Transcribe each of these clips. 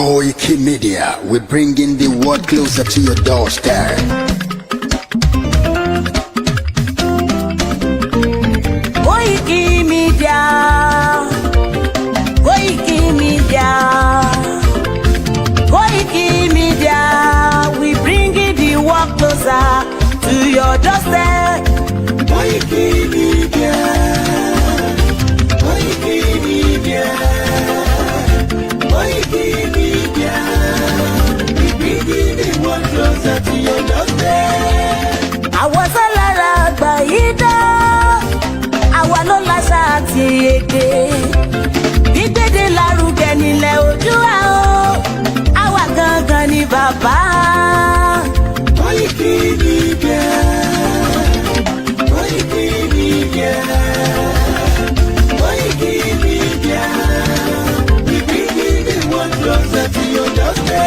Koiki Media, we're bringing the world closer to your doorstep. Koiki Media, Koiki Media, Koiki Media, we bringing the world closer to your doorstep. Koiki Media, Koiki Media, Koiki Media, we bringing the world closer to your doorstep. Àwọn sọ́lára àgbà yìí dá, àwa ló láṣà àti èdè. Gbígbédè lárugẹ nílẹ̀ Oòduà o, àwa gangan ni bàbá. Koiki Media, Koiki Media, Koiki Media, we bringing the world closer to your doorstep.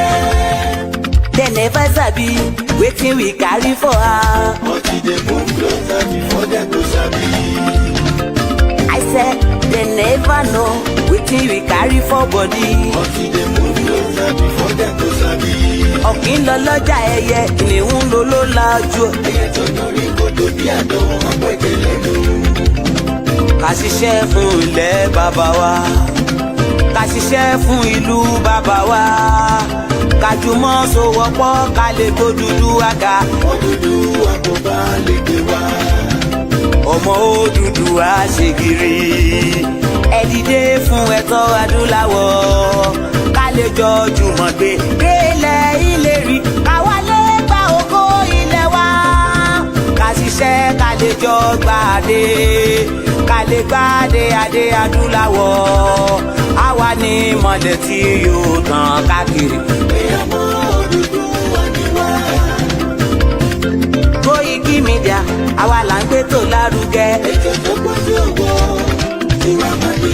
They never sabi wetin we carry for her. But we dey move closer before dem go sabi. I said they never know wetin we carry for body. But we dey move closer before dem go sabi. Ọ̀kín lọ lọ́jà ẹyẹ, kìnìún ló ló lajú. Ẹyẹ tó lórí kodò bí àdó ọ̀pọ̀ ìdílé lò. Ká ṣiṣẹ́ fún ilẹ̀ bàbá wa, ká ṣiṣẹ́ fún ìlú bàbá wa, ká jùmọ̀ sowọ́pọ̀ ká lè tó dúdú àga. Odùduwà kò bá lè gbé wá. Ọmọ Odùduwà ṣègìrì, ẹ dìde fún ẹ̀tọ́ adúláwọ̀, ká lè jọ jùmọ̀ gbé délẹ̀ ìlérí, káwa lè gba ògo ilẹ̀ wa, ká ṣiṣẹ́ ká lè jọ gbàdé, ká lè gbàdé adé adúláwọ̀, àwa ni mọ̀lẹ̀ tí yóò tàn káàkiri. Ọmọ Odùduwà ni wá. Koiki Media, àwa là ń gbé tó lárugẹ. Ètò tó pọ̀jù owó tí wàá máa ní.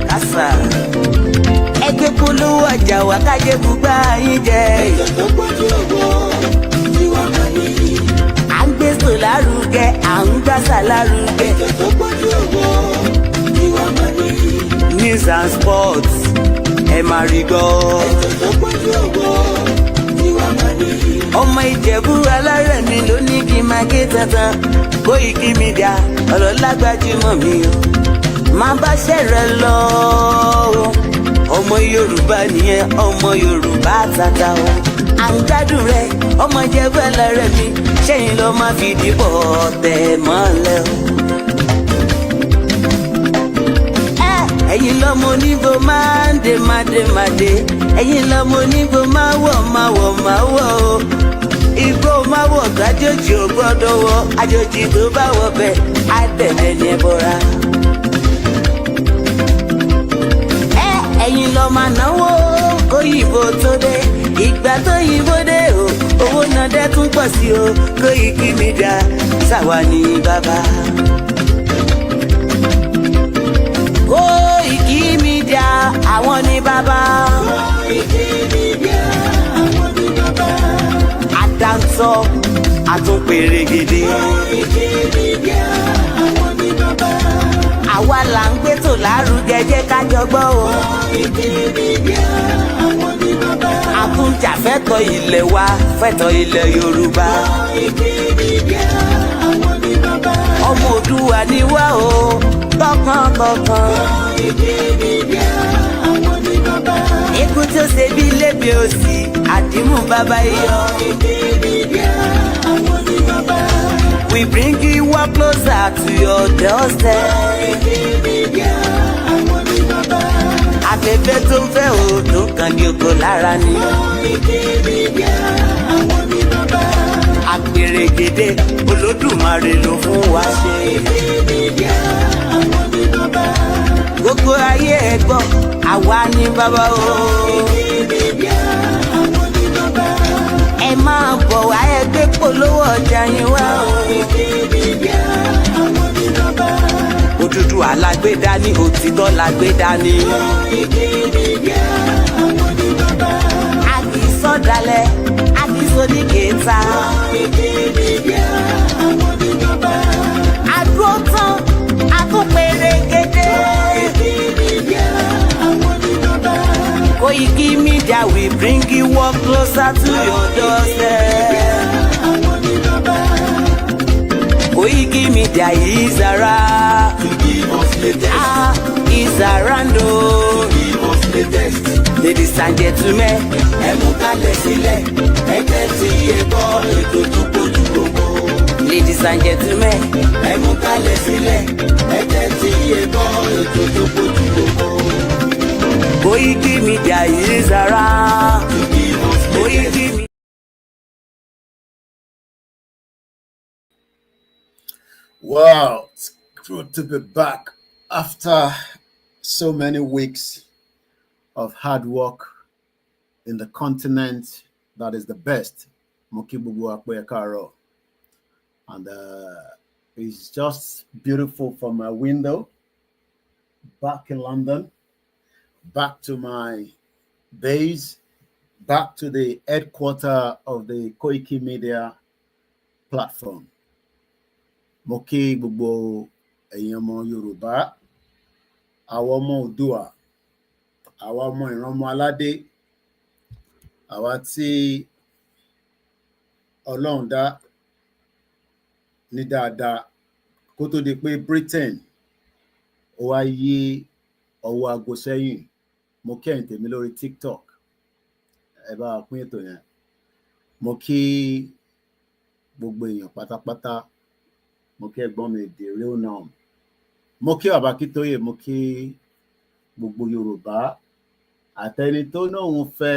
Kásá ẹgbẹ́ polówó ọjà wà kájé bùgbà yín jẹ. Ètò tó pọ̀jù owó tí wàá máa ní. À ń gbé tó lárugẹ, à ń gbàsà lárugẹ. Ètò tó pọ̀jù owó tí wàá máa ní. News and sports ẹ máa rí gbọ́. Ètò tó pọ̀jù owó tí wàá máa ní. Ọmọ Ìjẹ̀bú alárẹ̀ mi ló ní kí n máa ké tantan. Koiki Media ọ̀rọ̀ lágbájúmọ̀ mi o, máa bá ṣẹ̀rẹ̀ lọ o. Ọmọ Yorùbá nìyẹn, ọmọ Yorùbá tata o. À ń gbádùn rẹ, ọmọ Ìjẹ̀bú alárẹ̀ mi, ṣẹ́yìn lọ máa fi dìbò tẹ̀ mọ́lẹ̀ o. Ẹ̀yin lọ́mọ onígbò máa ń dé mádémádé, ẹ̀yin lọ́mọ onígbò máa wọ̀ o. Igbó máa wọ̀ kájòjì ò gbọ́dọ̀ wọ, àjòjì tó bá wọ bẹ̀ á tẹ̀lé ní ẹbọra. Ẹ̀yin lọ máa náwó kóyìnbó tó dé, ìgbà tó yìnbó dé o, owó náà dẹ́ tún pọ̀ sí o. Koiki Media ṣàwa ní bàbá. Koiki Media àwọn ní bàbá. Koiki Media àwọn ní bàbá. Àdáńtọ́ àtúnpèrègèdè. Koiki Media àwọn ní bàbá. Àwa là ń gbé tò lárugẹ, jẹ́ ká jọ gbọ́ o. Koiki Media àwọn ní bàbá. Àtúnjà fẹ́tọ̀ ilẹ̀ wa, fẹ́tọ̀ ilẹ̀ Yorùbá. Koiki Media àwọn ní bàbá. Ọmọ Oòduà ni wá o, tọkàntọkàn. Koiki Media àwọn ní bàbá. Ikú tó ṣe bí lébi òsì, àdìmú bàbá iyọ̀. Koiki Media àwọn ní bàbá. We bring you work closer to your doorstep. Koiki Media àwọn ní bàbá. Afẹ́fẹ́ tó ń fẹ́ òòdùn kan ní oko lára ni. Koiki Media àwọn ní bàbá. Àpèrègèdè Olódùmarè ló fún wa ṣe. Koiki Media àwọn ní bàbá. Gbogbo ayé ẹ gbọ́, àwa ní bàbá o. Koiki Media àwọn ní bàbá. Ẹ máa bọ̀ wá ẹgbẹ́ polówó ọjà yín wá o. Koiki Media àwọn ní bàbá. Odùduwà lágbédá ní, òtítọ́ lágbédá ní. Koiki Media àwọn ní bàbá. A kì í sọ̀dálẹ̀, a kì í sódì kẹta. Koiki Media àwọn ní bàbá. Àdúró tán, a tún pèrègèdè. Koiki Media àwọn ní bàbá. Koiki Media, we bring you work closer to your doorstep. Koiki Media is around. To give us latest. Is around. To give us latest. Ladies and gentlemen, ẹ mú kalẹ̀ sílẹ̀, ẹ tẹ́tí ẹ gbọ́ ètò tó kojú gbogbo. ladies and gentlemen, ẹ mú kalẹ̀ sílẹ̀, ẹ tẹ́tí ẹ gbọ́ ètò tó kojú gbogbo. Koiki Media is around. To give us latest. Koiki Media. Wow, it's good to be back after so many weeks of hard work in the continent that is the best. And it's just beautiful from my window, back in London, back to my base, back to the headquarters of the Koiki Media platform. Moki gbogbo ẹ̀yin ọmọ Yorùbá, àwọn ọmọ Oòduà, àwa ọmọ ìran ọmọ aládé, àwa tí Ọlọ́run dá ní dáadáa kó tó di pé Britain ó wá yí ọwọ́ aago sẹ́yìn. Mo kí ẹ̀yin tèmi lórí TikTok, ẹ bá wa pín ètò yẹn. Mo kí gbogbo èèyàn pátápátá. Mo kí ẹ̀gbọ́n mi the real norm. Mo kí bàbá Kítóyè, mo kí gbogbo Yorùbá àtẹni tó náà fẹ́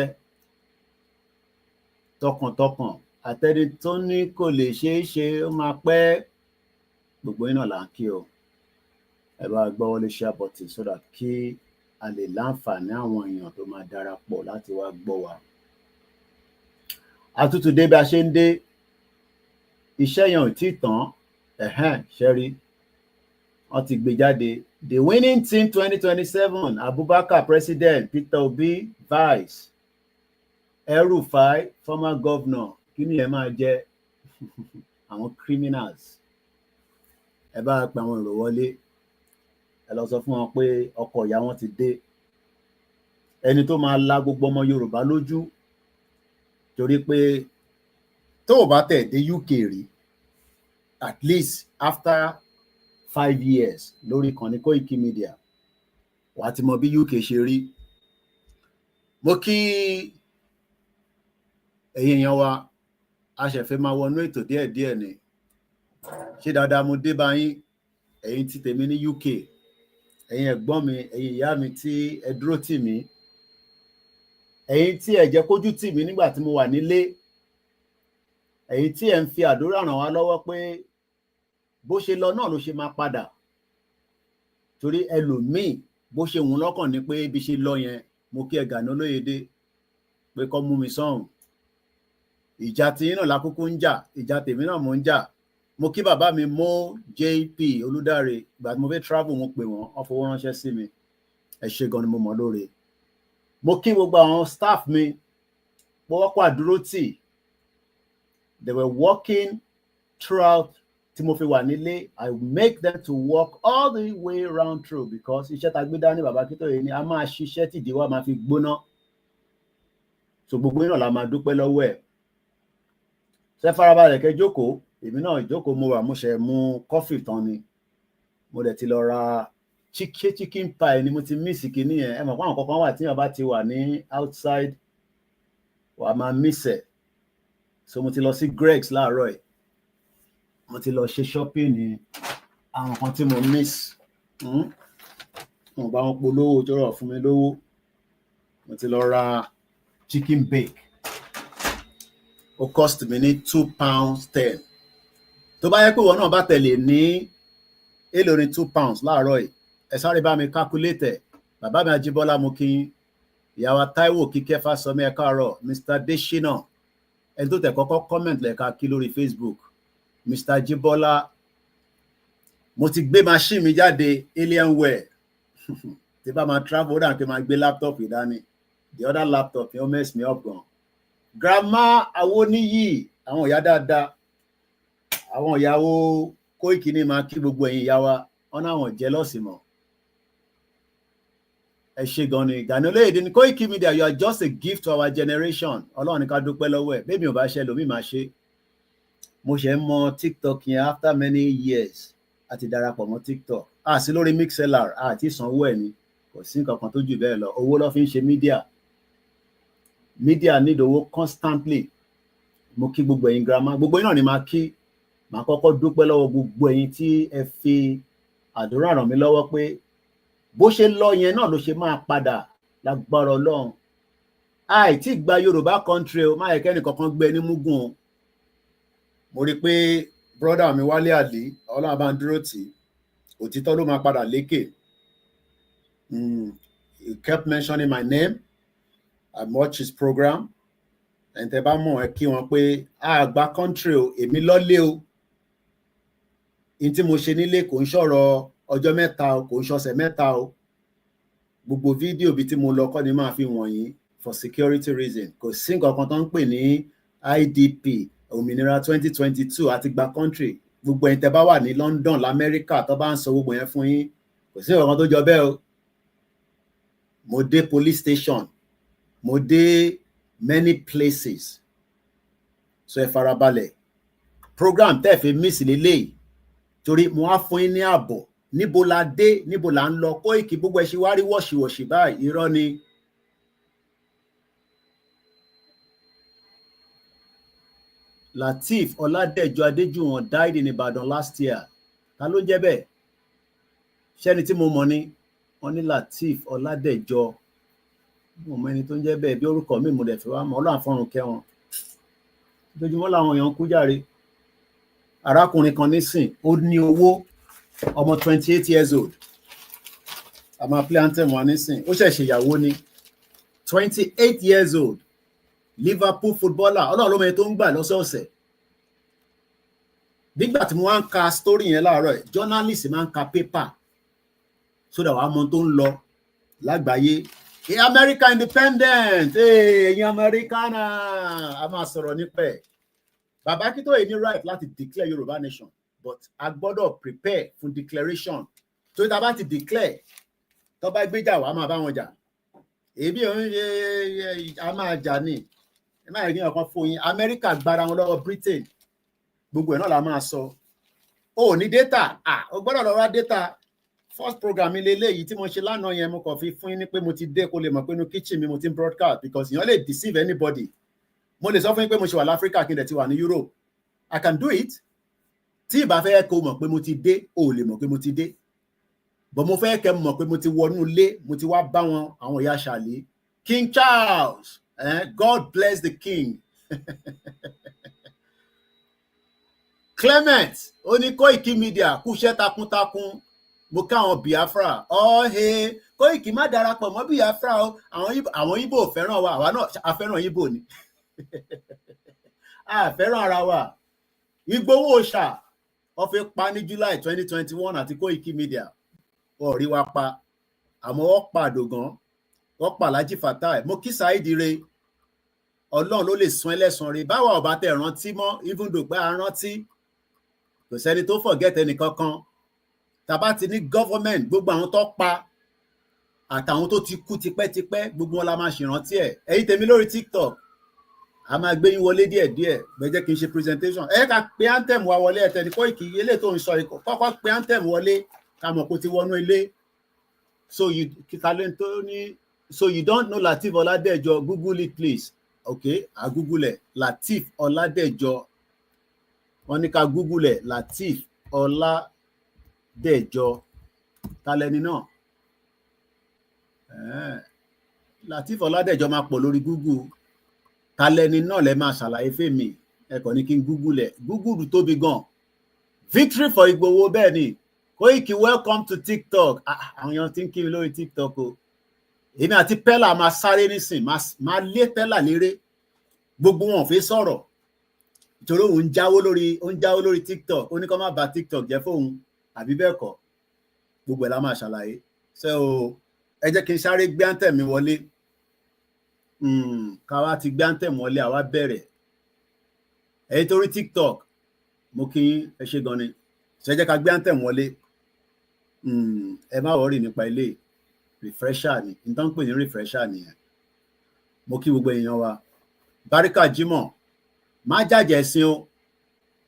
tọkàntọkàn àtẹni tó ní kò lè ṣeé ṣe ó máa pẹ́, gbogbo yín náà là ń kí o. Ẹ bá gbọ́ wọlé share button so that kí a lè láǹfààní àwọn èèyàn tó máa darapọ̀ láti wá gbọ́ wa. Àtútù dé bí a ṣe ń dé, iṣẹ́ yẹn ò tí ì tán. Ṣẹ́rí wọ́n ti gbé jáde. The winning team 2027, Abubakar president, Peter Obi vice, El-Rufai former governor. Kí ni ẹ máa jẹ? Àwọn criminals. Ẹ bá pa àwọn èrò wọlé, ẹ lọ sọ fún wọn pé ọkọ̀ ìyá wọn ti dé. Ẹni tó máa la gbogbo ọmọ Yorùbá lójú, torí pé tó o bá tẹ̀ dé UK rí, at least after 5 years lórí ìkànnì Koiki Media, wà á ti mọ bí UK ṣe rí. Mo kí ẹ̀yin èèyàn wa, a ṣẹ̀fẹ̀ máa wọnú ètò díẹ̀díẹ̀ ni. Ṣé dáadáa mo dé bá yín, ẹ̀yin tí tèmi ní UK, ẹ̀yin ẹ̀gbọ́n mi, ẹ̀yin ìyá mi tí ẹ dúró tì mí, ẹ̀yin tí ẹ jẹ́ kójú tì mí nígbà tí mo wà nílé, ẹ̀yin tí ẹ ń fi àdúrà ràn wá lọ́wọ́ pé bó ṣe lọ náà ló ṣe máa padà, torí ẹlòmíì bó ṣe wùn lọ́kàn ni pé bí ṣe lọ yẹn. Mo kí ẹ Gani Olóyèdé pé kọ́ mú mi sọ́hùn. Ìjà tiyín náà lákúkú ń jà, ìjà tèmi náà mò ń jà. Mo kí bàbá mi Mo JP Olúdáre, ìgbà tí mo fẹ́ travel mo pè wọ́n, wọ́n fowó ránṣẹ́ sí mi. Ẹ ṣé gan ni mo mọ̀ lóore. Mo kí gbogbo àwọn staff mi, mo wọ́pọ̀ àdúró tì. They were working throughout tí mo fi wà nílé. I make them to work all the way round through because iṣẹ́ ta gbé dání bàbá Kítóyè ni a máa ṣiṣẹ́ tìdí wa máa fi gbóná. So gbogbo yín náà la máa dúpẹ́ lọ́wọ́ ẹ̀. Ṣé farabalẹ̀ kẹ́ jókòó? Èmi náà ìjókòó mo wà, mo ṣe mu coffee tán ni. Mo dẹ̀ ti lọ ra chicken pie ni mo ti miss kíní yẹn. Ẹ mọ̀ pé àwọn kankan wà tí wọ́n bá ti wà ní outside wà máa miss ẹ̀. So mo ti lọ sí Greg's láàárọ̀ ẹ̀. Mo ti lọ ṣe shopping ní àwọn kan tí mo miss. Mo bá wọn polówó tó rọ̀ fún mi lówó. Mo ti lọ ra chicken bake. Ó cost mi ní £2.10. Tó bá yẹ pé wọn náà bá tẹ̀lé ní èlò ní £2 láàárọ̀ yìí, ẹ sáré bá mi calculate ẹ̀. Bàbá mi Ajíbọ́lá mo kí yín. Ìyàwó Táíwò Kíkẹ́ Fásọmí ẹ káàárọ̀. Mr. Deshina, ẹni tó tẹ̀ kọ́kọ́ comment lẹ́ka kí lórí Facebook. Mr. Ajíbọ́lá, mo ti gbé machine mi jáde Alienware. Tí bá máa travel ó dà pé máa gbé laptop ìdání. The other laptop yẹn ó mess me up gan. Grandma Awoniyi, àwọn ìyá dáadáa, àwọn ìyàwó Koiki ni máa kí gbogbo ẹ̀yin ìyá wa, wọ́n náà wọ́n jealous mọ́. ẹ ṣé gan ni Gani Olóyèdè ní Koiki Media, you are just a gift to our generation. Ọlọ́run ní ká dúpẹ́ lọ́wọ́ ẹ̀, bẹ́ẹ̀ mi ò bá ṣe lómi máa ṣe. Mo ṣe ń mọ TikTok yẹn after many years àti darapọ̀ mọ́ TikTok. Sí lórí MixLR àti sanwó ẹ̀ ni, kò sí nǹkan kan tó jù bẹ́ẹ̀ lọ. Owó ló fi ń ṣe media need owó constantly. Mo kí gbogbo ẹ̀yin grandma, gbogbo yín náà ni máa kí. Màá kọ́kọ́ dúpẹ́ lọ́wọ́ gbogbo ẹ̀yin tí ẹ fi àdúrà ràn mí lọ́wọ́ pé bó ṣe lọ yẹn náà ló ṣe máa padà lágbára Ọlọ́run. Àìtí gba Yorùbá country o, máa yẹ kẹ́ni kankan gbé ní múgùn o. Mo rí pé brother mi Wálé Àlí, Ọlọ́run bá ń dúró tì í, òtítọ́ ló máa padà lékè. He kept mentioning my name. I watch his program. And tẹ́ bá mọ̀ ẹ kí wọn pé àgbà country o, èmi lọ́lé o. In tí mo ṣe nílé kò ń ṣọ̀rọ̀ ọjọ́ mẹ́ta o, kò ń ṣọ̀sẹ̀ mẹ́ta o. Gbogbo fídíò bí tí mo lọ kọ́ ni máa fi wọ̀nyí for security reason. Kò sí nǹkan kan tó ń pè ní IDP òmìnira 2022 àti gba country. Gbogbo ẹ̀yin tẹ́ bá wà ní London l'Amẹ́ríkà tó bá ń sọ gbogbo yẹn fún yín, kò sí nǹkan kan tó jọ bẹ́ẹ̀ o. Mo dé police station, mo dé many places. So ẹ farabalẹ̀. Program tẹ́ fi miss lélẹ́yìí torí mo wá fún yín ní ààbọ̀. Níbo la dé, níbo la ń lọ. Koiki gbogbo ẹ ṣe wá rí wọ̀ṣìwọ̀ṣì báyìí, irọ́ ni. Lateef Ọládẹ̀jọ Adéjùwọ̀n died in Ibadan last year. Ta ló jẹ́ bẹ́ẹ̀? Ṣẹ́ni tí mo mọ̀ ni wọ́n ní Lateef Ọládẹ̀jọ. Mo mọ ẹni tó ń jẹ́ bẹ́ẹ̀, bí orúkọ mi mo dẹ̀ fi wá mọ̀, Ọlọ́run fọ́run kẹ́ wọn. Lójúmọ́ làwọn èèyàn kú jàre. Arákùnrin kan nísìn, ó ní owó, ọmọ 28 years old. A máa play anthem wa nísìn, ó ṣẹ̀ṣẹ̀ ìyàwó ni. 28 years old. Liverpool footballer, Ọlọ́run ló mọ ẹni tó ń gbà lọ́sọ̀ọ̀sẹ̀. Nígbà tí mo wá ń ka story yẹn láàárọ̀ ẹ̀, journalist máa ń ka paper so that wàá mọ tó ń lọ lágbàáyé. America independent, ẹ̀yin Americana, a máa sọ̀rọ̀ nípa ẹ̀. Bàbá Akíntóyè ní right láti declare Yorùbá nation, but a gbọ́dọ̀ prepare fún declaration. So tá a bá ti declare, tó bá gbéjà wá máa bá wọn jà. Èbí òun ṣe a máa jà ní. Ẹ máa rí ọkàn fún yín. America gbára wọn lọ́wọ́ Britain. Gbogbo ẹ̀ náà la máa sọ. O ní data, o gbọ́dọ̀ lọ wá data. First program mi leléyìí tí mo ṣe lánàá yẹn mo kàn fi fún yín ní pé mo ti dé kó lè mọ̀ pé inú kitchen mi mo ti ń broadcast because èèyàn lè deceive anybody. Mo lè sọ fún yín pé mo ṣe wà l'Africa kí n dẹ̀ ti wà ní Europe. I can do it. Tí ìbá fẹ́ kó mọ̀ pé mo ti dé, o lè mọ̀ pé mo ti dé. But mo fẹ́ kẹ́ mọ̀ pé mo ti wọnú ilé, mo ti wá bá wọn àwọn ìyá Ṣàlí. King Charles, God bless the king. Clement, ó ní Koiki Media, kúṣẹ́ takuntakun. Mo ká àwọn Biafra, Koiki má darapọ̀ mọ́ Biafra o. Àwọn Igbo fẹ́ràn wa, àwa náà a fẹ́ràn Igbo ni. A fẹ́ràn ara wa. Ìgbòho ṣà, wọ́n fi pa ní July 2021 àti Koiki Media. Wọ́n rí wa pa, àmọ́ wọ́n pa Àdògán, wọ́n pa Alhaji Fatai. Mo kí Saheed Ire, Ọlọ́run ló lè sun ẹlẹ́san rẹ̀. Báwa ọba tẹ̀ rántí mọ́, even though pé a rántí, kò sẹ́ni tó forget ẹnìkankan. Tàbá ti ní government, gbogbo àwọn tó pa àtàwọn tó ti kú tipẹ́tipẹ́, gbogbo wọn la máa ṣèrántí ẹ̀. Ẹ̀yin tèmi lórí TikTok, a máa gbé yín wọlé díẹ̀díẹ̀, gbẹ́jẹ́ kí n ṣe presentation. Ẹ ká pe anthem wa wọlé ẹ̀tẹ̀ ní Koiki, ilé tó ń sọ ikọ̀, kọ́kọ́ pe anthem wọlé, ká mọ̀ kó ti wọnú ilé. So you don't know Lateef Ọládẹ̀jọ, Google it please. Okay, I Google it. Lateef Ọládẹ̀jọ. Wọ́n ní ká Google it. Lateef Ọládẹ̀jọ. Talẹ́ni náà. Lateef Ọládẹ̀jọ máa pọ̀ lórí Google. Talẹ́ni náà lẹ máa ṣàlàyé fèmí. Ẹ kàn ní kí n Google it. Google tóbi gan. Victory for Igboho bẹ́ẹ̀ ni. Koiki, welcome to TikTok. Àwọn èèyàn tí ń kí mi lórí TikTok o. Èmi àti Pella máa sáré nísìn, máa lé Pella léré. Gbogbo wọn fi sọ̀rọ̀. Ìṣòro òun jáwó lórí TikTok. Ó ní kó má bà TikTok jẹ́ fóun. Àbí bẹ́ẹ̀ kọ́. Gbogbo ẹ̀ la máa ṣàlàyé. So ẹ jẹ́ kí n sáré gbé anthem mi wọlé. Káwa ti gbé anthem wọlé, àwa bẹ̀rẹ̀. Ẹ̀yin torí TikTok, mo kí ẹ ṣe gan ni. Ṣé jẹ́ ká gbé anthem wọlé. Ẹ má worry nípa ilé. refresher ni n tán pè ní refresher nìyẹn. Mo kí gbogbo èèyàn wa Barika Jimoh, má jàjẹ́ ẹ̀sìn o,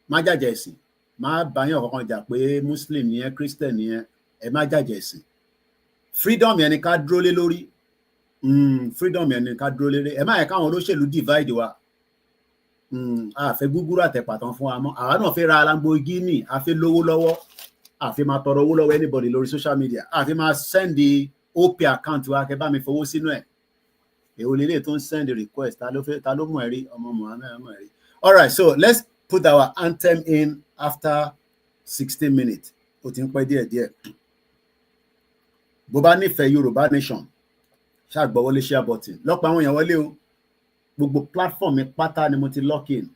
má jàjẹ́ ẹ̀sìn, má báyàn kankan jà pé Muslim ni ẹ́, Christian ni ẹ́, ẹ má jàjẹ́ ẹ̀sìn. Freedom yẹn ni ká dúró lé lórí. Freedom yẹn ni ká dúró lé lórí. Ẹ má yẹ káwọn olóṣèlú divide wa. A fẹ́ gúgúrú àtẹ̀pàtàn fún wa mọ́. Àwa náà fẹ́ ra Lamborghini, a fẹ́ lówó lọ́wọ́, a fẹ́ máa tọrọ owó lọ́wọ́ anybody lórí social media, a fẹ́ máa send the OP account wa kẹ́ bá mi fowó sínú ẹ̀. Èwo lélẹ̀ tó ń send the request, ta ló mú ẹ̀rí ọmọ Muhammed mú ẹ̀rí. All right, so let's put our anthem in after 16 minutes. Ó ti ń pẹ́ díẹ̀díẹ̀. Bó bá nífẹ̀ẹ́ Yorùbá nation, ṣáà gbọ́ wọlé share button. Lọ́pọ̀ àwọn èèyàn wọlé o. Gbogbo platform mi pátá ni mo ti lock in.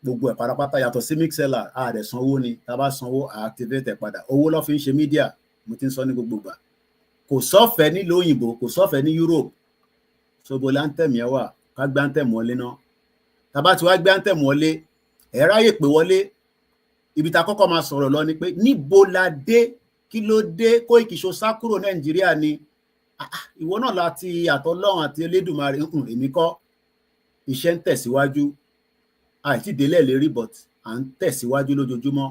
Gbogbo ẹ̀ pátápátá yàtọ̀ sí mixella, a dẹ̀ sanwó ni, tá bá sanwó a activate ẹ̀ padà. Owó ló fi ń ṣe media, mo ti ń sọ ní gbogbo ìgbà. Kò sọ́fẹ̀ẹ́ nílùú òyìnbó, kò sọ́fẹ̀ẹ́ ní Europe. So bo anthem yẹn wà, ká gbé anthem wọlé náà. Tá bá ti wá gbé anthem wọlé, ẹ ráyè pé wọlé. Ibi tá kọ́kọ́ máa sọ̀rọ̀ lọ ni pé níbo la dé, kí ló dé, Koiki Show sá kúrò Nàìjíríà ni. Ìwọ náà láti àtọlọ́run àti Elédùmarè, èmi kọ́. Iṣẹ́ ń tẹ̀síwájú, àìtí délẹ̀ lérí but à ń tẹ̀síwájú lójoojúmọ́.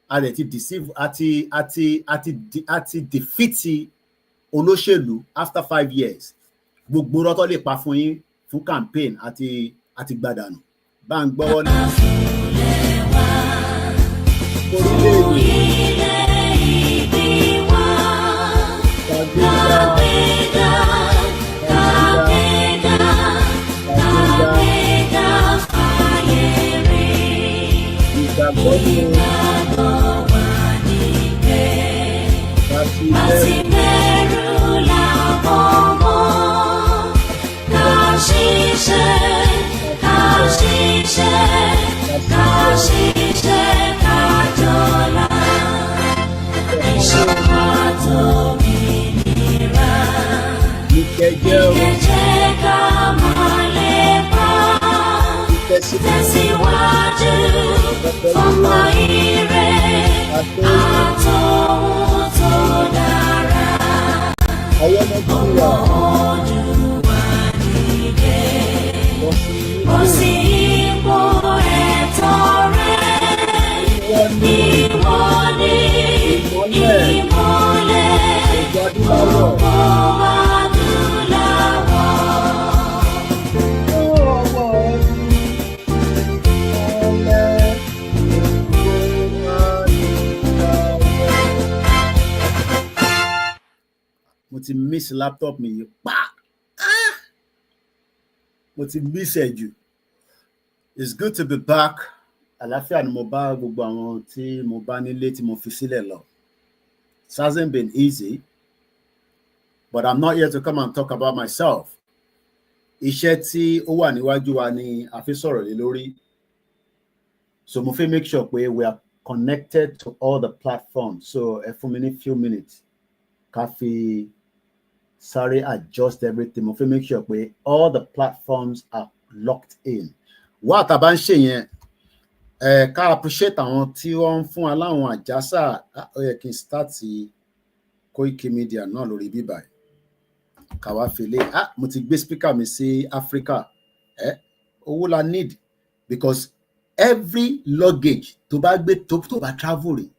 A rẹ̀ ti deceive àti defeat olóṣèlú after 5 years. Gbogbo rọ́tọ́ lè pa fún yín fún campaign àti gbàdànù. Bá ń gbọ́wọ́ ní. Tẹ̀síwájú ọmọ ire àtòhun tó dára. Ọmọ Oòduà dìde, ó sì ipò ẹ̀tọ́ rẹ̀. Ìwọ ni ìmọ́lẹ̀ gbogbo adúláwọ̀. Mo ti miss laptop mi yìí pa. Mo ti miss ẹ̀ jù. It's good to be back. Àlàáfíà ni mo bá gbogbo àwọn tí mo bá nílé tí mo fi sílẹ̀ lọ. It hasn't been easy, but I'm not here to come and talk about myself. Iṣẹ́ tí ó wà níwájú wa ni a fi sọ̀rọ̀ lé lórí. So mo fẹ́ make sure pé we are connected to all the platforms. So ẹ fún mi ní few minutes ká fi sáré adjust everything. Mo fẹ́ make sure pé all the platforms are locked in. Wá tá bá ń ṣe yẹn, ká appreciate àwọn tí wọ́n ń fún wa láwọn àjàsà. Ó yẹ kí n start Koiki Media náà lórí bíbá yìí. Ká wá fi lé. Mo ti gbé speaker mi sí Africa. Owó la need because every luggage tó bá gbé tó bá travel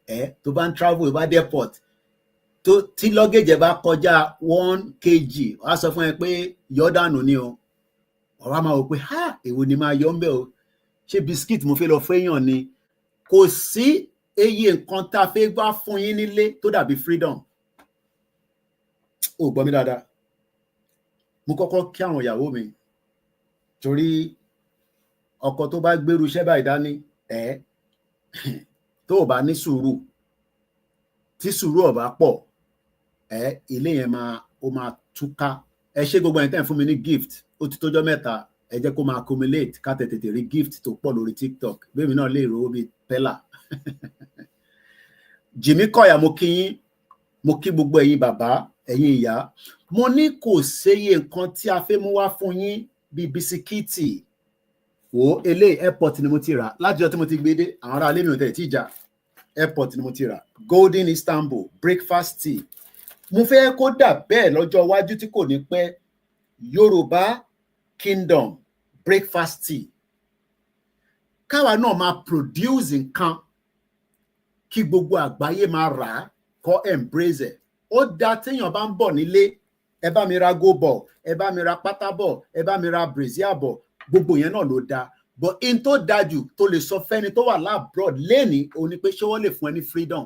tó bá ń travel tó bá dé airport tí luggage ẹ bá kọjá 1 kg wá sọ fún ẹ pé yọ̀dánù ni o. Ọ̀rọ̀ máa wò pé èwo ni máa yọ ń bẹ̀ o. Ṣé biscuit mo fẹ́ lọ fẹ́yàn ni? Kò sí eye nǹkan tá a fẹ́ gbá fún yín nílé tó dàbí freedom. Ó gbọ́ mi dáadáa. Mo kọ́kọ́ kí àwọn ìyàwó mi torí ọkọ tó bá gbèrú iṣẹ́ báyìí dání tó bá ní sùúrù, tí sùúrù ò bá pọ̀, ilé yẹn máa túká. Ẹ ṣé gbogbo ẹ̀yin tẹ́ ń fún mi ní gift. Ó ti tójọ́ mẹ́ta, ẹ jẹ́ kó máa accumulate ká tètè rí gift tó pọ̀ lórí TikTok. Bẹ́ẹ̀mi náà lè rówó bíi pẹ́là. Jimmy Koya, mo kí yín, mo kí gbogbo ẹ̀yin bàbá, ẹ̀yin ìyá. Mo ní kò séye nǹkan tí a fẹ́ mú wá fún yín bíi bisikíìtì. Wo eléyìí airport ni mo ti rà. Láti ọjọ́ tí mo ti gbé dé, àwọn ará ilé mi ò tẹ̀ tí ì jà. Airport ni mo ti rà. Golden Istanbul breakfast tea. mo fẹ́ kó dà bẹ́ẹ̀ lọ́jọ́ iwájú tí kò ní pẹ́. Yorùbá Kingdom breakfast tea, káwa náà máa produce nǹkan kí gbogbo àgbáyé máa rà á kó embrace ẹ̀. Ó dáa téèyàn bá ń bọ̀ nílé, ẹ bá mi ra go ball, ẹ bá mi ra pátá ball, ẹ bá mi ra brazier ball, gbogbo yẹn náà ló dáa. But in tó dáa jù tó lè sọ fẹ́ni tó wà lábroad lẹ́ni ó ní pé ṣé wọ́n lè fún ẹ ní freedom.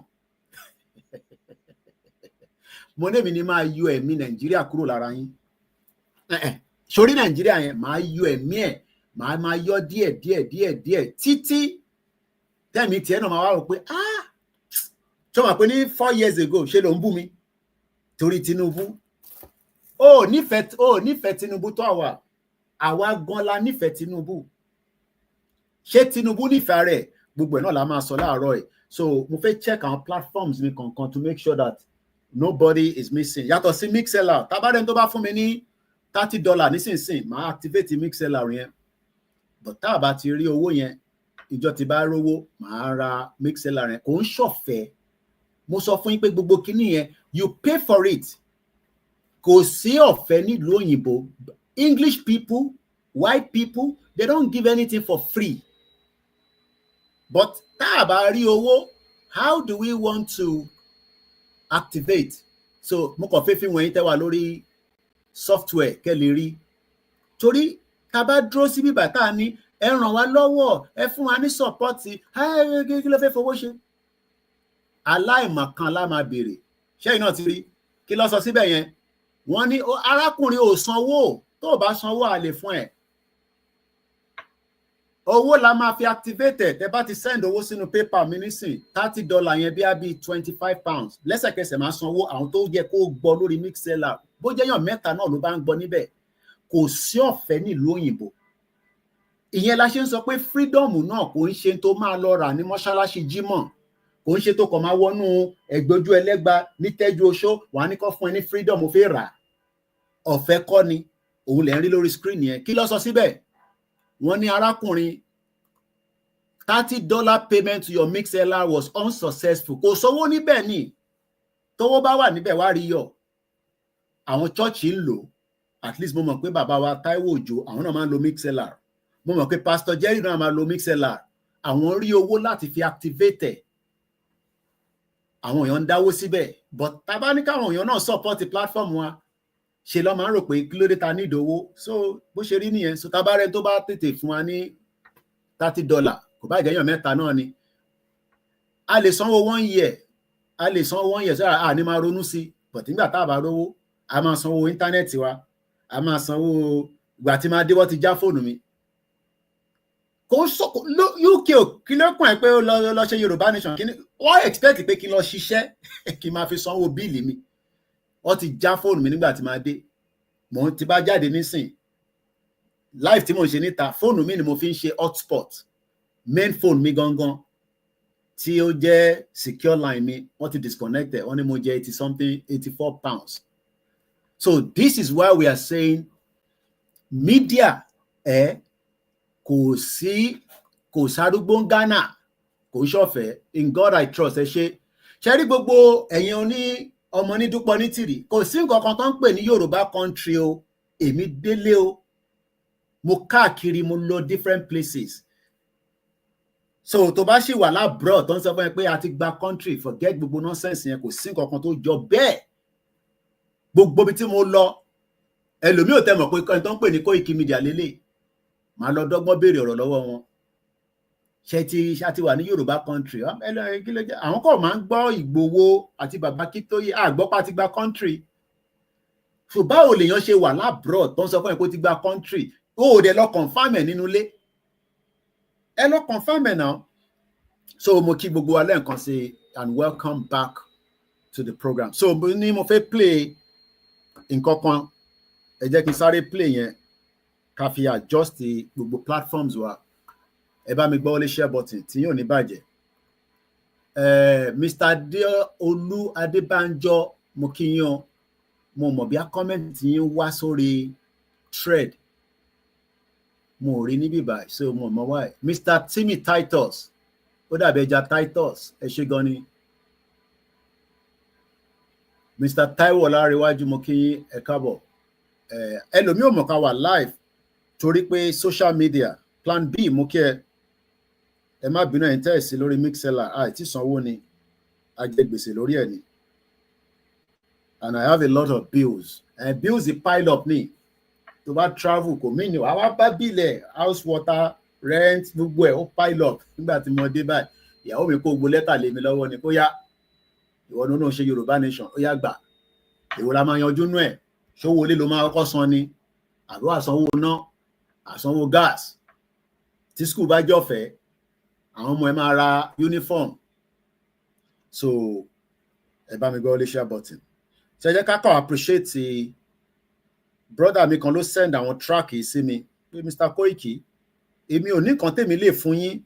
Mo ní èmi ni máa yọ ẹ̀mí Nàìjíríà kúrò lára yín. Sórí Nàìjíríà yẹn máa yọ ẹ̀mí ẹ̀, máa yọ díẹ̀ títí tẹ́mi tiẹ̀ náà máa wá rò pé tó máa pé ní 4 years ago ṣe ló ń bú mi torí Tinubu. Ó nífẹ̀ẹ́ Tinubu tó àwa gan la nífẹ̀ẹ́ Tinubu. Ṣé Tinubu nífẹ̀ẹ́ rẹ̀? Gbogbo ẹ̀ náà la máa sọ láàárọ̀ ẹ̀. So mo fẹ́ check àwọn platforms mi kankan to make sure that nobody is missing. Yàtọ̀ sí Mixlr, tábàdẹ́ni tó bá fún mi ní $30 nísinsìnyí, màá activate Mixlr yẹn. But tá a bá ti rí owó yẹn, ìjọ ti bá rówó, màá ra Mixlr yẹn. Kò ń ṣọ̀fẹ́. Mo sọ fún yín pé gbogbo kinní yẹn, you pay for it. Kò sí ọ̀fẹ́ nílùú òyìnbó. English people, white people, they don't give anything for free. But tá a bá rí owó, how do we want to activate? So mo kàn fẹ́ fi wọ̀nyí tẹ́ wà lórí software kẹ́ lè rí. Torí tá bá dúró sí bíbà tá a ní ẹ ràn wá lọ́wọ́, ẹ fún wa ní support, kí ló fẹ́ fowó ṣe? Aláìmọ̀kan la máa béèrè. Ṣẹ́yìn náà ti rí kí ló sọ síbẹ̀ yẹn? Wọ́n ní arákùnrin ò sanwó, tó bá sanwó a lè fún ẹ. Owó la máa fi activate. Tẹ́ bá ti send owó sínú PayPal mi nísìn, $30 yẹn bí £25. Lẹ́sẹ̀kẹsẹ̀ máa sanwó àwọn tó yẹ kó gbọ́ lórí Mixlr. Bó jẹ́ yàn mẹ́ta náà ló bá ń gbọ́ níbẹ̀. Kò sí ọ̀fẹ́ nílùú òyìnbó. Ìyẹn la ṣe ń sọ pé freedom náà kò ń ṣe tó máa lọ rà ní mọ́ṣáláṣí Jímọ̀. Kò ń ṣe tó kàn máa wọnú ẹgbẹ́jú ẹlẹ́gba ní tẹ́jú oṣó, wà ní kó fún ẹ ní freedom ó fẹ́ rà. Ọ̀fẹ́ kọ́ ni, òun lè ń rí lórí screen yẹn. Kí ló sọ síbẹ̀? Wọ́n ní arákùnrin $30 payment to your Mixlr was unsuccessful. Kò sówó níbẹ̀ ni. Tówó bá wà níbẹ̀ wá rí yọ. Àwọn chọ́ọ̀chì ń lò. At least mo mọ̀ pé bàbá wa Táíwò Òjó àwọn náà máa ń lo Mixlr. Mo mọ̀ pé Pastor Jerry náà máa lo Mixlr. Àwọn rí owó láti fi activate. Àwọn èèyàn ń dáwó síbẹ̀. But tá bá ní káwọn èèyàn náà support the platform wa, ṣe lọ́ máa ń rò pé kí ló dé ta ní ìdówó. So bó ṣe rí nìyẹn. So tá bá rẹ tó bá tètè fún wa ní $30, kò bá jẹ́yàn mẹ́ta náà ni. A lè sanwó 1 year. A lè sanwó 1 year. So a ní máa ronú sí. But nígbà tá a bá rówó, a máa sanwó íńtánẹ́ẹ̀tì wa. A máa sanwó ìgbà tí máa dé wọ́n ti já fóònù mi. Kò sọ UK kí ló kàn ẹ́ pé ó lọ ṣe Yorùbá nation. Wọ́n expect pé kí n lọ ṣiṣẹ́ kí n máa fi sanwó bíìlì mi. Wọ́n ti já fóònù mi nígbà tí máa dé. Mo ti bá jáde nísìn. Live tí mo ń ṣe níta, fóònù mi ni mo fi ń ṣe hotspot. Main phone mi gangan tí ó jẹ́ secure line mi, wọ́n ti disconnected. Wọ́n ní mo jẹ́ 84 pounds. So this is why we are saying media kò sárúgbó ń Ghana, kò ṣọ̀fẹ́. In God I trust. Ṣe rí gbogbo ẹ̀yin oní ọmọ ní dúpọ̀ ní tìrì. Kò sí nǹkan kan tó ń pè ní Yorùbá country o. Èmi délé o. Mo káàkiri, mo lọ different places. So tó bá ṣì wà lábroad tó ń sọ fún ẹ pé a ti gba country, forget gbogbo nonsense yẹn. Kò sí nǹkan kan tó jọ bẹ́ẹ̀. Gbogbo ibi tí mo lọ, ẹlòmíì ò tẹ́ mọ̀ pé ẹni tó ń pè ní Koiki Media lélẹ̀. Màá lọ dọ́gbọ́n béèrè ọ̀rọ̀ lọ́wọ́ wọn. Ṣé ti wà ní Yorùbá country? Àwọn kò máa ń gbọ́ Ìgbòho àti Bàbá Kítóyè, àgbọ́pá ti gba country. So báwo lèèyàn ṣe wà lábroad tó ń sọ fún ẹ pé ó ti gba country? Ó dẹ̀ lọ confirm ẹ̀ nínú ilé. Ẹ lọ confirm ẹ̀ náà. So mo kí gbogbo wa lẹ́ẹ̀kan sí and welcome back to the program. So ní mo fẹ́ play nǹkan kan. Ẹ jẹ́ kí n sáré play yẹn ká fi adjust gbogbo platforms wa. Ẹ bá mi gbọ́ wọlé share button tí yóò ní bàjẹ́. Mr. Olú Adébánjọ, mo kí yín o. Mo mọ̀ bí a comment yín wá sórí thread. Mo rí níbí báyìí, so mo mọ̀ why. Mr. Timmy Titus, ó dàbí ẹja Titus, ẹ ṣé gan ni. Mr. Taiwo Ọlárewájú mo kí yín ẹ káàbọ̀. Ẹlòmíì ò mọ̀ ká wà live torí pé social media plan B mo kí ẹ má bínú ẹ̀yin tẹ́ ẹ̀ sí lórí Mixlr àìtí sanwó ni a jẹ gbèsè lórí ẹ̀ ni and I have a lot of bills and bills pile up ni tó bá travel kò mí ni wàá wá bá bílẹ̀ house water rent gbogbo ẹ̀ ó pile up nígbà tí mo dé báyìí ìyàwó mi kó gbogbo lẹ́tà lé mi lọ́wọ́ ni kó yá ìwọ ní ó ṣe Yorùbá nation ó yá gbà èwo la máa yanjú nú ẹ̀ ṣówó ilé ló máa kọ́kọ́ san ni àbí àsanwó ná àsanwó gas tí school bá jọ̀fẹ́ àwọn ọmọ ẹ máa ra uniform so ẹ bá mi gbọ́ lè share button ṣe jẹ́ ká kọ́ appreciate brother mi kan ló send àwọn track yìí sí mi pé Mr. Koiki èmi ò ní nǹkan tèmi lè fún yín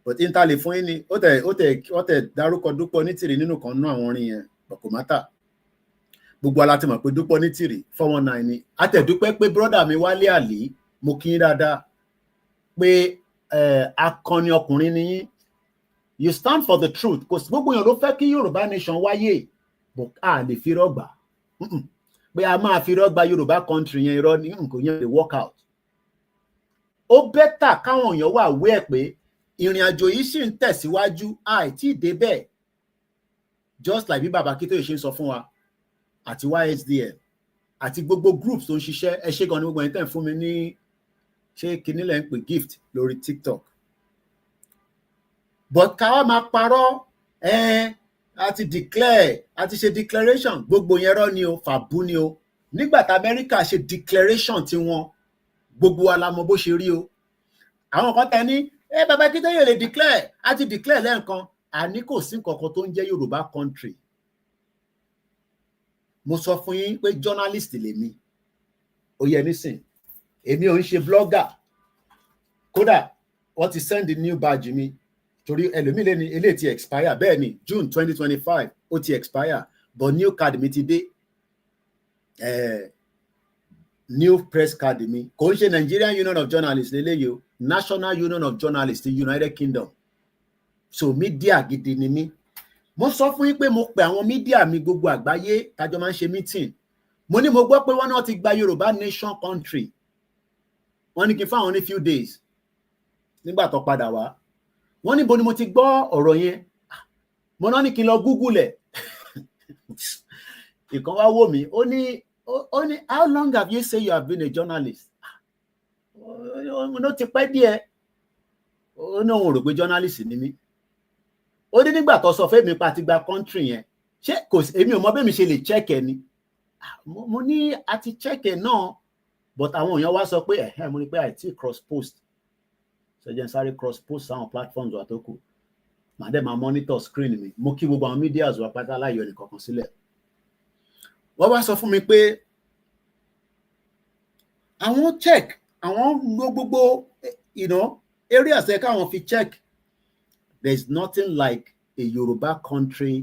but n ta lè fún yín ni ó tẹ̀ dárúkọ Dúpọ̀ Onítìrì nínú kan nú àwọn orin yẹn kò mátà gbogbo ala ti mọ̀ pé Dúpọ̀ Onítìrì 419 ni àtẹ̀dúpẹ́ pé brother mi Wálé Àlí mo kí yín dáadáa pé akọni ọkùnrin ni yín you stand for the truth kò sí gbogbo èèyàn ló fẹ́ kí Yorùbá nation wáyé but a lè fi rọ́gbà pé a máa fi rọ́gbà Yorùbá country yẹn irọ́ ní nǹkan yẹn lè work out ó bẹ́tà káwọn èèyàn wà wé ẹ̀ pé ìrìn àjò yìí sì ń tẹ̀síwájú àìtí débẹ̀ just like bí bàbá Akíntóyè ṣe ń sọ fún wa àti YSDM àti gbogbo groups tó ń ṣiṣẹ́ ẹ ṣé gan ni gbogbo ẹni tẹ́ ń fún mi ní ṣé kinní lẹ́ ń pè gift lórí TikTok but káwá máa parọ́ àti declare àti ṣe declaration gbogbo yẹn rọ́ ni o fàbú ni o nígbà tí Amẹ́ríkà ṣe declaration tiwọn gbogbo wa la mọ̀ bó ṣe rí o àwọn kan tẹ ní bàbá Akíntóyè lè declare àti declare lẹ́ẹ̀kan àní kò sí nǹkan tó ń jẹ́ Yorùbá country mo sọ fún yín pé journalist lèmi ó yẹ nísìn èmi ò ń ṣe blogger kódà wọ́n ti send the new badge mi torí ẹlòmíì lé ní eléyìí ti expire bẹ́ẹ̀ ni June 2025 ó ti expire but new card mi ti dé new press card mi kò ń ṣe Nigerian Union of Journalists lélẹ́yìí o National Union of Journalists ti United Kingdom so media gidi ni mí mo sọ fún yín pé mo pe àwọn media mi gbogbo àgbáyé tájọ máa ń ṣe meeting mo ní mo gbọ́ pé wọ́n náà ti gba Yorùbá nation country wọ́n ní kí n fáwọn ní few days nígbà tó padà wá wọ́n ní bo ni mo ti gbọ́ ọ̀rọ̀ yẹn mo náà ní kí n lọ Google ẹ̀ ìkan wá wò mí ó ní how long have you say you have been a journalist mo ló ti pẹ́ díẹ̀ ó ní òun rò pé journalist ni mí ó ní nígbà tó sọ fẹ́ mi pa ti gba country yẹn ṣé kò èmi ò mọ bẹ́ẹ̀ mi ṣe lè check ẹ ni mo ní a ti check ẹ náà but àwọn èèyàn wá sọ pé mo ní pé àìtí cross post ṣẹjẹ sáré cross post sáwọn platforms wa tó kù màá dẹ̀ máa monitor screen mi mo kí gbogbo àwọn media wa pátá láyọ̀ nìkankan sílẹ̀ wọ́n wá sọ fún mi pé àwọn check àwọn lo gbogbo areas ẹ̀ káwọn fi check there is nothing like a Yoruba country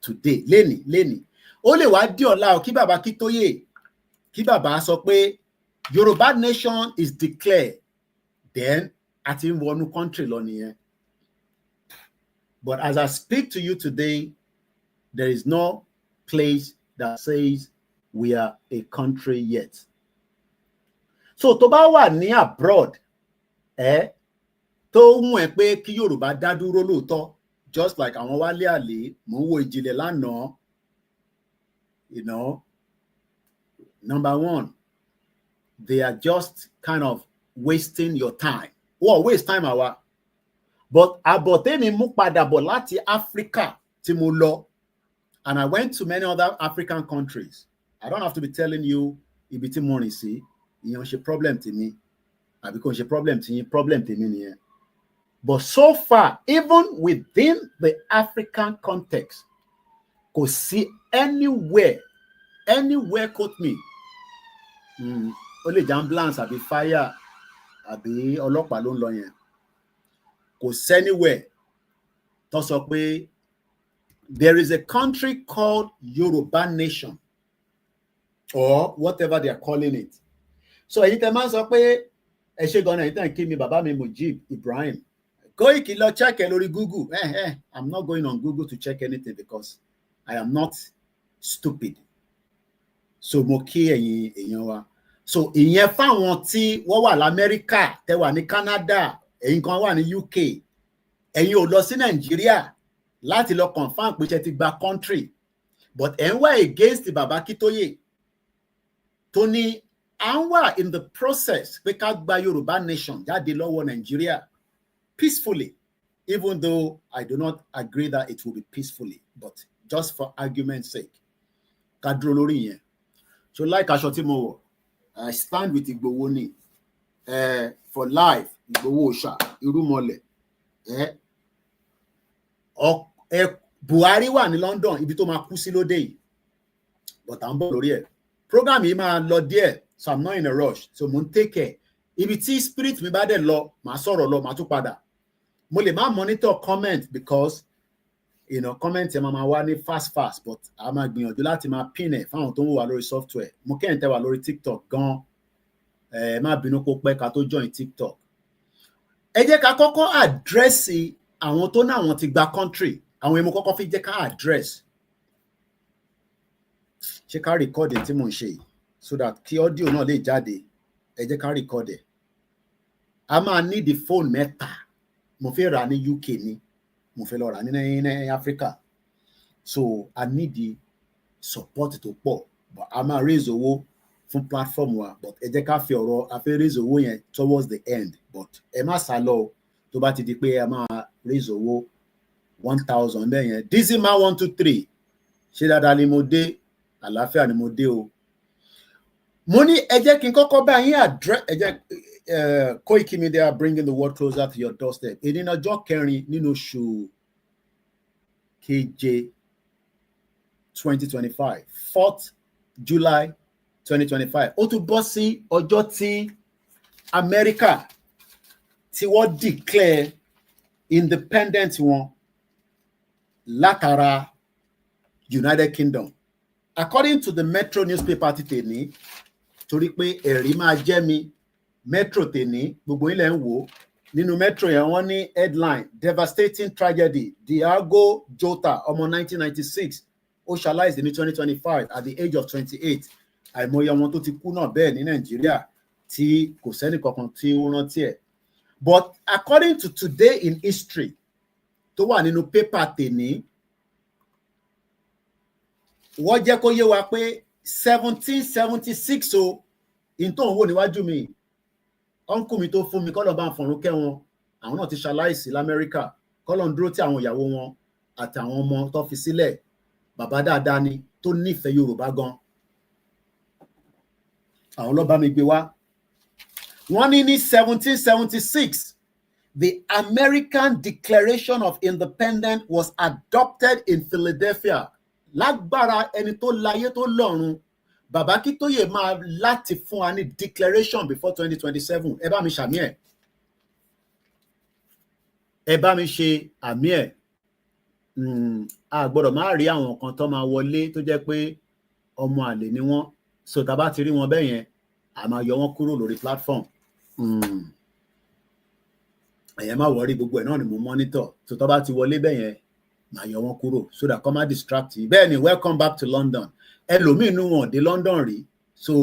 today lẹ́nì ó lè wá dí ọ̀la kí bàbá Akíntóyè kí bàbá sọ pé Yoruba nation is declared then àti ń wọnú country lọ nìyẹn but as I speak to you today there is no place that says we are a country yet so tó bá wà ní abroad tó mú ẹ pé kí Yorùbá dá dúró lóòótọ́ just like àwọn Wálé Àlè mò ń wo Ìjìnlẹ̀ lánàá number one they are just kind of wasting your time waste time àwa but àbọ̀tẹ́mi mú padà bọ̀ láti Africa tí mo lọ and I went to many other African countries I don't have to be telling you ibi tí mo rìn sí ìyẹn ṣe problem tèmi àbí kò ṣe problem tèmi nìyẹn but so far even within the African context kò sí anywhere quote me ó lè jẹ́ ambulance àbí fire àbí ọlọ́pàá ló ń lọ yẹn kò sẹ́niwẹ̀ tó sọ pé there is a country called Yoruba nation or whatever they are calling it so èyí tẹ́ máa ń sọ pé ẹ ṣe gan-an èyí tẹ́ ń kí mi bàbá mi Mujib Ibrahim Koiki lọ check ẹ lórí Google I'm not going on Google to check anything because I am not stupid. So mo kí ẹ̀yin èèyàn wa. So ìyẹn fáwọn tí wọ́n wà l'Amẹ́ríkà, tẹ́ wà ní Canada, ẹ̀yin kan wà ní UK, ẹ̀yin ò lọ sí Nàìjíríà láti lọ confirm pé ṣe ti gba country, but ẹ̀ ń wá against Bàbá Akíntóyè tó ní à ń wà in the process pé ká gba Yorùbá nation jáde lọ́wọ́ Nàìjíríà peacefully, even though I do not agree that it will be peacefully, but just for argument's sake. Ká dúró lórí yẹn. So like aṣọ tí mo wọ̀, I stand with Igboho ni for life, Igboho Òòṣà, Irúnmọlẹ̀. Buhari wà ní London, ibi tó máa kú sí lóde yìí, but à ń bọ̀ lórí ẹ̀. Program yìí máa lọ díẹ̀, so I'm not in a rush, so mo ń take care. Ibi tí spirit mi bá dẹ̀ lọ, màá sọ̀rọ̀ lọ, màá tún padà. Mo lè má monitor comment because comment ẹ máa wá ní fast, but a máa gbìyànjú láti máa pin ẹ̀ fáwọn tó ń wà lórí software. Mo kẹ́yìn tẹ́ wà lórí TikTok gan, má bínú kó pẹ́ ká tó join TikTok. Ẹ jẹ́ ká kọ́kọ́ address àwọn tó náà wọ́n ti gba country, àwọn èèmọ̀ kọ́kọ́ fi jẹ́ ká address. Ṣé ká record tí mò ń ṣe yìí so that kí audio náà lè jáde, ẹ jẹ́ ká record ẹ̀. A máa need the phone mẹ́ta. Mo fẹ́ rà ní UK ni, mo fẹ́ lọ rà ní Africa, so I need the support tó pọ̀, but a máa raise owó fún platform wa, but ẹ jẹ́ ká fi ọ̀rọ̀ a fẹ́ raise owó yẹn towards the end, but ẹ má sá lọ tó bá ti di pé ẹ máa raise owó 1,000 bẹ́ẹ̀ yẹn. Deceive 123 ṣé dáadáa ni mo dé, àlàáfíà ni mo dé o. Mo ní ẹ jẹ́ kí n kọ́kọ́ bá yín address, ẹ jẹ́ Koiki Media bringing the world closer to your doorstep. Èyí ní ọjọ́ kẹrin nínú oṣù keje 2025, 4th July 2025. Ó tún bọ́ sí ọjọ́ tí Amẹ́ríkà tí wọ́n declare independent wọn látara United Kingdom. According to the Metro newspaper ti tèmi, torí pé ẹ̀rí máa jẹ́ mi, Metro tèmi gbogbo ilẹ̀ ń wò nínú Metro yẹn wọ́n ní headline devastating tragedy, Diago Jota ọmọ 1996 ó ṣaláìsí ní 2025 at the age of 28. Àìmọye wọn tó ti kú náà bẹ́ẹ̀ ní Nàìjíríà tí kò sẹ́ni kankan tí ó rántí ẹ̀. But according to Today in History tó wà nínú paper tèmi, wọ́n jẹ́ kó yé wa pé 1776 o in tó ń wò níwájú mi, uncle mi tó fún mi kọ́lọ̀ bá ń fọ̀rún kẹ́ wọn, àwọn náà ti ṣaláìsí l'Amẹ́ríkà, kọ́lọ̀ ń dúró tí àwọn ìyàwó wọn àtàwọn ọmọ tó fi sílẹ̀. Bàbá dáadáa ni tó nífẹ̀ẹ́ Yorùbá gan, àwọn ló bá mi gbé wá. Wọ́n ní ní 1776 the American Declaration of Independence was adopted in Philadelphia. Lágbára ẹni tó láyé tó lọ́run, Bàbá Akíntóyè máa láti fún wa ní declaration before 2027. Ẹ bá mi ṣàmì ẹ̀. Ẹ bá mi ṣe àmì ẹ̀. A gbọ́dọ̀ máa rí àwọn kan tó máa wọlé tó jẹ́ pé ọmọ àlè ni wọ́n. So tá bá ti rí wọn bẹ́ẹ̀ yẹn, a máa yọ wọ́n kúrò lórí platform. Ẹ̀yẹn má wọrí, gbogbo ẹ̀ náà ni mo monitor. So tó bá ti wọlé bẹ́ẹ̀ yẹn, màá yọ wọ́n kúrò so that come and distract you. Bẹ́ẹ̀ ni welcome back to London. Ẹlòmíì inú wọn dé London rí, so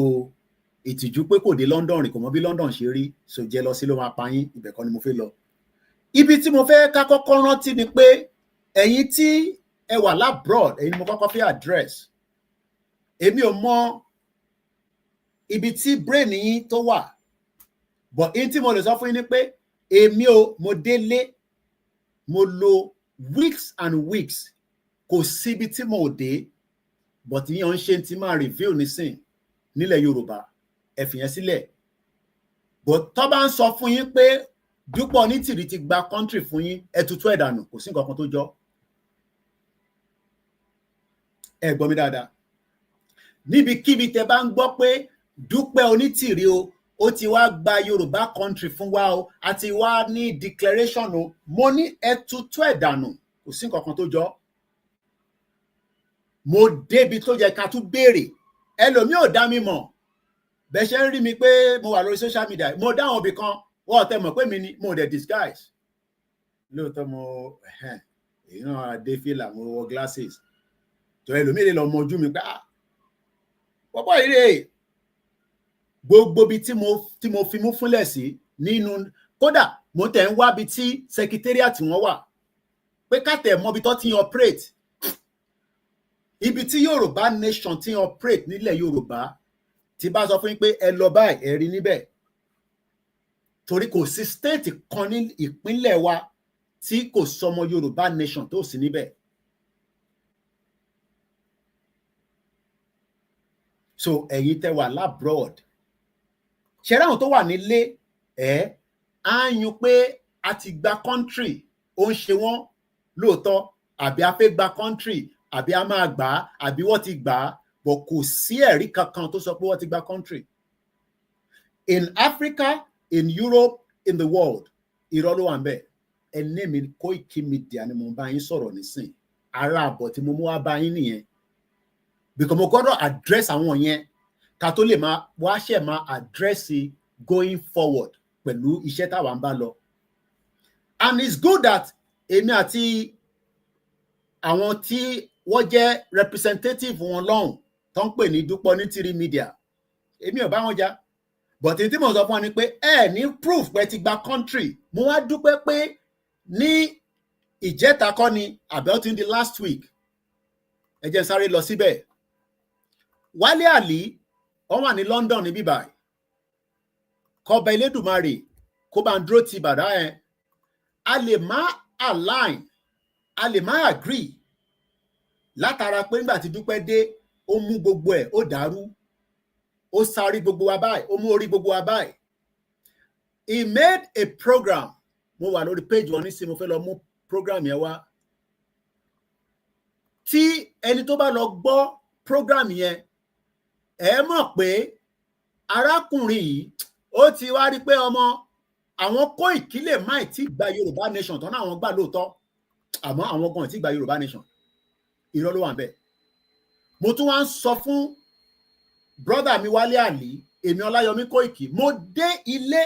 ìtìjú pé kò dé London rí, kò mọ bí London ṣe rí, so jẹ́ lọ sí ló máa pa yín, ibẹ̀ kọ́ ni mo fẹ́ lọ. Ibi tí mo fẹ́ ká kọ́kọ́ rántí ni pé ẹ̀yin tí ẹ wà labroad, ẹ̀yin ni mo kọ́kọ́ fẹ́ address. Èmi ò mọ ibi tí brain yín tó wà, but in tí mo lè sọ fún yín ni pé èmi ò mo délé, mo lo weeks and weeks, kò síbi tí mo dé, but yíyan ń ṣe tí máa reveal nísìn nílẹ̀ Yorùbá, ẹ fìyẹn sílẹ̀. But tó bá ń sọ fún yín pé Dúpọ̀ Onítìrí ti gba country fún yín, ẹ tutù ẹ̀ dànù, kò sí nǹkan kan tó jọ. Ẹ gbọ́ mi dáadáa. Níbikíbi tẹ bá ń gbọ́ pé Dúpẹ́ Onítìrí ó ti wá gba Yorùbá country fún wa o, àti wá ní declaration o, mo ní ẹ tutù ẹ̀ dànù, kò sí nǹkan kan tó jọ. Mo débi tó yẹ ká tún béèrè, ẹlòmíì ò dá mi mọ̀, bẹ́ẹ̀ ṣe ń rí mi pé mo wà lórí social media, mo dáhùn ibì kan wọ́n tẹ mọ̀ pé mi ni mo dẹ̀ disguise. Lóòótọ́ mo èyí náà dé fìlà, mo wọ glasses, tó ẹlòmíì lè lọ mọ ojú mi pé pọ́pọ́ yìí rèé gbogbo bí tí mo fi mú fúnlẹ̀ sí nínú kódà mo tẹ̀ ń wá bí tí secretariat wọn wà pé káàtẹ̀ mọ bí tó ti operate ibi tí Yorùbá nation ti operate nílẹ̀ Yorùbá tí bá sọ fún yín pé ẹ lọ báyìí ẹ rí níbẹ̀ torí kò sí state kan ní ìpínlẹ̀ wa tí kò sọmọ Yorùbá nation tó sí níbẹ̀. So ẹ̀yin tẹ́ wà labroad ṣẹ́rẹ́ àwọn tó wà nílé á yún pé a ti gba country ó ń ṣe wọ́n lóòótọ́ àbí a fẹ́ gba country àbí a máa gbà á àbí wọ́n ti gbà á but kò sí ẹ̀rí kankan tó sọ pé wọ́n ti gba country. In Africa, in Europe, in the world irọ́ ló wà ń bẹ̀. Ẹni mi Koiki Media ni mo bá yín sọ̀rọ̀ nísìn ara àbọ̀ tí mo mú wá bá yín nìyẹn because mo gbọ́dọ̀ address àwọn yẹn ká tó lè máa wá ṣẹ̀ máa address going forward pẹ̀lú iṣẹ́ táwa ń bá lọ. And it's good that èmi àti àwọn tí wọ́n jẹ́ representative wọn lọ́hùn tó ń pè ní Dúpọ̀ ní Tiri Media èmi ò bá wọn jà but tí mo sọ fún wọn ni pé ní proof pé ti gba country mo wá dúpẹ́ pé ní ìjẹta kọ́ ni about in the last week ẹ jẹ́ sáré lọ síbẹ̀ Wálé Àlí wọ́n wà ní London níbí báyìí kọba Elédùmarè kó bá ń dúró ti bàdá yẹn a lè má align a lè má agree látara pé nígbà tí Dúpẹ́ dé ó mú gbogbo ẹ̀ ó dàrú ó sáré gbogbo wa báyìí ó mú orí gbogbo wa báyìí. He made a program mo wà lórí page wọn nísìnyí mo fẹ́ lọ mú program yẹn wá tí ẹni tó bá lọ gbọ́ program yẹn ẹ mọ̀ pé arákùnrin yìí ó ti wá rí pé ọmọ àwọn Koiki lè má tí gba Yorùbá nation tán náà àwọn gbà lóòótọ́ àmọ́ àwọn gan tí gba Yorùbá nation irọ́ ló wà ń bẹ̀. Mo tún wá ń sọ fún brother mi Wálé Àlí èmi Ọláyọmí Koiki mo dé ilé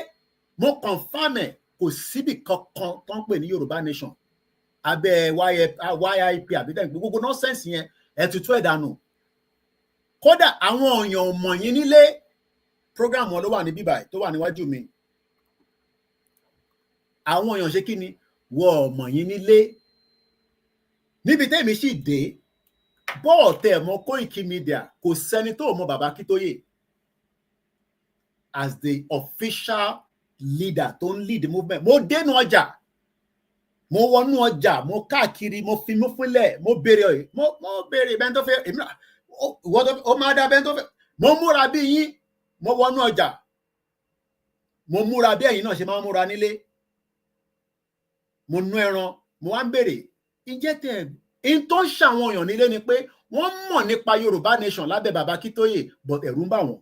mo confirm ẹ̀ kò síbì kankan tó ń pè ní Yorùbá nation abẹ́ YIP àbí gbogbo nonsense yẹn ẹ̀ tutù ẹ̀ dànù. Kódà àwọn èèyàn mọ̀ yín nílé program wọn ló wà ní bíbáyìí tó wà níwájú mi àwọn èèyàn ṣe kí ni wọ́n mọ̀ yín nílé níbi tẹ́mi sì dé bọ́ọ̀tẹ̀ mọ́ Koiki Media kò sẹ́ni tó mọ bàbá Akíntóyè as the official leader tó ń lead the movement. Mo dénú ọjà mo wọnú ọjà mo káàkiri mo fi mú fúnlẹ̀ mo béèrè bẹ́ẹ̀ tó fẹ́ èmi ó máa dá bẹ́ẹ̀ tó fẹ́ mo múra bí yín mo wọnú ọjà mo múra bí ẹ̀yin náà ṣe máa ń múra nílé mo nú ẹran mo wá ń béèrè ìjẹ́ tẹ̀ in tó ń ṣàwọn èèyàn nílé ni pé wọ́n mọ̀ nípa Yorùbá nation lábẹ́ bàbá Akíntóyè but ẹ̀rù ń bà wọ́n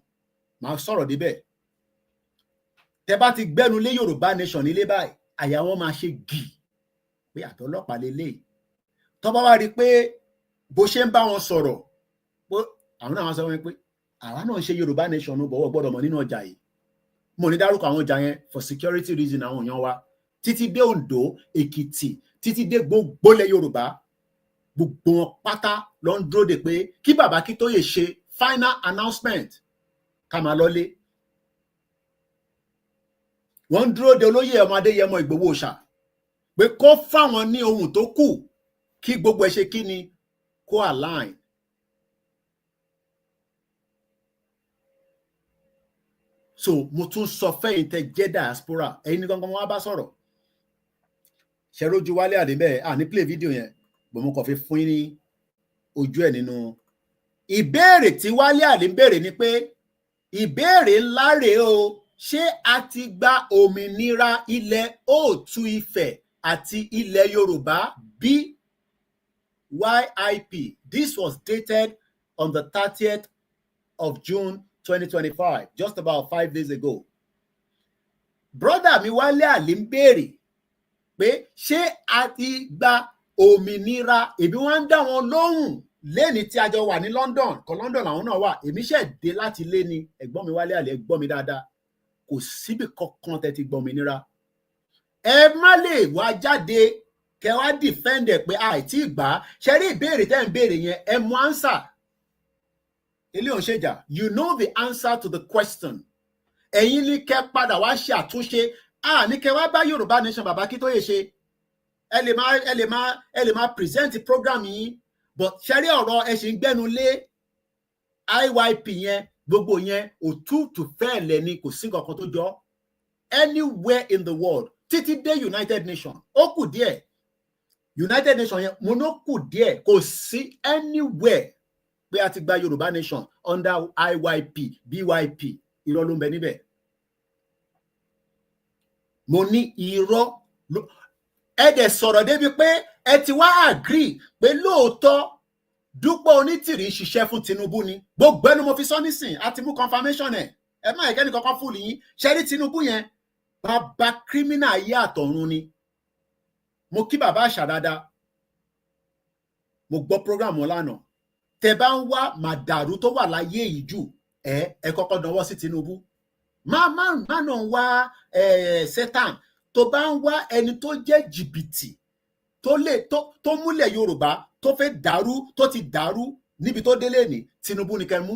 máa sọ̀rọ̀ débẹ̀ tẹ́ bá ti gbẹ́nu lé Yorùbá nation nílé báyìí àyà wọn máa ṣe gì pé àtọlọ́pàá lélẹ̀ tó bá wá rí pé bó ṣe ń bá wọn sọ̀rọ̀ pé àwọn náà wọ́n sọ wọn pé àwa náà ń ṣe Yorùbá nation ló bọ̀wọ̀ gbọ́dọ̀ mọ̀ nínú ọjà yìí mo ní dárúkọ àwọn ọjà yẹn for security reason àwọn èèyàn wa títí dé Oǹdó Èkìtì títí dé gbogbo ilẹ̀ Yorùbá gbogbo wọn pátá ló ń dúró de pé kí bàbá Akíntóyè ṣe final announcement ká máa lọlé wọ́n ń dúró de olóyè ọmọ Adéyẹmọ Ìgbòho Òòṣà pé kó fáwọn ní ohun tó kù kí gbogbo ẹ ṣe kí ni kó align. So mo tún sọ fẹ́yìn tẹ jẹ́ diaspora ẹ̀yin ní gangan wọn bá sọ̀rọ̀ ṣẹ́rójú Wálé Àlí bẹ́ẹ̀ ní play video yẹn bọ̀ mo kàn fi fún yín ní ojú ẹ̀ nínú ìbéèrè tí Wálé Àlí ń béèrè ni pé ìbéèrè ńlá rèé o ṣé a ti gba òmìnira ilẹ̀ Òòtù Ifẹ̀ àti ilẹ̀ Yorùbá BYIP. This was dated on the 30th of June 2025, just about 5 days ago. Brother mi Wálé Àlí ń béèrè pé ṣé a ti gba òmìnira èmi wọ́n ń dá wọn lóhùn lẹ́ni tí a jọ wà ní London kan London làwọn náà wà èmi ṣẹ̀ dé láti lé ní ẹ̀gbọ́n mi Wálé Àlí ẹ gbọ́ mi dáadáa kò síbi kankan tẹ́ ti gba òmìnira ẹ má lè wá jáde kẹ wá defend ẹ pé àìtí ìgbà ṣe rí ìbéèrè tẹ́ ń béèrè yẹn ẹ mú answer ilé òun ṣèjà you know the answer to the question ẹ̀yin ní kẹ́ padà wá ṣe àtúnṣe ní kẹ́ wá bá Yorùbá Nation bàbá Akíntóyè ṣe ẹ lè máa present program yín but ṣe rí ọ̀rọ̀ ẹ ṣì ń gbẹ́nu lé IYP yẹn gbogbo yẹn òtútù fẹ́ẹ̀ lẹ́ni kò sí kankan tó jọ anywhere in the world títí dé United Nations ó kù díẹ̀ United Nations yẹn mo ló kù díẹ̀ kò sí anywhere pé a ti gba Yorùbá Nation under IYP BYP irọ́ ló ń bẹ níbẹ̀ mo ní irọ́ ẹ dẹ̀ sọ̀rọ̀ débi pé ẹ ti wá agree pé lóòótọ́ Dúpẹ́ Onítìrí ń ṣiṣẹ́ fún Tinubu ni gbogbo ẹnu mo fi sọ nísìn àti mú confirmation ẹ má ẹ̀kẹ́ni kankan fúlù yín ṣe rí Tinubu yẹn bàbá kírímínà ayé àtọ̀run ni mo kí bàbá àṣà dáadáa mo gbọ́ program wọn lánàá tẹ bá ń wá màdàrú tó wà láyé yìí jù ẹ kọ́kọ́ dánwọ́ sí Tinubu má náà wá Satan tó bá ń wá ẹni tó jẹ́ jìbìtì tó múlẹ̀ Yorùbá tó fẹ́ dàrú tó ti dàrú níbi tó délé ní Tinubu ni kẹ́ mú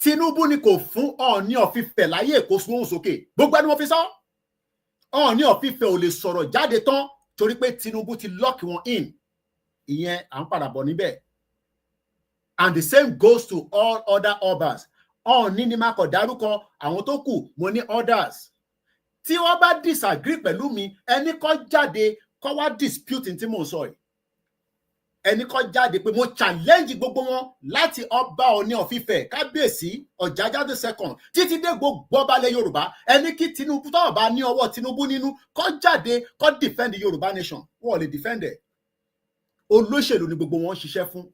Tinubu ni kò fún Ọọ̀ni of Ifẹ̀ láyé kó sún sókè gbogbo ẹni mo fi sọ Ọọ̀ni of Ifẹ̀ ò lè sọ̀rọ̀ jáde tán torí pé Tinubu ti lock wọn in ìyẹn à ń padà bọ̀ níbẹ̀ and the same goes to all other obas Ọọ̀ni ni máa kọ̀ dárúkọ àwọn tó kù mo ní others tí wọ́n bá disagree pẹ̀lú mi ẹni kọ́ jáde kọ́ wá dispute tí mò ń sọ yìí ẹni kọ́ jáde pé mo challenge gbogbo wọn láti ọba Ọọ̀ni of Ifẹ̀ kábíyèsí Ọ̀jájá the second títí dé gbogbo ọbalẹ̀ Yorùbá ẹni kí Tinubu tó bá ní ọwọ́ Tinubu nínú kọ́ jáde kọ́ defend Yorùbá Nation wọ́n lè defend ẹ̀ olóṣèlú ni gbogbo wọn ṣiṣẹ́ fún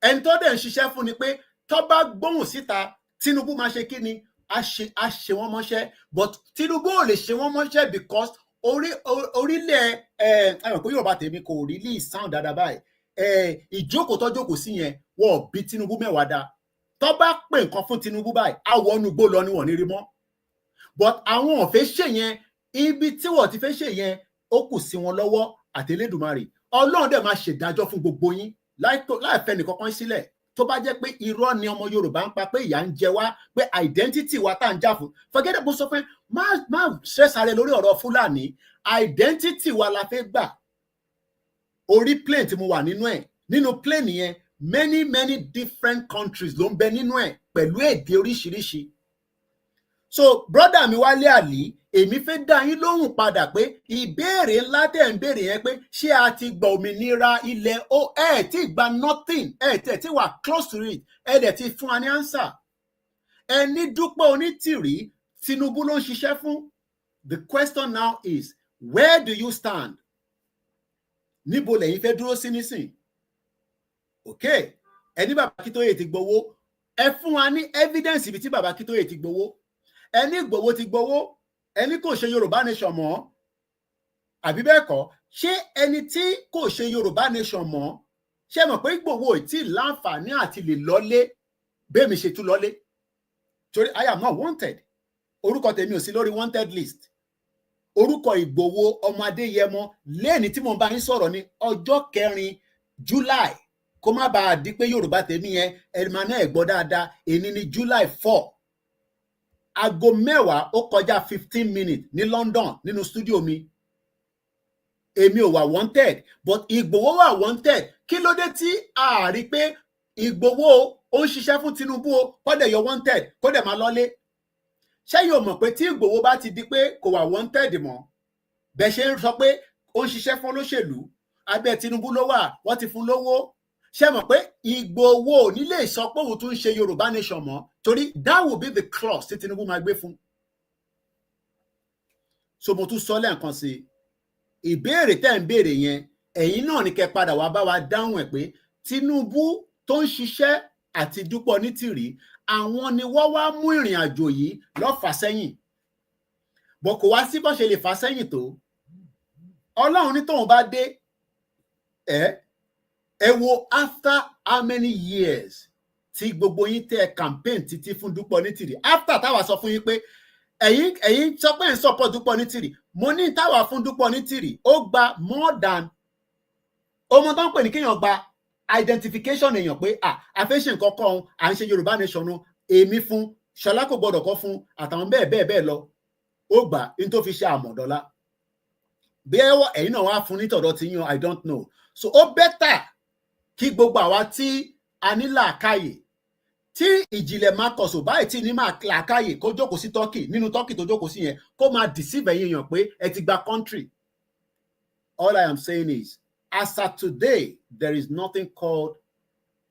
ẹni tó dẹ̀ ń ṣiṣẹ́ fún ni pé tó bá gbóhùn síta Tinubu máa ṣe kí ni a ṣe wọ́n mọ́ṣẹ́ but Tinubu ò lè ṣe wọ́n mọ́ṣẹ́ because orílẹ̀ ẹ̀rọ pé Yorùbá tèmi kò rí lè sound dáadáa báyìí ìjókòó tó jókòó sí yẹn wọ́n bí Tinubu mẹ́wàá dá tó bá pè nǹkan fún Tinubu báyìí àwọn ọ̀nùgbò lọ ni wọ́n ní rí mọ́ but àwọn ò fẹ́ ṣe yẹn ibi tí wọ́n ti fẹ́ ṣe yẹn ó kù sí wọn lọ́wọ́ àti Elédùmarè Ọlọ́run dẹ̀ máa ṣèdájọ́ fún gbogbo yín láìfẹ́ nìkankan sílẹ̀ tó bá jẹ́ pé irọ́ ni ọmọ Yorùbá ń pa pé ìyà ń jẹ wá pé identity wa tá à ń jà fún forget it mo sọ fún má stress ara lórí ọ̀rọ̀ Fúlàní identity wa la fẹ́ gbà orí plane tí mo wà nínú plane yẹn many different countries ló ń bẹ nínú ẹ̀ pẹ̀lú èdè oríṣiríṣi so brother mi Wálé Àlì èmi fẹ́ dá yín lóhùn padà pé ìbéèrè ńlá tẹ̀ ń béèrè yẹn pé ṣé a ti gba òmìnira ilẹ̀ tí gba nothing tí wà close to it dẹ̀ ti fún wa ní answer ẹni Dúpẹ́ Onítìrí Tinubu ló ń ṣiṣẹ́ fún the question now is where do you stand níbo lẹ́yìn fẹ́ dúró sí nísìn okay ẹni bàbá Akíntóyè ti gbowó ẹ fún wa ní evidence ibi tí bàbá Akíntóyè ti gbowó ẹni Ìgbòho ti gbowó ẹni kò ṣe Yorùbá Nation mọ́ àbí bẹ́ẹ̀ kọ́ ṣé ẹni tí kò ṣe Yorùbá Nation mọ́ ṣé mọ̀ pé Ìgbòho ò tí ì láǹfààní àti lè lọ́lé bẹ́ẹ̀ mi ṣe tún lọ́lé torí I am not wanted orúkọ tèmi ò sí lórí wanted list orúkọ Ìgbòho ọmọ Adéyẹmọ lẹ́ni tí mo bá yín sọ̀rọ̀ ní ọjọ́ 4 July kó má bàa di pé Yorùbá tèmi yẹn ẹ̀rìmà náà gbọ́ dáadáa èní ní July 4 aago 10 ó kọjá 15 minutes ní London nínú studio mi èmi ò wà wanted but Ìgbòho wà wanted kí ló dé tí a rí pé Ìgbòho ó ń ṣiṣẹ́ fún Tinubu kó dẹ̀ yọ wanted kó dẹ̀ máa lọ́lé ṣé yóò mọ̀ pé tí Ìgbòho bá ti di pé kò wà wanted mọ́ bẹ́ẹ̀ ṣe ń sọ pé ó ń ṣiṣẹ́ fún olóṣèlú abẹ́ Tinubu ló wà wọ́n ti fún lówó ṣé mọ̀ pé Ìgbòho ò ní lè sọ pé òun tún ń ṣe Yorùbá Nation mọ́ torí that will be the clause tí Tinubu máa gbé fún so mo tún sọ lẹ́ẹ̀kan sí ìbéèrè tẹ́ ń béèrè yẹn ẹ̀yin náà ní kẹ́ padà wá bá wa dáhùn ẹ̀ pé Tinubu tó ń ṣiṣẹ́ àti Dúpẹ́ Onítìrí àwọn ni wọ́n wá mú ìrìn àjò yìí lọ fà sẹ́yìn bọ̀ kò wá sí bó ṣe lè fà sẹ́yìn tó Ọlọ́run ní tóun bá dé ẹ wo after how many years tí gbogbo yín tẹ campaign títí fún Dúpẹ́ Onítìrí after táwa sọ fún yín pé ẹ̀yin sọ pé ń support Dúpẹ́ Onítìrí mo ní táwa fún Dúpẹ́ Onítìrí ó gba more than ọmọ tó ń pè ní kéèyàn gba identification èèyàn pé a fẹ́ ṣe nǹkan kan à ń ṣe Yorùbá nation nu èmi fún Ṣọlá kò gbọdọ̀ kọ́ fún àtàwọn bẹ́ẹ̀ lọ ó gbà ní tó fi ṣe àmọ̀dọ́lá bí ẹ̀yin náà wá fún nítọ̀dọ̀ tí yín I don't know so ó bẹ́tà kí gbogbo àwa tí a ní làákàyè tí ìjìnlẹ̀ Marcus ò báyìí tí ní máa làákàyè kó jókòó sí Turkey nínú Turkey tó jókòó sí yẹn kó máa deceive ẹ̀yin èèyàn pé ẹ ti gba country. All I am saying is as of today there is nothing called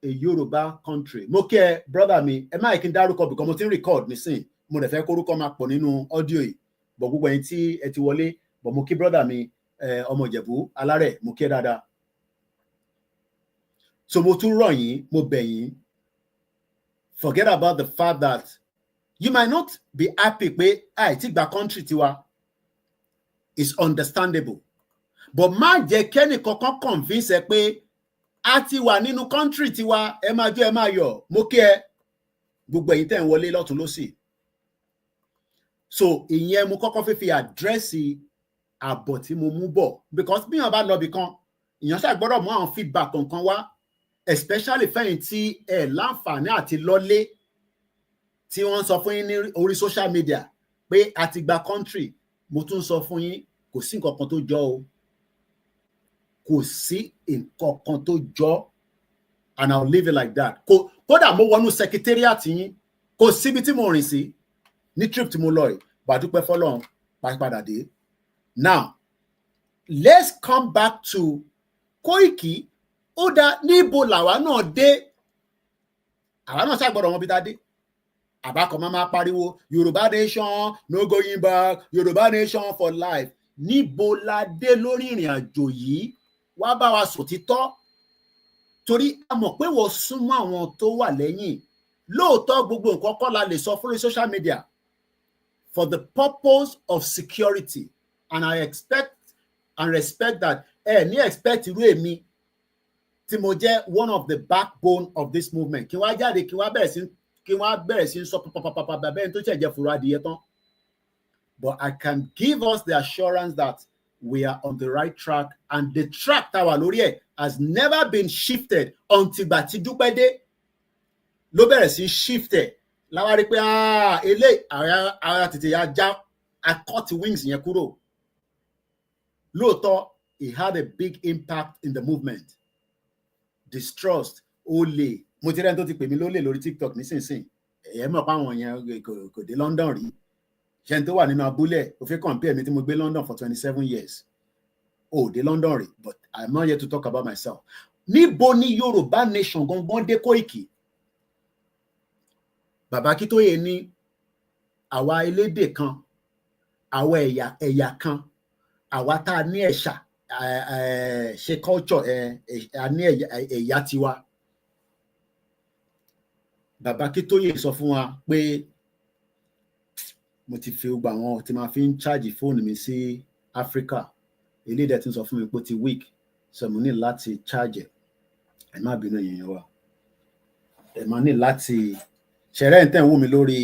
a Yoruba country. Mo kí ẹ brother mi ẹ má kí n dárúkọ because mo ti ń record nísìn mo dẹ̀ fẹ́ kórúkọ máa pọ̀ nínú audio yìí bọ̀ gbogbo ẹ̀yin tí ẹ ti wọlé bọ̀ mo kí brother mi ọmọ Ìjẹ̀bú Alárẹ̀ mo kí ẹ dáadáa. So mo tún rọ̀ yín mo bẹ̀ yín forget about the fact that you might not be happy pé àìtí gba country tiwa is understandable but má jẹ́ kẹ́nì kankan convince ẹ pé a ti wà nínú country tiwa ẹ máa jó ẹ máa yọ̀ mo kí ẹ gbogbo ẹ̀yin tẹ́ ń wọlé lọ́tún lósì. So ìyẹn mo kọ́kọ́ fẹ́ fi àdírẹ́sì àbọ̀ tí mo mú bọ̀ because bí èèyàn bá lọ bì kan èèyàn ṣàgbọ́dọ̀ mú àwọn feedback kankan wá especially fẹ́yìn tí ẹ láǹfààní àti lọ́lé tí wọ́n sọ fún yín ní orí social media pé a ti gba country mo tún sọ fún yín kò sí nǹkan kan tó jọ o kò sí nǹkan kan tó jọ and I'll leave it like that. Kódà mo wọnú secretariat yín kò síbi tí mo rìn sí ní trip tí mo lọ yìí gbàdúpẹ́ fọlọ́run padà dé. Now let's come back to Koiki. Ó dá níbo làwa náà dé àwa náà ṣàgbọ́dọ̀ wọn bí tá dé àbákan máa pariwo Yorùbá nation no going back Yorùbá nation for life níbo la dé lórí ìrìn àjò yìí wá bá wa sòtítọ́ torí a mọ̀ pé wọ́n súnmọ́ àwọn tó wà lẹ́yìn lóòótọ́ gbogbo nǹkan kọ́ la lè sọ fún social media for the purpose of security and I expect and respect that ní expect irú èmi tí mo jẹ́ one of the backbone of this movement kí wá jáde kí wá bẹ̀rẹ̀ sí sọ pàpàpàpà bẹ́ẹ̀ tó ṣẹ̀jẹ̀ fúra adìyẹ tán but I can give us the assurance that we are on the right track and the track tá wà lórí ẹ̀ has never been shifted until gbà tí Dúpẹ́ dé ló bẹ̀rẹ̀ sí shifted láwa rí pé eléyìí ara tètè ya já I cut the wings yẹn kúrò lóòótọ́ it had a big impact in the movement. Distrust olè mo ti rẹ́ni tó ti pè mí lólè lórí TikTok nísinsìnyí ẹ̀yẹ́ mọ̀ pé àwọn yẹn kò dé London rí ṣẹ́ni tó wà nínú abúlé ó fi compare mi tí mo gbé London for 27 years ó dé London rí but I'm not here to talk about myself. Níbo ni Yorùbá nation gangan dé Koiki? Bàbá Akíntóyè ní àwa elédè kan àwa ẹ̀yà kan àwa tá a ní ẹ̀ṣà ṣe culture a ní ẹ̀yà tiwa. Bàbá Akíntóyè sọ fún wa pé mo ti fi gbogbo àwọn tí máa fi ń charge fóònù mi sí Africa eléyìí dẹ̀ ti sọ fún mi pé ó ti weak so mo ní láti charge ẹ má bínú èèyàn wa ẹ máa ní láti ṣẹ̀rẹ́ ẹ̀ tẹ̀ ń wò mí lórí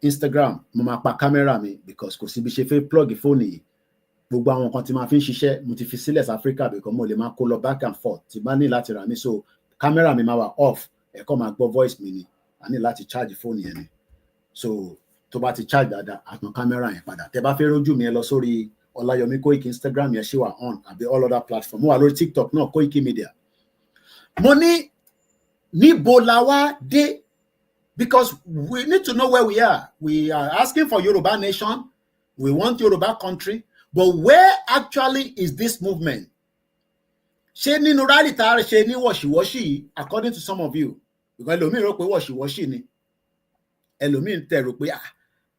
Instagram mo máa pa kámẹ́rà mi because kò síbi ṣe fẹ́ plug fóònù yìí gbogbo àwọn nǹkan tí máa fi ń ṣiṣẹ́ mo ti fi sílẹ̀ sí Africa because mo lè máa kó lọ back and forth tí bá ní láti rà mí so kámẹ́rà mi máa wà off ẹ̀kọ́ máa gbọ́ voice mi ni a ní láti charge fóònù yẹn ni so tó bá ti charge dáadáa àtàn kámẹ́rà yẹn padà tẹ bá fẹ́ rójú mi ẹ lọ sórí Ọláyọmí Koiki Instagram yẹn ṣì wà on àbí all other platform mo wà lórí TikTok náà Koiki Media. Mo ní níbo la wá dé because we need to know where we are. We are asking for Yoruba nation. We want Yoruba country. But where actually is this movement? Ṣé nínú rally tá a ṣe ní wọ̀ṣìwọ́ṣì according to some of you? Because ẹlòmíì rò pé wọ̀ṣìwọ́ṣì ni. Ẹlòmíì tẹ̀ rò pé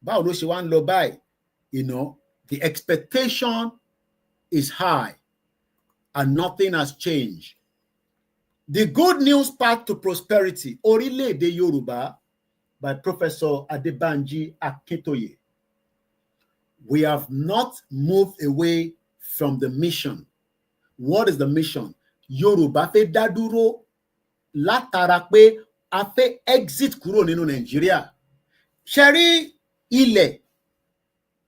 báwo ló ṣe wá ń lọ báyìí? You know, the expectation is high and nothing has changed. The Good News Path to Prosperity, ORILEEDE YORUBA, by Professor Adebanji Akintoye. We have not moved away from the mission. What is the mission? Yorùbá fẹ́ dá dúró látara pé a fẹ́ exit kúrò nínú Nàìjíríà. Ṣé rí ilẹ̀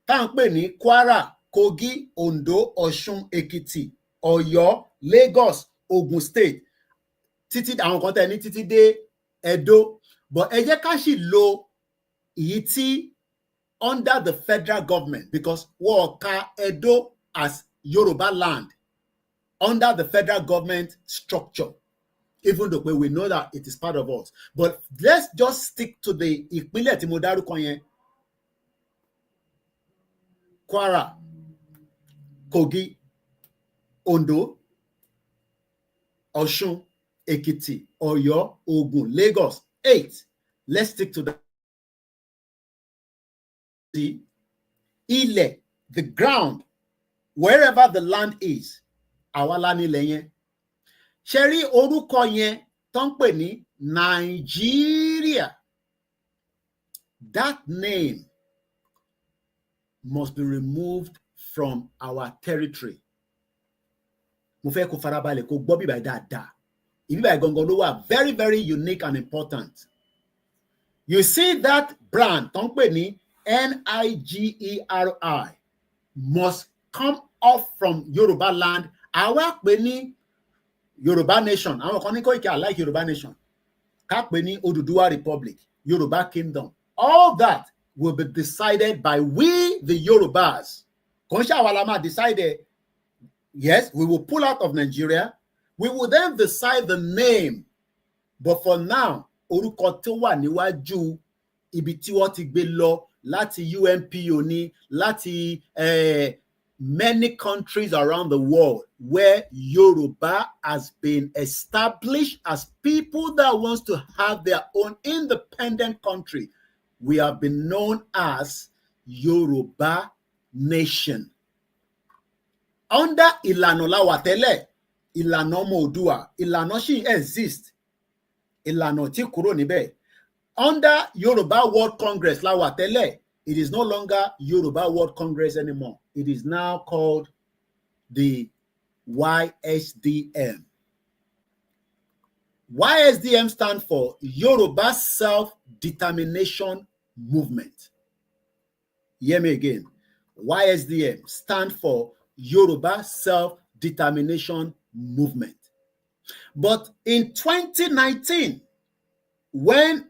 tá ń pè ní Kwara, Kogi, Ondo, Ọ̀ṣun, Èkìtì, Ọ̀yọ́, Lagos, Ogun State títí àwọn kan tẹ̀ ní títí dé Edo, but ẹ jẹ́ ká sì lo èyí tí under the federal government, because wọ́n ka Edo as Yoruba land under the federal government structure, even though we know that it is part of us. But let's just stick to the ìpínlẹ̀ tí mo dárúkọ yẹn: Kwara, Kogi, Ondo, Ọ̀ṣun, Èkìtì, Ọ̀yọ́, Ògùn, Lagos. 8. Let's stick to that. Ilẹ̀, the ground, wherever the land is, àwa la nílẹ̀ yẹn. Ṣé rí orúkọ yẹn tó ń pè ní Nigeria? That name must be removed from our territory. Mo fẹ́ kó farabalẹ̀ kó gbọ́ bíbá dáadáa. Ìbíbá gangan ló wà very, very unique and important. You see that brand tó ń pè ní Nigeri must come off from Yoruba land. Àwa pè ní Yoruba nation. Àwọn kan ní Koiki I like Yoruba nation. Ká pè ní Oduduwa Republic, Yoruba kingdom. All that will be decided by we, the Yorubas. Kò ń ṣe àwa la máa decide. Yes, we will pull out of Nigeria. We will then decide the name. But for now, orúkọ tó wà níwájú ibi tí wọ́n ti gbé lọ láti UNPO ní láti many countries around the world where Yoruba has been established as people that wants to have their own independent country. We have been known as Yoruba nation. Under ìlànà la wà tẹ́lẹ̀, ìlànà ọmọ Oòduà, ìlànà ṣì exist, ìlànà tí kúrò níbẹ̀. Under Yoruba World Congress la wà tẹ́lẹ̀, it is no longer Yoruba World Congress anymore. It is now called the YSDM. YSDM stands for Yoruba Self-Determination Movement. Hear me again. YSDM stands for Yoruba Self-Determination Movement. But in 2019, when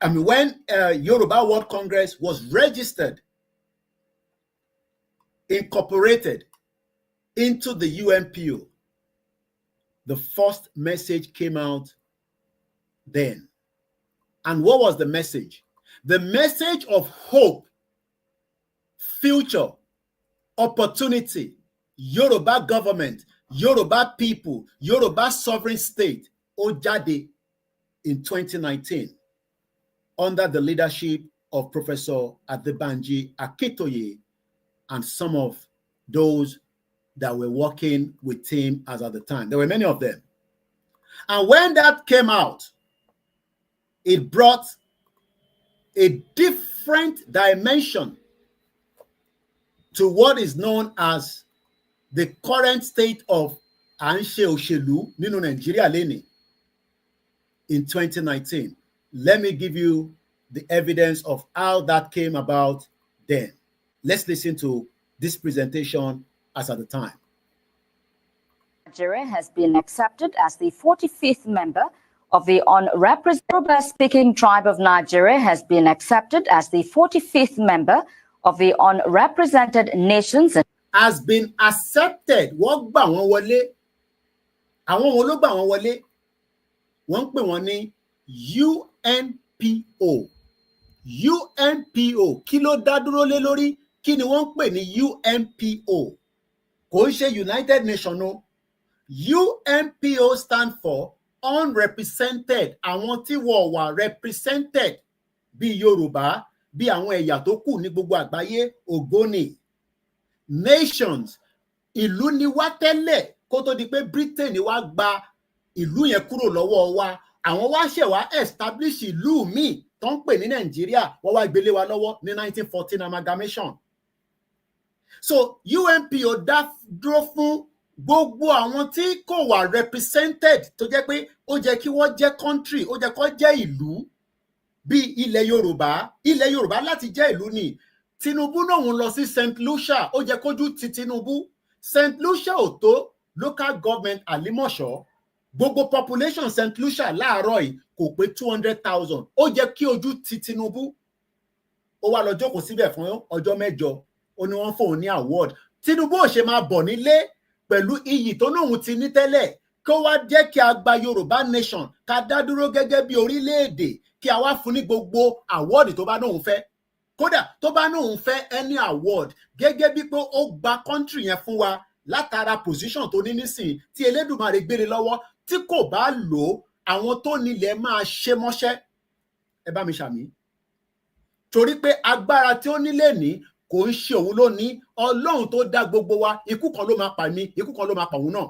Yoruba World Congress was registered, incorporated into the UNPO, the first message came out then. And what was the message? The message of hope, future, opportunity, Yoruba government, Yoruba people, Yoruba sovereign state, ó jáde in 2019 under the leadership of Professor Adebanji Akintoye and some of those that were working with him as at the time. There were many of them. And when that came out, it brought a different dimension to what is known as the current state of à ń ṣe òṣèlú nínú Nàìjíríà lénìí in 2019. Let me give you the evidence of how that came about then. Let's listen to this presentation as at the time. Nigeria has been accepted as the 45th member of the Yoruba-speaking tribe of Nigeria has been accepted as the 45th member of the unrepresented nations. Has been accepted. Wọ́n gbà wọ́n wọlé. Àwọn wo ló gbà wọ́n wọlé? Wọ́n pè wọ́n ní UNPO. UNPO. Kí ló dá dúró lé lórí? Kí ni wọ́n pè ní UNPO? Kò ń ṣe United Nations o. UNPO stand for unrepresented. Àwọn tí wọ́n wà represented bí Yorùbá, bí àwọn ẹ̀yà tó kù ní gbogbo àgbáyé, Ògbóni. Nations. Ìlú ni wá tẹ́lẹ̀ kó tó di pé Britain wá gba ìlú yẹn kúrò lọ́wọ́ wa. Àwọn wá ṣẹ̀ wá establish ìlú míì tó ń pè ní Nàìjíríà, wọ́n wá gbélé wa lọ́wọ́ ní 1914 amalgamation. So UNPO dá dúró fún gbogbo àwọn tí kò wà represented tó jẹ́ pé ó jẹ́ kí wọ́n jẹ́ country, ó jẹ́ kó jẹ́ ìlú bí ilẹ̀ Yorùbá. Ilẹ̀ Yorùbá láti jẹ́ ìlú ni. Tinubu náà ń lọ sí St. Lucia, ó jẹ́ kójú ti Tinubu. St. Lucia ò tó local government Alimosho, gbogbo population St. Lucia láàárọ̀ yìí kò pé 200,000. Ó jẹ́ kí ojú ti Tinubu. Ó wá lọ jókòó síbẹ̀ fún ọjọ́ mẹ́jọ. Ó ní wọ́n fóun ní award. Tinubu ò ṣe máa bọ̀ nílé pẹ̀lú iyì tó nóhun ti ní tẹ́lẹ̀. Kó wá jẹ́ kí a gba Yorùbá nation ká dá dúró gẹ́gẹ́ bí orílẹ̀-èdè kí a wá fún ní gbogbo award tó bá nóhun fẹ́. Kódà tó bá nóhun fẹ́ any award gẹ́gẹ́ bí pé ó gba country yẹn fún wa látara position tó ní nísìn tí Elédùmarè gbére lọ́wọ́ tí kò bá lò àwọn tó nílẹ̀ máa ṣe mọ́ṣẹ́. Ẹ bá mi ṣàmì. Torí pé agbára tí ó nílé ní kò ń ṣe òun ló ní. Ọlọ́run tó dá gbogbo wa ikú kan ló máa pa mí, ikú kan ló máa pa òun náà.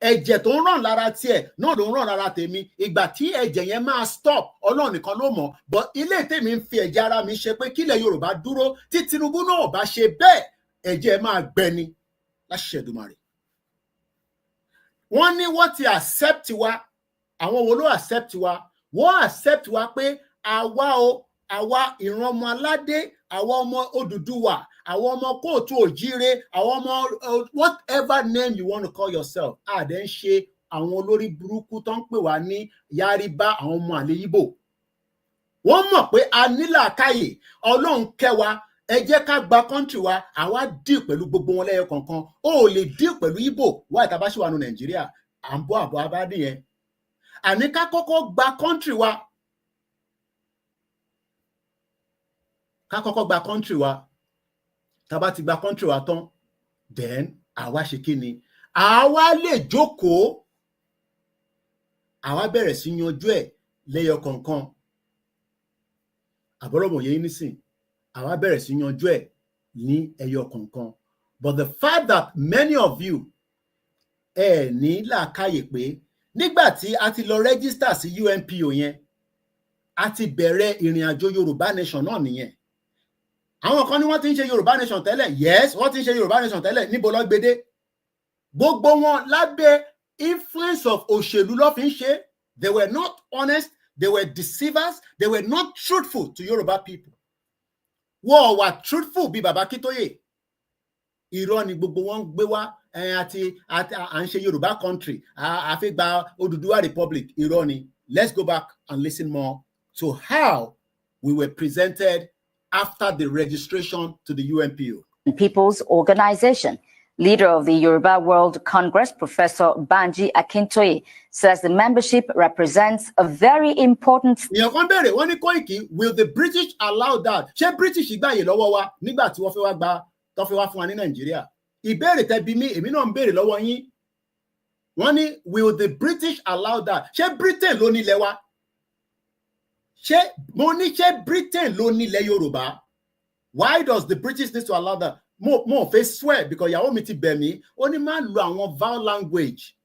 Ẹ̀jẹ̀ tó ń ràn lára tiẹ̀ náà ló ń ràn lára tèmi. Ìgbà tí ẹ̀jẹ̀ yẹn máa stop Ọlọ́run nìkan ló mọ̀. But ilé tèmi ń fi ẹ̀jẹ̀ ara mi ṣe pé kílẹ̀ Yorùbá dúró tí Tinubu náà bá ṣe bẹ́ẹ̀ ẹ̀jẹ̀ máa gbẹni láṣẹ Èdùmàrè. Wọ́n ní wọ́n ti accept wa. Àwọn wo ló accept wa? Wọ́n accept wa pé àwa ìran ọmọ aládé, àwa ọmọ Odùduwà, àwa ọmọ kóòtù òjíire, àwa ọmọ whatever name you want to call yourself. Àdé ń ṣe àwọn olórí burúkú tó ń pè wá ní Yáríbá, àwọn ọmọ àlè Ìgbò. Wọ́n mọ̀ pé a ní làákàyè, Ọlọ́run kẹ́ wa, ẹ jẹ́ ká gba country wa, àwa deal pẹ̀lú gbogbo wọn lẹ́yọ kọ̀ọ̀kan. O ò lè deal pẹ̀lú Ìgbò wá ìta bá ṣì wà ní Nàìjíríà. À ń bọ́ àbọ̀ abádìyẹn. Àní ká kọ́kọ́ gba country wa. Ká kọ́kọ́ gba country wa. Tá bá ti gba country wa tán, then àwa ṣe kí ni? Àwa lè jókòó. Àwa bẹ̀rẹ̀ sí yanjú ẹ̀ lẹ́yọ kọ̀ọ̀kan. Àbọ̀rọ̀mọ̀ yẹn nísìn. Àwa bẹ̀rẹ̀ sí yanjú ẹ̀ ní ẹyọ kọ̀ọ̀kan. But the fact that many of you ní làákàyè pé nígbà tí a ti lọ register sí UNPO yẹn, a ti bẹ̀rẹ̀ ìrìn àjò Yorùbá nation náà nìyẹn. Àwọn kan ní wọ́n ti ń ṣe Yorùbá nation tẹ́lẹ̀. Yes, wọ́n ti ń ṣe Yorùbá nation tẹ́lẹ̀. Níbo ló gbédé? Gbogbo wọn lábẹ́ influence of òṣèlú ló fi ń ṣe. They were not honest. They were deceivers. They were not truthful to Yoruba people. Wọ́n wà truthful bí Bàbá Akíntóyè. Irọ́ ni gbogbo wọn gbé wá àti à ń ṣe Yorùbá country. A fi gba Odùduwà Republic. Irọ́ ni. Let's go back and listen more to how we were presented after the registration to the UNPO. People's Organization. Leader of the Yoruba World Congress, Professor Banji Akintoye, says the membership represents a very important... Ìyẹn kan bẹ̀rẹ̀ wọ́n ní Koiki, will the British allow that? Ṣé British gbàyè lọ́wọ́ wa nígbà tí wọ́n fẹ́ wá gba tó fẹ́ wá fún wa ní Nàìjíríà? Ìbéèrè tẹ́ bi mí, èmi náà ń béèrè lọ́wọ́ yín. Wọ́n ní, will the British allow that? Ṣé Britain ló nílẹ̀ wa? Ṣé Britain ló nílẹ̀ Yorùbá? Why does the British need to allow that? Mo fẹ́ swear because ìyàwó mi ti bẹ̀ mí. Ó ní máa lo àwọn vowel language.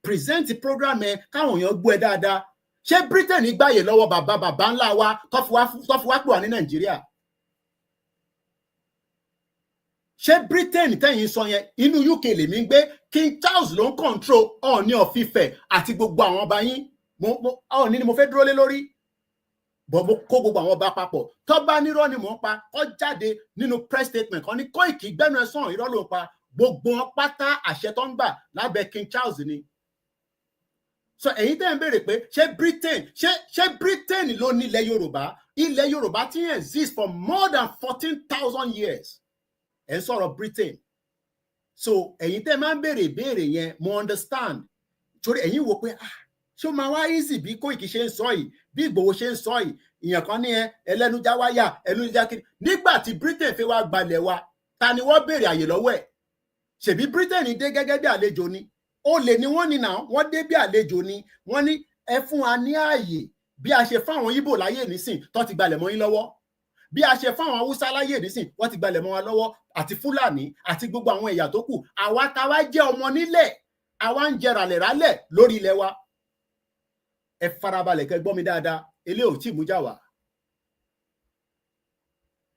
Present the program ẹ káwọn èèyàn gbọ́ ẹ dáadáa. Ṣé Britain gbàyè lọ́wọ́ bàbá ńlá wa tó fi wá pè wá ní Nàìjíríà? Ṣé Britain tẹ́yìn sọ yẹn inú UK lèmi ń gbé? King Charles ló ń control Ọọ̀ni of Ifẹ̀ àti gbogbo àwọn ọba yín. Ọọ̀ni ni mo fẹ́ dúró lé lórí. Bọ̀ mo kó gbogbo àwọn ọba papọ̀. Tó bá nírọ́ ni mò ń pa, ó jáde nínú press statement kan ní Koiki gbẹ́nu ẹ̀ sàn irọ́ ló ń pa. Gbogbo wọn pátá àṣẹ tó ń gbà lábẹ́ King Charles ni. So ẹ̀yin tẹ́ ń béèrè pé ṣé Britain ló ní ilẹ̀ Yorùbá? Ilẹ̀ Yorùbá ti exist for more than 14,000 years. Ẹ ń sọ̀rọ̀ Britain. So ẹ̀yin tẹ́ máa ń béèrè ìbéèrè yẹn, mo understand. Torí ẹ̀yin wò pé ṣó máa wá easy bí Koiki ṣe ń sọ yìí, bí Ìgbòho ṣe ń sọ yìí, ìyàn kan ní ẹlẹ́nu já wáyà, ẹlẹ́nu já kiri. Nígbà tí Britain fẹ́ wá gbalẹ̀ wa, ta ni wọ́n béèrè àyè lọ́wọ́ ẹ̀? Ṣèbí Britain dé gẹ́gẹ́ bí àlejò ni. Olè ni wọ́n ní náà, wọ́n dé bí àlejò ni. Wọ́n ní ẹ fún wa ní ààyè bí a ṣe fáwọn Ìgbò láyè nísìn tó ti gbalẹ̀ mọ́ yín lọ́wọ́. Bí a ṣe fáwọn Haúsá láyè nísìn wọ́n ti gbalẹ̀ mọ́ wa lọ́wọ́ àti Fúlàní àti gbogbo àwọn ẹ̀yà tó kù. Àwa táwa jẹ́ ọmọ nílẹ̀, àwa ń jẹ ràlẹ̀ràlẹ̀ lórí ilẹ̀ wa. Ẹ farabalẹ̀ kẹ́ gbọ́ mi dáadáa, eléyìí ò tí mú jà wá.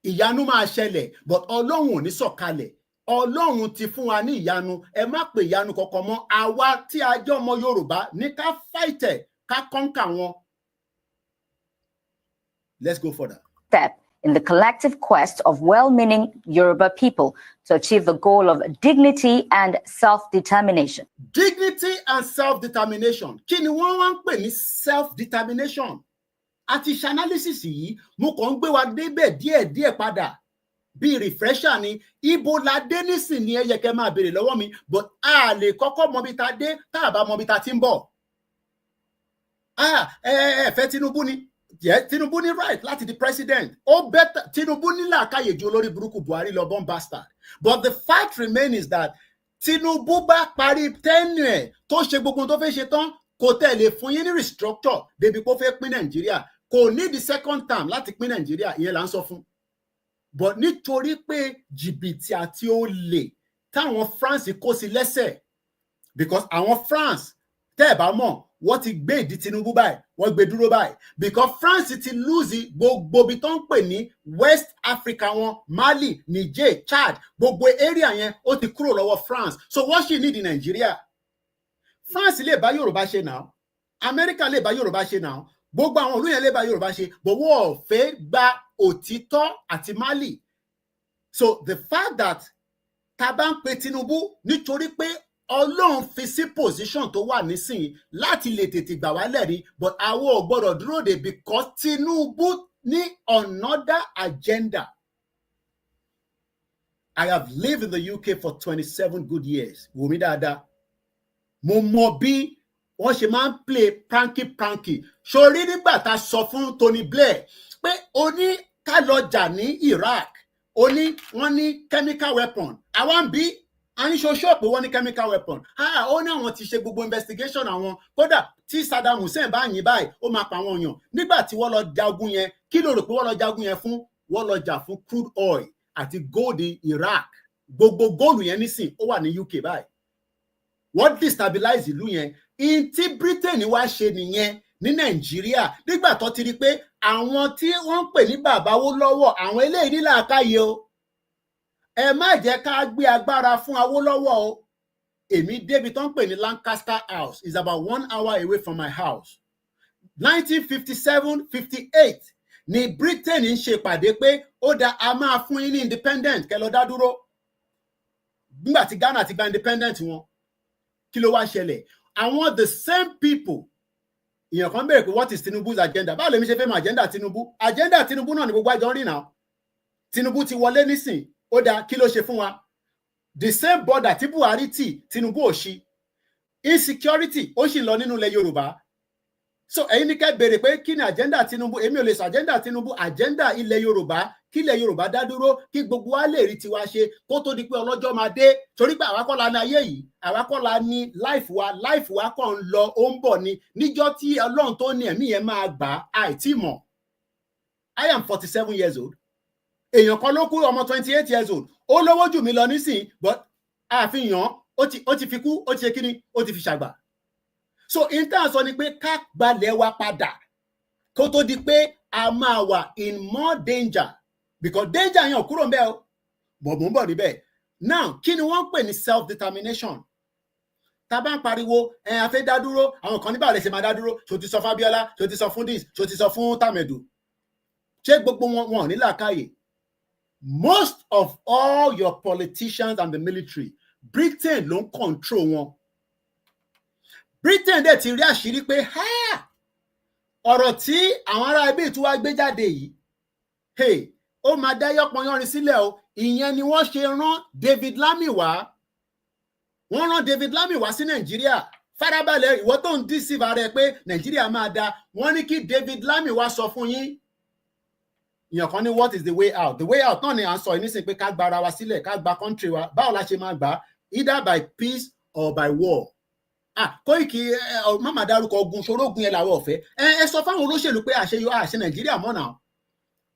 Ìyanu máa ṣẹlẹ̀, but Ọlọ́run ò ní sọ̀kalẹ̀. Ọlọ́run ti fún wa ní ìyanu. Ẹ má pè ìyanu kankan mọ́. Àwa tí a jẹ́ ọmọ Yorùbá ní ká fight ẹ̀, ká conquer wọn. Let's go further. Step in the collective quest of well-meaning Yoruba people to achieve the goal of dignity and self-determination. Dignity and self-determination. Kí ni wọ́n wá ń pè ní self-determination? Àti ṣe analysis yìí, mo kàn ń gbé wa débẹ̀ díẹ̀díẹ̀ padà. Bí refresher ni, ibo la dé nísìn ni ẹ yẹ kẹ́ máa béèrè lọ́wọ́ mi, but a lè kọ́kọ́ mọ bí ta dé, tá a bá mọ bí ta ti ń bọ̀. Fẹ́ Tinubu ni. Yeah, Tinubu ni right láti di president. Ó better Tinubu ní làákàyè ju olórí burúkú Buhari lọ born bastard. But the fact remains is that Tinubu bá parí tenure tó ṣe gbogbo tó fẹ́ ṣe tán kò tẹ̀lé fún yín ní restructure débi kó fẹ́ pín Nàìjíríà. Kò ní the second term láti pín Nàìjíríà, ìyẹn là ń sọ fún. But nítorí pé jìbìtì àti olè táwọn France kó sí lẹ́sẹ̀, because àwọn France tẹ́ ẹ̀ bá mọ̀ wọ́n ti gbé ìdí Tinubu báyìí, wọ́n gbé dúró báyìí, because France ti lose gbogbo ibi tó ń pè ní West Africa wọn, Mali, Niger, Chad, gbogbo area yẹn ó ti kúrò lọ́wọ́ France. So what she need in Nigeria? France lè bá Yorùbá ṣe now, America lè bá Yorùbá ṣe now, gbogbo àwọn ìlú yẹn lè bá Yorùbá ṣe, but wọ́n ò fẹ́ gba òtítọ́ àti Mali. So the fact that tá bá ń pe Tinubu nítorí pé Ọlọ́run fi sí position tó wà nísìnyí láti lè tètè gbà wá lẹ́rí, but àwọn ò gbọ́dọ̀ dúró de because Tinubu ní another agenda. I have lived in the UK for 27 good years. Wò mí dáadáa. Mo mọ bí wọ́n ṣe máa ń play pranky. Ṣorí nígbà tá a sọ fún Tony Blair pé ó ní ká lọ jà ní Iraq, ó ní wọ́n ní chemical weapon. Àwọn bí a ní ṣoṣọ́ pé wọ́n ní chemical weapon. Ó ní àwọn ti ṣe gbogbo investigation àwọn. Kódà tí Saddam Hussein bá yìn báyìí, ó máa pa àwọn èèyàn. Nígbà tí wọ́n lọ jagun yẹn, kí ló rò pé wọ́n lọ jagun yẹn fún? Wọ́n lọ jà fún crude oil àti gold Iraq. Gbogbo góòlù yẹn nísìn ó wà ní UK báyìí. Wọ́n destabilize ìlú yẹn. In tí Britain wá ṣe nìyẹn ní Nàìjíríà nígbà tó ti rí pé àwọn tí wọ́n ń pè ní bàbá Awólọ́wọ̀, àwọn eléyìí ní làákàyè o. Ẹ má jẹ́ ká gbé agbára fún Awólọ́wọ̀ o. Èmi débi tó ń pè ní Lancaster House is about 1 hour away from my house. 1957-58 ni Britain ń ṣe ìpàdé pé ó dá a máa fún yín ní independent kẹ́ lọ dá dúró. Nígbà tí Ghana ti gba independent wọn, kí ló wá ṣẹlẹ̀? Àwọn the same people, èèyàn kan béèrè pé what is Tinubu's agenda? Báwo lèmi ṣe fẹ́ mọ agenda Tinubu? Agenda Tinubu náà ni gbogbo àjọ ń rìn náà. Tinubu ti wọlé nísìn, ó dá kí ló ṣe fún wa? The same border tí Buhari tì, Tinubu ò ṣí. Insecurity ó sì lọ nínú ilẹ̀ Yorùbá. So ẹ̀yin ní kẹ́ béèrè pé kí ni agenda Tinubu? Èmi ò lè sọ agenda Tinubu, agenda ilẹ̀ Yorùbá, kí ilẹ̀ Yorùbá dá dúró, kí gbogbo wa lè rí tiwa ṣe kó tó di pé ọlọ́jọ́ máa dé. Torí pé àwa kọ́ la ní ayé yìí, àwa kọ́ la ní life wa kàn ń lọ, ó ń bọ̀ ni. Níjọ́ tí Ọlọ́run tó ní ẹ̀mí yẹn máa gbà àìtí mọ̀. I am 47 years old. Èèyàn kan ló kú ọmọ 28 years old. Ó lówó jù mí lọ nísìn, but àfihàn ó ti fi kú, ó ti ṣe kíni, ó ti fi ṣàgbà. So in terms of ni pé ká gbalẹ̀ wa padà kó tó di pé a máa wà in more danger, because danger yẹn ò kúrò ń bẹ̀ o, bọ̀ mò ń bọ̀ níbẹ̀. Now kí ni wọ́n ń pè ní self determination? Tá bá ń pariwo a fẹ́ dá dúró, àwọn kan ní báwo lẹ ṣe máa dá dúró? Ṣó ti sọ fún Abíọ́lá, ṣó ti sọ fún dis, ṣó ti sọ fún Tàmẹ̀dù? Ṣé gbogbo wọn ò ní làákàyè? Most of all your politicians and the military, Britain ló ń control wọn. Britain dẹ̀ ti rí àṣírí pé ọ̀rọ̀ tí àwọn ará ibi tí wá gbé jáde yìí, ó máa dá yọ́pọnyọ́rin sílẹ̀ o. Ìyẹn ni wọ́n ṣe rán David Lammy wá. Wọ́n rán David Lammy wá sí Nàìjíríà. Farabalẹ̀, ìwọ tó ń deceive ara ẹ pé Nàìjíríà máa da. Wọ́n ní kí David Lammy wá sọ fún yín. Ìyẹn kan ní what is the way out? The way out náà ni à ń sọ nísìnyí pé ká gba ara wa sílẹ̀, ká gba country wa. Báwo la ṣe máa gbà? Either by peace or by war. Kóìkì máma dárúkọ ogun, ṣòro ogun yẹn làwọn ọ̀fẹ́. Ẹ sọ fáwọn olóṣèlú pé àṣẹ Nàìjíríà mọ́ náà.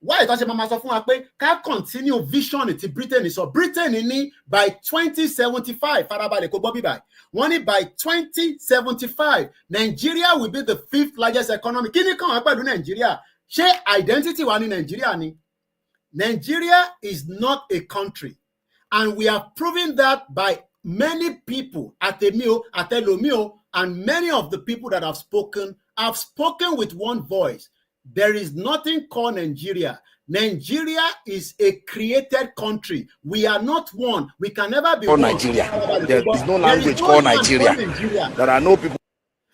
Why ìtọ́ ṣe máa sọ fún wa pé ká continue vision ti Britain sọ. Britain ní by 2075, farabalẹ̀ kó gbọ́ bíbá. Wọ́n ní by 2075, Nigeria will be the 5th largest economy. Kí ni kàn wá pẹ̀lú Nigeria? Ṣé identity wa ní Nigeria ni? Nigeria is not a country, and we have proven that by many people, Atemio, Atelomio, and many of the people that have spoken with one voice. There is nothing called Nigeria. Nigeria is a created country. We are not one. We can never be one. Nigeria. There is no language called Nigeria. There are no people.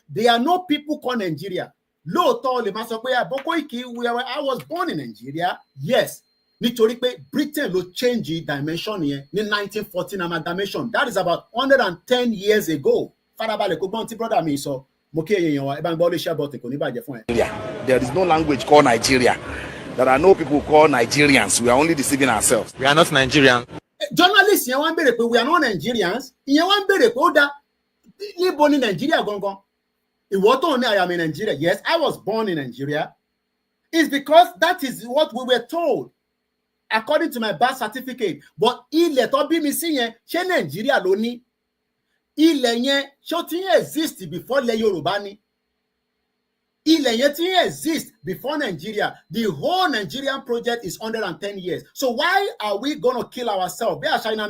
There are no people called Nigeria. Lóòótọ́ lè máa sọ pé I was born in Nigeria. Yes. Nítorí pé Britain ló change dimension yẹn ní 1914 amalgamation. That is about 110 years ago. Farabalẹ̀ kó gbọ́n tí brother mi sọ. Mo kí èèyàn wa ẹ bá ń gbọ́ lè ṣe bọ́ọ̀tì kò ní bàjẹ́ fún ẹ. There is no language called Nigeria. There are no people called Nigerians. We are only deceiving ourselves. We are not Nigerians. Journalists yẹn wá ń béèrè pé we are not Nigerians. Ìyẹn wá ń béèrè pé ó dá níbo ni Nigeria gangan? Ìwọ tó ní I am in Nigeria. Yes, I was born in Nigeria. It's because that is what we were told according to my birth certificate. But ilẹ̀ tó bí mi sí yẹn ṣé Nigeria ló ní? Ilẹ̀ yẹn ṣó ti ń exist before ilẹ̀ Yorùbá ni? Ilẹ̀ yẹn ti ń exist before Nigeria. The whole Nigerian project is 110 years. So why are we going to kill ourselves? Can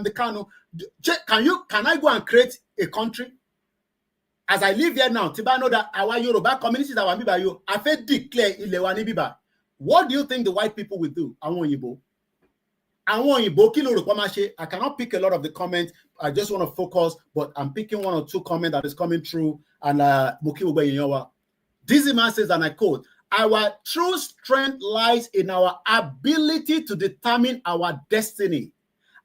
I go and create a country? As I live here now, Tiba know that our Yoruba communities are Biba yo. I feel declare ilẹ̀ ni Biba. What do you think the white people will do? I want Igbo. I cannot pick a lot of the comments. I just want to focus, but I'm picking one or two comments that is coming through. And this man says, and I quote, "Our true strength lies in our ability to determine our destiny.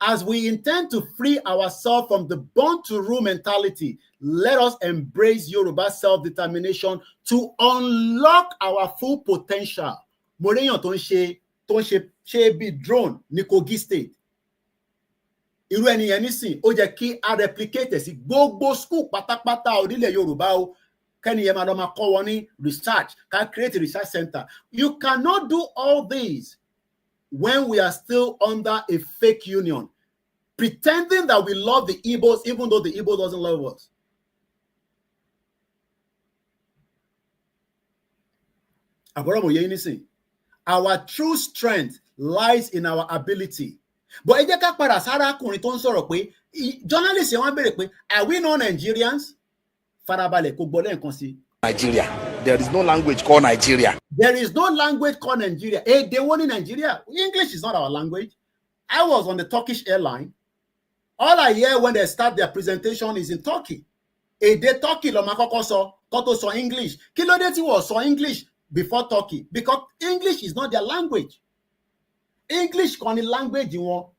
As we intend to free ourselves from the born to rule mentality, let us embrace Yoruba self-determination to unlock our full potential." Moreyan tó ń ṣe bí drone ní Kogi State. Irú ẹni yẹn nísìn ó jẹ́ kí a replicate sí gbogbo school pátápátá orílẹ̀ Yorùbá o. Kẹ́ni yẹn máa lọ máa kọ́ wọn ní research, can create a research center. You cannot do all these when we are still under a fake union, pretending that we love the Igbos even though the Igbo doesn't love us. Our true strength lies in our ability. But ẹ jẹ́ ká padà sára ọkùnrin tó ń sọ̀rọ̀ pé journalists yẹn wọ́n béèrè pé are we not Nigerians? Farabalẹ̀ kò gbọ́ lẹ́ẹ̀kan sí. Nigeria. There is no language called Nigeria. There is no language called Nigeria. They want in Nigeria. English is not our language. I was on the Turkish airline. All I hear when they start their presentation is in Turkey. Èdè Turkey ló máa kọ́kọ́ sọ kó tó sọ English. Kí ló dé tí wọ́n sọ English before Turkey? Because English is not their language. English kan ni language wọn.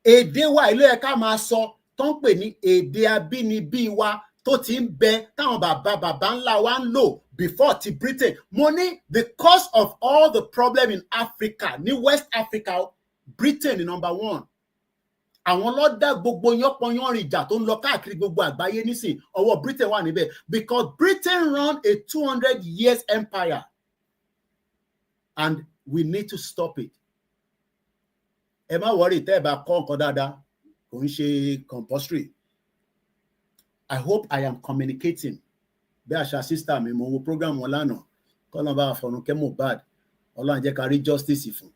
Èdè wa ìlú ẹ̀ka máa sọ tó ń pè ní èdè abínibí wa tó ti ń bẹ táwọn bàbá ńlá wa ń lò before ti Britain. Mo ní the cause of all the problem in Africa ní West Africa, Britain ni number one. Àwọn ló dá gbogbo yánpọnyánrin ìjà tó ń lọ káàkiri gbogbo àgbáyé nísìn ọwọ́ Britain wà níbẹ̀ because Britain run a 200 years empire and we need to stop it. Ẹ má worry tẹ́ ẹ bá kọ́ nǹkan dáadáa kò ń ṣe compulsory. I hope I am communicating. Bí àṣà sister mi mo wo program wọn lánàá kọ́lọ́n bá Fọ̀rúnkẹ́ Mohbad Ọlọ́run jẹ́ ká rí justice fún.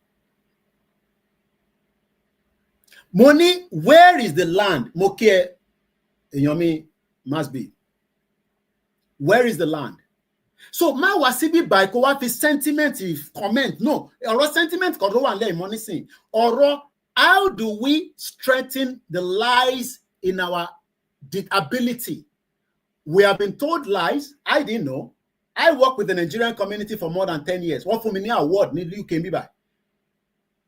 Mo ní where is the land? Mo kí ẹ èèyàn mi must be. Where is the land? So má wá síbí báyìí kó wá fi sentiment comment. No, ọ̀rọ̀ sentiment kan ló wà nílẹ̀ ìmọ̀ nísìn. Ọ̀rọ̀ how do we strengthen the lies in our ability? We have been told lies. I didn't know. I work with the Nigerian community for more than 10 years. Wọ́n fún mi ní award ní UK mi báyìí.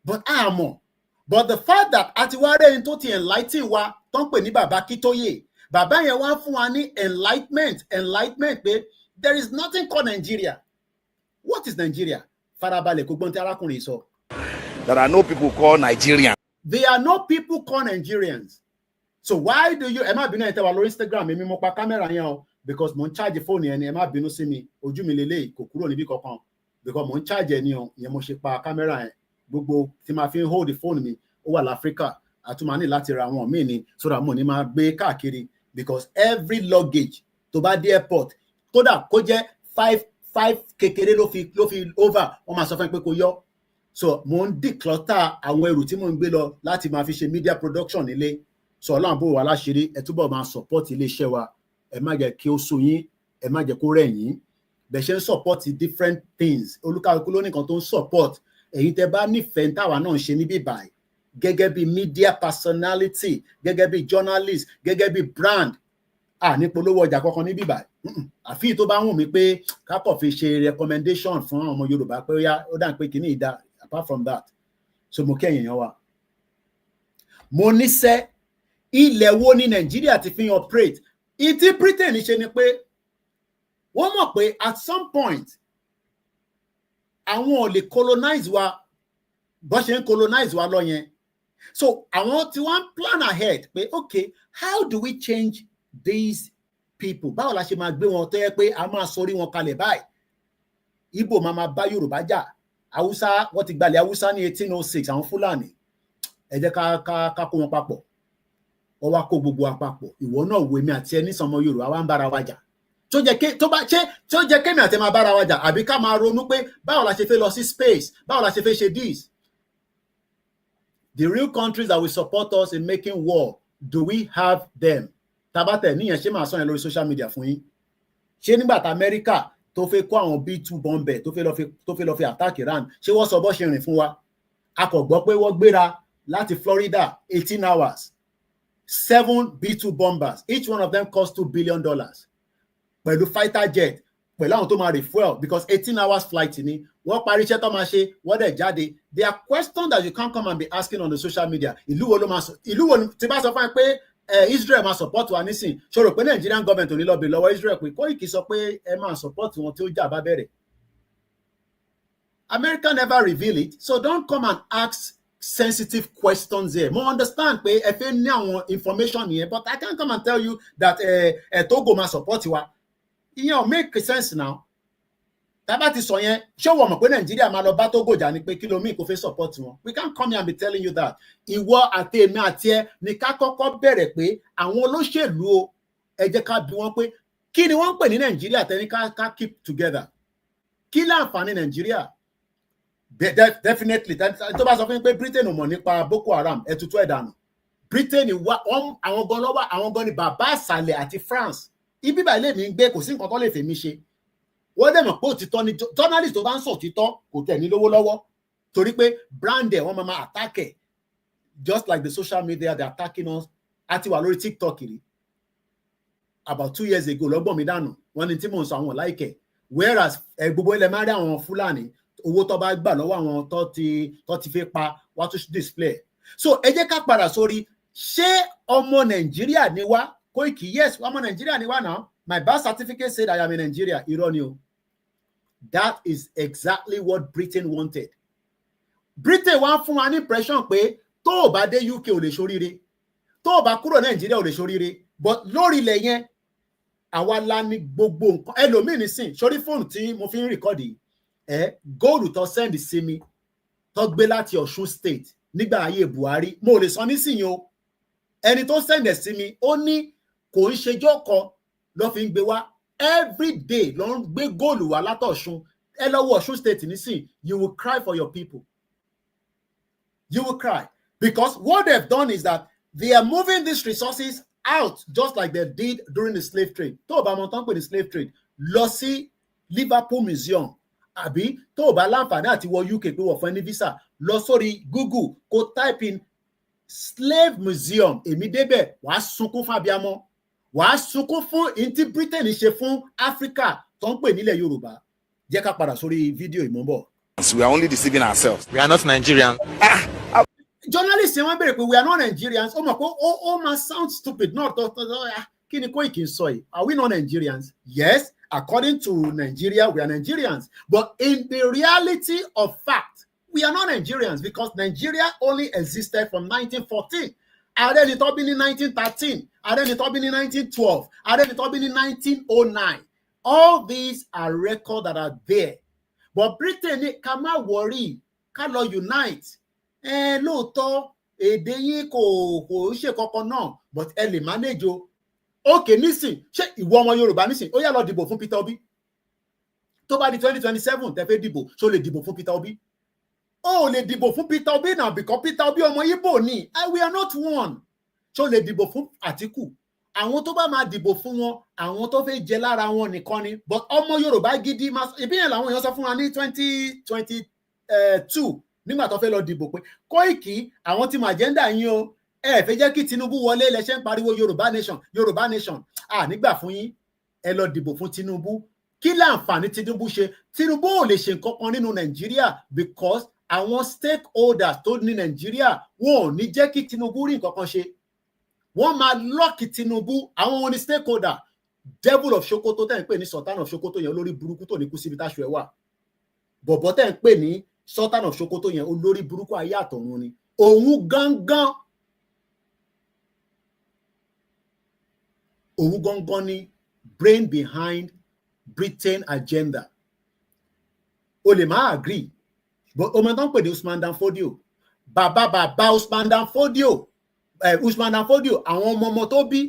But I am more. But the fact that Atiware into ti enlighten wa tó ń pè ní Bàbá Kítóyè. Bàbá yẹn wá fún wa ní enlightenment pé there is nothing called Nigeria. What is Nigeria? Farabalẹ̀ kò gbọ́n tí arákùnrin sọ. There are no people called Nigerians. There are no people called Nigerians. So why do you? Ẹ má bínú ẹ tẹ́ wá lórí Instagram èmi mo pa camera yẹn o because mo ń charge phone yẹn ni ẹ má bínú sí mi ojú mi lélẹ̀ kò kúrò níbí kankan because mo ń charge ẹ ní o yẹn mo ṣe pa camera yẹn gbogbo tí ma fi ń hold the phone mi ó wà l'Africa àtúmọ̀ ní láti ra àwọn míì ni so that mo ní máa gbé káàkiri because every luggage tó bá dé airport kódà kó jẹ́ five kékeré ló fi over wọ́n máa sọ fún mi pé kó yọ so mo ń declutter àwọn ẹrù tí mo ń gbé lọ láti máa fi ṣe media production nílé so Ọlọ́run bò wá láṣìírí ẹ túbọ̀ máa support iléeṣẹ́ wa ẹ má jẹ́ kí ó sú yín ẹ má jẹ́ kó rẹ̀ yín bẹ̀ ṣe ń support different things olúkálùkù ló ní nǹkan tó ń support èyí tẹ́ bá nífẹ̀ẹ́ táwa náà ń ṣe níbí báyìí gẹ́gẹ́ bí media personality gẹ́gẹ́ bí journalist gẹ́gẹ́ bí brand ní polówó ọjà kankan níbí báyìí àfi tó bá wù mí pé kákọ̀ fi ṣe recommendation fún ọmọ Yorùbá pé ó dà pé kìíní ìdá apart from that so mo kẹ́yìn èèyàn wa mo níṣẹ́ ilẹ̀ wo ní Nàìjíríà ti fi operate ìtí Britain ṣe ni pé wọ́n mọ̀ pé at some point àwọn ò lè colonize wa bó ṣe ń colonize wa lọ yẹn so àwọn tí wọ́n plan ahead pé okay how do we change these people báwo la ṣe máa gbé wọn tó yẹ pé a máa sọrí wọn kalẹ̀ báyìí Ìgbò máa bá Yorùbá jà Haúsá wọ́n ti gbalẹ̀ Haúsá ní 1806 àwọn Fúlàní ẹ jẹ́ ká kó wọn papọ̀ wọ́n wá kó gbogbo àpapọ̀ ìwọ náà wo èmi àti ẹni sọmọ Yorùbá wá ń bára wa jà tó jẹ́ kémi àti máa bára wa jà àbí ká máa ronú pé báwo la ṣe fẹ́ lọ sí space báwo la ṣe fẹ́ ṣe this. The real countries that will support us in making war, do we have them? Tabate níyẹn ṣé máa sọ yẹn lórí social media fún yín. Ṣé nígbà tá Amẹ́ríkà tó fẹ́ kó àwọn B2 bomber tó fẹ́ lọ fi attack Iran ṣé wọ́n sọ bó ṣe rìn fún wa? A kò gbọ́ pé wọ́n gbéra láti Florida 18 hours 7 B2 bombers each one of them cost $2 billion pẹ̀lú fighter jet pẹ̀lú àwọn tó máa refuel because 18 hours flight ni wọ́n parí iṣẹ́ tó máa ṣe wọ́n dẹ̀ jáde. There are questions that you can't come and be asking on the social media. Ìlú wo ló máa sọ ìlú wo tí bá sọ fún ẹ pé Israel máa support wa nísìn ṣòro pé Nigerian government ò ní lọ bè lọ́wọ́ Israel pé Koiki sọ pé ẹ máa support wọn tí ó jà bá bẹ̀rẹ̀. America never reveal it, so don't come and ask sensitive questions here. Mo understand pé ẹ fẹ́ ní àwọn information yẹn, but I can't come and tell you that Togo máa support wa. Ìyẹn ò make sense now. Tábà ti sọ yẹn, ṣé wọ́n mọ̀ pé Nàìjíríà máa lọ bá Togo jà ni pé kí ló mí kò fẹ́ support wọn. We can't come here and be telling you that. Ìwọ àti èmi àti ẹ ní ká kọ́kọ́ bẹ̀rẹ̀ pé àwọn olóṣèlú o ẹ jẹ́ ká bi wọ́n pé kí ni wọ́n ń pè ní Nàìjíríà tẹ́ni ká keep together. Kí láǹfààní Nàìjíríà? Definitely tó bá sọ fún mi pé Britain ò mọ̀ nípa Boko Haram ẹ tutù ẹ̀ dànù. Britain wà àwọn gan lọ́wọ́ àwọn gan ni bàbá àṣàlẹ̀ àti France. Ibi báyìí lè mi gbé kò sí nǹkan tó lè fèmí ṣe. Wọ́n dẹ̀ mọ̀ pé òtítọ́ ni journalist tó bá ń sọ òtítọ́ kò tẹ̀ ní lówó lọ́wọ́ torí pé brand ẹ̀ wọ́n máa attack ẹ̀ just like the social media they are attacking us. Àti wà lórí TikTok rí about 2 years ago lọ́gbọ̀n mi dànù wọ́n ní tí mò ń sọ àwọn láìkẹ̀ whereas gbogbo ilẹ̀ máa rí àwọn Fúlàní owó tó bá gbà lọ́wọ́ àwọn tó ti fẹ́ pa wá tún display. So ẹ jẹ́ ká padà sórí ṣé ọmọ Nàìjíríà ni wá Koiki yes ọmọ Nàìjíríà ni wá now. My birth certificate said I am in Nigeria. Irọ́ ni o. That is exactly what Britain wanted. Britain wá fún wa ní impression pé tó o bá dé UK ò lè ṣoríire. Tó o bá kúrò Nàìjíríà ò lè ṣoríire. But lórí ilẹ̀ yẹn, àwa la ní gbogbo nǹkan. Ẹlòmíì nísìn, sórí fóònù tí mo fi ń rìkọ́dì góòlù tó send sí mi tó gbé láti Ọ̀ṣun state nígbà ayé Buhari. Mo lè sọ nísìnyí o. Ẹni tó send ẹ̀ sí mi, ó ní kò ń ṣejọ́ kan ló fi ń gbé wá every day ló ń gbé góòlù wá látọ̀ṣun ẹ lọ́wọ́ Ọ̀ṣun state nísìn you will cry for your people. You will cry because what they've done is that they are moving these resources out just like they did during the slave trade. Tó o bá mọ̀ tán pé the slave trade lọ sí Liverpool Museum àbí tó o bá láǹfààní àti wọ UK pé wọ́n fún ẹni visa lọ sórí Google kó type in slave museum èmi débẹ̀ wàá sunkún fún abiyamọ wàá sunkún fún ìntí Britain ṣe fún Africa tó ń pè nílẹ̀ Yorùbá. Jẹ́ ká padà sórí fídíò ìmọ̀bọ̀. We are only deceiving ourselves. We are not Nigerians. Journalists wọ́n béèrè pé we are not Nigerians. Ó mọ̀ pé ó máa sound stupid náà tó kí ni Koiki sọ yìí. Are we not Nigerians? Yes, according to Nigeria, we are Nigerians. But in the reality of fact, we are not Nigerians because Nigeria only existed from 1914. Ààrẹ ni tó bí ní 1913, ààrẹ ni tó bí ní 1912, ààrẹ ni tó bí ní 1909. All these are records that are there. But Britain ní ká má worry, ká lọ unite. Lóòótọ́ èdè yín kò ṣe kankan náà, but ẹ lè manage o. Okay, nísìn, ṣé ìwọ ọmọ Yorùbá nísìn, ó yá lọ dìbò fún Peter Obi. Tó bá di 2027, tẹ́ fẹ́ dìbò, ṣó lè dìbò fún Peter Obi? Ó lè dìbò fún Peter Obi now because Peter Obi ọmọ Igbo ni. We are not one. Ṣó lè dìbò fún Atiku àwọn tó bá máa dìbò fún wọn àwọn tó fẹ́ jẹ lára wọn nìkan ni but ọmọ Yorùbá gidi ìbíyẹn làwọn èèyàn sọ fún wa ní 2022 nígbà tó fẹ́ lọ dìbò pé Kóìkì àwọn tí mo agenda yín o ẹ fẹ́ jẹ́ kí Tinubu wọlé lẹ́sẹ̀ ń pariwo Yorùbá nation nígbà fún yín ẹ lọ dìbò fún Tinubu kí láǹfààní Tinubu ṣe Tinubu ò lè ṣe nǹkan kan nínú Nàìjíríà because àwọn stakeholders tó ní Nàìjíríà wọn ò ní jẹ́ kí Tinubu rí nǹkan kan ṣe wọ́n máa lọ́ọ̀kì Tinubu àwọn wọn ni stakeholder devil of Sokoto tẹ́ ń pè ní Sultan of Sokoto yẹn olórí burúkú tó ní kú síbi táṣù ẹ̀ wà bọ̀bọ̀ tẹ́ ń pè ní Sultan of Sokoto yẹn olórí burúkú ayé àtọ̀run ni òun gangan ni brain behind Britain agenda o lè máa agree but ọmọ tó ń pè ní Usman Dan Fodio bàbá Usman Dan Fodio àwọn ọmọ tó bí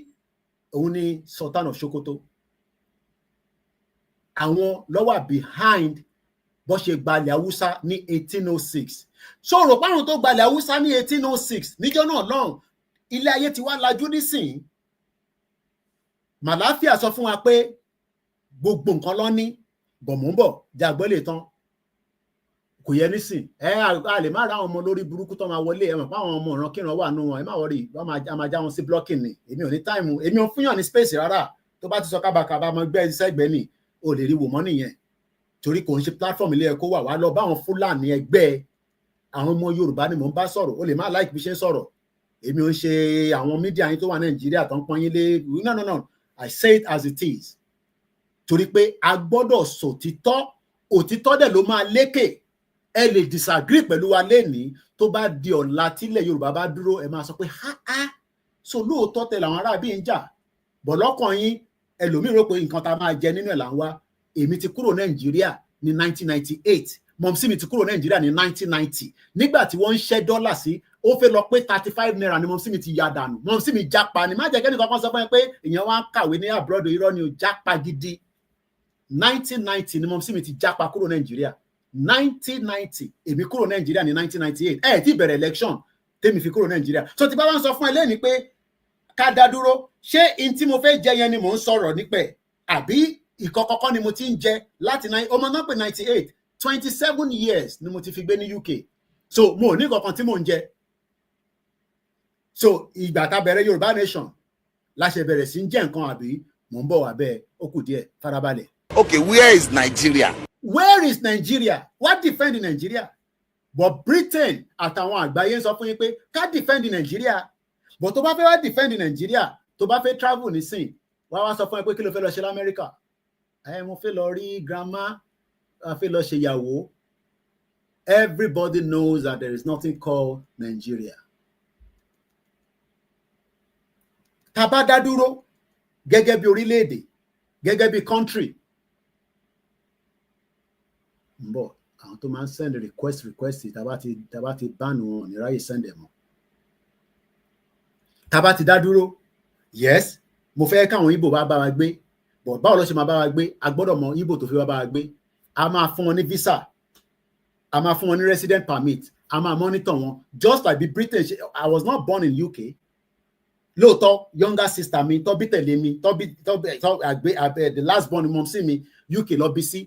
òun ni Sultan of Sokoto àwọn ló wà behind bó ṣe gbalẹ̀ Haúsá ní 1806 ṣòro páwọn tó gbalẹ̀ Haúsá ní 1806 níjọ́ náà lọ́hùn ilé ayé ti wá lajú nísìnyí Màláfíà sọ fún wa pé gbogbo nǹkan ló ní bọ̀mọ́bọ̀ jàgbọ́lẹ̀ tán kò yẹ nísìn a lè má ra àwọn ọmọ lórí burúkú tó máa wọlé ẹ mọ̀ pé àwọn ọmọ ọ̀ràn kíran wà nù wọn ẹ má wọrí a máa já wọn sí blocking ni èmi ò ní táìmù èmi ò fúnyàn ní space rárá tó bá ti sọ kábàkàbà mọ gbẹ́ sẹ́gbẹ́ ni o lè rí wò mọ́ nìyẹn torí kò ń ṣe platform ilé ẹ̀kọ́ wà wá lọ bá àwọn Fúlàní ẹgbẹ́ àwọn ọmọ Yorùbá ni mò ń bá sọ̀rọ̀ o lè má like bí ṣe ń sọ̀rọ̀ èmi ò ń ṣe àwọn mídíà yín tó wà Nàìjíríà tó ń pọ́n yín lé no I say it as it is torí pé a gbọ́dọ̀ sòtítọ́ òtítọ́ dẹ̀ ló máa lékè ẹ lè disagree pẹ̀lú wa lénìí tó bá di ọ̀la tílẹ̀ Yorùbá bá dúró ẹ máa sọ pé so lóòótọ́ tẹ làwọn aráàbí ń jà bọ̀ lọ́kàn yín ẹlòmíì rò pé nǹkan tá a máa jẹ nínú ẹ̀ là ń wá èmi ti kúrò Nàìjíríà ní 1998 mọ̀mísí mi ti kúrò Nàìjíríà ní 1990 nígbà tí wọ́n ń ṣẹ́ dọ́là sí ó fẹ́ lọ pé 35 naira ni mọ̀mísí mi ti ya dànù mọ̀mísí mi jápa ni má jẹ́ kẹ́ni kankan sọ fún ẹ pé èèyàn wá ń kàwé ní abroad irọ́ ni ò jápa gidi 1990 ni mọ̀mísí mi ti jápa kúrò Nàìjíríà 1990 èmi kúrò Nàìjíríà ní 1998 tí bẹ̀rẹ̀ election tèmi fi kúrò Nàìjíríà so tí bá wá ń sọ fún ẹ lẹ́ni pé ká dá dúró ṣé in tí mo fẹ́ jẹ yẹn ni mò ń sọ̀rọ̀ nípẹ̀ àbí ìkọ̀kọ̀kọ́ ni mo ti ń jẹ láti ọmọ náà pé 98 27 years ni mo ti fi gbé ní UK so mo ò ní kankan tí mò ń jẹ so ìgbà tá bẹ̀rẹ̀ Yorùbá nation la ṣe bẹ̀rẹ̀ sí ń jẹ nǹkan àbí mò ń bọ̀ wá bẹ́ẹ̀ ó kù díẹ̀ farabalẹ̀. Okay, where is Nigeria? Where is Nigeria? What defend Nigeria? But Britain àtàwọn àgbáyé ń sọ fún yín pé ká defend Nigeria. But tó bá fẹ́ wá defend Nigeria, tó bá fẹ́ travel nísìn, wá sọ fún yín pé kí ló fẹ́ lọ ṣe l'Amẹ́ríkà. Mo fẹ́ lọ rí grandma, a fẹ́ lọ ṣe ìyàwó. Everybody knows that there is nothing called Nigeria. Tá bá dá dúró gẹ́gẹ́ bí orílẹ̀-èdè, gẹ́gẹ́ bí country. But àwọn tó máa ń send request tàbá ti bánu wọn ní ráyè send ẹ̀ mọ́. Tàbá ti dá dúró yes mo fẹ́ káwọn Ìgbò bá wa gbé but báwo ló ṣe máa bá wa gbé a gbọ́dọ̀ mọ Ìgbò tó fi bá wa gbé a máa fún wọn ní visa a máa fún wọn ní resident permit a máa monitor wọn just like the British. I was not born in UK lóòótọ́ younger sister mi tó bí tẹ̀lé mi the last born mom sí mi UK lọ bí sí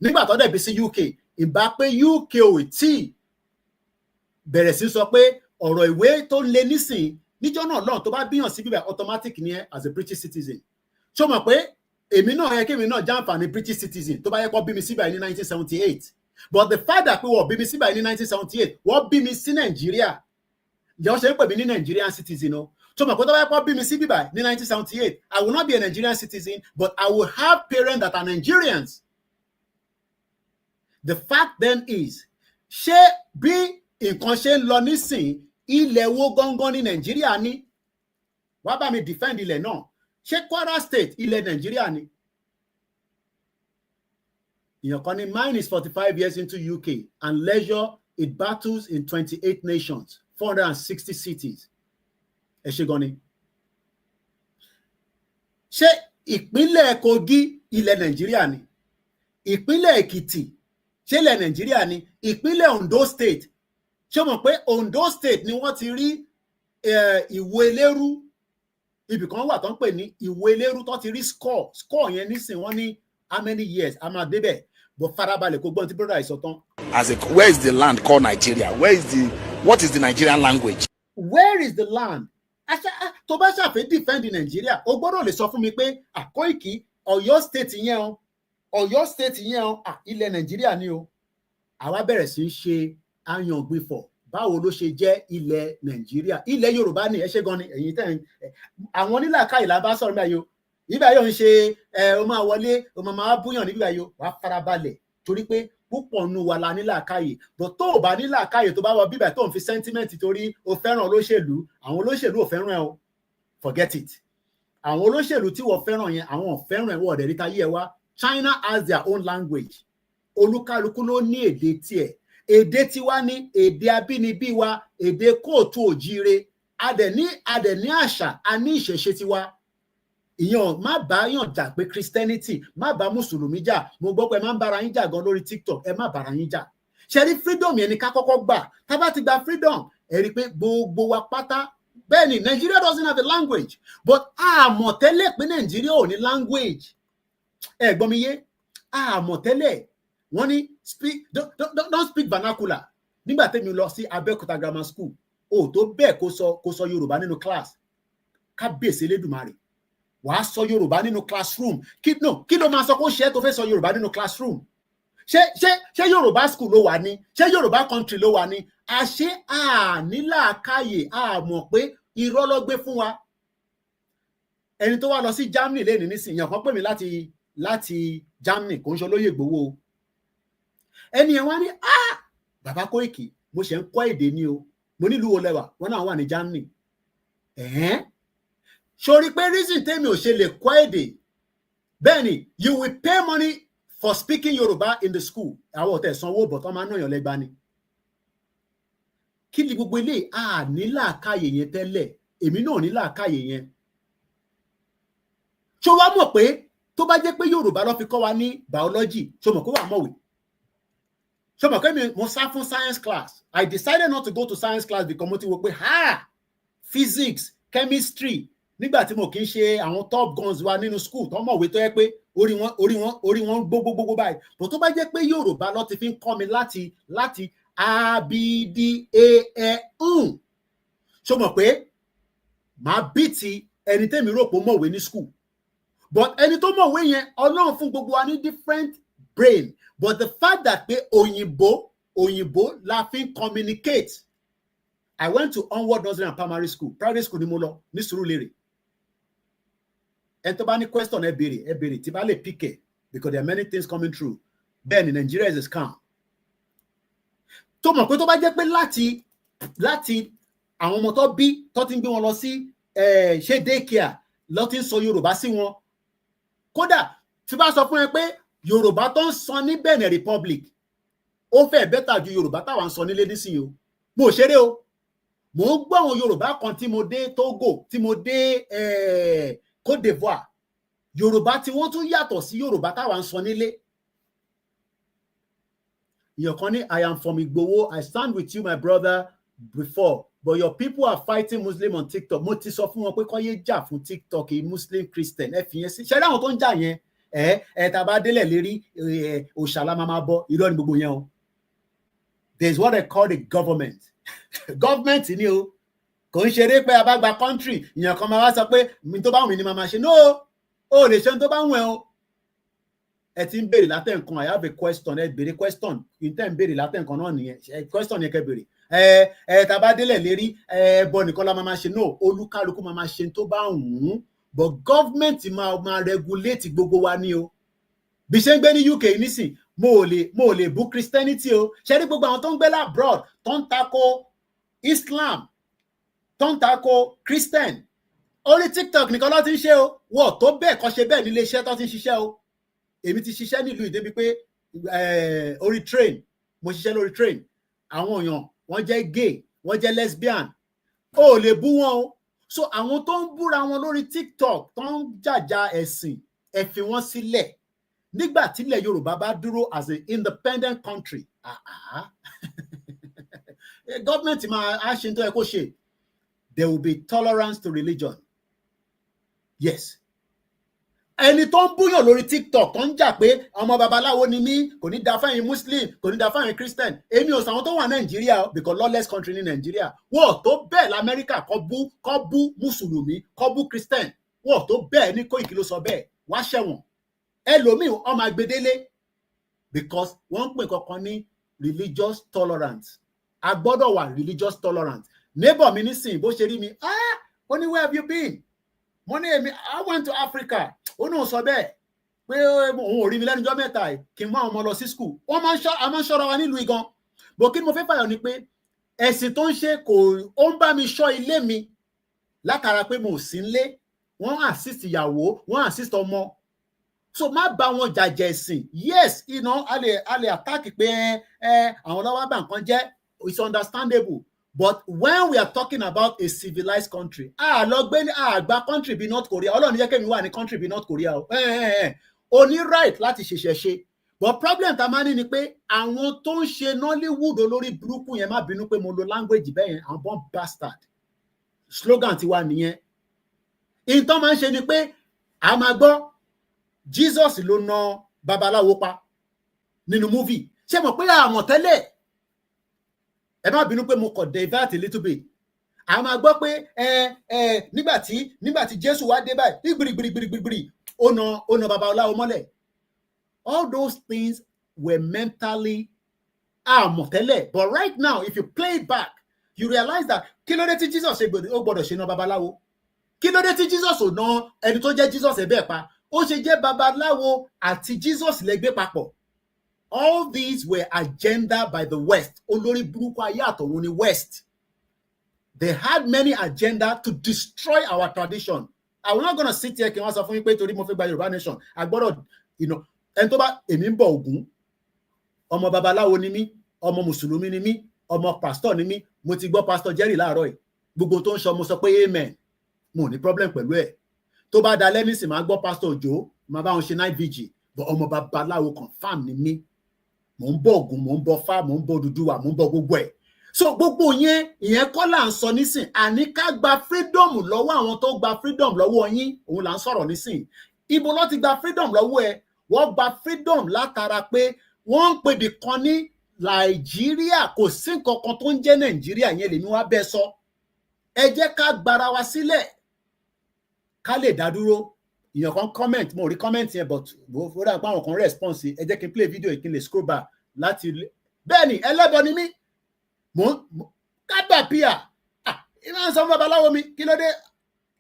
nígbà tó dẹ̀ bí sí UK ìbá pé UK ò tí bẹ̀rẹ̀ sí sọ pé ọ̀rọ̀ ìwé tó lé nísìn níjọ́ náà lọ́n tó bá bíyàn sí bíbẹ̀ automatic ni ẹ as a British citizen ṣó mọ̀ pé èmi náà yẹ kémi náà jàǹfààní British citizen tó bá yẹ kó bí mi síbẹ̀ ní 1978 but the fact that pé wọ́n bí mi síbẹ̀ ní 1978 wọ́n bí mi sí Nàìjíríà ìjọ ṣe ń pè mí ní Nigerian citizen o ṣó mọ̀ pé tó bá yẹ kó bí mi sí bíbẹ̀ ní 1978 I will not be a Nigerian citizen but I will have parents that are Nigerians. The fact then is ṣé bí nǹkan ṣe ń lọ nísìn ilẹ̀ wo gangan ní Nàìjíríà ní wá bá mi defend ilẹ̀ náà ṣé Kwara State ilẹ̀ Nàìjíríà ní ìyàn kan ní mine is 45 years into UK and leisure it battles in 28 nations 460 cities ẹ ṣe gan ni ṣé ìpínlẹ̀ Kogi ilẹ̀ Nàìjíríà ní ìpínlẹ̀ Èkìtì ṣé ilẹ̀ Nàìjíríà ní ìpínlẹ̀ Ondo State ṣé o mọ̀ pé Ondo State ni wọ́n ti rí ìwo eléru ibì kan wà tó ń pè ní ìwé elérú tó ti rí score yẹn nísìn wọ́n ní how many years a máa débẹ̀ but farabalẹ̀ kó gbọ́n tí brother ìsọ tán. Where is the land called Nigeria? What is the Nigerian language? Where is the land? Tó bá ṣàfẹ́ defend Nigeria o gbọ́dọ̀ lè sọ fún mi pé Koiki Ọ̀yọ́ state yẹn o Ọ̀yọ́ state yẹn o ilẹ̀ Nàìjíríà ni o. Àwa bẹ̀rẹ̀ sí í ṣe àyàngbìfọ̀ báwo ló ṣe jẹ́ ilẹ̀ Nàìjíríà ilẹ̀ Yorùbá ni ẹ ṣe gan ni ẹ̀yin tẹ́ àwọn onílàkàyè là bá sọ̀rọ̀ báyìí o ibà yóò ń ṣe o máa wọlé o máa búyàn níbí báyìí o wàá farabalẹ̀ torí pé púpọ̀ nù wà la nílàkàyè but tó o bá nílàkàyè tó bá wọ bíbẹ̀ tó ń fi sentiment torí o fẹ́ràn olóṣèlú àwọn olóṣèlú ò fẹ́ràn ẹ o forget it àwọn olóṣèlú tí wọ́n fẹ́ràn yẹn àwọn ò fẹ́ràn ẹ wọ́n ọ̀dẹ̀ ríta yí ẹ wá China has their own language olúkálukú ló ní èdè tiẹ̀ èdè tiwa ní èdè abínibí wa èdè kóòtù òjíire adẹ̀ ní àṣà a ní ìṣẹ̀ṣe tiwa ìyàn má bá yàn jà pé Christianity má bá mùsùlùmí jà mo gbọ́ pé ẹ máa ń bára yín jà gan lórí TikTok ẹ má bára yín jà ṣe rí freedom yẹn ni ká kọ́kọ́ gbà tá bá ti gba freedom ẹ rí i pé gbogbo wa pátá bẹ́ẹ̀ ni Nigeria doesn't have a language but àmọ̀ tẹ́lẹ̀ pé Nigeria ò ní language ẹ gbọ́ mi yé àmọ̀ tẹ́lẹ̀ wọ́n ní don't speak vernacular nígbà tẹ́mi lọ sí Abẹ́òkúta grammar school o tó bẹ́ẹ̀ kó sọ Yorùbá nínú class kábíyèsí Elédùmarè wàá sọ Yorùbá nínú classroom kí ló máa sọ kó ṣe é tó fẹ́ sọ Yorùbá nínú classroom ṣé Yorùbá school ló wà ní ṣé Yorùbá country ló wà ní àṣé ànílàákàyè àmọ̀ pé irọ́ ló gbé fún wa ẹni tó wá lọ sí Germany lẹ́ni nísìnyí ọ̀kan pè mí láti Germany kò ń ṣe olóyè Ìgbòho ẹni yẹn wá ní bàbá Koiki mo ṣe ń kọ́ èdè ni o mo nílùú wo lẹ́wà wọn náà wà ní Germany sori pé reason tèmi ò ṣe lè kọ́ èdè bẹ́ẹ̀ ni you will pay money for speaking Yorùbá in the school àwọn ọ̀tẹ̀ sanwó bọ̀ tó máa ń nàyàn lẹ́gbàá ni kí ni gbogbo ilé nílàákàyè yẹn tẹ́lẹ̀ èmi náà nílàákàyè yẹn ṣó wá mọ̀ pé tó bá jẹ́ pé Yorùbá ló fi kọ́ wa ní biology ṣó mọ̀ kó wà mọ̀wé ṣó mọ̀ pé mo sá fún science class I decided not to go to science class because mo ti wò pé physics chemistry nígbà tí mo kì í ṣe àwọn top guns wa nínú school tó mọ̀wé tó yẹ pé orí wọn gbogbogbò báyìí bó tó bá jẹ́ pé Yorùbá ló ti fi ń kọ́ mi láti A B D A E ṣó mọ̀ pé màá bìtì ẹni tẹ́mi rò pé mọ̀wé ní school but ẹni tó mọ̀wé yẹn Ọlọ́run fún gbogbo wa ní different brain but the fact that pé òyìnbó la fi ń communicate I went to Onward Nursery and Primary School private school ni mo lọ ní Surulere ẹni tó bá ní question ẹ béèrè tí bá lè pick it because there are many things coming through bẹ́ẹ̀ ni Nigeria is a scam tó mọ̀ pé tó bá jẹ́ pé láti àwọn ọmọ tó bí tó ti ń gbé wọn lọ sí ṣe daycare lọ ti ń sọ Yorùbá sí wọn kódà tí bá sọ fún ẹ pé Yorùbá tó ń sọ ní Benin Republic ó fẹ́ bẹ́tà ju Yorùbá táwa ń sọ nílé nísìnyí o mo ṣeré o mo ń gbọ́ àwọn Yorùbá kan tí mo dé Togo tí mo dé Côte d'Ivoire Yorùbá tí wọ́n tún yàtọ̀ sí Yorùbá táwa ń sọ nílé ìyàn kan ní I am from Igboho I stand with you my brother before but your people are fighting Muslim on TikTok mo ti sọ fún wọn pé kó yé jà fún TikTok Muslim Christian ẹ fi yẹn sí ṣe dáhùn tó ń jà yẹn tá a bá délẹ̀ lérí òṣàlá máa bọ́ irọ́ ni gbogbo yẹn o there is what I call the government government ni o kò ń ṣeré pé abágbà country ìyàn kan máa wá sọ pé mi tó bá wù mí ni màá máa ṣe no o lè ṣe tó bá wù ẹ́ o ẹ ti ń béèrè látẹ̀ nǹkan I have a question ẹ béèrè question ìtẹ́ ń béèrè látẹ̀ nǹkan náà nìyẹn question yẹn kẹ́ béèrè tá a bá délẹ̀ lérí ẹbọ nìkan la máa ṣe no olúkálukú máa ṣe tó bá wù ú but government máa regulate gbogbo wa ni o bí ṣe ń gbé ní UK nísìn mo ò lè bú Christianity o ṣe rí gbogbo àwọn tó ń gbé abroad tó ń tako Islam tó ń tako Christian orí TikTok nìkan ló ti ń ṣe o wọ́n tó bẹ́ẹ̀ kọ́ ṣe bẹ́ẹ̀ nílé iṣẹ́ tó ti ń ṣiṣẹ́ o èmi ti ṣiṣẹ́ nílùú ìdébi pé orí train mo ṣiṣẹ́ lórí train àwọn èèyàn wọ́n jẹ́ gay wọ́n jẹ́ lesbian o lè bú wọn o so àwọn tó ń búra wọn lórí TikTok tó ń jàjà ẹ̀sìn ẹ fi wọ́n sílẹ̀ nígbà tílẹ̀ Yorùbá bá dúró as an independent country government máa ṣe tó yẹ kó ṣe there will be tolerance to religion Yes. Ẹni tó ń búyàn lórí TikTok tó ń jà pé ọmọ babaláwo ni mí, kò ní da fáyín Muslim, kò ní da fáyín Christian. Èmi ò sàwọn tó wà Nàìjíríà because lawless country ní Nàìjíríà. Wọ́n tó bẹ́ẹ̀ l'Amẹ́ríkà kọ́ bú Mùsùlùmí, kọ́ bú Christian. Wọ́n tó bẹ́ẹ̀ ní Kóìkì ló sọ bẹ́ẹ̀, wá ṣẹ̀wọ̀n. Ẹlòmíì ọmọ agbedele because wọ́n ń pè kankan ní religious tolerance. A gbọ́dọ̀ wà religious tolerance. Neighbor mi nísìnyí bó ṣe rí mi, ó ní where have you been? Mo ní èmi, I went to Africa. Ó náà sọ bẹ́ẹ̀ pé òun ò rí mi lẹ́nu ọjọ́ mẹ́ta yìí kí n mú àwọn ọmọ lọ sí school. A máa ń ṣọ́ra wa nílùú igan. Bó kí ni mo fẹ́ fàyọ̀ ni pé ẹ̀sìn tó ń ṣe ó ń bá mi ṣọ́ ilé mi látara pé mo ò sí nílé. Wọ́n assist ìyàwó, wọ́n assist ọmọ. So má bá wọn jàjẹ̀ ẹ̀sìn. Yes, you know, a lè attack pé àwọn lọ́wọ́ bá nǹkan jẹ́. It's understandable. But when we are talking about a civilized country, àgbà country bí North Korea, Ọlọ́run jẹ́ kémi wà ní country bí North Korea o. O ní right láti ṣe. But problem tá a máa ní ni pé àwọn tó ń ṣe Nollywood olórí burúkú yẹn má bínú pé mo lo language bẹ́ẹ̀ yẹn, àwọn born bastard. Slogan tiwa nìyẹn. Ìtàn máa ń ṣe ni pé a máa gbọ́ Jesus ló na babaláwo pa nínú movie. Ṣé mo pé àmọ̀ tẹ́lẹ̀? Ẹ má bínú pé mo kọ̀ divert a little bit. A máa gbọ́ pé nígbà tí Jésù wá dé báyìí gbìrìgbìrì ó na babaláwo mọ́lẹ̀. All those things were mentally àmọ̀tẹ́lẹ̀. But right now, if you play it back, you realize that kí ló dé tí Jesus ó gbọ́dọ̀ ṣe na babaláwo? Kí ló dé tí Jesus ò na ẹni tó jẹ́ Jesus ẹ̀ bẹ́ẹ̀ pa? Ó ṣe jẹ́ babaláwo àti Jesus lẹ́gbẹ́ papọ̀. All these were agenda by the West. Olórí burúkú ayé àtọ̀run ni West. They had many agenda to destroy our tradition. I'm not going to sit here kí wọ́n sọ fún mi pé torí mo fẹ́ gba Yorùbá nation. I gbọ́dọ̀, ẹni tó bá èmi ń bọ Ògún, ọmọ babaláwo ni mí, ọmọ Mùsùlùmí ni mí, ọmọ pastor ni mí. Mo ti gbọ́ Pastor Jerry láàárọ̀ yìí. Gbogbo tó ń sọ mo sọ pé amen. Mo ní problem pẹ̀lú ẹ̀. Tó bá dalẹ́ nísìn máa gbọ́ Pastor Òjó, máa bá wọn ṣe night vigil. But ọmọ babaláwo confirm ni mí. Mo ń bọ Ògún, mo ń bọ Fá, mo ń bọ Odùduwà, mo ń bọ gbogbo ẹ̀. So gbogbo ìyẹn kọ́ là ń sọ nísìn. Àní ká gba freedom lọ́wọ́ àwọn tó gba freedom lọ́wọ́ yín, òun là ń sọ̀rọ̀ nísìn. Ibo ló ti gba freedom lọ́wọ́ ẹ? Wọ́n gba freedom látara pé wọ́n ń pè bìkan ní Nàìjíríà. Kò sí nǹkan kan tó ń jẹ́ Nàìjíríà yẹn lèmi wá bẹ́ẹ̀ sọ. Ẹ jẹ́ ká gbara wa sílẹ̀ ká lè dá dúró. Ìyẹn kan comment, mo rí comment yẹn but ó dà pé àwọn kan response. Ẹ jẹ́ kí n play video yìí kí n lè scroll back láti bẹ́ẹ̀ni ẹlẹ́bọ ni mí. Mo kábàpíà ìmọ̀ sọ fún babaláwo mi kí ló dé?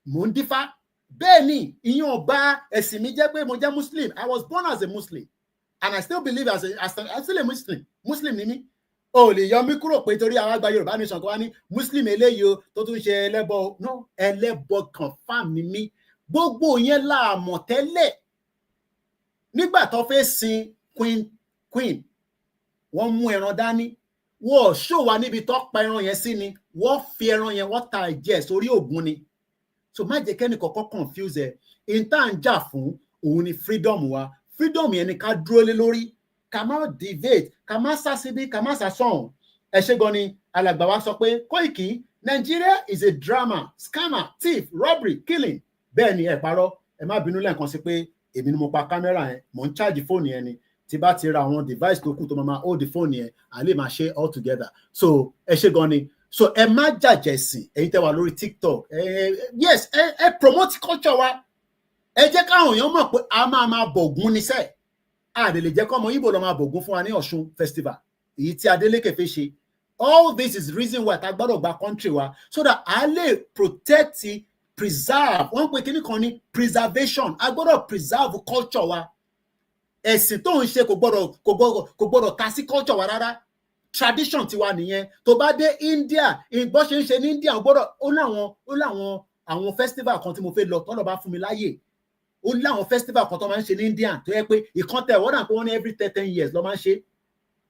Mo ń dífá. Bẹ́ẹ̀ni ìyẹn ọba ẹ̀sìn mi jẹ́ pé mo jẹ́ Muslim. I was born as a Muslim and I still believe I'm still a Muslim. Muslim ni mí. O lè yọ mí kúrò pé torí àwọn àgbà Yorùbá nation kó wá ní Muslim eléyìí o tó tún ṣe ẹlẹ́bọ. No, ẹlẹ́bọ confirm ni mí. Gbogbo yẹn la mọ̀ tẹ́lẹ̀. Nígbà tó fẹ́ sin queen wọ́n mú ẹran dání. Wọ́n ṣó wa níbi tó pa ẹran yẹn sí ni. Wọ́n fi ẹran yẹn wọ́n ta ẹ̀jẹ̀ sórí Ògún ni. So má jẹ́ kẹ́ni kọ́kọ́ confuse ẹ̀. Ìta ń jà fún òun ni freedom wa. Freedom yẹn ni ká dúró lé lórí. Ká má deviate, ká má sá síbí, ká má sá sọ̀hún. Ẹ ṣé gan ni alàgbà wa sọ pé Koiki, Nigeria is a drama, scammer, thief, robbery, killing. Bẹ́ẹ̀ ni ẹ parọ́. Ẹ má bínú lẹ́ẹ̀kan sí pé èmi ni mo pa kámẹ́rà yẹn. Mo ń charge fóònù yẹn ni. Tí bá ti ra àwọn device tó kù tó máa hold the phone yẹn, à lè máa ṣe all together. So ẹ ṣé gan ni. So ẹ má jàjẹ̀ sí ẹ̀yin tẹ́ wà lórí TikTok. Yes, ẹ promote culture wa. Ẹ jẹ́ káwọn èèyàn mọ̀ pé a máa bọ Ògún ni sẹ́. A lè jẹ́ kọ́ ọmọ Ìgbò lọ máa bọ Ògún fún wa ní Ọ̀ṣun festival. Èyí tí Adeleke fẹ́ ṣe. All this is reason why ta gbọ́dọ̀ gba country wa so that a lè protect, preserve. Wọ́n pè kíní kan ní preservation. A gbọ́dọ̀ preserve culture wa. Ẹ̀sìn tó ń ṣe kò gbọ́dọ̀ ta sí culture wa rárá. Tradition tiwa nìyẹn. Tó bá dé India, bó ṣe ń ṣe ní India ó láwọn festival kan tí mo fẹ́ lọ tọ́lọ̀ bá fún mi láyè. Ó láwọn festival kan tó máa ń ṣe ní India tó yẹ pé ìkọ́ntẹ̀ wọ́n dà pé wọ́n ní every 10 years ló máa ń ṣe.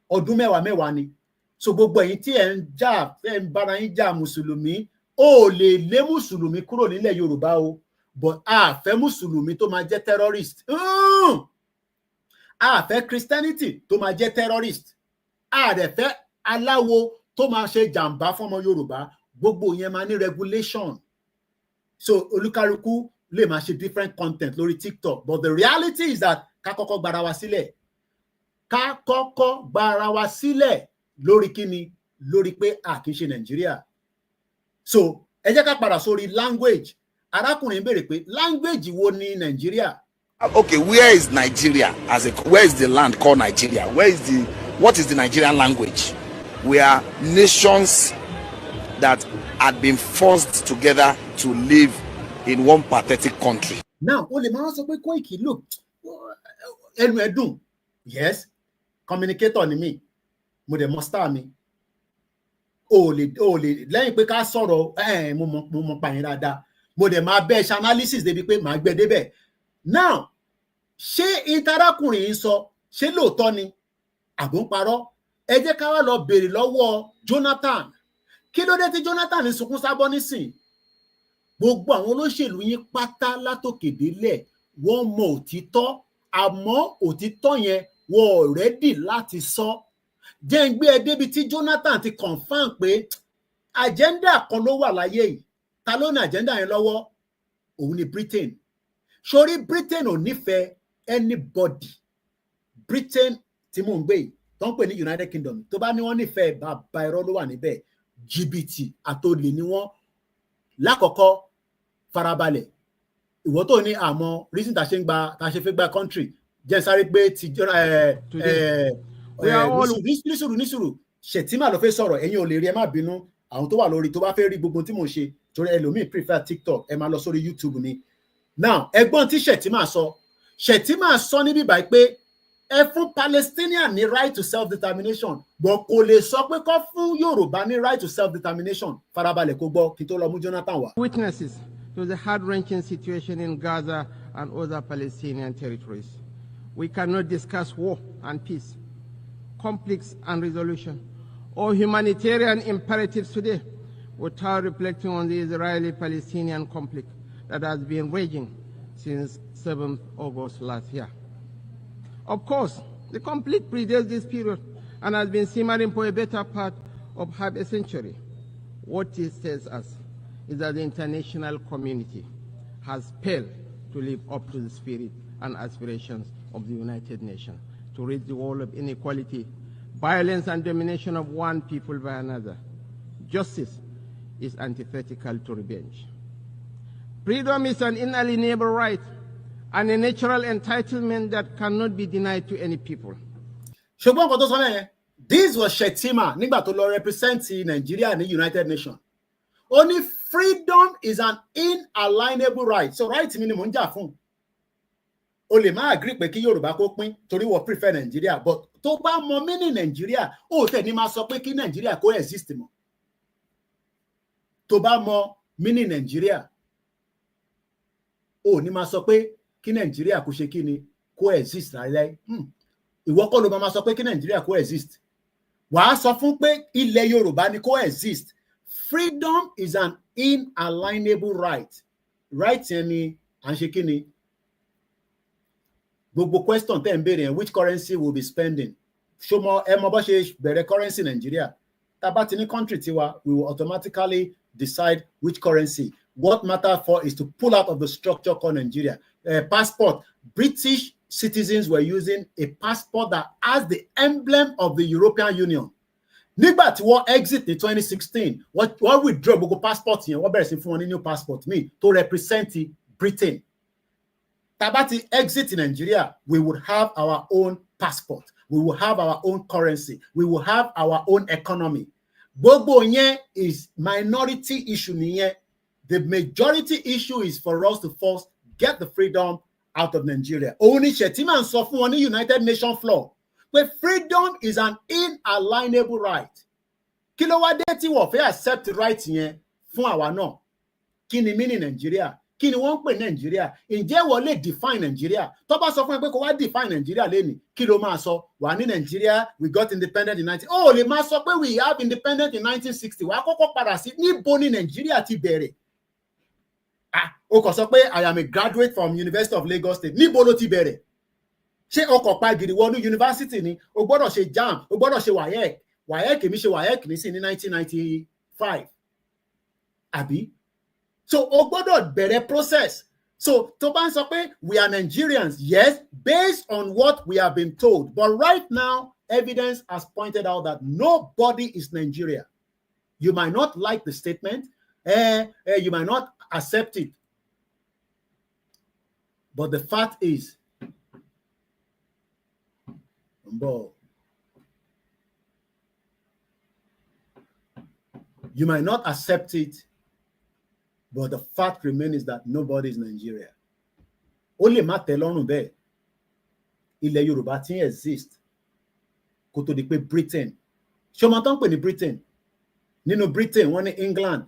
Ọdún mẹ́wàá ni. So gbogbo ẹ̀yin tí ẹ̀ ń jà ẹ̀ ń bára yín jà Mùsùlùmí, ó lè lé Mùsùlùmí kúrò nílẹ̀ Yorùbá o. But a fẹ́ Mùsùlùmí tó máa jẹ́ terrorist. A fẹ́ Christianity tó máa jẹ́ terrorist. A dẹ̀ fẹ́ aláwo tó máa ṣe jàǹbá fún ọmọ Yorùbá. Gbogbo yẹn máa ní regulation. So olúkálùkù lè máa ṣe different content lórí TikTok, but the reality is that ká kọ́kọ́ gbara wa sílẹ̀. Ká kọ́kọ́ gbara wa sílẹ̀ lórí kíni, lórí pé a kì í ṣe Nàìjíríà. So ẹ jẹ́ ká padà sórí language. Arákùnrin béèrè pé language wo ni Nàìjíríà? Okay, where is Nigeria where is the land called Nigeria? What is the Nigerian language? We are nations that had been forced together to live in one pathetic country. Now, o lè máa sọ pé Koiki, look, ẹnu ẹdùn. Yes, communicator ni mí. Mo dẹ̀ mọ star mi. O lè lẹ́yìn pé ká sọ̀rọ̀ mo mọ pa yín dáadáa. Mo dẹ̀ máa bẹ́ ṣe analysis débi pé màá gbé débẹ̀. Now, ṣé ìtarákùnrin sọ ṣé lóòótọ́ ni àbò ń parọ́? Ẹ jẹ́ ká wá lọ béèrè lọ́wọ́ Jonathan. Kí ló dé tí Jonathan sunkún sábọ́ nísìn? Gbogbo àwọn olóṣèlú yín pátá látòkè délẹ̀ wọ́n mọ òtítọ́, àmọ́ òtítọ́ yẹn wọ́n ready láti sọ. Jẹ́ ń gbé ẹ débi tí Jonathan ti confirm pé agenda kan ló wà láyé yìí. Ta ló ní agenda yẹn lọ́wọ́? Òun ni Britain. Sórí Britain ò nífẹ̀ẹ́ anybody. Britain tí mò ń gbé yìí tó ń pè ní United Kingdom tó bá ní wọ́n nífẹ̀ẹ́ bàbá irọ́ ló wà níbẹ̀. Jìbìtì àtolè ni wọ́n. Lákọ̀ọ́kọ́ farabalẹ̀. Ìwọ tó ní àmọ́ reason ta ṣe fẹ́ gba country jẹ́ sáré gbé ti nísùrù Shettima ló fẹ́ sọ̀rọ̀, ẹ̀yin ò lè rí, ẹ má bínú. Àwọn tó wà lórí tó bá fẹ́ rí gbogbo tí mò ń ṣe torí ẹlòmíì prefer TikTok, ẹ máa lọ sórí YouTube ni. Now, ẹgbọ́n tí Shettima sọ. Shettima sọ níbí báyìí pé ẹ fún Palestinian ní right to self-determination, but kò lè sọ pé kó fún Yorùbá ní right to self-determination. Farabalẹ̀ kó gbọ́ kí tó lọ mú Jonathan wá. Witnesses to the heart-wrenching situation in Gaza and other Palestinian territories. We cannot discuss war and peace, conflicts and resolution, or humanitarian imperatives today without reflecting on the Israeli-Palestinian conflict that has been raging since 7th August last year. Of course, the conflict predates this period and has been simmering for a better part of half a century. What it tells us is that the international community has failed to live up to the spirit and aspirations of the United Nations to rid the world of inequality, violence, and domination of one people by another. Justice is antithetical to revenge. Freedom is an inalienable right and a natural entitlement that cannot be denied to any people. Ṣùgbọ́n nǹkan tó sọ lẹ́yìn, this was Shettima nígbà tó lọ represent Nigeria ní United Nations. Only freedom is an inalienable right. So right mi ni mò ń jà fún. O lè má agree pé kí Yorùbá kó pín torí wọ́n prefer Nigeria, but tó bá mọ mí ní Nigeria, ó tẹ̀ ní máa sọ pé kí Nigeria kó exist mọ́. Tó bá mọ mí ní Nigeria, ó ní máa sọ pé kí Nigeria kó ṣe kí ni kó exist láíláí. Ìwọ kọ́ ló máa sọ pé kí Nigeria kó exist. Wàá sọ fún pé ilẹ̀ Yorùbá ni kó exist. Freedom is an inalienable right. Right yẹn ni à ń ṣe kí ni? Gbogbo question tẹ́ ń béèrè yẹn, which currency will be spending? Ṣó mọ ẹ mọ bó ṣe bẹ̀rẹ̀ currency Nigeria? Tá bá ti ní country tiwa, we will automatically decide which currency. What matters for is to pull out of the structure called Nigeria. Passport. British citizens were using a passport that has the emblem of the European Union. Nígbà tí wọ́n exit in 2016, wọ́n withdraw gbogbo passport yẹn, wọ́n bẹ̀rẹ̀ sí fún wọn ní new passport míì to represent Britain. Tá bá ti exit in Nigeria, we would have our own passport. We will have our own currency. We will have our own economy. Gbogbo yẹn is minority issue nìyẹn. The majority issue is for us to first get the freedom out of Nigeria. Òun ni Shettima sọ fún wọn ní United Nations floor pé freedom is an inalienable right. Kí ló wá dé tí wọ́n fẹ́ accept right yẹn fún àwa náà? Kí ni meaning Nigeria? Kí ni wọ́n ń pè Nigeria? Ǹjẹ́ wọ́n lè define Nigeria? Tó bá sọ fún ẹ pé kó wá define Nigeria lénìí, kí ló máa sọ? Wà ní Nigeria, we got independent in 19... Oh, lè máa sọ pé we have independent in 1960. Wàá kọ́kọ́ padà sí níbo ni Nigeria ti bẹ̀rẹ̀? O kò sọ pé I am a graduate from University of Lagos State. Níbo ló ti bẹ̀rẹ̀? Ṣé o kò pa gidi wọnú university ni? O gbọ́dọ̀ ṣe JAMB, o gbọ́dọ̀ ṣe WAEC. WAEC mi ṣe WAEC ní sí ní 1995. Àbí? So o gbọ́dọ̀ bẹ̀rẹ̀ process. So Toban Sope, we are Nigerians, yes, based on what we have been told. But right now, evidence has pointed out that nobody is Nigeria. You might not like the statement, you might not accept it. But the fact is, you might not accept it, but the fact remains is that nobody is Nigeria. Only Matelonu be ilẹ̀ Yorùbá tí exist kó tó di pé Britain. Ṣé o mọ̀ tán pè ní Britain? Nínú Britain, wọ́n ní England.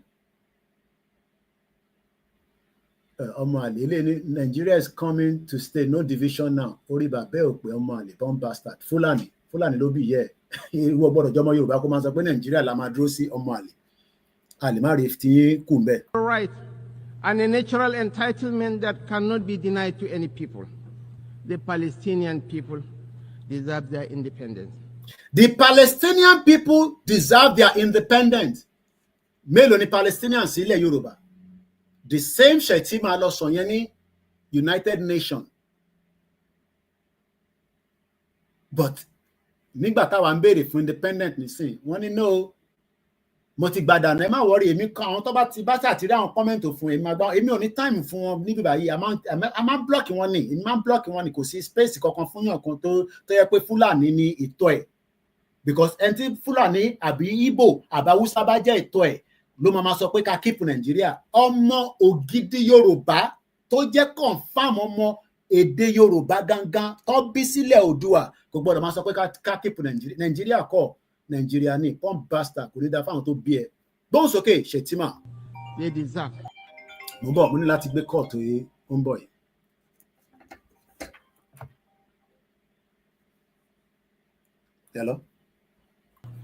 Ọmọ àlè ilé ní Nigeria is coming to stay, no division now. Orí bàbá ò pé ọmọ àlè born bastard. Fúlàní ló bí yẹ. Ìwọ gbọ́dọ̀ jọmọ Yorùbá kó máa sọ pé Nigeria la máa dúró sí ọmọ àlè. Àlè má rí tí kù mbẹ. Right, and a natural entitlement that cannot be denied to any people. The Palestinian people deserve their independence. The Palestinian people deserve their independence. Mélòó ni Palestinians sí ilẹ̀ Yorùbá? The same Shettima lọ sọ yẹn ní United Nations. But nígbà táwa ń béèrè fún independent nísìn, wọ́n ní no. Mo ti gbàdànù, ẹ má worry, èmi kan àwọn tó bá ti àtìrí àwọn comment fún èmi àgbà, èmi ò ní time fún wọn níbi báyìí, a máa block wọn ni, èmi máa block wọn ni, kò sí space kankan fún yàn kan tó yẹ pé Fúlàní ni ìtọ́ ẹ̀. Because ẹni tí Fúlàní àbí Igbo àbí Hausa bá jẹ́ ìtọ́ ẹ̀ ló máa sọ pé ká keep Nàìjíríà. Ọmọ ògidì Yorùbá tó jẹ́ confam ọmọ èdè Yorùbá gangan tó bí sílẹ̀ Oòduà kò gbọ́dọ̀ máa sọ pé ká keep Nàìjíríà kọ́. Nigeria ni pump bastard kò ní dá fáwọn tó bí ẹ. Gbóhùn sókè Shettima. They deserve. Mo bọ̀, mo ní láti gbé kọ́ọ̀tù yìí ó ń bọ̀ yìí. Hello?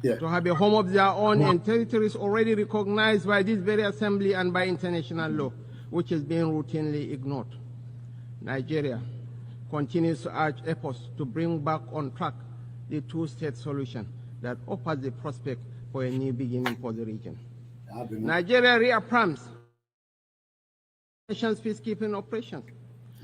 Yeah. To have a home of their own and territories already recognized by this very assembly and by international law, which is being routinely ignored. Nigeria continues to urge efforts to bring back on track the two-state solution that offers the prospect for a new beginning for the region. Nigeria reaffirms nation's peacekeeping operations.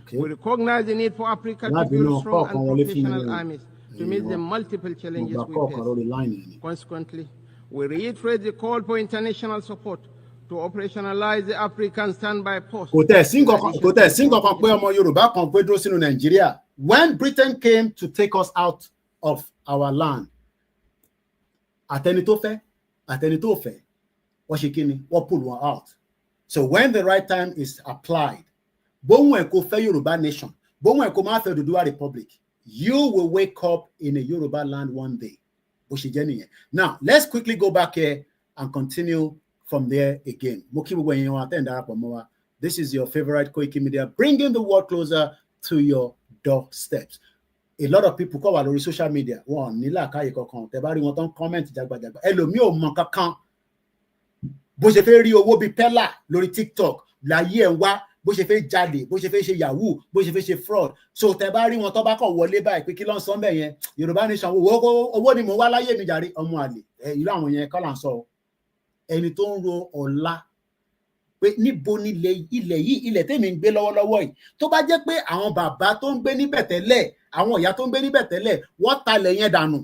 Okay. We recognize the need for Africa to build strong and professional armies to meet the multiple challenges we face. Consequently, we reiterate the call for international support to operationalize the African standby post. When Britain came to take us out of our land, Atenitofe, what pull one out. So when the right time is applied, Yoruba nation, Yoruba Republic, you will wake up in a Yoruba land one day. Now, let's quickly go back here and continue from there again. This is your favorite Koiki Media, bringing the world closer to your doorsteps. A lot of people call on social media. One, nila kaye kankan. Tẹ́ bá rí wọn tán comment jagbajagba. Ẹlòmíì ò mọ̀ kankan. Bó ṣe fẹ́ rí owó bí pella lórí TikTok, láyé ẹ̀ ń wá, bó ṣe fẹ́ jalè, bó ṣe fẹ́ ṣe yahoo, bó ṣe fẹ́ ṣe fraud. So tẹ́ bá rí wọn tán bá kàn wọlé báyìí pé kí ló ń sọ ńbẹ̀ yẹn. Yorùbá nation owó ni mo wá láyé mi jàre ọmọ àlè. Irú àwọn yẹn kọ́ là ń sọ. Ẹni tó ń ro ọ̀la pé níbo ni ilẹ̀ yìí, ilẹ̀ tèmi ń gbé lọ́wọ́lọ́wọ́ yìí. Tó bá jẹ́ pé àwọn bàbá tó ń gbé níbẹ̀ tẹ́lẹ̀, àwọn ìyá tó ń gbé níbẹ̀ tẹ́lẹ̀, wọ́n talẹ̀ yẹn dànù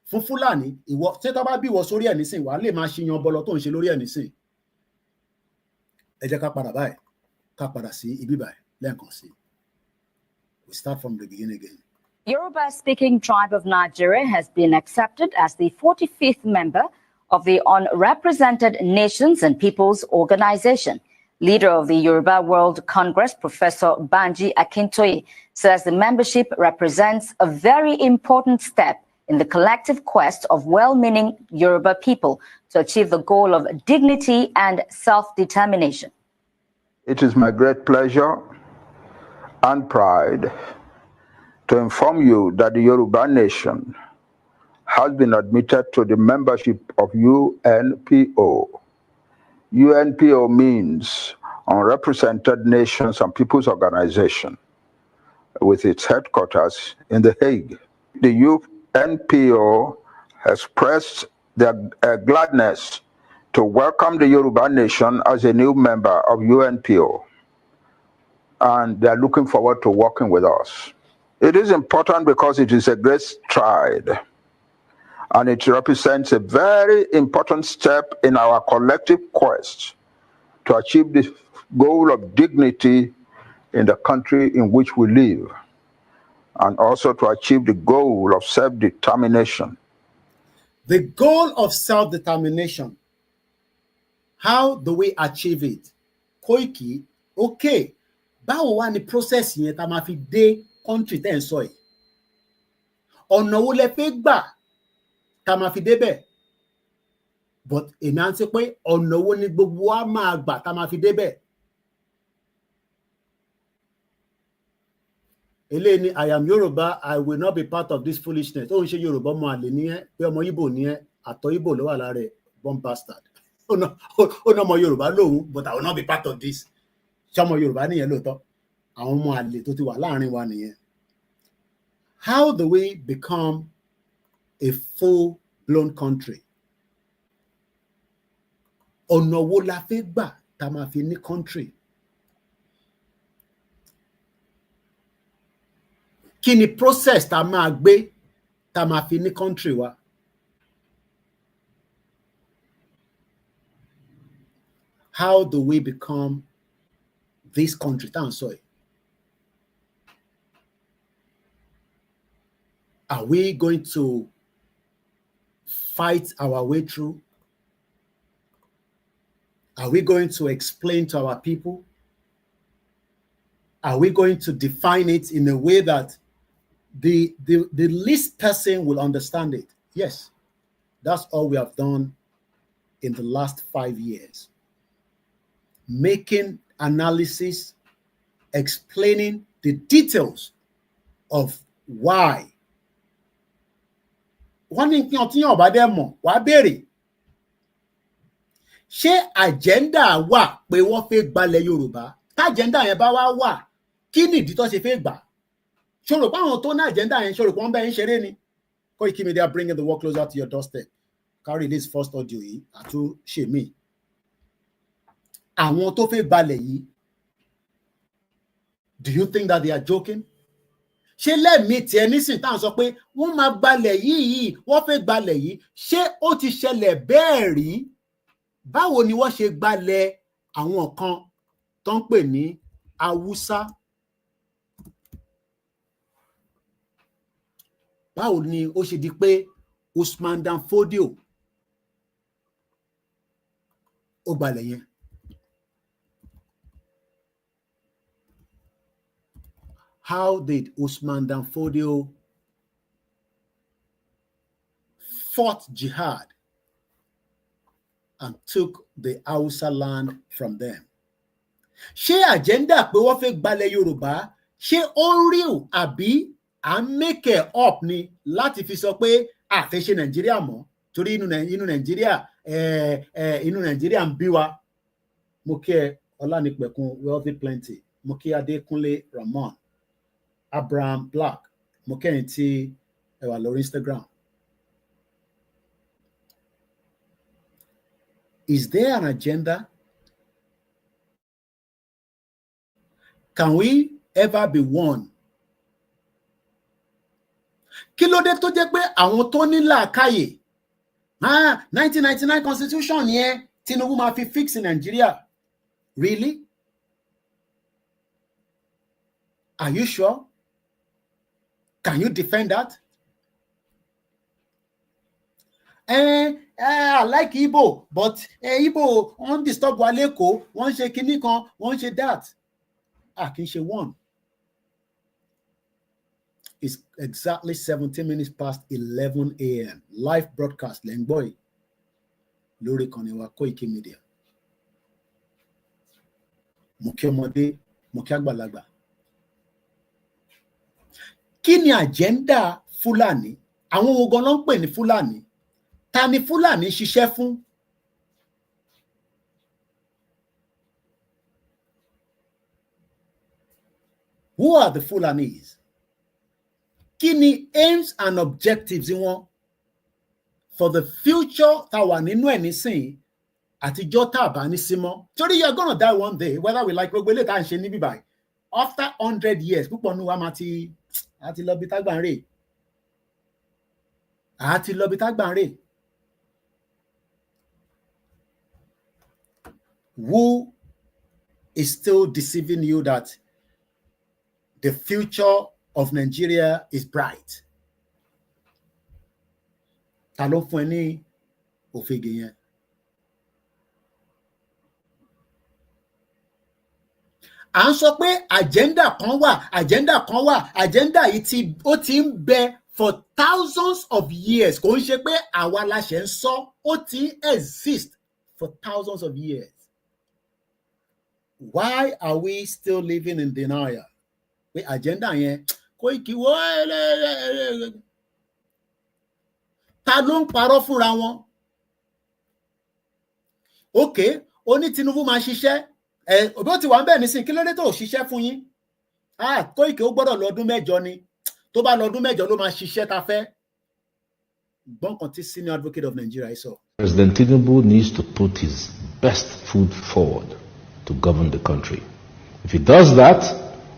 fún Fúlàní. Ìwọ ṣé tó bá bí ìwọ sórí ẹ̀ nísìn, wàá lè máa ṣiyan bọlọ tó ń ṣe lórí ẹ̀ nísìn. Ẹ jẹ́ ká padà báyìí, ká padà sí ibi báyìí lẹ́ẹ̀kan sí. We start from the beginning again. Yoruba-speaking tribe of Nigeria has been accepted as the 45th member of the Unrepresented Nations and Peoples Organization. Leader of the Yoruba World Congress, Professor Banji Akintoye, says the membership represents a very important step in the collective quest of well-meaning Yoruba people to achieve the goal of dignity and self-determination. It is my great pleasure and pride to inform you that the Yoruba nation has been admitted to the membership of UNPO. UNPO means Unrepresented Nations and Peoples Organization, with its headquarters in The Hague. The UNPO expressed their gladness to welcome the Yoruba nation as a new member of UNPO and they are looking forward to working with us. It is important because it is a great stride, and it represents a very important step in our collective quest to achieve the goal of dignity in the country in which we live, and also to achieve the goal of self-determination. The goal of self-determination. How do we achieve it? Koiki, okay. Báwo wá ni process yẹn tá máa fi dé country tẹ́ ń sọ yìí? Ọ̀nà wo lẹ fẹ́ gbà tá máa fi débẹ̀? But èmi á ń sọ pé ọ̀nà wo ni gbogbo wa máa gbà tá máa fi débẹ̀? Eléyìí ni I am Yoruba, I will not be part of this foolishness. Ó ń ṣe Yorùbá ọmọ àlè ní ẹ́, pé ọmọ Ìgbò ní ẹ́, àtọ̀ Ìgbò ló wà lára ẹ̀, born bastard. Ó ná ọmọ Yorùbá lòun, but I will not be part of this. Ṣé ọmọ Yorùbá nìyẹn lóòótọ́? Àwọn ọmọ àlè tó ti wà láàrin wa nìyẹn. How do we become a full-blown country? Ọ̀nà wo la fẹ́ gbà tá máa fi ní country? Kí ni process tá máa gbé tá máa fi ní country wa? How do we become this country tá à ń sọ yìí? Are we going to fight our way through? Are we going to explain to our people? Are we going to define it in a way that the least person will understand it? Yes, that's all we have done in the last 5 years. Making analysis, explaining the details of why. Wọ́n ní kí ọtí yàn bá dẹ̀ mọ̀ wá béèrè. Ṣé agenda wà pé wọ́n fẹ́ gbalẹ̀ Yorùbá? Tá agenda yẹn bá wá wà, kí ni ìdí tó ṣe fẹ́ gbà? Ṣòro pé àwọn tó ní agenda yẹn ṣòro pé wọ́n bẹ́ẹ̀ ń ṣeré ni. Koiki Media bringing the work closer to your doorstep. Carry this first audio yìí àtún ṣe mí. Àwọn tó fẹ́ gbalẹ̀ yìí, do you think that they are joking? Ṣé lẹ́mìí tiẹ̀ nísìn tá à ń sọ pé wọ́n máa gbalẹ̀ yìí, wọ́n fẹ́ gbalẹ̀ yìí, ṣé ó ti ṣẹlẹ̀ bẹ́ẹ̀ rí? Báwo ni wọ́n ṣe gbalẹ̀ àwọn kan tó ń pè ní Haúsá? Báwo ni ó ṣe di pé Usman Dan Fodio ó gbalẹ̀ yẹn? How did Usman Dan Fodio fought jihad and took the Hausa land from them? Ṣé agenda pé wọ́n fẹ́ gbalẹ̀ Yorùbá, ṣé ó real àbí à ń make it up ni láti fi sọ pé a fẹ́ ṣe Nàìjíríà mọ́ torí inú Nàìjíríà ń bí wa? Mo kí ẹ Ọlánìpẹ̀kun Wealthy Plenty, mo kí Adékúnlé Ramon, Abraham Black, mo kẹ́yìn tí ẹ wà lórí Instagram. Is there an agenda? Can we ever be one? Kí ló dé tó jẹ́ pé àwọn tó ní làákàyè 1999 constitution yẹn Tinubu máa fi fix in Nigeria? Really? Are you sure? Can you defend that? I like Igbo, but Igbo wọ́n disturb wa lẹ́kọ̀ọ́, wọ́n ṣe kinní kan, wọ́n ṣe that. Kì í ṣe one. It's exactly 17 minutes past 11 a.m. Live broadcast lẹ́ ń gbọ́ yìí lórí ìkànnì wa Koiki Media. Mo kí ọmọdé, mo kí àgbàlagbà. Kí ni agenda Fúlàní? Àwọn wo gan ló ń pè ní Fúlàní? Ta ni Fúlàní ṣiṣẹ́ fún? Who are the Fulanis? Kí ni aims and objectives wọn for the future tá wà nínú ẹ̀ nísìn àtijọ́ tá bá ní símọ́? Torí you're gonna die one day, whether we like gbogbo eléyìí tá ń ṣe níbí báyìí. after 100 years púpọ̀ nù wa máa ti àti lọ bí tágbà ń rè àti lọ bí tágbà ń rè. Who is still deceiving you that the future of Nigeria is bright? Ta ló fún ẹ ní òfegè yẹn? À ń sọ pé agenda kan wà, agenda yìí ó ti ń bẹ for thousands of years. Kò ń ṣe pé àwa la ṣe ń sọ, ó ti exist for thousands of years. Why are we still living in denial? Pé agenda yẹn kò kí wọ́n ta ló ń parọ́ fúnra wọn? Okay, ó ní Tinubu máa ṣiṣẹ́. Òbí ó ti wà ń bẹ̀ nísìn, kí ló dé tó ṣiṣẹ́ fún yín? Kóìkì ó gbọ́dọ̀ lọ́dún mẹ́jọ ni. Tó bá lọ́dún mẹ́jọ ló máa ṣiṣẹ́ ta fẹ́. Gbọ́n kan tí senior advocate of Nigeria sọ. President Tinubu needs to put his best foot forward to govern the country. If he does that,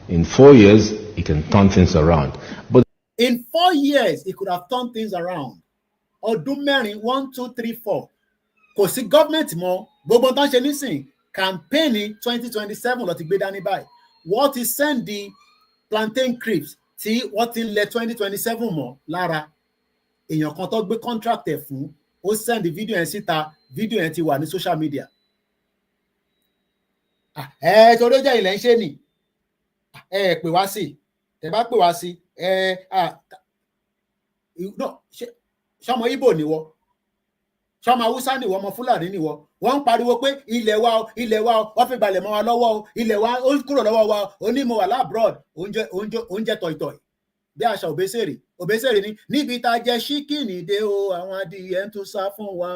in 4 years, he can turn things around. But in 4 years, he could have turned things around. Ọdún mẹ́rin, 1, 2, 3, 4. Kò sí government mọ́, gbogbo tán ṣe nísìn, campaign 2027 ló ti gbé dání báyìí. Wọ́n ti send the plantain crips tí wọ́n ti lẹ̀ 2027 mọ́ lára. Èèyàn kan tó gbé contract ẹ̀ fún, ó send video yẹn síta, video yẹn ti wà ní social media. Torí ó jẹ́ ilẹ̀ ń ṣe nì. Pè wá sí, tẹ́ bá pè wá sí, ṣọmọ Ìgbò ni wọ́, ṣọmọ Haúsá ni wọ́, ọmọ Fúlàní ni wọ́, wọ́n ń pariwo pé ilẹ̀ wa o, wọ́n fi balẹ̀ mọ́ wa lọ́wọ́ o, ilẹ̀ wa ó kúrò lọ́wọ́ wa, onímọ̀ wà lábroad, oúnjẹ tọ̀ìtọ̀ì bí àṣà òbésèrè ni níbi tá a jẹ ṣíkìnì dé o, àwọn adìyẹ ń tún sá fún wa.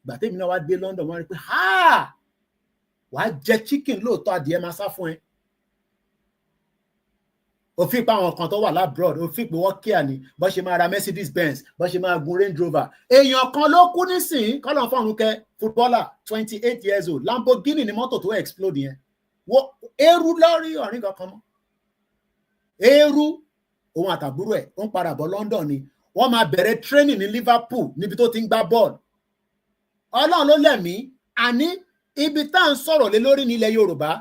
Ìgbà tèmi náà wá dé London, wọ́n rí pé wàá jẹ chicken lóòótọ́, adìyẹ máa sá fún ẹ. Òfin pa àwọn kan tó wà lábroad, òfin pé wọ́n kíá ni bó ṣe máa ra Mercedes Benz, bó ṣe máa gun Range Rover. Èèyàn kan ló kú nísìnyí, kọ́lọ̀ fọ́run kẹ́, footballer 28 years old, Lamborghini ni mọ́tò tó explode yẹn. Eérú lórí ọ̀rìn kankan mọ́. Eérú òun àtàbúrò ẹ̀ ó ń padà bọ̀ London ni. Wọ́n máa bẹ̀rẹ̀ training ní Liverpool níbi tó ti ń gbá bọ́ọ̀lù. Ọlọ́run ló lẹ̀mí, àní ibi tá à ń sọ̀rọ̀ lé lórí ní ilẹ̀ Yorùbá.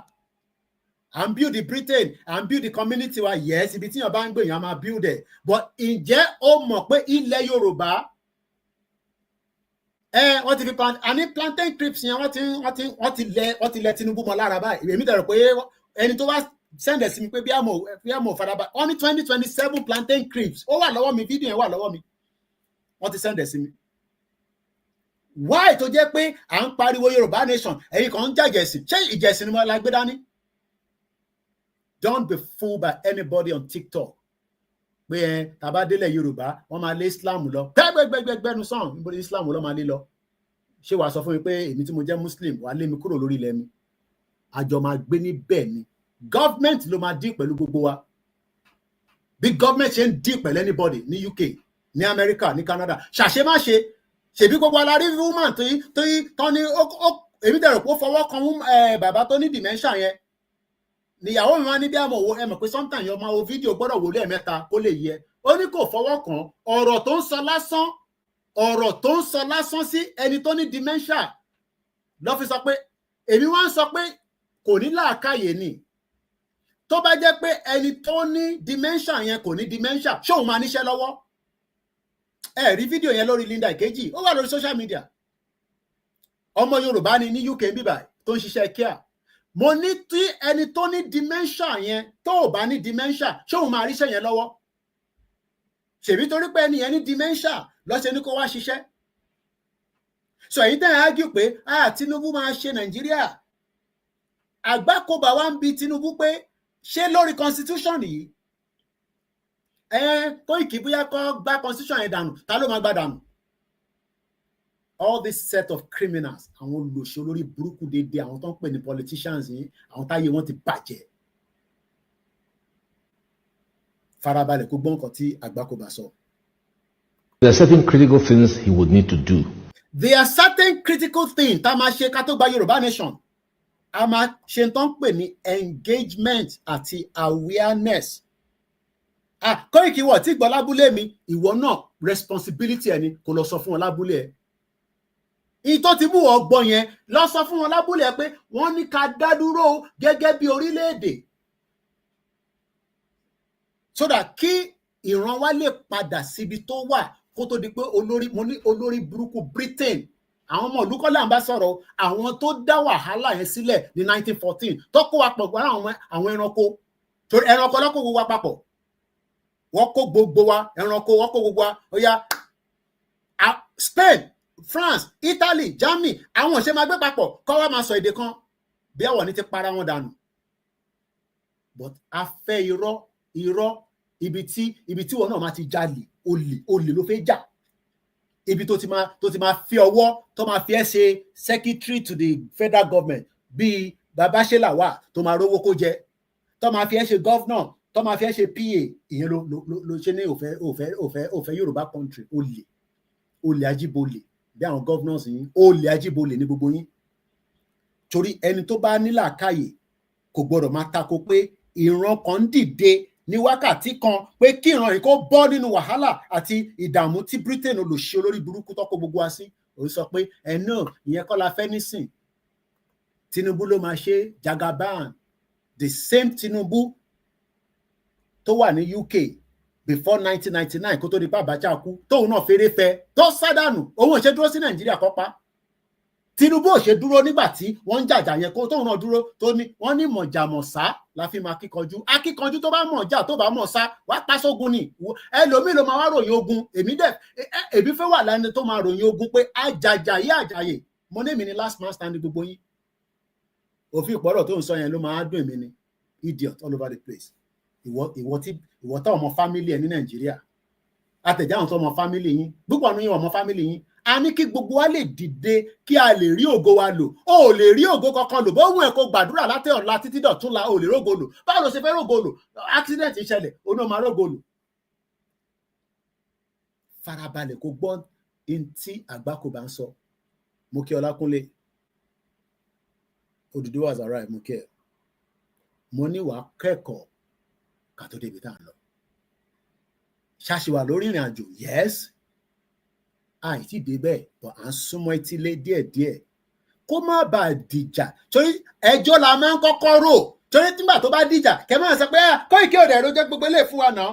À ń build the Britain, à ń build the community wa, yes, ibi tí yàn bá ń gbé yàn máa build it. But ǹjẹ́ o mọ̀ pé ilẹ̀ Yorùbá wọ́n ti fi plantain crips yẹn wọ́n ti lẹ̀ Tinubu mọ́ lára báyìí. Èmi dẹ̀rọ̀ pé ẹni tó wá send ẹ̀ sí mi pé bí àmọ̀ faraba, wọ́n ní 2027 plantain crips, ó wà lọ́wọ́ mi, fídíò yẹn wà lọ́wọ́ mi, wọ́n ti send ẹ̀ sí mi. Why tó jẹ́ pé à ń pariwo Yorùbá nation, ẹ̀yin kan ń jàjẹ̀sìn, ṣé ìjẹ̀sìn ni mo la gbé dání? Don't be fooled by anybody on TikTok. Pé tàbá délẹ̀ Yorùbá, wọ́n máa lé Islam lọ. Gbẹ́gbẹ́gbẹ́gbẹ́nu sàn, níbo ni Islam lọ máa lé lọ? Ṣé wàá sọ fún mi pé èmi tí mo jẹ́ Muslim, wàá lé mi kúrò lórí ilẹ̀ mi? Àjọ máa gbé níbẹ̀ ni. Government ló máa dín pẹ̀lú gbogbo wa. Bí government ṣe ń dín pẹ̀lú anybody ní UK, ní America, ní Canada, ṣàṣe má ṣe. Ṣèbí gbogbo alárí woman tó ní èmi dẹ̀rọ̀ pé ó fọwọ́ kan bàbá tó ní dementia yẹn. Níyàwó mi wá ní bí àmọ̀ wo, ẹ mọ̀ pé sometimes yọ máa wo fídíò gbọ́dọ̀ wò lẹ́ẹ̀mẹ́ta kó lè yẹ. Ó ní kò fọwọ́ kan, ọ̀rọ̀ tó ń sọ lásán sí ẹni tó ní dementia ló fi sọ pé èmi wá ń sọ pé kò ní làákàyè ni. Tó bá jẹ́ pé ẹni tó ní dementia yẹn kò ní dementia, ṣé òun máa níṣẹ́ lọ́wọ́? Ẹ rí fídíò yẹn lórí Linda Ìkejì, ó wà lórí social media. Ọmọ Yorùbá ni ní UK bíbà tó ń ṣiṣẹ́ care. Mo ní tí ẹni tó ní dementia yẹn tó ò bá ní dementia, ṣé òun máa ríṣẹ́ yẹn lọ́wọ́? Ṣèbí torí pé ẹni yẹn ní dementia lọ́sẹ̀ ní kó wá ṣiṣẹ́. So èyí tẹ́ ẹ̀ argue pé Tinubu máa ṣe Nàìjíríà. Àgbákòbá wa ń bi Tinubu pé ṣé lórí constitution yìí Kóìkì bóyá kó gbá constitution yẹn dànù, ta ló máa gbá dànù? All this set of criminals, àwọn olùṣọ́ lórí burúkú dédé, àwọn tó ń pè ní politicians yìí, àwọn táyé wọn ti bàjẹ́. Farabalẹ̀ kó gbọ́ nǹkan tí Àgbákòbá sọ. there are certain critical things he would need to do. There are certain critical things tá máa ṣe ká tó gba Yorùbá nation. a máa ṣe tó ń pè ní engagement àti awareness. Koiki wọ̀ tí gbọ́ lábúlé mi, ìwọ náà responsibility ẹni kò lọ sọ fún wọn lábúlé ẹ. Ìyí tó ti mú ọ gbọ́ yẹn lọ sọ fún wọn lábúlé ẹ pé wọ́n ní ká dá dúró gẹ́gẹ́ bí orílẹ̀-èdè. So that kí ìran wa lè padà síbi tó wà kó tó di pé olórí burúkú Britain, àwọn ọmọ ìlú kọ́lá ń bá sọ̀rọ̀, àwọn tó dá wàhálà yẹn sílẹ̀ ní 1914 tó kó wa pọ̀ pẹ̀lú àwọn ẹranko, torí ẹranko lọ́kọ̀ gbogbo wa papọ̀, wọ́n kó gbogbo wa ẹranko, wọ́n kó gbogbo wa, ó yá Spain, France, Italy, Germany, àwọn òṣè máa gbé papọ̀ kọ́ wa máa sọ èdè kan bí àwọn ní ti para wọn dànù. But a fẹ́ irọ́ ibi tí wọn náà máa ti jalè, olè ló fẹ́ jà, ibi tó ti máa fi ọwọ́ tó máa fi ẹ́ ṣe secretary to the federal government bíi Babashela wà tó máa rówó kó jẹ, tó máa fi ẹ́ ṣe governor, tó máa fi ẹ́ ṣe PA, ìyẹn ló ṣe ní òfẹ́ Yorùbá country. Olè ajíbolè bí àwọn governors yín, olè ajíbolè ní gbogbo yín. Torí ẹni tó bá ní làákàyè kò gbọdọ̀ máa tako pé ìran kan dìde ní wákàtí kan pé kí ìran yìí kó bọ́ nínú wàhálà àti ìdààmú tí Britain olùṣe olórí burúkú tó kó gbogbo wa sí. Ó sọ pé náà ìyẹn kọ́ la fẹ́ nísìn, Tinubu ló máa ṣe, Jagaban, the same Tinubu tó wà ní UK before 1999 kó tó di pa Abacha kú, tóun náà fèrè fẹ́ tó sádànù, òun ò ṣe dúró sí Nàìjíríà kọ́pá. Tinubu ò ṣe dúró nígbà tí wọ́n ń jàjà yẹn kó tóun náà dúró, tó ní wọ́n ní mọ̀jàmọ̀sá la fi máa akíkanjú tó bá mọ̀ jà tó bá mọ̀ sá wá pa sógun ni. Ẹlòmíì ló máa wá ròyìn ogun, èmi fẹ́ wà lẹ́ni tó máa ròyìn ogun pé àjàyè mo ní èmi ni last man standing gbogbo yín. Òfin ìpọ́rọ̀ tó ń sọ yẹn ló máa dùn èmi ni, idiot all over the place. Ìwọ tá ọmọ fámílì ẹ ní Nàìjíríà, àtẹ̀já àwọn tó ọmọ fámílì yín, púpọ̀ nínú ọmọ fámílì yín, a ní kí gbogbo wa lè dìde kí a lè rí ògo wa lò. O ò lè rí ògo kankan lò, bó wù ẹ́ kó gbàdúrà láti ọ̀la títí dọ̀túnla, o ò lè rógo lò. Báwo ló ṣe fẹ́ rógo lò? Accident ìṣẹ̀lẹ̀, o ní o máa rógo lò. Farabalẹ̀ kó gbọ́ in tí Àgbákò bá ń sọ. Mo kí Ọlákúnlé, Odùduwà has arrived, mo kí ẹ. Mo ní wàá kẹ́kọ̀ọ́ ká tó débi tá à ń lọ. Ṣáṣìwà lórí ìrìn àjò, yes. Àìtí débẹ̀ bọ̀ à ń súnmọ́ etílé díẹ̀díẹ̀ kó má bàa dìjà. Torí ẹjọ́ la máa ń kọ́kọ́ rò, torí nígbà tó bá dìjà kẹ́ máa sọ pé Koiki òde ẹ̀rọ jẹ́ gbogbo ilé fún wa náà.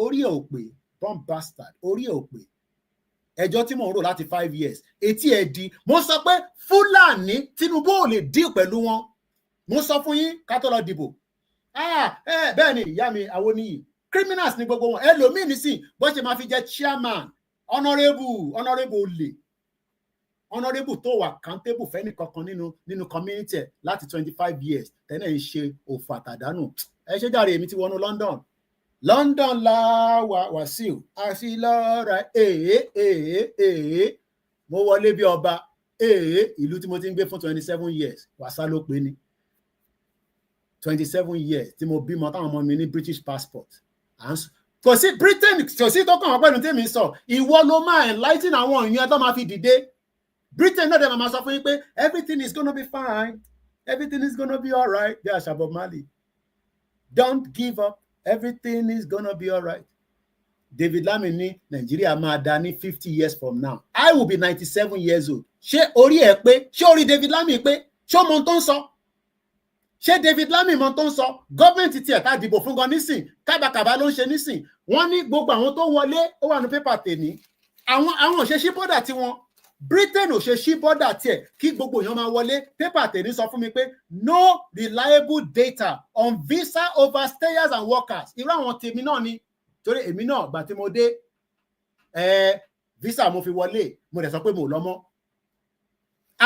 Orí ẹ̀ ò pé, bomb bastard, orí ẹ̀ ò pé. Ẹjọ́ tí mò ń rò láti 5 years, etí ẹ̀ di. Mo sọ pé Fúlàní Tinubu ò lè dín pẹ̀lú wọn. Mo sọ fún yín ká tó lọ dìbò. Bẹ́ẹ̀ ni ìyá mi àwọn oníyì, criminals ni gbogbo wọn. Ẹlòmíì nísìn bó ṣe máa fi jẹ chairman, honorable olè, honorable tó wà accountable fẹ́ni kankan nínú community láti 25 years tẹ́lẹ̀ ń ṣe òfò àtàdánù. Ẹ ṣe jàre, èmi ti wọnú London la Wàsíù àfi lọ́ra mo wọlé bí ọba ìlú tí mo ti ń gbé fún 27 years wàsá ló pé ní 27 years tí mo bímọ táwọn ọmọ mi ní British passport. Kò sí Britain, kò sí tó kàn wọ́n pẹ̀lú tèmi sọ, ìwọ ló máa enlighten àwọn èèyàn tó máa fi dìde. Britain náà dẹ̀ máa sọ fún yín pé everything is gonna be fine, everything is gonna be all right. Bí àṣà Bob Marley, don't give up, everything is gonna be all right. David Lammy ní Nàìjíríà máa dá ní 50 years from now. I will be 97 years old. Ṣé orí ẹ pé? Ṣé orí David Lammy pé? Ṣé ọmọ tó ń sọ? Ṣé David Lammy mọ tó ń sọ? Gọ́ọ̀mẹ̀ntì tiẹ̀ ká dìbò fún gan nísìn, kábàkàbà ló ń ṣe nísìn. Wọ́n ní gbogbo àwọn tó wọlé ó wà ní pépà tèmi. Àwọn ò ṣe ṣí bọ́dà tiwọn. Britain ò ṣe ṣí bọ́dà tiẹ̀ kí gbogbo èèyàn máa wọlé. Pépà tèmi sọ fún mi pé no reliable data on visa overstayers and workers. Irú àwọn tèmi náà ni. Torí èmi náà gbà tí mo dé visa mo fi wọlé, mo dẹ̀ sọ pé mo lọ mọ́.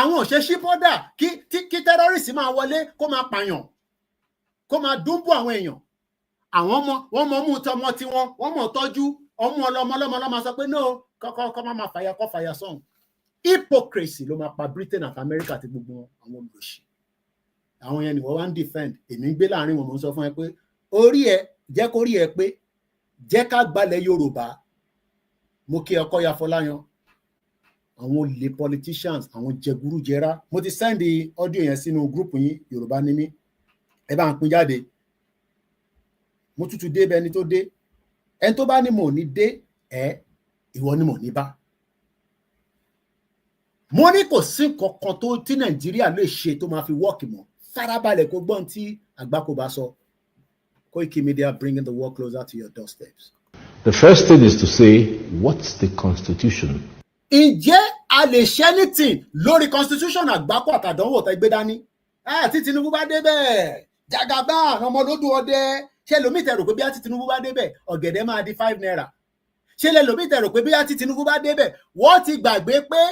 Àwọn ò ṣe ṣí bọ́dà kí terrorist máa wọlé kó máa pààyàn, kó máa dúnbù àwọn èèyàn. Àwọn wọ́n mọ̀ mú tọmọ tiwọn, wọ́n mọ̀ tọ́jú ọmọ ọlọ́mọ sọ pé no, kọ́kọ́ máa fàyà kọ́ fàyà sọ̀hún. Hypocrisy ló máa pa Britain àti America àti gbogbo àwọn olùsí. Àwọn yẹn ni wọ́n wá ń defend. Èmi ń gbé láàrin wọn, mo ń sọ fún ẹ pé orí ẹ jẹ́ kó rí ẹ pé jẹ́ ká gbalẹ̀ Yorùbá. Mo kí ọkọ ya Fọláyan, àwọn olè politicians, àwọn jẹgúrújẹrá. Mo ti send the audio yẹn sínú group yín Yorùbá ní mí. Ẹ bá ń pín jáde. Mo tútù dé bẹ́ẹ̀ ni tó dé. Ẹni tó bá ní mo ní dé, ìwọ ni mo ní bá. Mo ní kò sí kankan tó tí Nàìjíríà lè ṣe tó máa fi work mọ́. Farabalẹ̀ kó gbọ́n tí Àgbákò bá sọ. Koiki Media bringing the world closer to your doorsteps. The first thing is to say, what's the constitution? Ǹjẹ́ a lè ṣe anything lórí constitution Àgbákò àtàdánwò tẹ́ gbé dání? Tí Tinubu bá débẹ̀, Jagaban ọmọlódù ọdẹ, ṣé lómi tẹ́ rò pé bí a ti Tinubu bá débẹ̀, ọ̀gẹ̀dẹ̀ máa di 5 naira. Ṣé lómi tẹ́ rò pé bí a ti Tinubu bá débẹ̀, wọ́n ti gbàgbé pé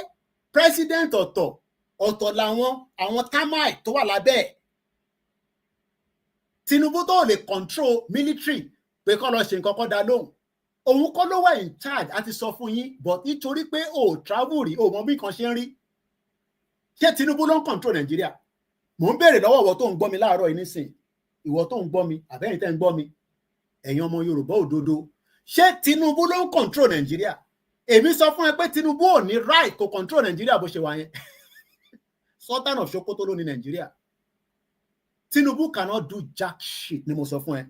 president ọ̀tọ̀ làwọn termite tó wà lábẹ́. Tinubu tó lè control military pé kọ́ lọ ṣe nǹkan kọ́ dá lóhùn. Òun kọ́ ló wà in charge àti sọ fún yín, but nítorí pé travel rí, mọ bí nǹkan ṣe ń rí. Ṣé Tinubu ló ń control Nàìjíríà? Mò ń béèrè lọ́wọ́ ìwọ tó ń gbọ́ mi láàárọ̀ yìí nísìn. Ìwọ tó ń gbọ́ mi, àbẹ́yìn tẹ́ ń gbọ́ mi. Ẹ̀yin ọmọ Yorùbá òdodo. Ṣé Tinubu ló ń control Nàìjíríà? Èmi sọ fún ẹ pé Tinubu ò ní right kó control Nàìjíríà bó ṣe wà yẹn. Sultan of Sokoto ló ní Nàìjíríà. Tinubu cannot do jack shit ni mo sọ fún ẹ.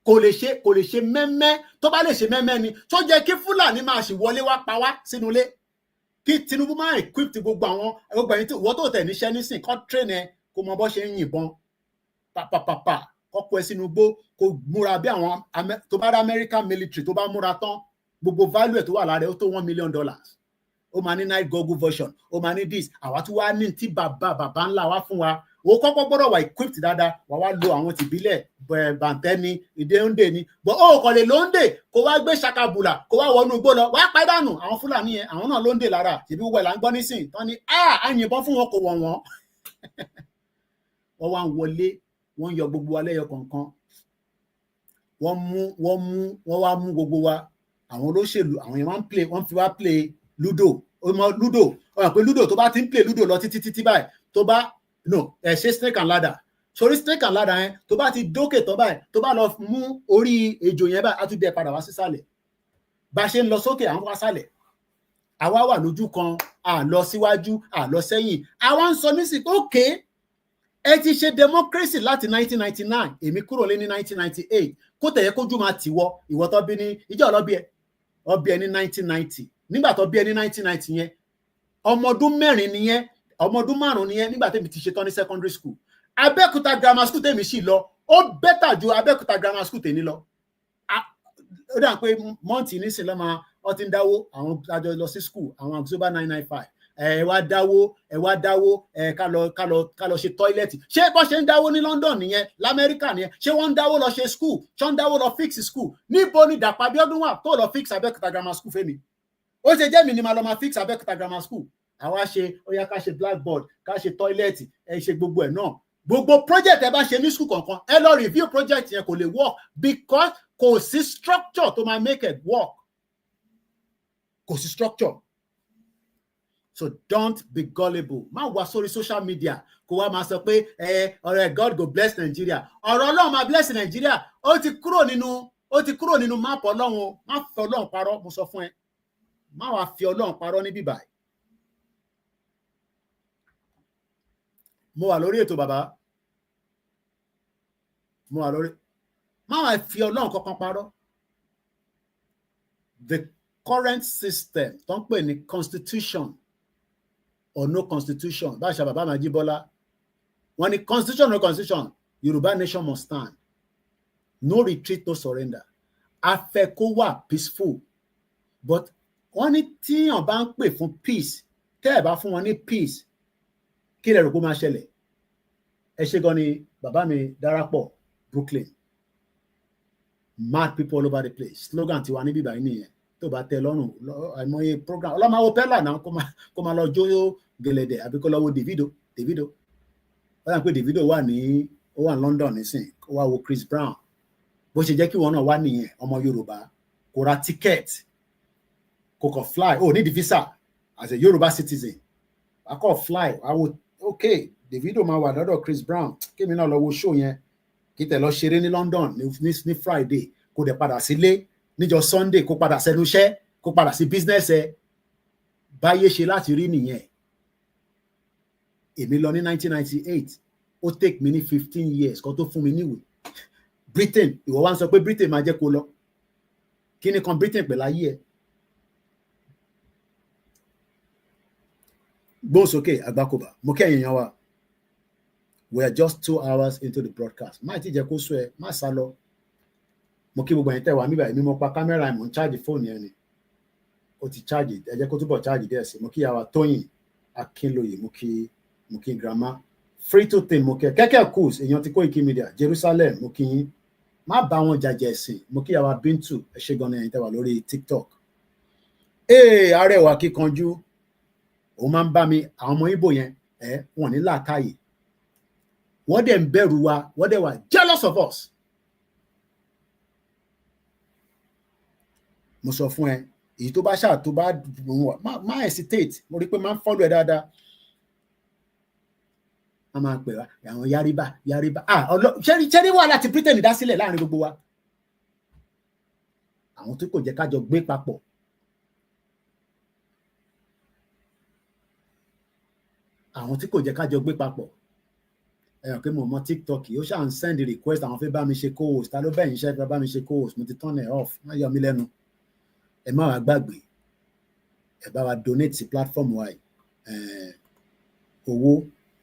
Kò lè ṣe mẹ́mẹ́, tó bá lè ṣe mẹ́mẹ́ ni tó jẹ́ kí Fúlàní máa ṣì wọlé wá pa wá sínú ilé. Kí Tinubu máa equip ti gbogbo ẹ̀yin tí wọ́n tó tẹ̀ níṣẹ́ nísìn kọ́ train ẹ kó mọ bọ́ ṣe ń yìnbọn pàpàpàpà kọ́ kó ẹ sínú igbó kó múra bí àwọn tó bá rí American military tó bá múra tán gbogbo value ẹ̀ tó wà lára ẹ̀ ó tó $1 million. Ó máa ní night Google version, ó máa ní this, àwa tí wàá ní tí bàbá ńlá wá fún wa. Ó kọ́kọ́ gbọ́dọ̀ wà equipped dáadáa, wá lo àwọn tìbílẹ̀ bàǹtẹ́ ni, ìdéhùndé ni. But ó kò lè lóńdè kó wá gbé ṣakabùlà kó wá wọnú igbó lọ, wá pàdánù àwọn Fúlàní yẹn, àwọn náà lóńdè lára. Ṣèbí wẹ̀ là ń gbọ́ nísìn, tán ni á yìnbọn fún wọn kò wọ̀n wọ́n. Wọ́n wá ń wọlé, wọ́n yọ gbogbo wa lẹ́yọ kọ̀ọ̀kan. Wọ́n wá mú gbogbo wa. Àwọn olóṣèlú, àwọn yẹn wọ́n fi wá play Ludo. Ludo, ó yàn pé Ludo tó bá ti ń play Ludo lọ títí báyìí, tó bá ṣe snake and ladder. Sórí snake and ladder yẹn tó bá ti dókè tó báyìí, tó bá lọ mú orí ejò yẹn báyìí, á tún dẹ padà wá sísàlẹ̀. Bá ṣe ń lọ sókè, àwọn wá sálẹ̀. Àwa wà lójú kan, à lọ síwájú, à lọ sẹ́yìn. Àwa ń sọ nísìnyí, okay, ẹ ti ṣe democracy láti 1999, èmi kúrò lé ní 1998. Kó tẹ̀yẹ kójú máa tìwọ, ìwọ tó bí ní ìjọ ọlọ́bí ẹ ní 1990. Nígbà tó bí ẹ ní 1990 yẹn, ọmọ ọdún 4 nìyẹn, ọmọ ọdún 5 nìyẹn nígbà tèmi ti ṣetán ní secondary school. Abẹ́òkúta grammar school tèmi sì lọ, ó bẹ́tà ju Abẹ́òkúta grammar school tèmi lọ. Ó dà pé mọ́ǹtì nísìnyí lọ́mọ ọ ti ń dáwó àwọn àjọ lọ sí school, àwọn October 995. Ẹ wá dáwó, ká lọ ṣe tọ́ílẹ̀tì. Ṣé bọ́ ṣe ń dáwó ní London nìyẹn, l'Amẹ́ríkà nìyẹn? Ṣé wọ́n ń dáwó lọ ṣe school? Ṣé wọ́n ń dáwó lọ fix school? Níbo ni Dàpọ̀ Abíọ́dún wà tó lọ fix Abẹ́òkúta grammar school fẹ́mi? Ó ṣe jẹ́ mi ni màá lọ máa fix Abẹ́òkúta grammar school. Àwa ṣe, ó yá ká ṣe blackboard, ká ṣe tọ́ílẹ̀tì, ẹ ṣe gbogbo ẹ̀ náà. Gbogbo project ẹ bá ṣe ní school kankan, ẹ lọ review project yẹn kò lè work because kò sí structure tó máa make it work. Kò sí structure. So don't be gullible. Má wá sórí social media kó wá máa sọ pé ọ̀rẹ́ God go bless Nigeria. Ọ̀rọ̀ Ọlọ́run máa bless Nigeria. Ó ti kúrò nínú map Ọlọ́run o. Má fi Ọlọ́run parọ́, mo sọ fún ẹ. Má wá fi Ọlọ́run parọ́ níbí báyìí. Mo wà lórí ètò bàbá. Má wá fi Ọlọ́run kankan parọ́. The current system tó ń pè ní constitution or no constitution, báṣà bàbá Májíbọ́lá, wọ́n ní constitution or no constitution, Yorùbá nation must stand. No retreat, no surrender. A fẹ́ kó wà peaceful, but wọ́n ní tíyàn bá ń pè fún peace, tẹ́ ẹ̀ bá fún wọn ní peace, kí lẹ rò kó máa ṣẹlẹ̀? Ẹ ṣé gan ni bàbá mi Dáràpọ̀ Brooklyn. Mad people all over the place. Slogan tiwa níbí báyìí nìyẹn. Tó bá tẹ́ lọ́rùn, àìmọye program. Ọlọ́mọ pẹ́lá náà kó máa lọ jó gẹ̀lẹ̀dẹ̀ àbí kó lọ wo Davido. Ó yà pé Davido wà ní London nísìn, ó wá wo Chris Brown. Bó ṣe jẹ́ kí wọn náà wá nìyẹn, ọmọ Yorùbá, kó ra ticket, kó kàn fly, ó need visa as a Yorùbá citizen. I kàn fly, I would, okay, Davido máa wà lọ́dọ̀ Chris Brown, kí mi náà lọ wo show yẹn, kí tẹ̀ lọ ṣeré ní London ní Friday, kó dẹ̀ padà sílé níjọ́ Sunday, kó padà sẹ́nu iṣẹ́, kó padà sí business ẹ̀. báyé ṣe láti rí nìyẹn. Èmi lọ ní 1998 ó take me ní 15 years kan tó fún mi níwèé. Britain ìwọ wá ń sọ pé Britain máa jẹ́ kó lọ. Kí ni kan Britain pẹ̀lú ayé ẹ̀? Gbóhùn sókè àgbákòbá mo kẹ́yìn yan wa. We are just 2 hours into the broadcast. Má ti jẹ́ kó sọ ẹ má sá lọ. Mo kí gbogbo ẹ̀yin tẹ́ wà níbà èmi mo pa kámẹ́rà mo ń charge fóònù yẹn ni. Ó ti charge ẹ jẹ́ kó túbọ̀ charge díẹ̀ sí. Mo kí yàwá Tóyìn Akínlóye mo kí grandma free to think mo kẹ́kẹ́ cools èèyàn ti Koiki Media Jerusalem mo kí yín. Má bá wọn jàjẹ́ ẹ̀sìn mo kí yàwá Bintu ẹ ṣé gan ni ẹ̀yin tẹ́ wà lórí TikTok. Arẹwà kíkanjú òun máa ń bá mi àwọn ọmọ Ìgbò yẹn wọn ní làákàyè. Wọ́n dẹ̀ ń bẹ̀rù wa wọ́n dẹ̀ wà jealous of us. Mo sọ fún ẹ èyí tó bá ṣáà tó bá má hesitate mo rí pé máa ń follow ẹ dáadáa. A máa pè wá àwọn yáríbà ṣẹ́rí wà láti Britain dá sílẹ̀ láàrin gbogbo wa. Àwọn tí kò jẹ́ ká jọ gbé papọ̀. Àwọn tí kò jẹ́ ká jọ gbé papọ̀. Ẹ̀yàn pé mo mọ TikTok ó ṣáà ń send request àwọn fẹ́ bá mi ṣe co-host ta ló bẹ̀yìn iṣẹ́ fẹ́ bá mi ṣe co-host mo ti turn it off má yọ mí lẹ́nu. Ẹ má wá gbàgbé ẹ bá wa donate sí platform wa owó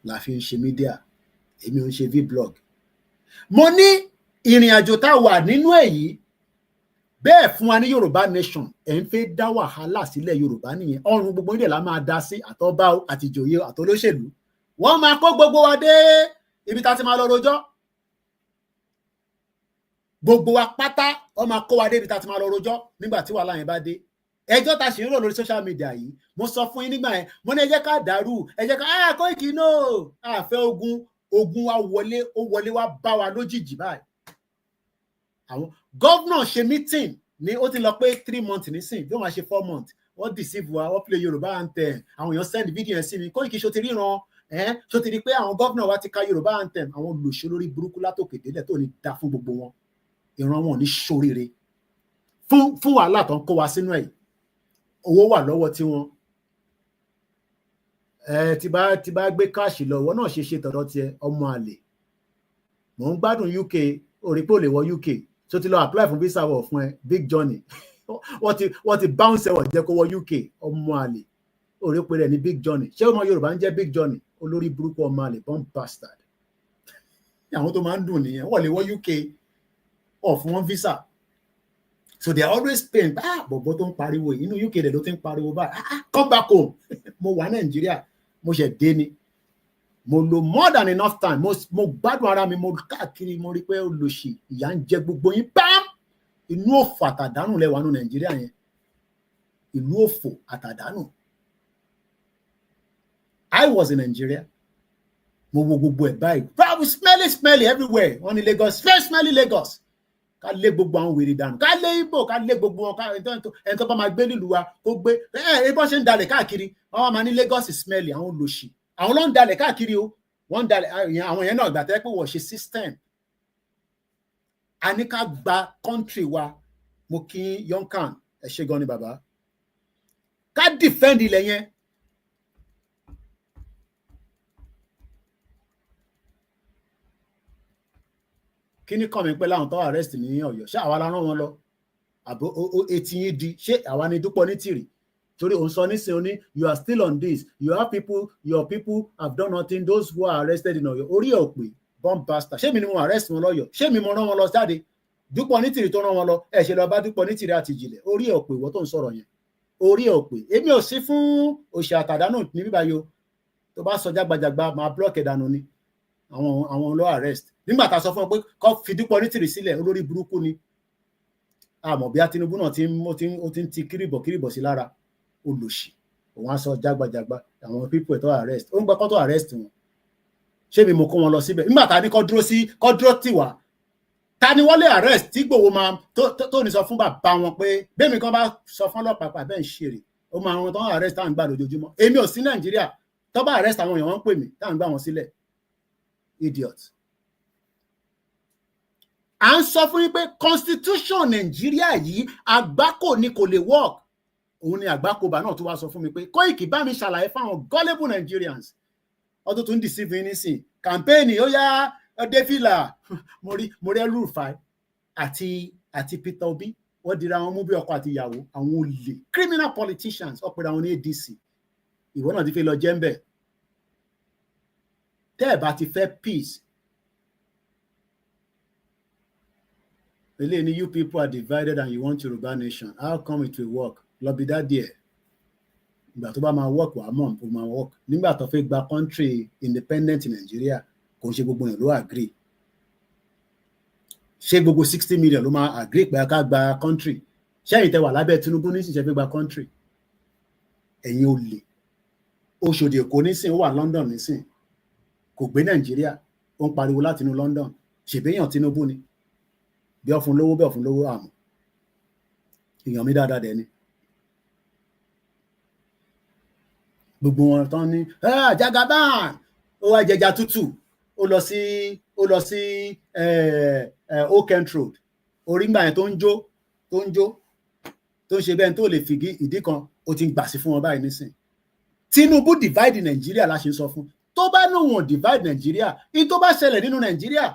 la fi ń ṣe media èmi ò ń ṣe vblog. Mo ní ìrìn àjò tá a wà nínú èyí bẹ́ẹ̀ fún wa ní Yorùbá nation ẹ̀ ń fẹ́ dá wàhálà sílẹ̀ Yorùbá nìyẹn ọrùn gbogbo ilẹ̀ la máa dá sí àtọ́bá àtìjòyè àtolóṣèlú wọ́n máa kó gbogbo wa dé ibi tá ti máa lọ rojọ́ gbogbo wa pátá wọ́n máa kó wa dé ibi tá ti máa lọ rojọ́ nígbà tí wàhálà yẹn bá dé. Ẹjọ́ ta ṣe ń rò lórí social media yìí mo sọ fún yín nígbà yẹn mo ní ẹ jẹ́ ká dàrú ẹ jẹ́ ká Koiki no àfẹ́ ogun wa wọlé wá bá wa lójijì báyìí. Àwọn gọ́vnà ṣe meeting ní ó ti lọ pé 3 months nísìn bí wọ́n máa ṣe 4 months wọ́n deceive wa wọ́n play Yorùbá anthem àwọn èèyàn send video yẹn sí mi Koiki ṣó ti ríran ṣó ti rí pé àwọn gọ́vnà wa ti ka Yorùbá anthem àwọn olùṣe lórí burúkú látòkè délẹ̀ tó ní dá fún gbogbo wọn ìran wọn ní ṣoríire fún wàhálà tó ń kó wa sínú ẹ̀ owó wà lọ́wọ́ tí wọ́n tí bá gbé káàṣì lọ́wọ́ náà ṣe tọ̀dọ̀ tiẹ̀ ọmọ àlè mò ń gbádùn UK orí pé ò lè wọ UK tó ti lọ apply fún visa wọ̀ fún ẹ Big Johnny wọ́n ti bounce ẹ̀wọ̀ jẹ́ kó wọ UK ọmọ àlè orí pé rẹ̀ ní Big Johnny ṣé ọmọ Yorùbá ń jẹ́ Big Johnny olórí burúkú ọmọ àlè bomb bastard àwọn tó máa ń dùn nìyẹn wọ́n lè wọ UK ọ̀ fún wọn visa. So they are always paying bọ̀bọ̀ tó ń pariwo inú UK rẹ̀ ló ti ń pariwo báyìí come back home mo wà Nàìjíríà mo ṣe dé ni mo lo more than enough time mo gbádùn ara mi mo káàkiri mo rí pé olóṣì ìyà ń jẹ gbogbo yín pam inú òfò àtàdánù lẹ́wà nù Nàìjíríà yẹn ìlú òfò àtàdánù. I was in Nigeria mo wo gbogbo ẹ̀ báyìí smelly everywhere wọ́n ní Lagos smelly Lagos. Ká lé gbogbo àwọn wèrè dànù ká lé Ìgbò ká lé gbogbo wọn ẹni tó bá máa gbé nílùú wa kó gbé bọ́n ṣe ń dalẹ̀ káàkiri wọ́n máa ní Lagos smelly àwọn olóṣì àwọn ló ń dalẹ̀ káàkiri o wọ́n ń dalẹ̀ àwọn yẹn náà gbà tẹ́ pé wọ́n ṣe system a ní ká gba country wa mo kí Yonkan ẹ ṣé gan ni bàbá ká defend ilẹ̀ yẹn. Kí ni kàn mí pẹ́ láwọn tó arrest ní Ọ̀yọ́ ṣé àwa la rán wọn lọ àbò etí yín di ṣé àwa ni Dúpọ̀ ní tìrì torí òun sọ nísìnyí ó ní you are still on this your people have done nothing those who are arrested in Ọ̀yọ́ orí ẹ̀ ò pé bomb bastard ṣé mi ni mo arrest wọn lọ́yọ̀ ṣé mi mo rán wọn lọ jáde Dúpọ̀ ní tìrì tó rán wọn lọ ẹ̀ ṣe lọ bá Dúpọ̀ ní tìrì àti ìjìnlẹ̀ orí ẹ̀ ò pé ìwọ tó ń sọ̀rọ̀ yẹn orí ẹ̀ ò pé èmi ò sí fún òṣì àtàdánù ní bíbáyò tó bá sọ jágbajàgba máa block ẹ̀ dànù ni àwọn lọ arrest nígbà tá a sọ fún ọ pé kó fi Dúpọ̀ Onítìrì sílẹ̀ olórí burúkú ni àmọ́ bí Tinubu náà ó ti ń ti kírìbọ̀ sí lára olòṣì òun á sọ jágbajàgba àwọn pípọ̀ tó arrest ó ń gbọ́ kó tó arrest wọn ṣé mi mo kó wọn lọ síbẹ̀ nígbà tá a ní kó dúró tì wá ta ni wọ́n lè arrest tí Ìgbòho máa tó ní sọ fún bàbá wọn pé bẹ́ẹ̀ mi kan bá sọ fún ọlọ́pàá pàbẹ́ ń ṣeré ó máa wọn tó ń arrest táwọn gbà lójoojúmọ́ èmi ò sí Nàìjíríà tó bá arrest àwọn èèyàn wọn ń pè mí táwọn gbà wọn sílẹ̀ idiot. À ń sọ fún yín pé constitution Nàìjíríà yìí àgbákò ni kò lè work òun ni àgbákòbá náà tó wá sọ fún mi pé Kóìkì bá mi ṣàlàyé fáwọn gullible Nigerians ọdún tó ń deceive yín nísìn kàmpéènì ó yá ọdẹfìlà mo rí El-Rufai àti Peter Obi wọ́n dira wọn mú bí ọkọ àti ìyàwó àwọn olè criminal politicians ọpẹrẹ àwọn ní ADC ìwọ náà ti fẹ́ lọ jẹ ń bẹ tẹ́ ẹ bá ti fẹ́ peace eléyìí ni you people are divided and you want Yorùbá nation how come it will work lọ bí dá díẹ̀ ìgbà tó bá máa work wà á mọ̀ ó máa work nígbà tó fẹ́ gba country independent Nàìjíríà kò ń ṣe gbogbo yẹn ló agree ṣé gbogbo 60 million ló máa agree pé ká gba country ṣẹ́yìn tẹ́ wà lábẹ́ Tinubu nísìnyí ṣe fẹ́ gba country ẹ̀yin ò lè Òṣòdì Èkó nísìnyí ó wà London nísìnyí kò gbé Nàìjíríà ó ń pariwo láti inú London ṣèbéyàn Tinubu ni bí ọ̀fun lówó àmọ́ èèyàn mi dáadáa dẹ̀ ni gbogbo wọn tán ní Jagaban ó wá jẹjà tútù ó lọ sí Old Kent Road orí ńgbà yẹn tó ń ṣe bẹ́ẹ̀ tó lè fìdí ìdí kan ó ti ń gbà sí fún wọn báyìí nísìn Tinubu divide Nàìjíríà la ṣe ń sọ fún tó bá ní wọn divide Nàìjíríà in tó bá ṣẹlẹ̀ nínú Nàìjíríà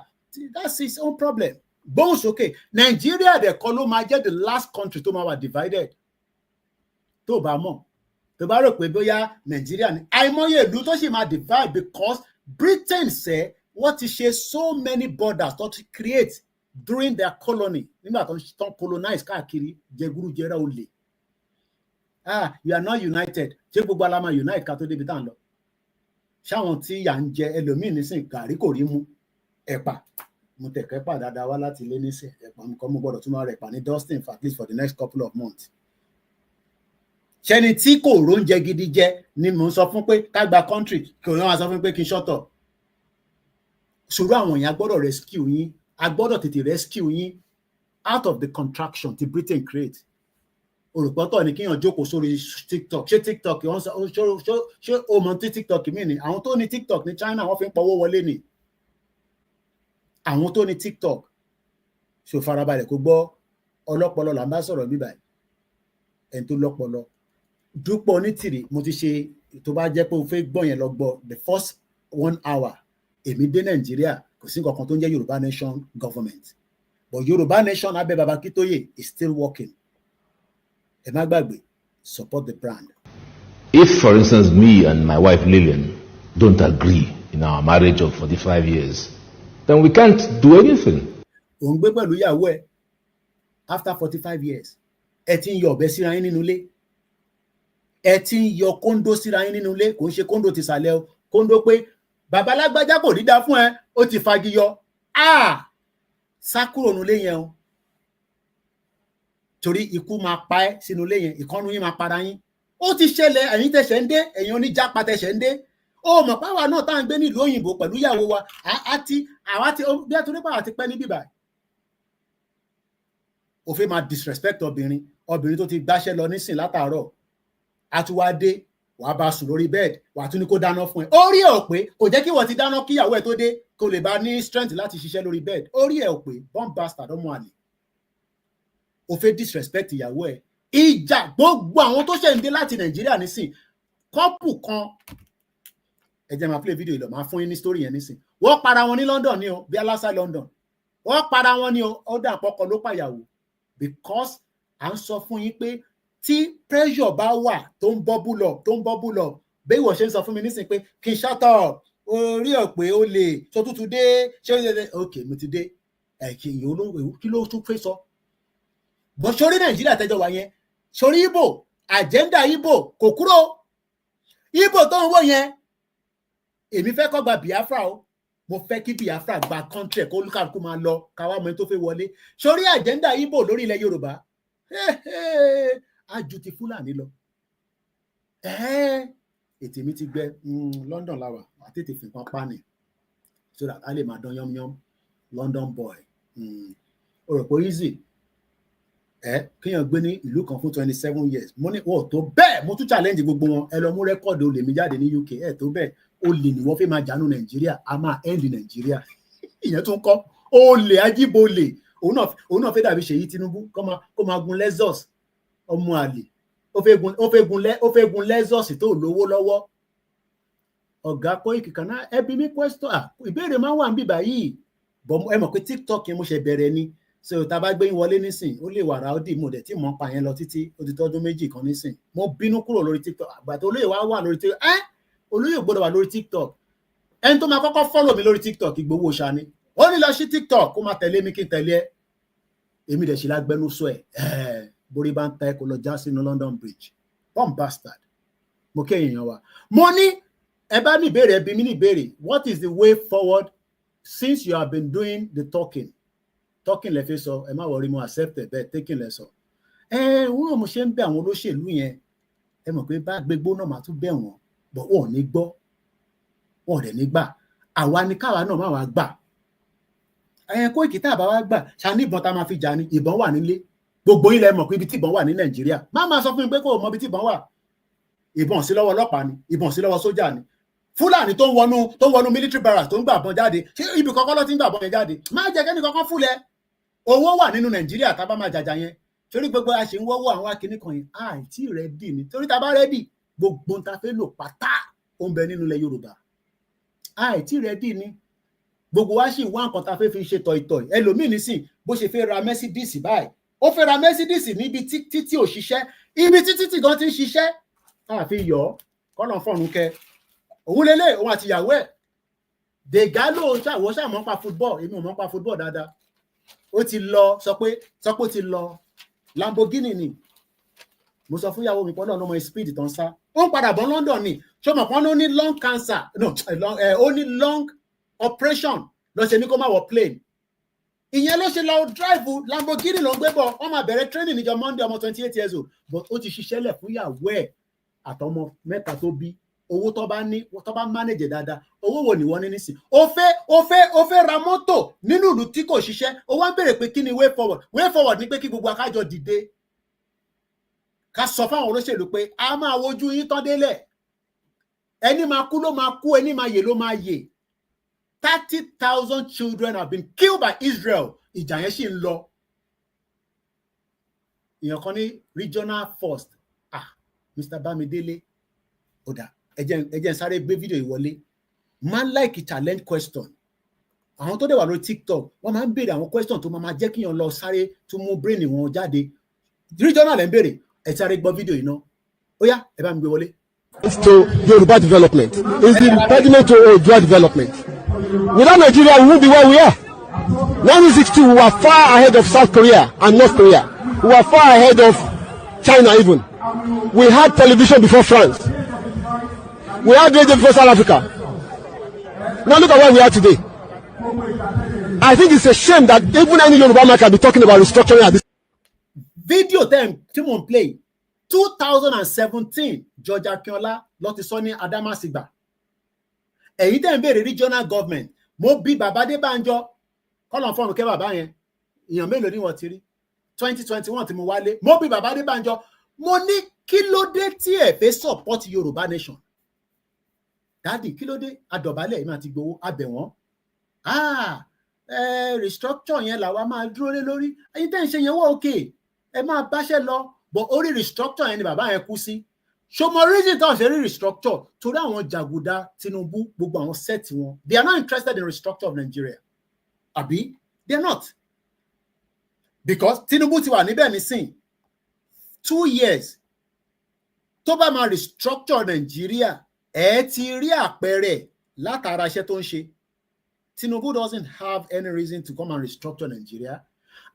that's his own problem gbóhùn sókè Nàìjíríà dẹ̀ kọ́ ló máa jẹ́ the last country tó máa wà divided tó bá mọ̀ tó bá rò pé bóyá Nàìjíríà ní àìmọye ìlú tó sì máa divide because Britain ṣe wọ́n ti ṣe so many borders tó ti create during their colony nígbà tó ń colonize káàkiri jẹgúrújẹrá olè you are not united ṣé gbogbo alama unite ká tó débi tá à ń lọ ṣáwọn tí yà ń jẹ ẹlòmíín nísìn gàrí kò rí mu ẹ̀pà mo tẹ̀kẹ́ pà dáadáa wá láti ilé nísìn ẹ̀pà nǹkan mo gbọ́dọ̀ tún máa rẹ̀ pà ní Dustin for at least for the next couple of months ṣẹni tí kò róúnjẹ gidi jẹ ni mò ń sọ fún pé ká gba country kò ní wọn sọ fún pé kí n ṣọ́tọ̀ ṣòro àwọn èèyàn gbọ́dọ̀ rescue yín a gbọ́dọ̀ tètè rescue yín out of the contraction tí Britain create olùpọ̀tọ̀ ni kíyàn jókòó sórí TikTok ṣé TikTok wọ́n sọ ṣé o mọ̀ tí TikTok mí ni àwọn tó ní TikTok ní China wọ́n fi ń pọwọ́ wọlé ni àwọn tó ní TikTok ṣò farabalẹ̀ kó gbọ́ ọlọ́pọlọ là ń bá sọ̀rọ̀ bíbà ẹni tó lọ́pọlọ Dúpọ̀ Onítìrì mo ti ṣe tó bá jẹ́ pé o fẹ́ gbọ́ yẹn lọ gbọ́ the first 1 hour èmi dé Nàìjíríà kò sí nǹkan tó ń jẹ́ Yorùbá nation government but Yorùbá nation abẹ́ Baba Akintoye is still working ẹ má gbàgbé support the brand. If, for instance, me and my wife Lillian don't agree in our marriage of 45 years, then we can't do anything. ò ń gbé pẹ̀lú ìyàwó ẹ after 45 years ẹ ti ń yọ ọ̀bẹ síra yín nínú ilé ẹ ti ń yọ kóńdó síra yín nínú ilé kò ń ṣe kóńdó ti sàlẹ̀ o kóńdó pé bàbá alágbájá kò ní dá fún ẹ ó ti fagiyọ sá kúrò nílé yẹn o torí ikú máa pa ẹ́ sínú ilé yẹn ìkọ́nú yín máa para yín ó ti ṣẹlẹ̀ ẹ̀yin tẹ̀sẹ̀ ń dé ẹ̀yin oníjàpá tẹ̀sẹ̀ ń dé ó mọ̀ páwa náà tá à ń gbé nílùú òyìnbó pẹ̀lú ìyàwó wa àwa ti bí a torí pàwọ́ àti pẹ́ ní bíbá òfin máa disrespect obìnrin tó ti gbáṣẹ́ lọ nísìn látàárọ̀ àtúwádé wàá bá sùn lórí bed wàá tún ní kó dáná fún ẹ orí ẹ ò pé kò jẹ́ kí wọ́n ti dáná kíyàwó ẹ tó dé kó lè bá ní strength láti ṣiṣẹ́ lórí bed orí ẹ ò pé bomb bastard ọmọ àlè ó fẹ́ disrespect ìyàwó ẹ ìjà gbogbo àwọn tó ṣe ń dé láti Nàìjíríà nísìn kọ́pù kan ẹ jẹ́ máa play video ìlọ máa fún yín ní story yẹn nísìn wọ́n para wọn ní London ní o bí alásà London wọ́n para wọn ní o ọdún àpọ̀kọ ló pàyàwó because à ń sọ fún yín pé tí pressure bá wà tó ń bọ́bù lọ bẹ́ẹ̀ ìwọ ṣe ń sọ fún mi nísìn pé kí n shut up orí ọ̀ pé ó lè tó tútù dé ṣé ó lè ok mo ti dé kí ìyẹn olóńgbò kí ló tún fẹ́ sọ bọ́ sórí Nàìjíríà tẹ́jọ́ wa yẹn sórí Ìgbò agenda Ìgbò kò kúrò Ìgbò tó ń wò yẹn èmi fẹ́ kó gba Biafra o mo fẹ́ kí Biafra gba country kó olúkàlùkù máa lọ káwá mọ ẹni tó fẹ́ wọlé sórí agenda Ìgbò lórí ilẹ̀ Yorùbá ájú ti Fúlàní lọ ètè mi ti gbẹ London làwà àti tètè fi nǹkan pa ni so that a lè máa dán yánmyán London boy o rò pé easy kéèyàn gbé ní ìlú kan fún 27 years mo ní wọ́n tó bẹ́ẹ̀ mo tún challenge gbogbo wọn ẹ lọ mú rẹ́kọ̀dì olè mi jáde ní UK tó bẹ́ẹ̀ olè ni wọ́n fẹ́ máa jánu Nàìjíríà a máa end Nàìjíríà ìyẹn tún kọ́ olè ajíbolè òun náà fẹ́ dàbí Ṣèyí Tinubu kó máa gun Lexus ọmọ àlè ó fẹ́ gun Lexus tó lówó lọ́wọ́. Ọ̀gá Koiki kan náà ẹbí mi question ìbéèrè máa ń wà níbí báyìí bọ̀ ẹ mọ̀ pé TikTok yẹn mo ṣe bẹ̀rẹ̀ ni so tá a bá gbé yín wọlé nísìn ó lè wà ráódì mo dẹ̀ tí mò ń pa yẹn lọ títí ó ti tọ́dún méjì kan nísìn mo bínú kúrò lórí TikTok àgbà tó olóyè wà lórí TikTok olóyè gbọ́dọ̀ wà lórí TikTok ẹni tó máa kọ́kọ́ follow mi lórí TikTok Ìgbòho Òòṣà ni ó ní lọ sí TikTok kó máa tẹ̀lé mi kí n tẹ̀lé ẹ èmi dẹ̀ ṣe lágbẹ́nu sọ ẹ̀ borí bá ń ta ẹ kó lọ já sínú London Bridge bomb bastard mo kí èèyàn wa mo ní ẹ bá ní ìbéèrè ẹbí mi ní ìbéèrè what is the way forward since you have been doing the talking lẹ fi sọ ẹ má wọrí mo accept ẹ bẹ́ẹ̀ taking lẹ sọ wọn mo ṣe ń bẹ àwọn olóṣèlú yẹn ẹ mọ̀ pé bá gbégbó náà máa tún bẹ̀ wọ́n bọ̀ wọn ò ní gbọ́ wọn ò dẹ̀ ní gbà àwa ni káwa náà má wàá gbà Koiki tá a bá wá gbà ṣá ní ìbọn tá a máa fi jà ní ìbọn wà nílé gbogbo ilẹ̀ mọ̀ pé ibi tí ìbọn wà ní Nàìjíríà má máa sọ fún mi pé kò mọ ibi tí ìbọn wà ìbọn sí lọ́wọ́ ọlọ́pàá ni ìbọn sí lọ́wọ́ sójà ni Fúlàní tó ń wọnú military barracks tó ń gbà bọ́n jáde ṣé ibi kankan ló ti ń gbà bọ́n yẹn jáde má jẹ́ kẹ́ni kankan fúlẹ̀ owó wà nínú Nàìjíríà tá a bá máa jàjà yẹn torí gbogbo a ṣe ń wọ́wọ́ àwọn akíní kan yẹn àìtí rẹ́dì ni torí tá a bá rẹ́dì gbogbo ta fẹ́ lò pátá ó ń bẹ nínú ilẹ̀ Yorùbá àìtí rẹ́dì ni gbogbo wa sì wá nǹkan ta fẹ́ fi ṣe tọ̀ìtọ̀ì ẹlòmíì nísìn bó ṣe fẹ́ ra Mercedes báyìí ó fẹ́ ra Mercedes níbi títí òṣìṣẹ́ ibi títí gan ti ń ṣiṣẹ́ àfi yọ kọ́nà fọ́ọ̀nù kẹ òun lélẹ̀ òun àti ìyàwó ẹ̀ dègálò ṣàwọ́ ṣàmọ́ pa football èmi ò mọ́ pa football dáadáa ó ti lọ sọ pé ó ti lọ Lamborghini ni mo sọ fún ìyàwó mi pọ́nlọ́ ọmọ speed tó ń sá ó ń padà bọ̀ London ni ṣé ọmọ kan ló ní lung cancer no ó ní lung operation lọ ṣe ní kó má wọ plane ìyẹn ló ṣe lọ drive Lamborghini ló ń gbé bọ̀ wọ́n máa bẹ̀rẹ̀ training níjọ́ Monday ọmọ 28 years old but ó ti ṣiṣẹ́ lẹ̀ fún ìyàwó ẹ̀ àtọmọ mẹ́ta tó bí owó tó bá manage dáadáa owó wo ni wọ́n ní nísìn ó fẹ́ ra mọ́tò nínú ìlú tí kò ṣiṣẹ́ ó wá ń béèrè pé kí ni way forward ni pé kí gbogbo akájọ dìde ká sọ fáwọn olóṣèlú pé a máa wojú yín tán délẹ̀ ẹni máa kú ló máa kú ẹni máa yè ló máa yè 30,000 children have been killed by Israel ìjà yẹn sì ń lọ èèyàn kan ní regional first Mr. Bamidele ọ̀dà ẹjẹ́ sáré gbé fídíò ìwọlé máa ń like challenge question àwọn tó dẹ̀ wà lórí TikTok wọ́n máa ń béèrè àwọn question tó máa jẹ́ kíyàn lọ sáré tó mú brain wọn jáde regional ẹ̀ ń béèrè ẹ sáré gbọ́ fídíò yìí náà ó yá ẹ bá mi gbé wọlé. It's to Yoruba development. It's the impediment to Oodua development. Without Nigeria, we won't be where we are. 1962, we were far ahead of South Korea and North Korea. We were far ahead of China even. We had television before France. We had radio before South Africa. Now look at where we are today. I think it's a shame that even any Yoruba man can be talking about restructuring at this. Video time tí mò ń play 2017 George Akinola ló ti sọ ní Adamasingba. Èyí tẹ́ ń béèrè regional government mo bí bàbá Adébánjọ kọ́lọ̀ fọ́ọ̀nù kẹ́ bàbá yẹn èèyàn mélòó ni wọ́n ti rí 2021 tí mo wálé mo bí bàbá Adébánjọ mo ní kí ló dé tí ẹ fẹ́ support Yorùbá nation dádì kí ló dé adọ̀bálẹ̀ yìí máa ti gbowó abẹ̀ wọ́n restructure yẹn làwa máa dúró lé lórí ẹ̀yin tẹ́ ń ṣe yẹn wọ́n òkè ẹ máa báṣẹ́ lọ but orí restructure yẹn ni bàbá yẹn kú sí ṣọmọ reason tó ń ṣe rí restructure torí àwọn jàgùdà Tinubu gbogbo àwọn set wọn they are not interested in restructure of Nigeria àbí they are not because Tinubu ti wà níbẹ̀ nísìn 2 years tó bá máa restructure Nigeria ẹ ti rí àpẹẹrẹ látara iṣẹ́ tó ń ṣe Tinubu doesn't have any reason to come and restructure Nigeria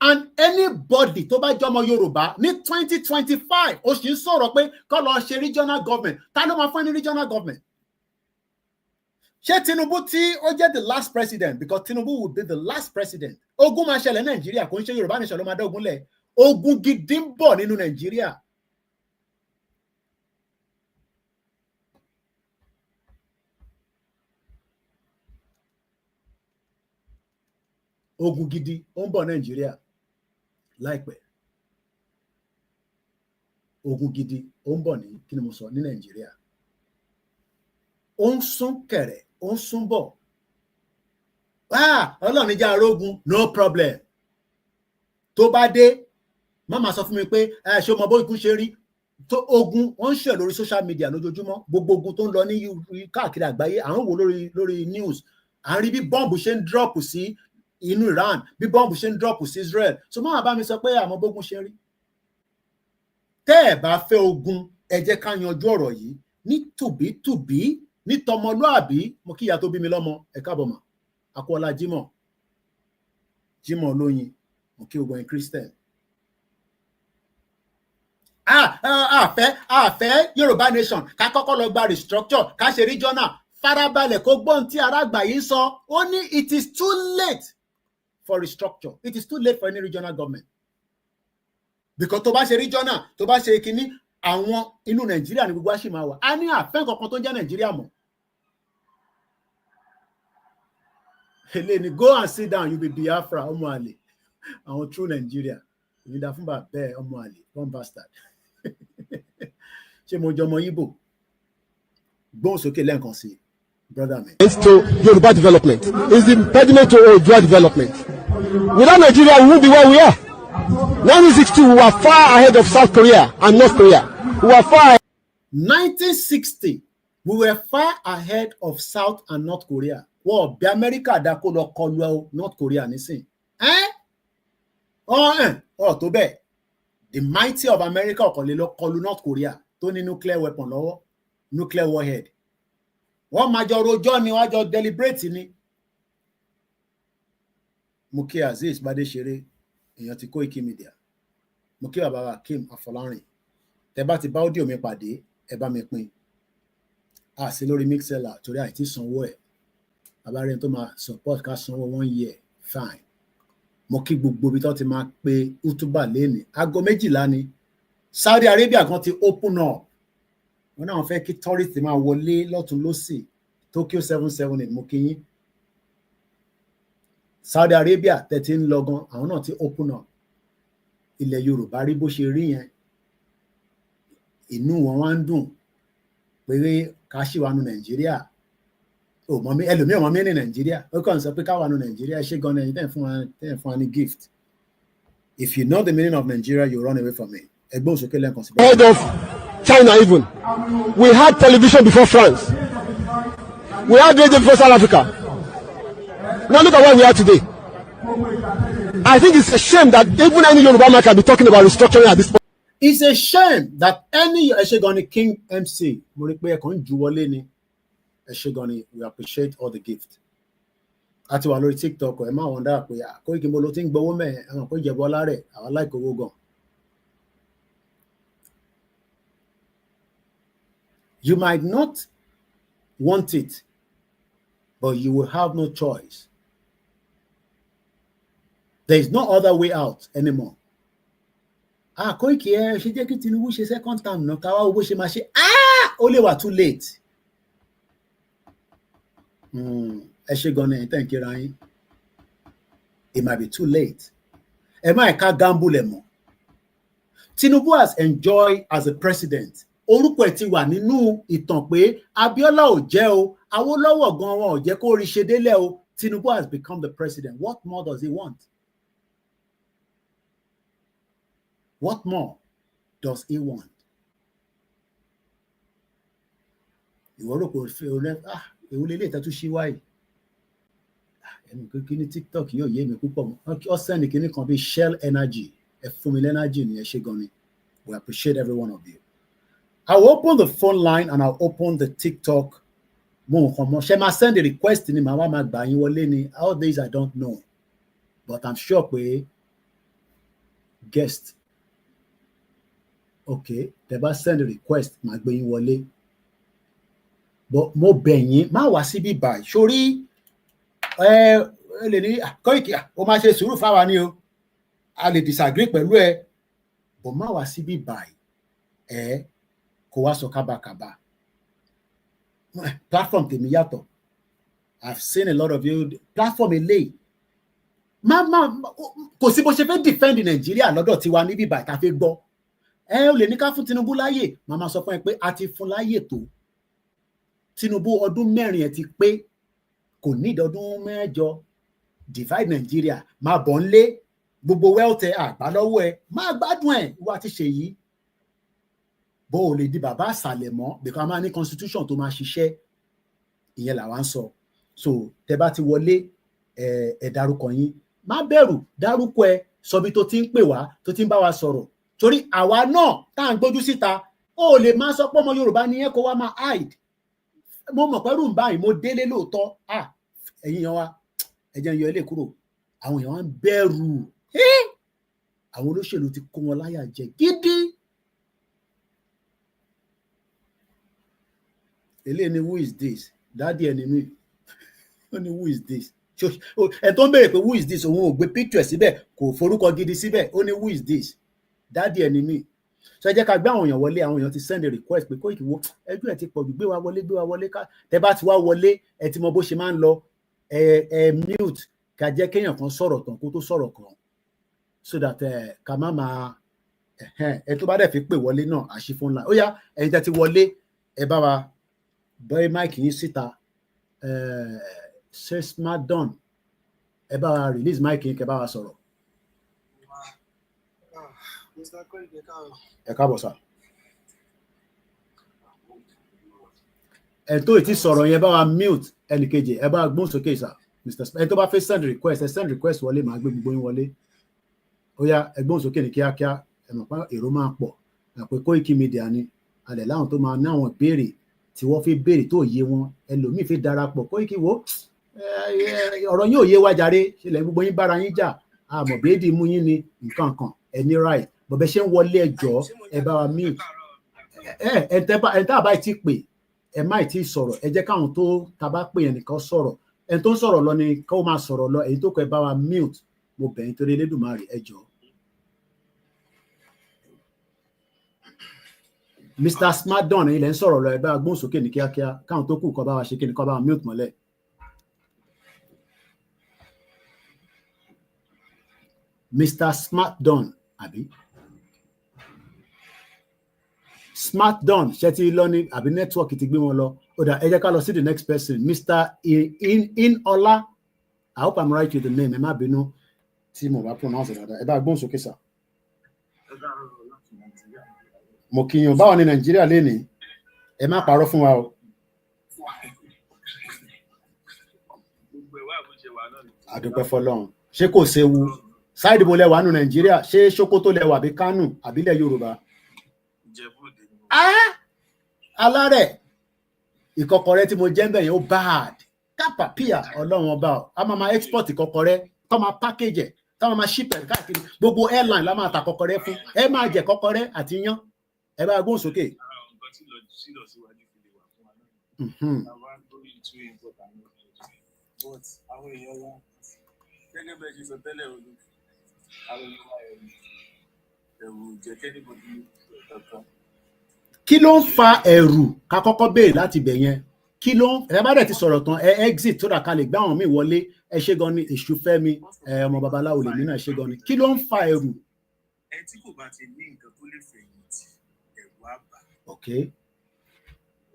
and anybody tó bá jọmọ Yorùbá ní 2025 ó sì ń sọ̀rọ̀ pé kó lọ ṣe regional government ta ló máa fún ní regional government ṣé Tinubu tí ó jẹ́ the last president because Tinubu will be the last president ogun máa ṣẹlẹ̀ Nàìjíríà kò ń ṣe Yorùbá nation ló máa dá ogun lẹ̀ ogun gidi ń bọ̀ nínú Nàìjíríà. Ogun gidi ó ń bọ̀ Nàìjíríà láìpẹ́ ogun gidi ó ń bọ̀ ní kí ni mo sọ ní Nàìjíríà ó ń sún kẹ̀rẹ̀ ó ń sún bọ̀ Ọlọ́run jẹ́ arógun no problem tó bá dé má máa sọ fún mi pé ṣé o mọ bó ikú ṣe rí tó ogun wọ́n ń ṣe lórí social media lójoojúmọ́, gbogbo ogun tó ń lọ ní káàkiri àgbáyé à ń wò lórí news, à ń rí bí bọ́ǹbù ṣe ń drop sí inú Iran, bí bọ́ǹbù ṣe ń drop sí Israel. So máa bá mi sọ pé àmọ́ bógun ṣe rí. Tẹ́ ẹ̀ bá fẹ́ ogun, ẹ jẹ́ ká yanjú ọ̀rọ̀ yìí ní tùbítùbí, ní tọmọlúàbí. Mo kí ìyá tó bí mi lọ́mọ, ẹ káàbọ̀ mà, Akọ́lá Jímọ̀ Olóyin, mo kí gbogbo ẹ̀yin Christian. Àfẹ́ Yorùbá nation, ká kọ́kọ́ lọ gba restructure, ká ṣe regional. Farabalẹ̀ kó gbọ́n tí arágbà yìí sọ, ó ní it is too late for restructure. It is too late for any regional government. Because tó bá ṣe regional, tó bá ṣe kíní, àwọn inú Nàìjíríà ní gbogbo àṣì máa wà. A ní àfẹ́ kankan tó jẹ́ Nàìjíríà mọ́. Helene, go and sit down, you be Biafra, ọmọ àlè. Àwọn true Nigeria. Ìyíndà fún bàbá ẹ̀, ọmọ àlè, one bastard. Ṣé mo jọmọ Igbo? Gbóhùn sókè lẹ́ẹ̀kan sí, brother man. It's to Yoruba development. It's the impediment to Odua development. Without Nigeria, we won't be where we are. 1962, we were far ahead of South Korea and North Korea. We were far ahead. 1960, we were far ahead of South and North Korea. Wọ́n bí Amẹ́ríkà dákó lọ kọlu North Korea nísìn. Tó bẹ́ẹ̀. The mighty of America ọ̀kọ̀lẹ́ lọ kọlu North Korea tó ní nuclear weapon lọ́wọ́, nuclear warhead. Wọ́n máa jọ rojọ́ ni, wọ́n jọ deliberate ni. Mo kí Azeez Bádéṣeré, èèyàn ti Koiki Media. Mo kí bàbá wa Kim Afọlárin. Tẹ́ bá ti bá audio mi pàdé, ẹ bá mi pín. A sí lórí Mixlr torí àìtí sanwó ẹ̀. Bàbá rẹ̀ tó máa support ká sanwó 1 year, fine. Mo kí gbogbo ibi tó ti máa pe útúbà lẹ́nìí. Aago 12 ni. Saudi Arabia kan ti open up. Wọ́n náà fẹ́ kí tourist máa wọlé lọ́tún lósì. Tokyo 778, mo kí yín. Saudi Arabia tẹ̀tí ń lọ gan, àwọn náà ti open up. Ilẹ̀ Yorùbá rí bó ṣe rí yẹn. Inú wọn wá ń dùn pé ká ṣì wà nù Nàìjíríà. Ẹlòmíì ọmọ mi ní Nàìjíríà. Ó kàn sọ pé ká wà nù Nàìjíríà, ṣé gan ẹ̀yin tẹ̀ fún wa ní gift. If you know the meaning of Nigeria, you run away from it. Ẹgbẹ́ òṣèké lẹ́ẹ̀kan sí. Ahead of China even. We had television before France. We had radio before South Africa. Now look at where we are today. I think it's a shame that even any Yoruba man can be talking about restructuring at this point. It's a shame that any Eshegoni King MC, mo rí pé ẹ̀kan jù wọlé ni. Eshegoni, we appreciate all the gift. Àti wà lórí TikTok, ẹ máa wọ́n dáa pé Koiki mo ló ti ń gbowó mẹ́ẹ̀, ẹ̀wọ̀n kó jẹ bọ́lá rẹ̀, àwọn láìkó owó gan. You might not want it, but you will have no choice. There is no other way out anymore. Koiki ṣe jẹ́ kí Tinubu ṣe second term náà káwá owó ṣe máa ṣe. Ó lè wà too late. Ẹ ṣe gan ni thank you Ryan. It might be too late. Ẹ má ẹ̀ka gamble ẹ̀ mọ́. Tinubu has enjoyed as a president. Orúkọ ẹ̀ ti wà nínú ìtàn pé Abiola ò jẹ́ o, Awólọ́wọ̀ gan wọn ò jẹ́ kó rí ṣe délẹ̀ o. Tinubu has become the president. What more does he want? What more does he want? Ìwọ rò pé èwo lè lè tẹ́tú sí wáyé. Ẹnu kíní TikTok yóò yé mi púpọ̀. Ó sẹ́ni kíní kan bí Shell Energy. Ẹ fún mi lẹ́nàjì ni ẹ ṣe gan ni. We appreciate every one of you. I will open the phone line and I'll open the TikTok. She must send a request ni màá máa gbà yín wọlé ni. All these I don't know. But I'm sure pé guest. Okay, tẹ́ bá send a request màá gbé yín wọlé. But mo bẹ̀ yín má wá síbí báyìí. Sórí lè ní Koiki ó máa ṣe sùúrù fáwa ni o. A lè disagree pẹ̀lú ẹ. But má wá síbí báyìí. Kò wá sọ kábàkàbà. Platform tèmi yàtọ̀. I've seen a lot of you. Platform eléyìí. Kò sí bó ṣe fẹ́ defend Nàìjíríà lọ́dọ̀ tiwa níbí báyìí ká fẹ́ gbọ́. Ó lè ní ká fún Tinubu láyè. Màmá sọ fún ẹ pé a ti fún láyè tó. Tinubu ọdún 4 ẹ ti pé. Kò ní ọdún 8. Divide Nigeria. Máa bọ̀ ń lé. Gbogbo wealth ẹ àgbà lọ́wọ́ ẹ. Máa gbádùn ẹ̀ wá ti ṣe yìí. bó o lè di bàbá àsàlẹ̀ mọ́ because a máa ní constitution tó máa ṣiṣẹ́ ìyẹn làwa ń sọ so tẹ bá ti wọlé ẹ dárúkọ yín má bẹ̀rù dárúkọ ẹ sọbi tó ti ń pè wá tó ti ń bá wa sọ̀rọ̀ torí àwa náà tá à ń gbójú síta ó lè máa sọ pé ọmọ Yorùbá ni ẹ kó wá máa hide mo mọ̀ pé rúùn báyìí mo délé lóòótọ́ ẹ̀yin yan wa ẹ̀jẹ̀ ń yọ ilé kúrò àwọn èèyàn wá ń bẹ̀rù àwọn olóṣèlú ti kó wọn láyà jẹ gidi eléyìí ni who is this dádì ẹni mi ó ní who is this ẹ tó ń béèrè pé who is this òun ò gbé picture síbẹ̀ kò forúkọ gidi síbẹ̀ ó ní who is this dádì ẹni mi so ẹ jẹ́ ká gbé àwọn èèyàn wọlé àwọn èèyàn ti send a request pé Koiki wo ẹjọ́ ẹ ti pọ̀ jù gbé wa wọlé ká tẹ bá ti wá wọlé ẹ ti mọ bó ṣe máa ń lọ ẹ mute ká jẹ́ kéèyàn kan sọ̀rọ̀ tán kó tó sọ̀rọ̀ kan so that ká má máa ẹ tó bá dẹ̀ fi pè wọlé náà àṣì phone line ó yá ẹ̀yin tẹ́ ti wọlé ẹ bá wa bọ́ẹ̀ máìkì yín síta ṣe smart done ẹ bá wa release máìkì yín kẹ́ bá wa sọ̀rọ̀. ẹ káàbọ̀ sá. ẹ tó ì tí sọ̀rọ̀ yẹn bá wa mute ẹnìkejì ẹ bá wa gbóhùn sókè sá Mr. ẹ tó bá fẹ́ send request ẹ send request wọlé màá gbé gbogbo yín wọlé ó yá ẹ gbóhùn sókè ní kíákíá ẹ mọ̀ pé èrò máa pọ̀ ẹ pé Koiki Media ni alẹ̀ láwọn tó máa ní àwọn ìbéèrè tí wọ́n fi béèrè tó yé wọn ẹlòmíì fi darapọ̀ Koiki wo ọ̀rọ̀ yín ò yé wa jàre ṣẹlẹ̀ gbogbo yín bára yín jà àmọ̀ béèdì mú yín ni nǹkan kan ẹni right bọ̀bẹ̀ ṣe ń wọlé ẹjọ́ ẹ bá wa mí ẹ tá a bá ti pè ẹ má ti sọ̀rọ̀ ẹ jẹ́ káwọn tó ta bá pè yẹn nìkan sọ̀rọ̀ ẹ tó ń sọ̀rọ̀ lọ ni kó máa sọ̀rọ̀ lọ èyí tó kọ ẹ bá wa mute mo bẹ̀ yín torí Elédùmarè ẹjọ́. Mr. Smart Don ilẹ̀ ń sọ̀rọ̀ lọ ẹ bá gbóhùn sókè ní kíákíá káwọn tó kù kọ́ bá wa ṣe kí ni kọ́ bá wa mute mọ́lẹ̀. Mr. Smart Don àbí Smart Don ṣe ti lọ ní àbí nẹ́tíwọ́ọ̀kì ti gbé wọn lọ ó dà ẹ jẹ́ ká lọ sí the next person Mr. Inola I hope I'm right with the name ẹ má bínú tí mo bá pronounce dáadáa ẹ bá gbóhùn sókè sá. mo kí yín báwo ni Nàìjíríà lénìí ẹ má parọ́ fún wa o. àdúpẹ́ fọ́lọ́run ṣé kò séwu sáìdì mo lẹ́wà nù Nàìjíríà ṣé Sókótó lẹ́wà àbí Kánò àbílẹ̀ Yorùbá. alárẹ̀ ìkọkọrẹ́ tí mo jẹ́ ń bẹ̀ yẹn ó bad kápá píà Ọlọ́run ọba a máa export ìkọkọrẹ́ tó máa package ẹ̀ tó máa ship ẹ̀ káàkiri gbogbo airline la máa ta kọkọrẹ́ fún ẹ máa jẹ kọkọrẹ́ àti yán ẹ bá gbóhùn sókè. gẹ́gẹ́ bẹ́ẹ̀ ṣe sọ tẹ́lẹ̀ olú àwọn ẹ̀rù jẹ́ kẹ́nìbọ̀dì kankan. kí ló ń fa ẹ̀rù ká kọ́kọ́ béèrè láti bẹ̀ yẹn kí ló ń ẹ bá dẹ̀ ti sọ̀rọ̀ tán ẹ exit tó dà ká lè gbá àwọn míì wọlé ẹ ṣe gan ni èṣù fẹ́mi ọmọ babaláwo lèmi náà ṣe gan ni kí ló ń fa ẹ̀rù. ẹ tí kò bá ti ní nǹkan tó lè fẹ̀yìntì ẹ̀rù á bà. ok.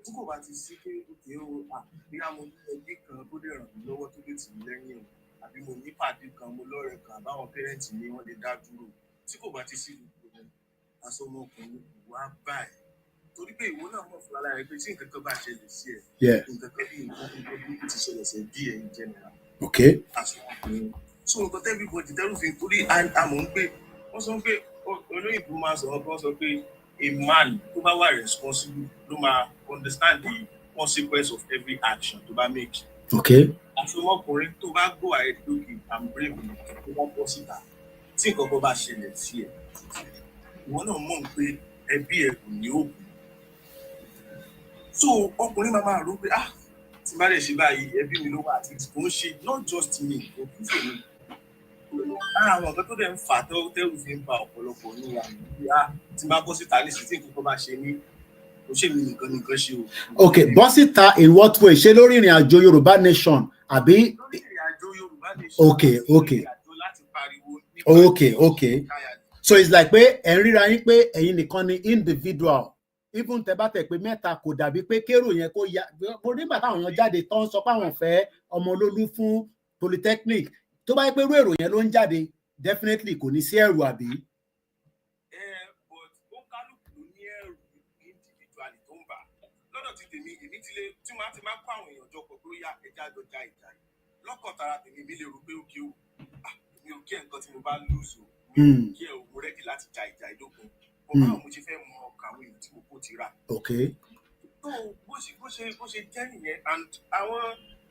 tí kò bá ti sí pé òkè o bí a mo ní ẹbí kan tó lè ràn mí lọ́wọ́ tó lè tì mí lẹ́yìn o àbí mo ní pàdé kan mo lọ́rẹ̀ẹ́ kan àbáwọn pẹ́rẹ́ǹtì mi wọ́n lè dá dúró tí kò bá ti sí gbogbo aṣọ ọmọkùnrin wá báyìí torí pé ìwọ náà mọ̀ fúnra rẹ̀ pé tí nǹkan kan bá ṣẹlẹ̀ sí ẹ̀ nǹkan kan bí nǹkan bí ti ṣẹlẹ̀ sí bí ẹ̀ ń general. ok. aṣọ ọmọkùnrin so nǹkan tẹ́ bí bọ́dì tẹ́rù fi torí àmọ́ ń pé wọ́n sọ pé olóyìnbó máa sọ̀rọ̀ kan sọ pé a man tó bá wà responsible ló máa understand the consequence of every action tó bá make. ok. àfọmọkùnrin tó bá go ahead lókè and brave tó bá bọ́ síta tí nǹkan kan bá ṣẹlẹ̀ sí ẹ̀ ìwọ náà mọ̀ pé ẹbí ẹ̀ kò ní òògùn so ọkùnrin máa rò pé tí bá lè ṣe báyìí ẹbí mi ló wà àti kò ń ṣe not just me kò kí ṣe mi àwọn nǹkan tó dẹ̀ ń fà tẹ́rù fi ń ba ọ̀pọ̀lọpọ̀ ní wa ní tí bá bọ́ síta ní sí tí nǹkan kan bá ṣe ní kò ṣe mi nìkan ṣe o. ok bọ́ síta in what way ṣé lórí ìrìn àjò Yorùbá nation àbí. lórí ìrìn àjò Yorùbá nation. ok ok ok ok so it's like pé ẹ̀ ń ríra yín pé ẹ̀yin nìkan ni individual even tẹ bá tẹ pé mẹ́ta kò dàbí pé kérò yẹn kó ya kò nígbà táwọn èèyàn jáde tó ń sọ pé àwọn fẹ́ ọmọ olólú fún polytechnic tó bá yẹ pé irú èrò yẹn ló ń jáde definitely kò ní sí ẹ̀rù àbí. but ó kálukú ní ẹ̀rù tí máa ti máa kó àwọn èèyàn jọ pọ̀ bóyá ẹja jọ ja ìjà yìí lọ́kàn tara tèmi mi lè rò pé òkè o mi ò kí ẹ̀ nǹkan tí mo bá lóṣù mi ò kí ẹ̀ òwò rẹ́dí láti ja ìjà ìdógún bó báwo mo ṣe fẹ́ mọ ọkàn àwọn èèyàn tí mo kó ti rà. tó bó ṣe jẹ́ nìyẹn and àwọn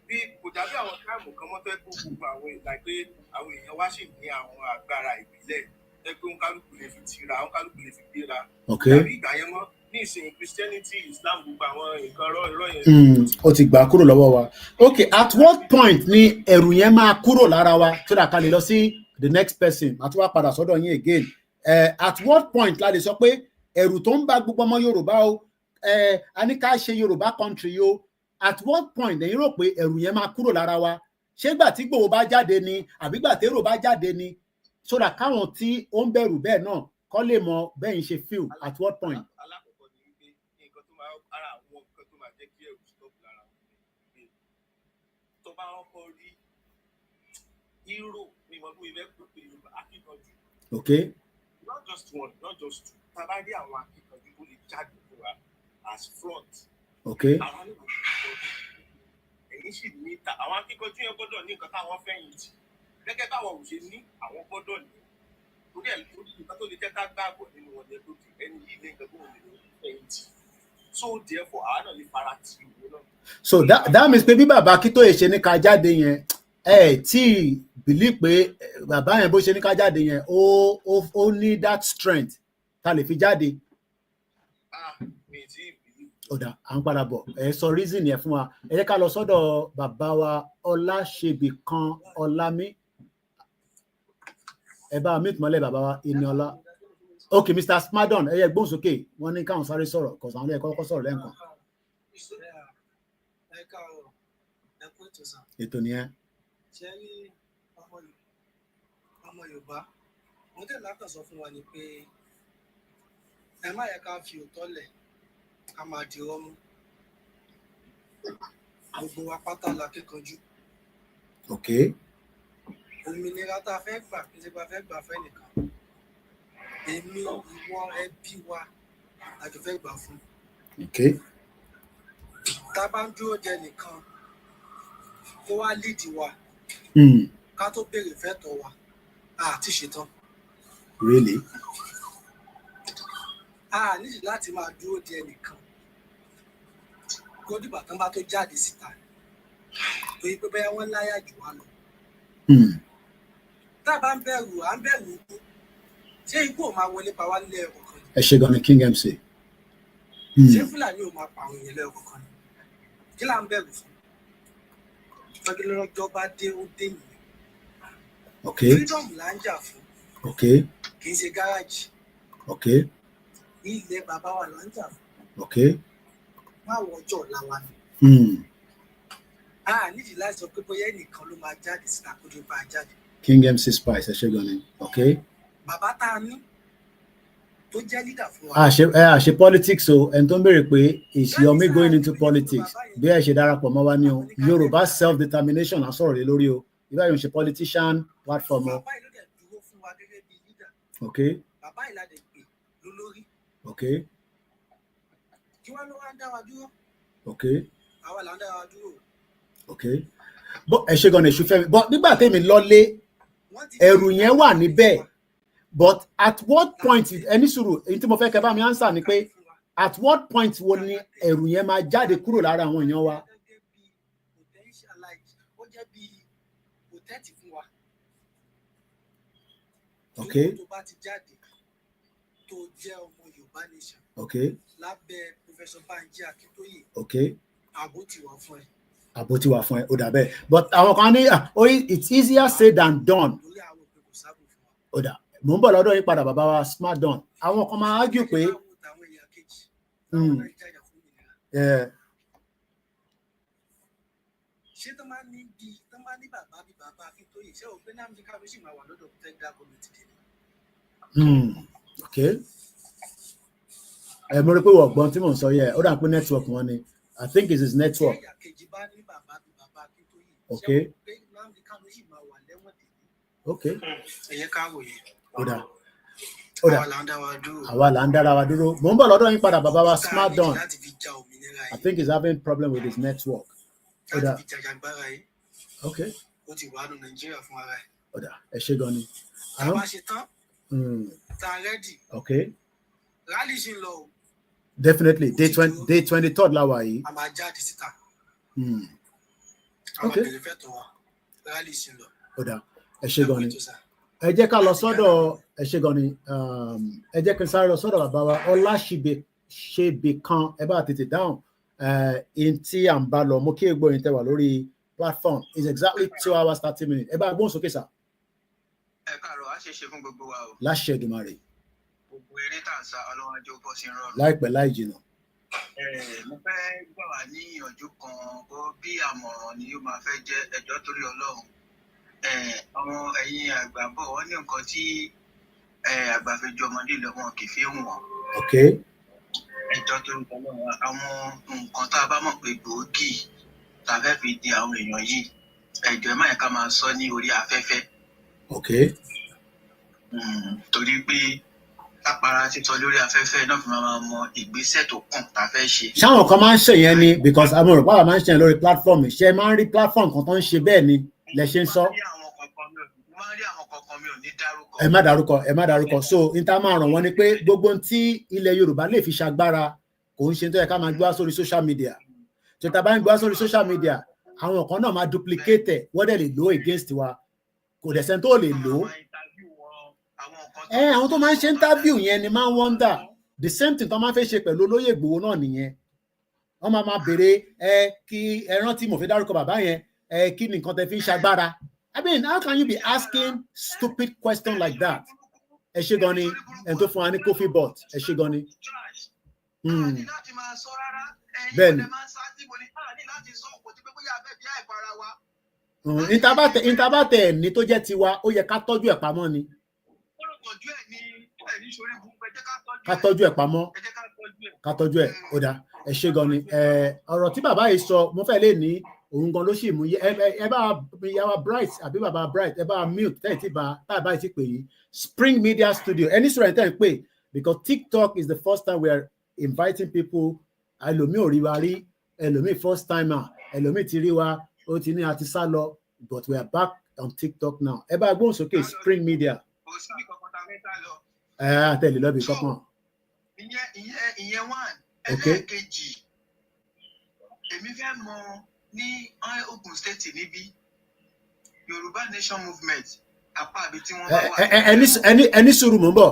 bí kò dàbí àwọn káàmù kan mọ́ fẹ́ kó gbogbo àwọn ìlà pé àwọn èèyàn wá sì ní àwọn agbára ìbílẹ̀ pé òǹkálùkù lè fi tira òǹkálùkù lè fi gbéra tàbí ìgbà yẹn mọ́ ní ìsìn Christianity Islam gbogbo àwọn nǹkan irọ́ yẹn. ó ti gbà kúrò lọ́wọ́ wa. Ok, at what point ni ẹ̀rù yẹn máa kúrò lára wa tó dà ká lè lọ sí the next person àti wá padà sọ́dọ̀ yín again. At what point la lè sọ pé ẹ̀rù tó ń bá gbogbo ọmọ Yorùbá o a ní ká ṣe Yorùbá country o, at what point ẹ̀yin rò pé ẹ̀rù yẹn máa kúrò lára wa? Ṣé ìgbà tí Ìgbòho bá jáde ni àbí ìgbà tí èrò bá jáde ni, so that káwọn tí ó ń bẹ̀rù bẹ́ẹ̀ náà kọ́ lè mọ bẹ́ẹ̀ ń ṣe feel at what point? Alákọ̀ọ́kọ́ ni wípé nǹkan tó máa ara àwọn nǹkan tó máa jẹ́ kí ẹ̀rù stop lára wọn pé tó bá ọkọ̀ rí hero ní ìmọ̀ tó yẹ fẹ́ pé Yorùbá akíkanjú. Okay. Not just one, not just two. Tá a bá rí àwọn akíkanjú tó lè jáde fún wa as front. Okay. Àwọn ẹ̀yìn sì ní ta àwọn akíkanjú yẹn gbọ́dọ̀ ní nǹkan táwọn fẹ̀yìntì gẹ́gẹ́ báwọn ò ṣe ní àwọn gbọ́dọ̀ ní torí ẹ̀ lórí nǹkan tó lè jẹ́ ká gbàgbọ́ nínú wọn ní lókè ẹni yìí ní nǹkan tó wọ́n lè ní fẹ̀yìntì so therefore àwa náà lè fara ti ìwé náà. So that means pé bí bàbá Akíntóyè ṣe ní ká jáde yẹn tí believe pé bàbá yẹn bó ṣe ní ká jáde yẹn ó ní that strength tá lè fi jáde. Mi ti ọ̀dà à ń padà bọ̀ sọ reason yẹn fún wa ẹ jẹ́ ká lọ sọ́dọ̀ bàbá wa Ọláṣebìkan Ọlámí ẹ bá meet mọ́lẹ̀ bàbá wa Ìníọlá. Ok, Mr. Smadon ẹ yẹ gbóhùn sókè wọ́n ní káwọn sáré sọ̀rọ̀ kọ̀ọ̀sán àwọn ẹ̀kọ́ kọ́kọ́ sọ̀rọ̀ lẹ́ǹkan. ètò nìyẹn. ṣe rí ọmọ Yorùbá wọ́n tẹ̀ látọ̀ sọ fún wa ni pé ẹ má yẹ ká fi òótọ́ lẹ̀ ká máa di ọmú gbogbo wa pátá la kíkanjú. Ok. Òmìnira tá a fẹ́ gbà kí n ṣe bá fẹ́ gbà fẹ́ nìkan èmi ìwọ ẹbí wa àjọ fẹ́ gbà fún. Ok. tá a bá ń dúró jẹ nìkan kó wá lídìí wa ká tó béèrè fẹ́tọ̀ wa àti ṣetán. Really? A nídìí láti máa dúró de ẹnìkan kó dìgbà tán bá tó jáde síta torí pé bóyá wọ́n láyà jù wá lọ. Tá a bá ń bẹ̀rù à ń bẹ̀rù ikú ṣé ikú ò máa wọlé pa wá nílé ẹ̀kọ́ kan ni? Ẹ ṣe gan ni King MC. Ṣé Fúlàní ò máa pa àwọn èèyàn lẹ́ẹ̀kọ́ kan ni? Kí là ń bẹ̀rù fún? Tọ́gílọ́jọ́ bá dé ó dé nìyẹn. Ok. Freedom là ń jà fún. Ok. Kì í ṣe gáràjì. Ok. Ilẹ̀ bàbá wa là ń jà fún. Ok. Báwo ọjọ́ ọ̀la wa ni? A nídìí láti sọ pé bóyá ẹnìkan ló máa jáde síta kó tó bá a jáde. King MC Spice ẹ ṣe gan ni. Ok. Bàbá tá a ní tó jẹ́ leader fún wa. àṣe politics o ẹni tó ń béèrè pé is Yomi going into politics bí ẹ ṣe darapọ̀ mọ́ wa ní o Yorùbá self determination à sọ̀rọ̀ lé lórí o ìbá yóò ṣe politician platform o. Bàbá ìlú dẹ̀ dúró fún wa gẹ́gẹ́ bí leader. Ok. Bàbá ìlàdẹ̀ pè lólórí. Ok. Kí wá ló wá ń dá wa dúró? Ok. Àwa là ń dá wa dúró. Ok. Bó ẹ ṣe gan-an èṣù fẹ́mi bọ́ nígbà tèmi lọ́lé ẹ̀rù yẹn wà níbẹ̀ but at what point ẹni sùúrù èyí tí mo fẹ́ kẹ́ bá mi answer ni pé at what point wo ni ẹ̀rù yẹn máa jáde kúrò lára àwọn èèyàn wa. Ó jẹ́ bí protect fún wa. Ok. Tó bá ti jáde tó jẹ́ ọmọ Yorùbá nation. Ok. Lábẹ́ Professor Banji Akintoye. Ok. Ààbò ti wà fún ẹ. Ààbò ti wà fún ẹ ó dà bẹ́ẹ̀ but àwọn kan ní it's easier said than done. Ó dà mò ń bọ̀ lọ́dọ̀ yín padà bàbá wa smart done àwọn kan máa argue pé. Ṣé tó máa ní bàbá bí bàbá Akintoye ṣé òpin náà ní káwé sì máa wà lọ́dọ̀ federal government dé ni. Ok. Mo rí pé wọ́n gbọ́n tí mò ń sọ yẹ ó dà pé network wọn ni I think it's his network. Ok. Ok. Ẹ̀yẹ ká wòye. Ó dà àwa là ń dára wa dúró mo ń bọ̀ lọ́dọ̀ yín padà bàbá wa smart don I think he's having problem with his network. Okay. Ọ̀dà ẹ ṣé gan ni. Okay. Definitely day 23rd la wà yìí. Okay. Ọ̀dà ẹ ṣé gan ni. Ẹ jẹ́ ká lọ sọ́dọ̀ ẹ ṣé gan ni ẹ jẹ́ kí n sáré lọ sọ́dọ̀ bàbá wa Ọláṣebè kan ẹ bá tètè dáhùn in tí à ń bá lọ mo kí egbò yín tẹ́ wà lórí platform is exactly 2 hours 30 minutes ẹ bá gbóhùn sókè sá. Ẹ káàárọ̀ á ṣe ṣe fún gbogbo wa o. Láṣẹ Èdùmàrè. Gbogbo eré tá à ń sá Ọlọ́run ajé ó bọ́ sí rọrùn. Láìpẹ́ láì jìnnà. Mo fẹ́ gbà wá ní ìyànjú kan ó bí àmọ̀ràn ni yóò máa fẹ́ jẹ́ ẹjọ́ torí Ọlọ́run. Àwọn ẹ̀yin àgbà bọ̀ wọ́n ní nǹkan tí àgbà fi ju ọmọdé lọ wọn kì í fi ń wọ̀n. Okay. Ẹjọ́ torí Ọlọ́run àwọn nǹkan tá a bá mọ̀ pé gbòógì tá a fẹ́ fi di àwọn èèyàn yìí ẹjọ́ ẹ má yẹ ká máa sọ ní orí afẹ́fẹ́. Okay. Torí pé lápára títọ́ lórí afẹ́fẹ́ náà fi máa mọ ìgbésẹ̀ tó kàn tá a fẹ́ ṣe. Ṣáwọn kan máa ń ṣe yẹn ni because àwọn òrùpá wa máa ń ṣe yẹn lórí platform ṣe máa ń rí platform kan tó ń ṣe bẹ́ẹ̀ ni lẹ ṣe ń sọ. Ẹ má dárúkọ so n ta máa ràn wọ́n ni pé gbogbo tí ilẹ̀ Yorùbá lè fi ṣagbára kò ń ṣe tó yẹ ká máa gbé wá sórí social media tó ta bá ń gbé wá sórí social media àwọn kan náà máa duplicate wọ́n dẹ̀ lè lò against wa kò dẹ̀ sẹ́ni tó lè lò àwọn tó máa ń ṣe interview yẹn ni máa ń wonder the same thing tó máa ń fẹ́ ṣe pẹ̀lú olóyè Ìgbòho náà nìyẹn wọ́n máa béèrè kí ẹ rántí mo fi dárúkọ bàbá yẹn kí ni nǹkan tẹ́ fi ń ṣagbára I mean how can you be asking stupid question like that ẹ ṣé gan ni ẹni tó fún wa ní coffee pot ẹ ṣé gan ni bẹ́ẹ̀ ni ìtàbàtẹ̀ ní tó jẹ́ tiwa ó yẹ ká tọ́jú ẹ̀ pamọ́ ni ká tọ́jú ẹ̀ pamọ́ ká tọ́jú ẹ̀ ó dá ẹ ṣé gan ni ọ̀rọ̀ tí bàbá yìí sọ mo fẹ́ lè ní òun gan ló sì mú ẹ bá yàwá bright àbí bàbá bright ẹ bá mute tẹ́yìn tí bá ti pè yín Spring Media Studio ẹni sọ̀rọ̀ ẹ̀ tẹ́ ń pè because TikTok is the first time we are inviting people ẹlòmíì ò rí wa rí ẹlòmíì first timer ẹlòmíì ti rí wa ó ti ní àti sá lọ but we are back on TikTok now ẹ bá gbóhùn sókè Spring Media àtẹ̀lé lọ́bì kankan. ìyẹn one ẹlẹ́ẹ̀kejì èmi fẹ́ mọ ní Ogun State níbí Yorùbá Nation Movement apá àbí tí wọ́n bá wà. ẹni sùúrù mò ń bọ̀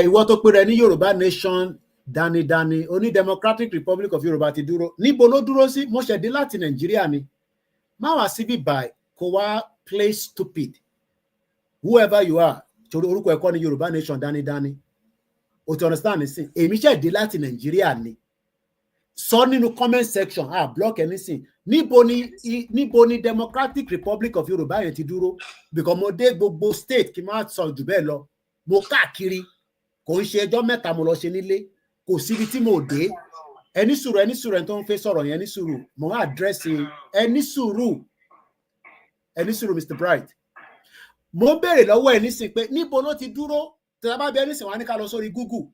ìwọ tó péré ní Yorùbá Nation dánidáni oní Democratic Republic of Yorùbá ti dúró níbo ló dúró sí mo ṣẹ̀dé láti Nàìjíríà ni má wá síbí báyìí kó wá play stupid whoever you are torí orúkọ ẹ̀kọ́ ní Yorùbá Nation dánidáni o ti understand nísìn èmi ṣẹ̀dé láti Nàìjíríà ni sọ nínú comment section block anything níbo ni Democratic Republic of Yorùbá yẹn ti dúró because mo dé gbogbo state kí n má sọ jù bẹ́ẹ̀ lọ mo káàkiri kò ń ṣe ẹjọ́ mẹ́ta mo lọ ṣe nílé kò síbi tí mo dé ẹni sùúrù ẹni tó ń fẹ́ sọ̀rọ̀ yẹn ẹni sùúrù mo wá àdírẹ́sì ẹni sùúrù Mr. Bright mo ń béèrè lọ́wọ́ ẹ̀ nísìn pé níbo ló ti dúró tí a bá bí ẹni sìn wá ní ká lọ sórí Google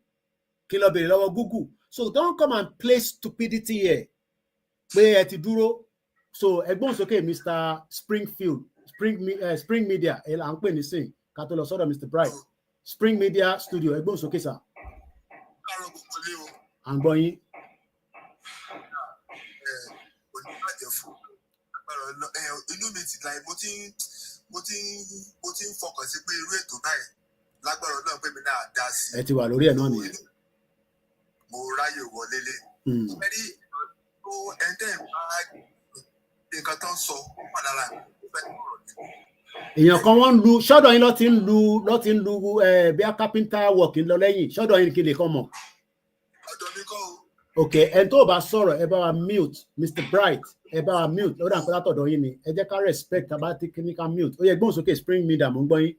kí lọ béèrè lọ́wọ́ Google so don't come and play stupidity here pé ẹ ti dúró so ẹgbọ́n sókè Mr. Spring Media ẹ là ń pè nísìn ká tó lọ sọ́dọ̀ Mr. Bright Spring Media Studio ẹgbọ́n sókè sà à ń gbọ́ yín. inú mi ti láì mo ti ń fọkàn sí pé irú ètò báyìí lágbára náà pé mi náà dá sí. ẹ ti wà lórí ẹ̀ náà nìyẹn. mo ráyè wọlé lé. ẹni tó ẹ̀ńtẹ́ ìbá nǹkan tó ń sọ wà lára èèyàn kan wọ́n ń lu ṣọ́dọ̀ yín lọ́ ti ń lu bí a carpenter work ń lọ lẹ́yìn ṣọ́dọ̀ yín kí lè kọ́ mọ̀. ọ̀dọ̀ mi kọ́ o. ok ẹni tó bá sọ̀rọ̀ ẹ bá wa mute Mr. Bright ẹ bá wa mute lọ́dọ̀ àpẹẹrẹ àtọ̀dọ̀ yín ni ẹ jẹ́ ká respect about clinical mute ó yẹ gbóhùn sókè Spring Media mò ń gbọ́ yín.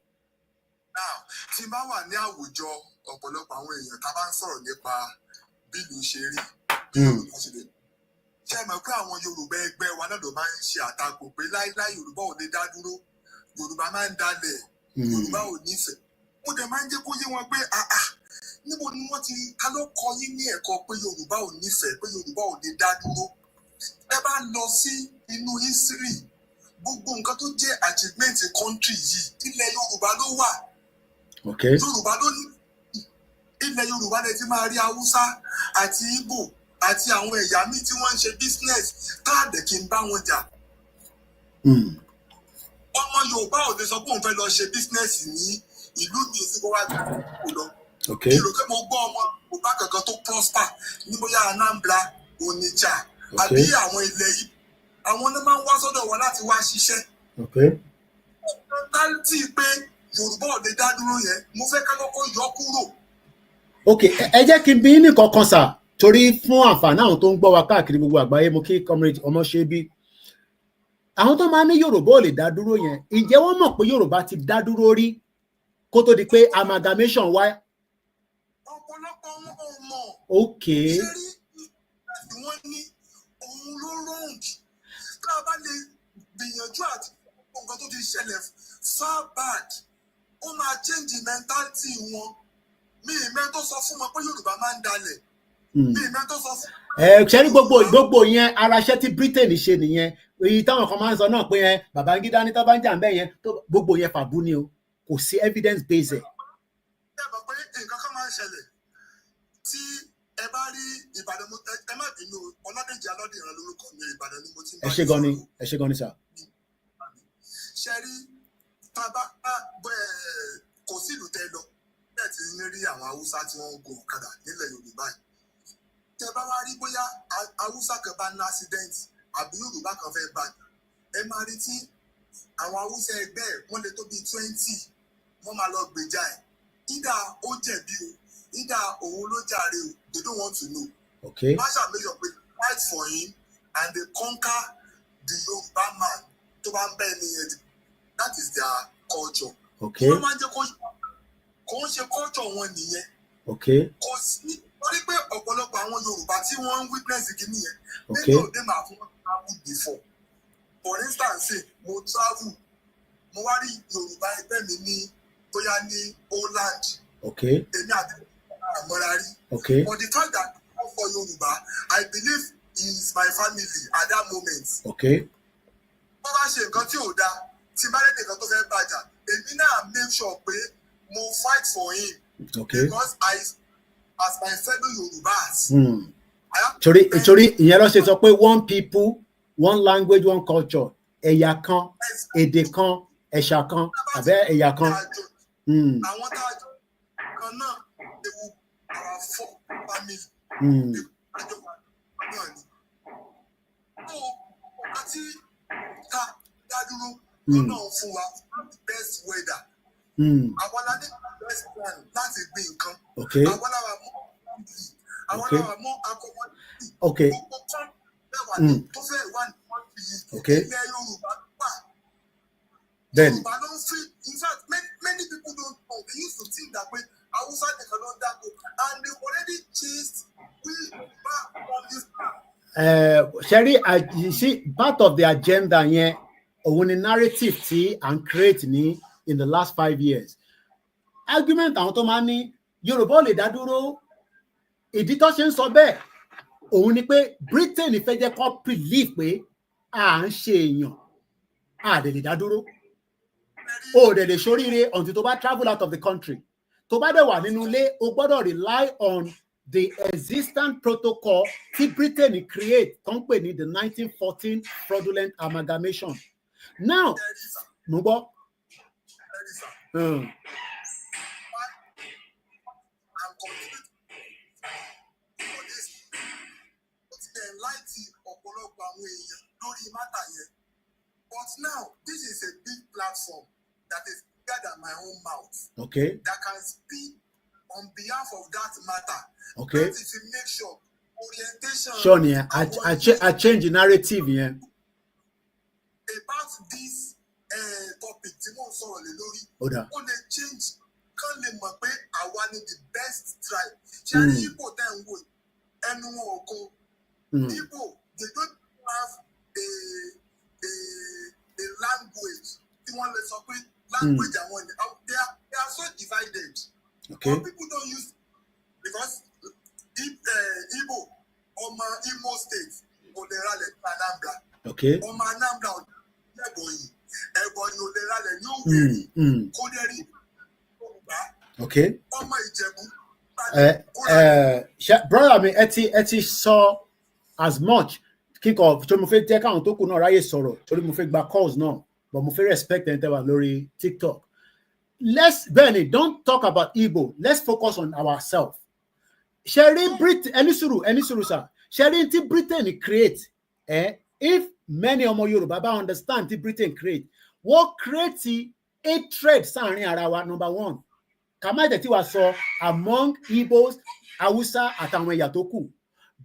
now tí n bá wà ní àwùjọ ọ̀pọ̀lọpọ̀ àwọn èèyàn tá a bá ń sọ̀rọ̀ nípa bí ìlú ṣe rí bí Yorùbá ṣe lè ṣe mọ̀ pé àwọn Yorùbá ẹgbẹ́ wa náà ló máa ń ṣe àtakò pé láíláí Yorùbá ò lè dá dúró Yorùbá máa ń dalẹ̀ Yorùbá ò nífẹ̀ẹ́ mo dẹ̀ máa ń jẹ́ kó yé wọn pé níbo ni wọ́n ti ta ló kọ́ yín ní ẹ̀kọ́ pé Yorùbá ò nífẹ̀ẹ́ pé Yorùbá ò lè dá dúró. Ẹ bá lọ sí inú history gbogbo nǹkan tó jẹ́ achievement country yìí ilẹ̀ Yorùbá ló wà. Yorùbá ló ní ilẹ̀ Yorùbá lè ti máa rí Haúsá àti Ìgbò àti àwọn ẹ̀yà míì tí wọ́n ń ṣe business káàdẹ̀ kí n bá wọn jà. Ọmọ Yorùbá ò lè sọ pé òun fẹ́ lọ ṣe business ní ìlú mi sí kó wá gbà kó lọ. Ìlú pé mo gbọ́ ọmọ Yorùbá kankan tó prosper ní bóyá Anambra, Onitsha àbí àwọn ilẹ̀ yìí àwọn náà máa ń wá sọ́dọ̀ wọn láti wá ṣiṣẹ́. Mentality pé Yorùbá ò lè dá dúró yẹn mo fẹ́ ká lọ́kọ́ yọ kúrò. Ẹ jẹ́ kí n bí ní kankan sà torí fún àǹfààní àwọn tó ń gbọ́ wa káàkiri gbogbo àgbáyé mo kí comrade Ọmọṣẹ́bí. Àwọn tó máa ní Yorùbá ò lè dá dúró yẹn ǹjẹ́ wọ́n mọ̀ pé Yorùbá ti dá dúró rí kó tó di pé amalgamation wá. Ọ̀pọ̀lọpọ̀ wọn ò mọ̀. Ṣé rí wọ́n ní òun ló wrong ká bá lè gbìyànjú àti nǹkan tó ti ṣẹlẹ̀ far back ó máa change mentality wọn. Mi ìmẹ́ tó sọ fún wọn pé Yorùbá máa ń dalẹ̀. Mi ìmẹ́ tó sọ fún wọn. Ṣé ní gbogbo yẹn ara iṣẹ́ tí Britain ṣe nìyẹn èyí táwọn kan máa ń sọ náà pé Babangida ní tó bá ń jà ń bẹ́ yẹn gbogbo yẹn fàbú ni o kò sí evidence based. Ẹ mọ̀ pé nǹkan kan máa ń ṣẹlẹ̀ tí ẹ bá rí Ìbàdàn ẹ má bínú Ọládèjì Alọ́dìran lórúkọ mi Ìbàdàn ni mo ti ń bá ẹ ṣé gan ni sà. Ṣé rí tábà kò sí ìlú tẹ lọ bẹ́ẹ̀ tí ń rí àwọn Haúsá tí wọ́n ń gun ọ̀kadà nílẹ̀ Yorùbá yìí. Tẹ bá wá rí bóyá Haúsá kan bá ní accident àbí Yorùbá kan fẹ́ bá ẹ máa rí tí àwọn Haúsá ẹgbẹ́ ẹ̀ wọ́n lè tó bíi 20 wọ́n máa lọ gbèjà ẹ̀. Ìdá ó jẹ̀bi o ìdá òun ló jàre o they don't want to know. Masha make sure pé fight for him and they conquer the Yorùbá man tó bá ń bẹ́ẹ̀ ní ẹ̀ that is their culture. Wọ́n máa ń jẹ́ kó ń ṣe culture wọn nìyẹn. Kò sí torí pé ọ̀pọ̀lọpọ̀ àwọn Yorùbá tí wọ́n ń witness kìíní yẹn many of them have not traveled before. For instance mo travel mo wá rí Yorùbá ẹgbẹ́ mi ní bóyá ní Holland. Èmi àti àmọ́ra rí. For the fact that I'm for Yorùbá I believe he is my family at that moment. Wọ́n bá ṣe nǹkan tí ò dáa tí bá lè nǹkan tó fẹ́ bàjá èmi náà make sure pé mo fight for him. Because as my fellow Yorùbás. Torí ìyẹn ló ṣe sọ pé one people one language one culture ẹ̀yà kan èdè kan ẹ̀ṣà kan àbẹ́ ẹ̀yà kan. Àwọn tá a jọ kan náà ewu our four family. Àjọ náà ni. Àti ká dádúró lọ́nà fún wa best weather. Àwọn aládé best plan láti gbé nǹkan. Àwọn aláwa mọ́ àwọn aláwa mọ́ akọ̀wé. Gbogbo kan mẹ́wàá tó fẹ́ wà ní wọ́n fi ilẹ̀ Yorùbá wà. Yorùbá ló ń fi in fact many people don't know they used to think that way Hausa nìkan ló ń dáko and they already chased we back on this path. Sherry, you see part of the agenda yẹn òun ni narrative tí à ń create ní in the last 5 years. Argument àwọn tó máa ń ní Yorùbá ò lè dá dúró ìdí tó ṣe ń sọ bẹ́ẹ̀ òun ni pé Britain fẹ́ jẹ́ kó believe pé à ń ṣe èèyàn à dẹ̀ lè dá dúró o dẹ̀ lè ṣoríire until tó bá travel out of the country tó bá dẹ̀ wà nínú ilé o gbọ́dọ̀ rely on the existing protocol tí Britain create tó ń pè ní the 1914 fraudulent amalgamation. Now mo gbọ́. But now, this is a big platform that is bigger than my own mouth. That can speak on behalf of that matter. That is to make sure orientation. Sure, yeah. I change the narrative, yeah. About this topic, Timon Sorole Lori, only change. Can't let me pay. I wanted the best tribe. Shall people then would and go. People they don't have a language. They want to talk with language. I want they are are so divided. Okay. But people don't use because Igbo Oma Imo State Oderale Anambra. Okay. Oma Anambra Ebonyi Oderale New Koderi. Okay. Oma Ijebu. Brother mi eti saw as much kick off torí mo fẹ́ jẹ́ káwọn tó kù náà ráyè sọ̀rọ̀ torí mo fẹ́ gba calls náà but mo fẹ́ respect ẹni tẹ́ wà lórí TikTok. Benny, don't talk about Igbo. Let's focus on ourselves. Sherry Britain, any suru sir. Sherry ti Britain create. If many of you Yoruba understand the Britain create, what creates a trade sáàrin ara wa number one. Kàmáìtẹ̀ tí wàá sọ among Igbos, Hausa àtàwọn ẹ̀yà tó kù.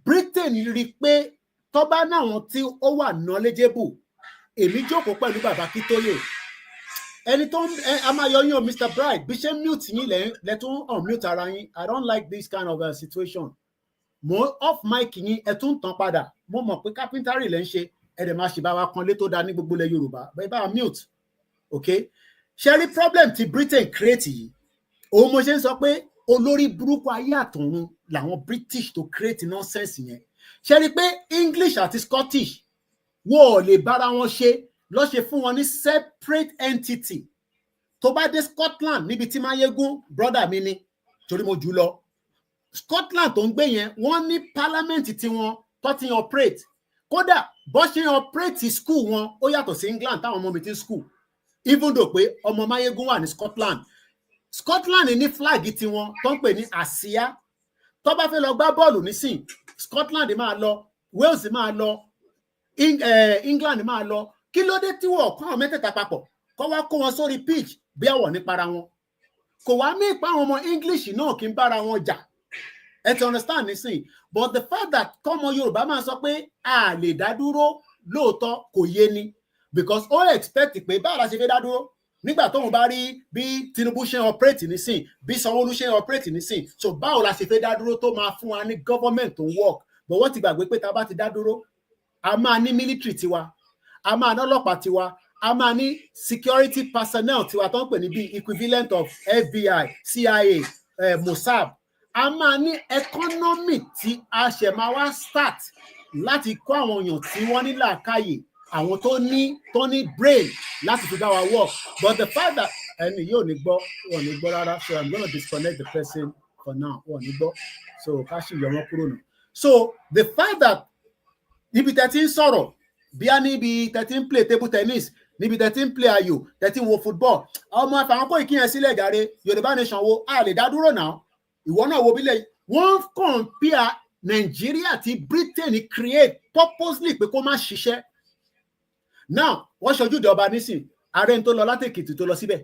Britain rí pé tó bá náwọn tí ó wà knowledgeable. Èmi jókòó pẹ̀lú bàbá Kítóyè. Ẹni tó a máa yọ yín o Mr. Bright bí ṣe mute yín lẹ́tún unmute ara yín. I don't like this kind of situation. Mo off mic yín ẹ tún tàn padà. Mo mọ̀ pé carpentry lẹ́ ń ṣe ẹ̀dẹ̀ máa ṣe bá wa kan lé tó dáa ní gbogbo ilẹ̀ Yorùbá. Bẹ́ẹ̀ bá mute. Okay? Ṣé rí problem tí Britain create yìí? Òun mo ṣe ń sọ pé olórí burúkú ayé àtọ̀run làwọn British to create nonsense yẹn. Ṣé rí pé English àti Scottish wọ́n ò lè bára wọn ṣe lọ́ ṣe fún wọn ní separate entity. Tó bá dé Scotland níbi tí Máyégún brother mi ni torí mo jù lọ. Scotland tó ń gbé yẹn wọ́n ní parliament tí wọ́n tó ti operate. Kódà bó ṣe operate school wọn ó yàtọ̀ sí England táwọn ọmọ mi ti school. Even though pé ọmọ Máyégún wà ní Scotland. Scotland ní flag tí wọ́n tó ń pè ní àsíá. Tó bá fẹ́ lọ gbá bọ́ọ̀lù nísìn Scotland máa lọ, Wales máa lọ, England máa lọ. Kí ló dé tí wọ́n kọ́ àwọn mẹ́tẹ̀ẹ̀ta papọ̀ kọ́ wá kó wọn sórí pitch bí àwọ̀ ní para wọn kò wá mí ìpá àwọn ọmọ English náà kí n bára wọn jà ẹ ti understand nísìnyí but the fact that kọ́mọ Yorùbá máa sọ pé a lè dá dúró lóòótọ́ kò yé ni because ó expect pé báwo la ṣe fẹ́ dá dúró nígbà tóun bá rí bí Tinubu ṣe operate nísìn bí Sanwó-Olú ṣe operate nísìn so báwo la ṣe fẹ́ dá dúró tó máa fún wa ní government to work but wọ́n ti gbàgbé pé tá a bá ti dá dúró a máa ní military tiwa a máa ní ọlọ́pàá tiwa a máa ní security personnel tiwa tó ń pè ní bí equivalent of FBI, CIA, Mossad a máa ní economy tí a ṣẹ̀ máa wá start láti kó àwọn èèyàn tí wọ́n ní làákàyè àwọn tó ní brain láti fi bá wa work but the fact that ẹni yóò ní gbọ́ wọn ní gbọ́ rárá so I'm gonna disconnect the person for now wọn ní gbọ́ so ká sì yọ wọn kúrò nù so the fact that níbi tẹ́ ti ń sọ̀rọ̀ bí a níbi tẹ́ ti ń play table tennis níbi tẹ́ ti ń play ayò tẹ́ ti ń wo football ọmọ àfàwọn kò ìkíyàn sílẹ̀ jàre Yorùbá nation wo a lè dá dúró náà ìwọ náà wo bílẹ̀ wọ́n compare Nàìjíríà tí Britain create purposely pé kó má ṣiṣẹ́ now wọ́n ṣojú ìjọba nísìn ààrẹ tó lọ láti Èkìtì tó lọ síbẹ̀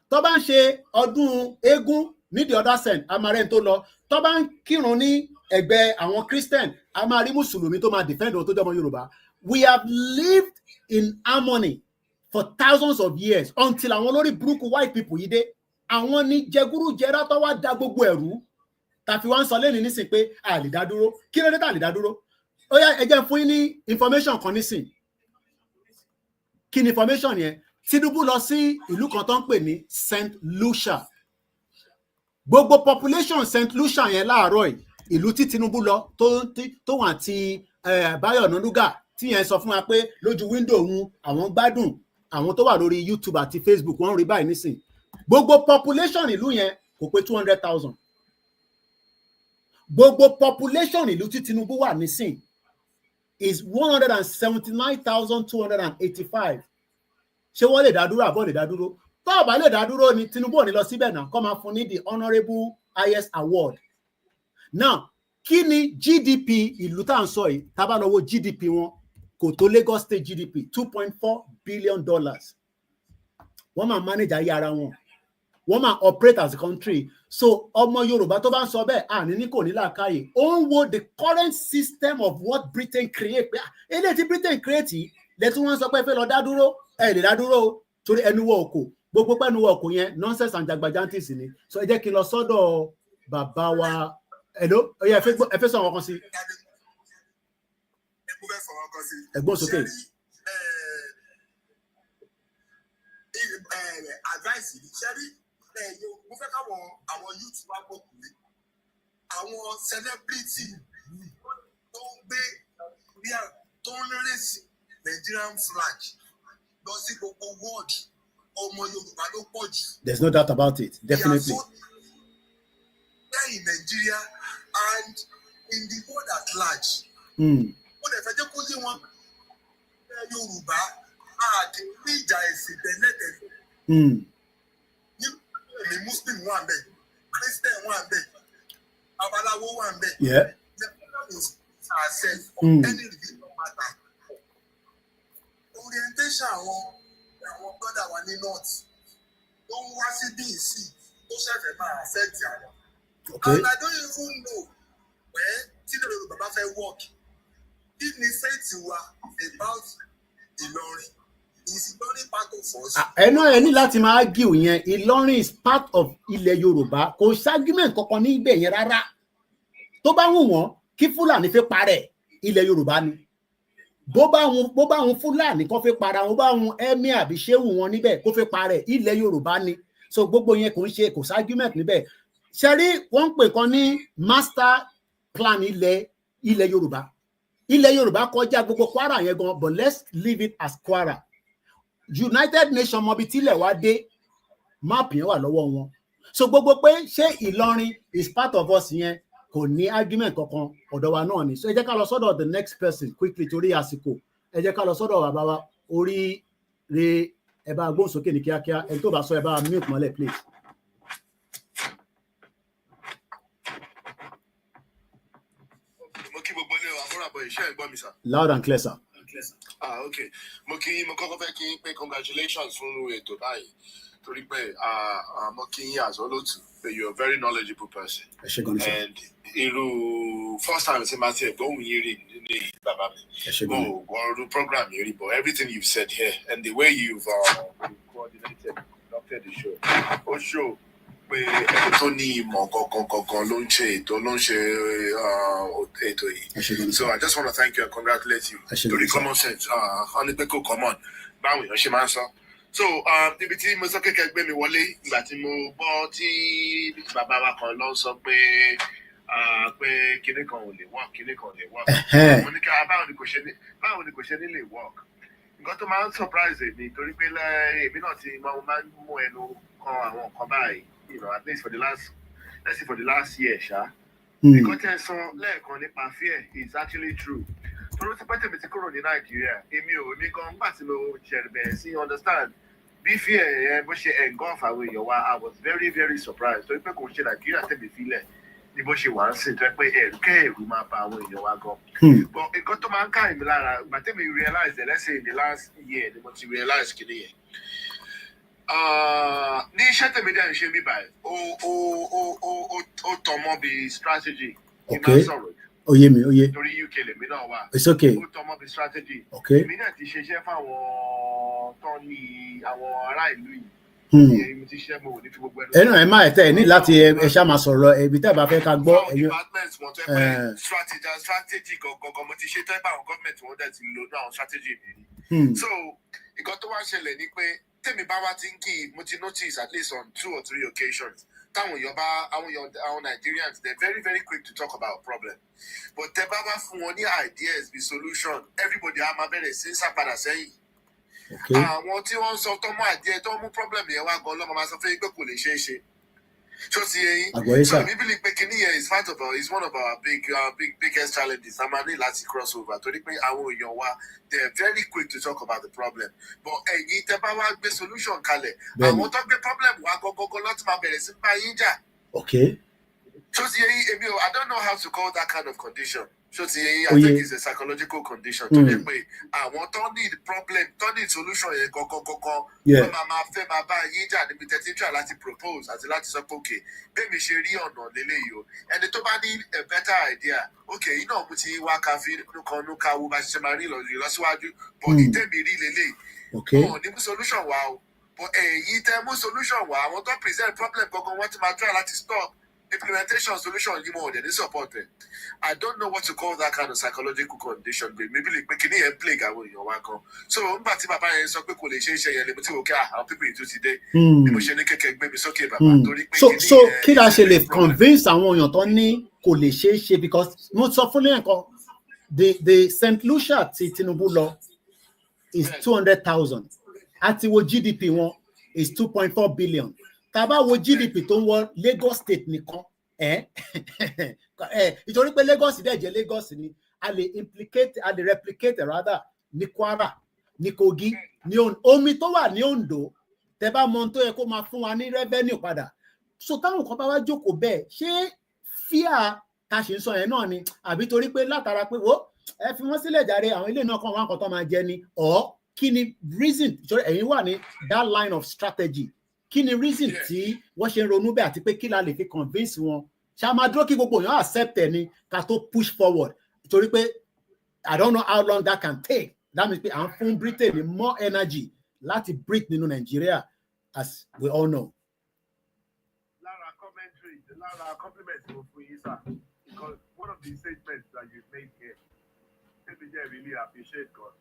tó bá ń ṣe ọdún eégún ní the other side àmàrẹ́ tó lọ tó bá ń kírun ní ẹgbẹ́ àwọn Christian a máa rí mùsùlùmí tó máa defend ohun tó jọmọ Yorùbá we have lived in harmony for thousands of years until àwọn olórí burúkú white people yìí dé àwọn ní jẹgúrú jẹrá tó wá da gbogbo ẹ̀rú tàfi wá ń sọ lẹ́nu nísìn pé a lè dá dúró kí ló dé tá lè dá dúró ó yá ẹ jẹ́ fún yín ní information kan nísìn kí ni information yẹn Tinubu lọ sí ìlú kan tó ń pè ní St. Lucia gbogbo population St. Lucia yẹn láàárọ̀ yìí ìlú tí Tinubu lọ tó wà tí Báyọ̀ Ọ̀nànúgà tí yẹn sọ fún wa pé lójú wíńdò òun àwọn gbádùn àwọn tó wà lórí YouTube àti Facebook wọ́n rí báyìí nísìn gbogbo population ìlú yẹn kò pé 200,000 gbogbo population ìlú tí Tinubu wà nísìn is 179,285 ṣé wọ́n lè dá dúró àbọ̀ lè dá dúró tó bá lè dá dúró ni Tinubu ò ní lọ síbẹ̀ náà kó máa fún ní the honourable highest award now kí ni GDP ìlú tá à ń sọ yìí tá bá lọ wo GDP wọn kò tó Lagos State GDP $2.4 billion wọ́n máa manage ayé ara wọn wọ́n máa operate as a country so ọmọ Yorùbá tó bá ń sọ bẹ́ẹ̀ àní ní kò ní làákàyè ó ń wo the current system of what Britain create pé eléyìí tí Britain create yìí lẹ́tí wọ́n sọ pé fẹ́ lọ dá dúró ẹ̀ lè dá dúró torí ẹnu wọ òkò gbogbo pẹ́nu wọ òkò yẹn nonsense and jagbajantis ni so ẹ jẹ́ kí n lọ sọ́dọ̀ bàbá wa hello ó yẹ ẹ fẹ́ sọ àwọn kan sí ẹ̀gbọ́n sókè. Advice ṣẹ́rí mo fẹ́ káwọn àwọn youth wa gbókùnlé àwọn celebrity tó ń gbé bí tó ń rèsì Nigerian flag lọ sí gbogbo world ọmọ Yorùbá ló pọ̀ jù. There's no doubt about it, definitely. In Nigeria and in the world at large. Ó lè fẹ́ jẹ́ kó yé wọn Yorùbá àti ìjà ẹ̀sìn tẹ́lẹ̀tẹ́lẹ̀. Ní Muslim wà ń bẹ̀, Christian wà ń bẹ̀, Babaláwo wà ń bẹ̀. The problem is ourselves any religion matter. Orientation àwọn brother wa ní north tó ń wá sí BC tó ṣẹ̀fẹ̀ máa affect àwọn. And I don't even know where tí lórí bàbá fẹ́ work. Kí ni faith wa about Ìlọrin? Is Ìlọrin part of us? Ẹ ní láti máa argue yẹn. Ìlọrin is part of ilẹ̀ Yorùbá. Kò ṣàgímẹ̀ntì kankan ní ibẹ̀ yẹn rárá. Tó bá wù wọ́n kí Fúlàní fi parẹ́ ilẹ̀ Yorùbá ni. Bó bá wọn Fúlàní kó fi para wọn, bó bá wọn Emir àbí Ṣéhù wọn níbẹ̀ kó fi parẹ́ ilẹ̀ Yorùbá ni. So gbogbo yẹn kò ń ṣe kò ṣàgímẹ̀ntì níbẹ̀. Ṣẹ́rí wọ́n ń pè kan ní master plan ilẹ̀ Yorùbá. Ilẹ̀ Yorùbá kọjá gbogbo Kwara yẹn gan, but let's leave it as Kwara. United Nations mọbi tílẹ̀ wá dé, máàpù yẹn wà lọ́wọ́ wọn. So gbogbo pé ṣé Ìlọrin is part of us yẹn kò ní argument kankan, ọ̀dọ̀ wa náà ni. So ẹ jẹ́ ká lọ sọ́dọ̀ the next person quickly torí àsìkò. Ẹ jẹ́ ká lọ sọ́dọ̀ bàbá wa Oríire, ẹ bá gbóhùn sókè ní kíákíá. Ẹni tó bá sọ ẹ bá mute mọ́lẹ̀ please. Loud and clear, sir. Okay. Mo kọ́kọ́ fẹ́ kí n pé congratulations fún ètò báyìí. Torí pé mo kí yín as olóòtú pé you're a very knowledgeable person. And first time ṣe máa ti ẹ̀gbọ́n yín rí ní bàbá mi. Mo wọ́n program yìí rí, but everything you've said here and the way you've coordinated, conducted the show, ó show pé ẹni tó ní ìmọ̀ kankan ló ń ṣe ètò yìí. So I just want to thank you and congratulate you. Torí common sense, honey pé kò common, báwo èèyàn ṣe máa ń sọ. So níbi tí mo sọ kékeré gbé mi wọlé ìgbà tí mo gbọ́ tí bàbá wa kan lọ sọ pé kinní kan ò lè work, kinní kan ò lè work. Mo ní kí báwo ni kò ṣe ní lè work. Nǹkan tó máa ń surprise mi torí pé èmi náà ti máa ń mú ẹnu kan àwọn nǹkan báyìí. You know, at least for the last year, because there's some nípa fear is actually true. Toro ti pete mi ti kúrò ní Nigeria, èmi gan gbà tí mo ṣẹ̀bẹ̀ sí understand bí fear bó ṣe engulf àwọn èèyàn wa. I was very very surprised. Torí pé kò ṣe Nigeria tẹ̀mí sílẹ̀ ní bó ṣe wà ń sìn tó yẹ pé ẹ̀rù máa ba àwọn èèyàn wa gan. But nǹkan tó máa ń ká èmi lára ìgbà tẹ̀mí realize let's say in the last year ni mo ti realize kìíní yẹn. Ní iṣẹ́ tèmi dẹ̀ ń ṣe mí báyìí, ó tọmọ bí strategy. Okay. Oye mi. Torí UK lèmi náà wà. It's okay. Ó tọmọ bí strategy. Okay. Èmi náà ti ṣiṣẹ́ fáwọn tó ní àwọn ará ìlú yìí. Èmi ti ṣiṣẹ́ mo ò ní fi gbogbo ẹnu. Ẹnu ẹ máa tẹ ẹ ní láti ẹ ṣá máa sọ̀rọ̀ ẹbí tẹ́ bá fẹ́ ká gbọ́ ẹ̀yin. Department wọn tó ẹ pé strategy gangan mo ti ṣe tó ẹ bá àwọn gọ́ọ̀mẹ̀ntì wọn dẹ̀ ti lò ní àwọn strategy mi. So nǹkan tó wá ṣẹlẹ̀ ni pé tèmi bá wá ti ń kí mo ti notice at least on 2 or 3 occasions táwọn èèyàn bá àwọn Nigerians they're very very quick to talk about problem, but tẹ́ bá wá fún wọn ní ideas bí solution everybody á máa bẹ̀rẹ̀ sí sàpadà sẹ́yìn. Àwọn tí wọ́n sọ tó mú idea tó mú problem yẹn wá gan lọ́mọ máa sọ fún yín pé kò lè ṣeé ṣe. So we believe pé here is is one of our biggest challenges. Amani láti cross over. Torí pé àwọn èèyàn wa they're very quick to talk about the problem. But ẹ̀yin tẹ́ bá wá gbé solution kalẹ̀. Àwọn tó gbé problem wa gogogo láti máa bẹ̀rẹ̀ sí bá yín jà. Okay. So I don't know how to call that kind of condition. So I think it's a psychological condition. To pé àwọn tó need problem, tó need solution yẹn gogogo. Wọ́n máa fẹ́ máa bá yín jà níbi tẹ́tí try láti propose àti láti sọ pé okay, bẹ́ẹ̀ mi ṣe rí ọ̀nà lélẹ́yìí o. Ẹni tó bá ní a better idea, okay, iná mo ti wá káfí kan ló káwó bá ṣe máa rí lọ́síwájú, but ìtẹ́mi rí lélẹ́yìí. Wọ́n ní mú solution wá o. But ẹ̀yin tẹ́ mú solution wá, àwọn tó present problem gangan wọ́n ti máa try láti stop. implementation solution you more than support it. I don't know what to call that kind of psychological condition, but maybe like making it plague away your work. So mbati baba yen so pe ko le se yen le ti wo ka how people do today. Mo se ni keke gbe mi sókè baba torí pé so kí la ṣe lè convince àwọn èèyàn tó ní kò lè ṣe because mo sọ fún lẹ́yìn kan the St. Lucia ti Tinubu lọ is 200,000 àti wo GDP wọn is 2.4 billion. Tàbá wo GDP tó ń wọ Lagos State nìkan ìtorí pé Lagos dẹ̀ jẹ́ Lagos ni a lè replicate rather ní Kwara ní Kogi ní omi tó wà ní Ondo tẹ́ bá mọ̀ tó yẹ kó máa fún wa ní revenue padà. So táwọn kan bá wá jókòó bẹ́ẹ̀ ṣé fear ta ṣe ń sọ yẹn náà ni àbí torí pé látara pé wo ẹ fi wọ́n sílẹ̀ jàre àwọn ilé náà kan wá nǹkan tó máa jẹ ni or kí ni reason ẹ̀yin wà ní that line of strategy kí ni reason tí wọ́n ṣe ń ronú bẹ́ẹ̀ àti pé kí la lè fi convince wọn ṣá máa dúró kí gbogbo èèyàn accept ẹ̀ ni ká tó push forward torí pé I don't know how long that can take. That means pé à ń fún Britain ní more energy láti breathe nínú Nigeria as we all know. Lára commentary, lára compliment mo fún yín sir, because one of the statements that you made here, I really appreciate God.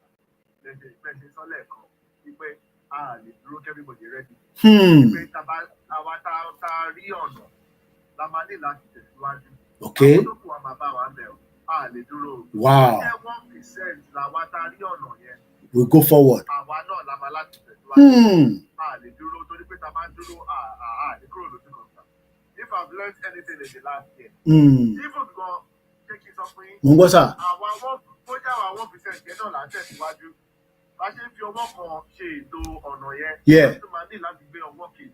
There's a person sọ́lẹ̀ kan wípé lè dúró everybody ready. Pé àwa tá rí ọ̀nà la máa ní láti tẹ̀síwájú. Okay. Àwọn tó kù wa máa bá wa bẹ̀ ọ́, lè dúró. Wow. 1% làwa tá rí ọ̀nà yẹn. We'll go forward. Àwa náà la máa láti tẹ̀síwájú. Lè dúró torí pé tá bá dúró lè kúrò lójú kan sá. If I've learned anything in the last year, even gan ṣé kí n sọ fún yín. Mo ń gbọ́ sà. Àwa 1% yẹn náà là ń tẹ̀síwájú. Bá ṣe ń fi ọwọ́ kan ṣe ètò ọ̀nà yẹn, wọ́n tún máa ní láti gbé ọwọ́ kejì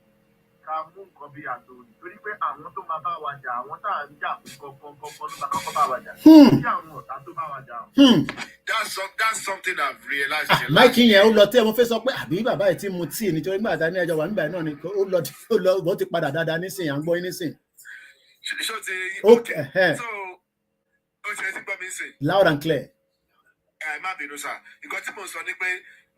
ká mú nǹkan bí àtò torí pé àwọn tó máa bá wa jà àwọn tá à ń jà fún kankan ló máa kọ́kọ́ bá wa jà. Kí àwọn ọ̀tá tó bá wa jà. That's something I've realized. Mike yẹn ó lọ tí mo fẹ́ sọ pé àbí bàbá yìí tí mo tí nítorí nígbà tá ní ẹjọ́ wà nígbà náà ni ó lọ bó ti padà dáadáa nísìnyí à ń gbọ́ yín nísìnyí. Ṣé ti okay. So ó ṣe ti gbọ́ mi sìn. Loud and clear. Má bínú sá nǹkan tí mo sọ ni pé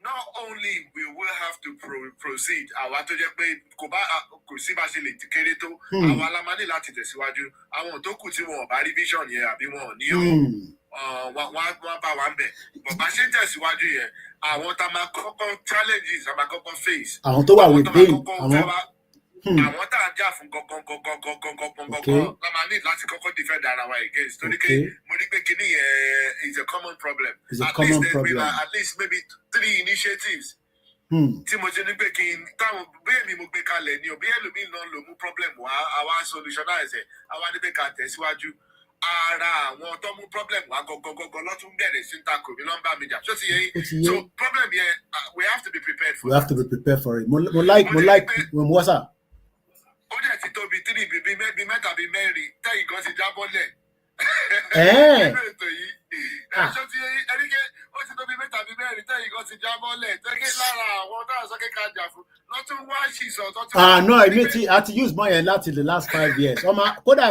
not only we will have to proceed àwa tó jẹ́ pé kò sí bá ṣe lè kéré tó àwa la máa ní láti tẹ̀síwájú àwọn tó kù tí wọn ò bá rí vision yẹn àbí wọn ò ní wọ́n bá wa ń bẹ̀ bá ṣe ń tẹ̀síwájú yẹn àwọn tá máa kọ́kọ́ challenges tá máa kọ́kọ́ face àwọn tó wà within àwọn tá à ń jà fún gangan la máa ní láti kọ́kọ́ defend ara wa against torí pé mo ní pé kíní yẹn is a common problem. At least maybe 3 initiatives tí mo ṣe ní pé kí n táwọn bí èmi mo gbé kalẹ̀ ni òbí ẹlòmíì náà ló mú problem wá àwa solutionize ẹ̀ àwa ní pé ká tẹ̀síwájú ara àwọn tó mú problem wá gangan lọ́tún bẹ̀rẹ̀ sí takò mi lọ́nbà mi jà ṣó ti yẹ yín so problem yẹn we have to be prepared for it. We have to be prepared for it. mo like mo wá sà. Ó dẹ̀ ti tóbi 3 bíi mẹ́ta bíi mẹ́rin tẹ́yìn kan ti jábọ́lẹ̀. Ṣó ti ẹnikẹ́ ó ti tóbi mẹ́ta bíi mẹ́rin tẹ́yìn kan ti jábọ́lẹ̀ tẹ́kẹ́ lára àwọn tó àṣọ kéka jà fún lọ́tún wá ṣìṣọ́ tó ti. No èmi ti a ti use mọ́ yẹn láti the last 5 years ọmọ kódà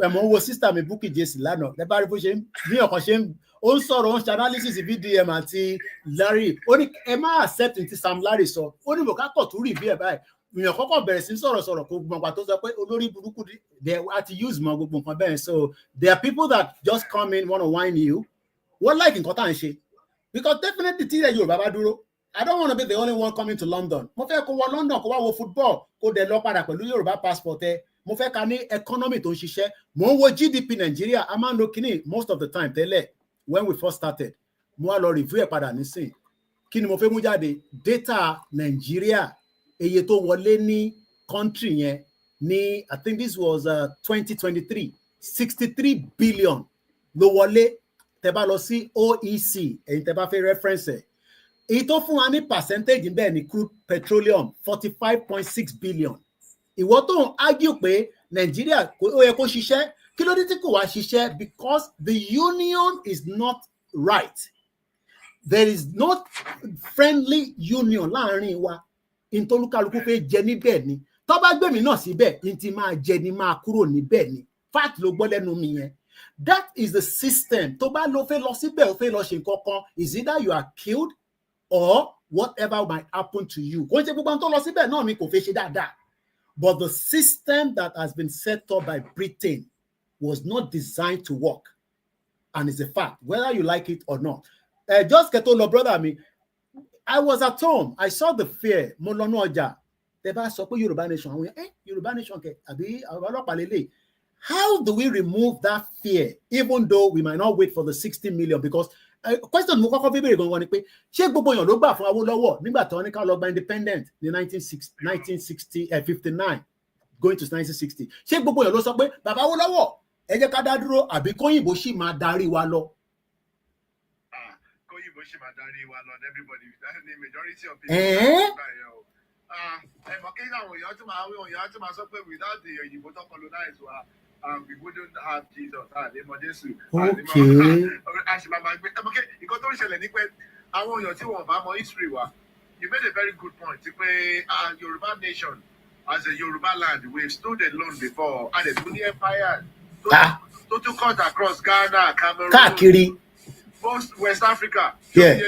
ẹ̀mọ́ wo sister mi Bukky Jesse lánàá lẹ́bàá rí bó ṣe bí ọ̀kan ṣe ó ń sọ̀rọ̀ ó ń ṣe analysis VDM àti Larry ó ní ẹ má accept ti Sam Larry sọ ó ní bò ká kọ̀ tó rí bí ẹ̀ báyìí èèyàn kọ́kọ́ bẹ̀rẹ̀ sí sọ̀rọ̀ kó gbọ̀ngbà tó sọ pé olórí burúkú they are to use mọ gbogbo nǹkan bẹ́ẹ̀ so there are people that just come in want to whine you wọ́n like nǹkan tá à ń ṣe because definitely tí ilẹ̀ Yorùbá bá dúró I don't want to be the only one coming to London mo fẹ́ kó wọ London kó wá wo football kó dẹ̀ lọ padà pẹ̀lú Yorùbá passport ẹ mo fẹ́ ká ní economy tó ń ṣiṣẹ́ mo ń wo GDP Nàìjíríà a máa ń lo kíní most of the time tẹ́lẹ̀ when we first started mo wá lọ review ẹ̀ padà nísìn kí ni mo fẹ́ mú jáde data Nàìjíríà eye tó wọlé ní country yẹn ní I think this was 2023 63 billion ló wọlé tẹ́ bá lọ sí OEC ẹ̀yin tẹ́ bá fẹ́ reference ẹ̀ èyí tó fún wa ní percentage bẹ́ẹ̀ ni crude petroleum 45.6 billion ìwọ tó ń argue pé Nàìjíríà ó yẹ kó ṣiṣẹ́ kí ló dé tí kò wá ṣiṣẹ́ because the union is not right there is not friendly union láàrin wa ìtọ́lúkálukú fẹ́ jẹ níbẹ̀ ni tó bá gbẹ̀mí náà síbẹ̀ ní ti máa jẹ ni máa kúrò níbẹ̀ ni fact ló gbọ́ lẹ́nu mi yẹn that is the system tó bá lọ fẹ́ lọ síbẹ̀ ó fẹ́ lọ ṣe nǹkan kan is either you are killed or whatever might happen to you kò ń ṣe gbogbo àwọn tó lọ síbẹ̀ náà ni kò fẹ́ ṣe dáadáa But the system that has been set up by Britain was not designed to work. And it's a fact, whether you like it or not. Just get on, brother. I was at home. I saw the fear. Yoruba Nation. Yoruba Nation. How do we remove that fear, even though we might not wait for the 60 million? Because question mo kọ́kọ́ bíbélì gangan ni pé ṣé gbogbo èèyàn ló gbà fún Awólọ́wọ̀ nígbà tí wọ́n ní ká lọ gba independent ní 1959 going to 1960. Ṣé gbogbo èèyàn ló sọ pé bàbá Awólọ́wọ̀ ẹ jẹ́ ká dá dúró àbí kóyìnbó sì máa darí wa lọ? Kóyìnbó sì máa darí wa lọ, everybody, the majority of people. Kí àwọn èèyàn tún máa sọ pé without the òyìnbó tó colonize wa, we wouldn't have Jesus. Ìkan tó ń ṣẹlẹ̀ ní pé àwọn èèyàn tí wọ́n bá mọ history wa, you made a very good point. Pé Yoruba nation, as a Yoruba land, we've stood alone before, and the Sunni empire tó tún cut across Ghana, Cameroon, káàkiri, most West Africa. Yeah.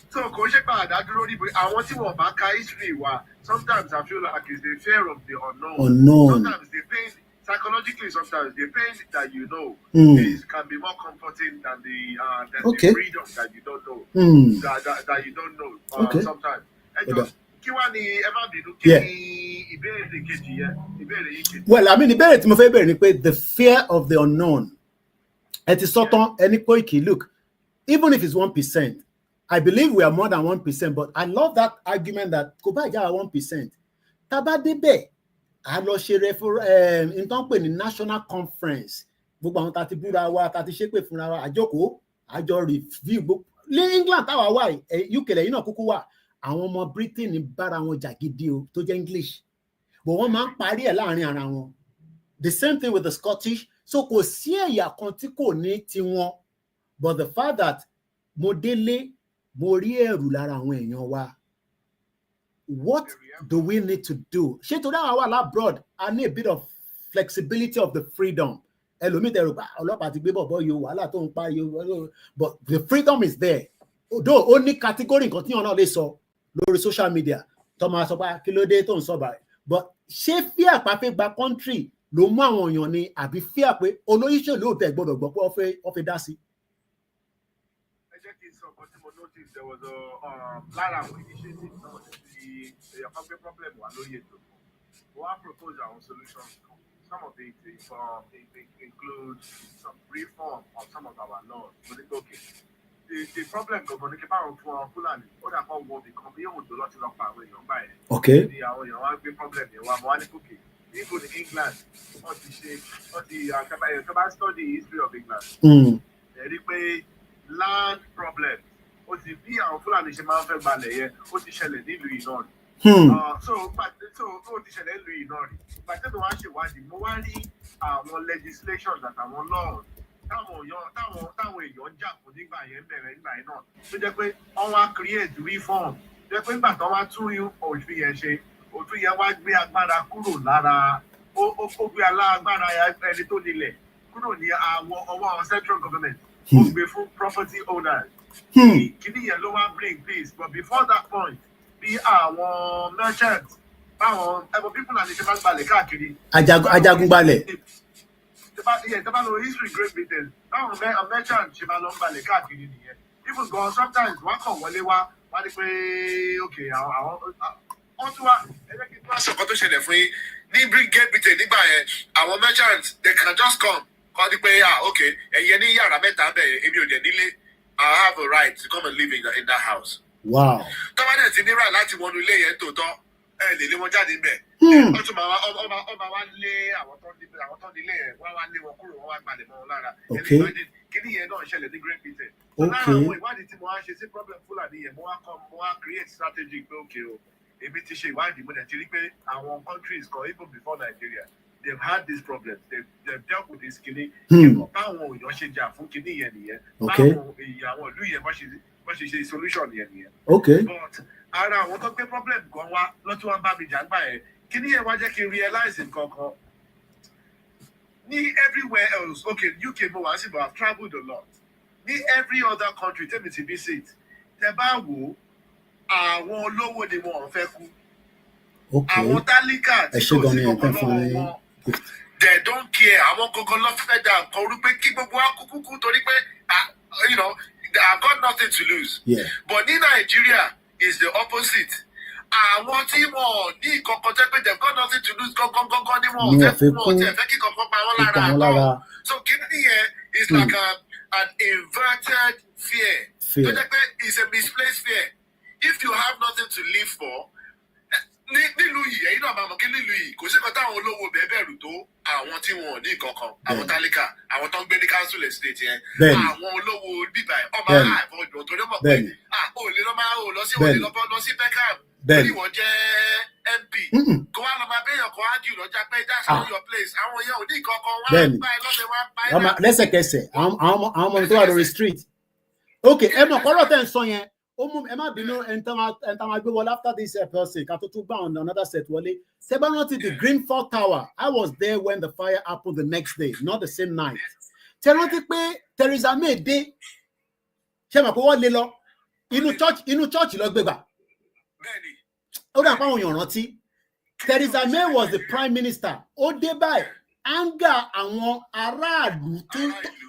So kò ṣe pé àdádúró níbo àwọn tí wọ́n bá ka history wa, sometimes I feel like it's the fear of the unknown. Sometimes the pain, psychologically, sometimes the pain that you know can be more comforting than the freedom that you don't know. That you don't know sometimes. Kí wá ni ẹ má bínú kí ni ìbéèrè kejì yẹn, ìbéèrè yìí kejì. Well, I mean, ìbéèrè tí mo fẹ́ bẹ̀rẹ̀ ni pé the fear of the unknown. Ẹ ti sọ tán, ẹni Koiki, look, even if it's 1%, I believe we are more than 1%, but I love that argument that kò bá ìjà 1%. Tá bá débẹ̀, a lọ ṣe nǹkan pè ní national conference. Gbogbo àwọn tá ti búra wa, tá ti ṣépè fúnra wa, àjọkòó, àjọ review gbogbo. Ní England táwa wà, UK lẹ́yìn náà kúkú wà. Àwọn ọmọ Britain bára wọn jà gidi o tó jẹ́ English, but wọ́n máa ń parí ẹ̀ láàrin ara wọn. The same thing with the Scottish. So kò sí ẹ̀yà kan tí kò ní tiwọn, but the fact that mo délé mo rí ẹ̀rù lára àwọn èèyàn wa. What do we need to do? Ṣé torí àwọn wà labroad, I need a bit of flexibility of the freedom. Ẹlòmíì tẹ̀rù pa ọlọ́pàá ti gbé bọ̀bọ̀ yìí wàhálà tó ń pa yìí, but the freedom is there. Though ó ní category nǹkan tí wọn náà lè sọ lórí social media tó máa sọ pé kí ló dé tó ń sọ báyìí, but ṣé fear pa fẹ́ gba country ló mú àwọn èèyàn ni àbí fear pé olóyìnbó ló tẹ̀ gbọ́dọ̀ gbọ́ pé ó fẹ́ dá sí? Ẹ jẹ́ kí n sọ ọkọ tí mo notice there was a lára àwọn initiative náà ti èèyàn kan gbé problem wà lórí ètò. Wọ́n á propose àwọn solutions. Some of it include some reform of some of our laws. Okay. The problem go ní kí báwọn fún ọ Fúlàní ó dà kọ́ wọ nìkan bí yóò dò lọ́tí lọ pa àwọn èèyàn báyìí. Okay. Ní àwọn èèyàn wá gbé problem yẹn wá mọ́ wá ní kókè. Even in England, wọ́n ti tó bá study history of England. Ẹ rí pé land problem ó ti bí àwọn Fúlàní ṣe máa ń fẹ́ gbalẹ̀ yẹn ó ti ṣẹlẹ̀ nílùú Ìlọrin. So ó ti ṣẹlẹ̀ nílùú Ìlọrin. Pàtẹ́ mi wá ṣèwádìí, mo wá rí àwọn legislations àtàwọn laws táwọn èèyàn jà fún nígbà yẹn bẹ̀rẹ̀ nígbà yẹn náà tó jẹ́ pé wọ́n wá create reform tó jẹ́ pé nígbà tó wá tún òfin yẹn ṣe òfin yẹn wá gbé agbára kúrò lára ó gbé alágbára ẹni tó nílẹ̀ kúrò ní ọwọ́ central government ó gbé fún property owners. Kìíní yẹn ló wá bring peace, but before that point bí àwọn merchants báwọn people àti ṣe máa ń gbalẹ̀ káàkiri. Ajagunbalẹ̀. Tẹ́bá lọ history Great Britain, báwọn merchants ṣe máa lọ ń gbalẹ̀ káàkiri nìyẹn. Even gan sometimes wọ́n kàn wọlé wá ní pé okay àwọn wọ́n tún wá ẹgbẹ́ kí n tún àṣọkọ́ tó ṣẹlẹ̀ fún yín ní Great Britain nígbà yẹn àwọn merchants they can just come kọ́ ní pé okay ẹ̀yẹ ní yàrá mẹ́ta bẹ́ẹ̀ èmi ò dẹ̀ nílé I have a right to come and live in that house. Wow. Tọ́ba dẹ̀ ti ní right láti wọnú ilé yẹn tòótọ́ ẹ lè lé wọn jáde níbẹ̀. Wọ́n tún ọba wa lé àwọn tó nílé yẹn wọ́n wá lé wọn kúrò wọ́n wá gbalẹ̀ mọ́ wọn lára. Kíní yẹn náà ṣẹlẹ̀ ní Great Britain. Lára àwọn ìwádìí tí mo wá ṣe sí problem Fúlàní yẹn mo wá create strategy pé okay o èmi ti ṣe ìwádìí mo dẹ̀ ti rí pé àwọn countries kan even before Nigeria they've had these problems they've dealt with this kíní. Báwọn èèyàn ṣe jà fún kíní yẹn nìyẹn. Báwọn àwọn ìlú yẹn wọ́n ṣe solution yẹn nìyẹn. But ara àwọn tó gbé problem kan wá lọ́tún wá bá mi jà gbà ẹ̀ kíní yẹn wá jẹ́ kí n realize nǹkan kan. Ní everywhere else okay UK mo wá sí but I've travelled a lot. Ní every other country tẹ́mi ti visit tẹ́ bá wò àwọn olówó ni wọn ò fẹ́ kú. àwọn tálíkà tí kò sí kankan lọ́wọ́ wọn they don't care àwọn kankan lọ fẹ́ dà nǹkan orú pé kí gbogbo wa kúkú torí pé you know I've got nothing to lose. Yeah. But in Nigeria is the opposite. Àwọn tí wọn ní kankan jẹ́ pé they've got nothing to lose gangan ni wọn fẹ́ kí kankan pa wọ́n lára. So kìíní yẹn is like an inverted fear. Tó jẹ́ pé it's a misplaced fear. If you have nothing to live for, nílùú yìí ẹ̀yin náà máa mọ̀ kí nílùú yìí kò sí kan táwọn olówó bẹ̀rù tó àwọn tí wọn ò ní kankan àwọn tálíkà àwọn tó ń gbé ní council estate yẹn àwọn olówó bíbá ẹ̀ ọba àìfọ̀ ìdùn tó ní mọ̀ pé ò lè lọ sí Beckham lórí ìwọ jẹ́ MP kó wá lọ máa béèyàn kó ájú lọ́jà pé that's not your place àwọn èèyàn ò ní kankan wá pa ẹ lọ́dẹ wá pa ẹ náà. lẹ́sẹ̀kẹsẹ̀ àwọn ọmọ tó wà lórí street ok ẹ mọ̀ kọ́rọ̀ tẹ̀ ń sọ yẹn ẹ má bínú ẹ̀ńtà máa gbé wọlé after this person ká tó tún gbà on another set wọlé Sebanoti the Greenford Tower I was there when the fire happened the next day not the same night tẹ̀rántí pé Theresa May dé ṣe mọ̀ pé wọ́n lé lọ inú church lọ gbégbà ó dà pé àwọn èèyàn rántí Theresa May was the prime minister ó dé báyìí anger àwọn aráàlú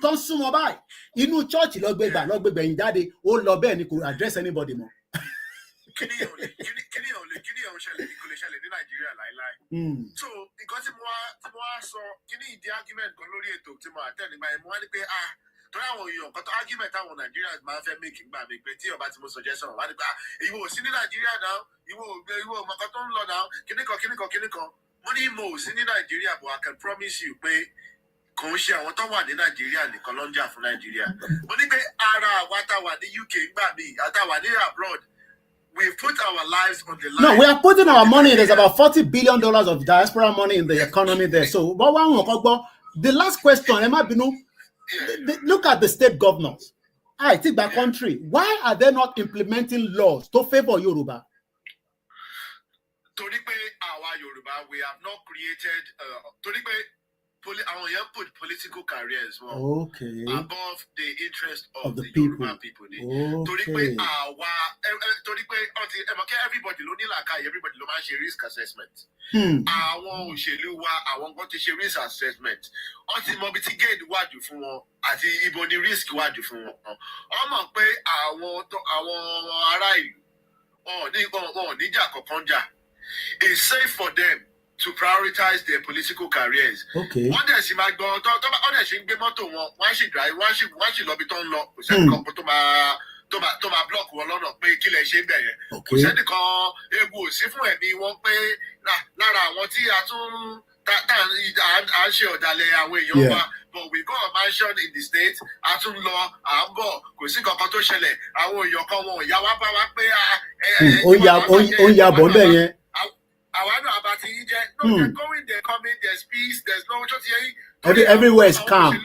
tó ń súnmọ́ báyìí inú church lọ́gbẹ̀gbẹ̀ yìí jáde ó lọ bẹ́ẹ̀ ni kò address anybody mọ́. kíni ò ṣẹlẹ̀ kò lè ṣẹlẹ̀ ní Nàìjíríà láíláí. So nǹkan tí mo wá sọ kíní ìdí argument kan lórí ètò tí mo àtẹ̀ nígbà yẹn mo wá ní pé torí àwọn èèyàn kan tó argument àwọn Nigerians máa ń fẹ́ make gbà mí pé tí ọba tí mo suggestion wá ní pé ìwọ ò sí ní Nàìjíríà náà ìwọ ò mọ kan tó ń lọ náà kíní kan mo ní mo ò sí ní Nàìjíríà but I can promise you pé kò ń ṣe àwọn tó wà ní Nàìjíríà nìkan ló ń jà fún Nàìjíríà mo ní pé ara àwa tá wà ní UK gbà mí àtàwà ní abroad we put our lives on the line. No, we are putting our money. There's about $40 billion of diaspora money in the economy there. So, the last question, Emma Binu, look at the state governors. I think by country, why are they not implementing laws to favor Yoruba? Torí pé àwa Yoruba, we have not created. Torí pé our young put political careers above the interest of the Yoruba people. Torí pé everybody ló ní làákàyè, everybody ló máa ń ṣe risk assessment. Àwọn òṣèlú wa, àwọn kan ti ṣe risk assessment. Wọ́n ti mọ ibi tí gain wájú fún wọn àti ibo ni risk wájú fún wọn. Wọ́n mọ̀ pé àwọn ará ìlú wọn ò níjà kankan jà. It's safe for them to prioritize their political careers. Wọ́n dẹ̀ sì máa gbọ́ wọ́n dẹ̀ sì ń gbé mọ́tò wọn wọ́n sì drive wọ́n sì lọ bí tó ń lọ kò sẹ́nìkan tó máa block wọn lọ́nà pé kí lẹ ṣe ń bẹ̀ yẹn kò sẹ́nìkan ewu ò sí fún ẹ̀mí wọn pé lára àwọn tí a tún à ń ṣe ọ̀dàlẹ̀ àwọn èèyàn wa but we go on mansion in the state a tún lọ à ń bọ̀ kò sí kankan tó ṣẹlẹ̀ àwọn èèyàn kan wọn ò yá wá bá wá pé ó ń ya bọ̀ bẹ́ẹ̀ yẹn. No, they're going, they're coming, there's peace, there's no everywhere is calm.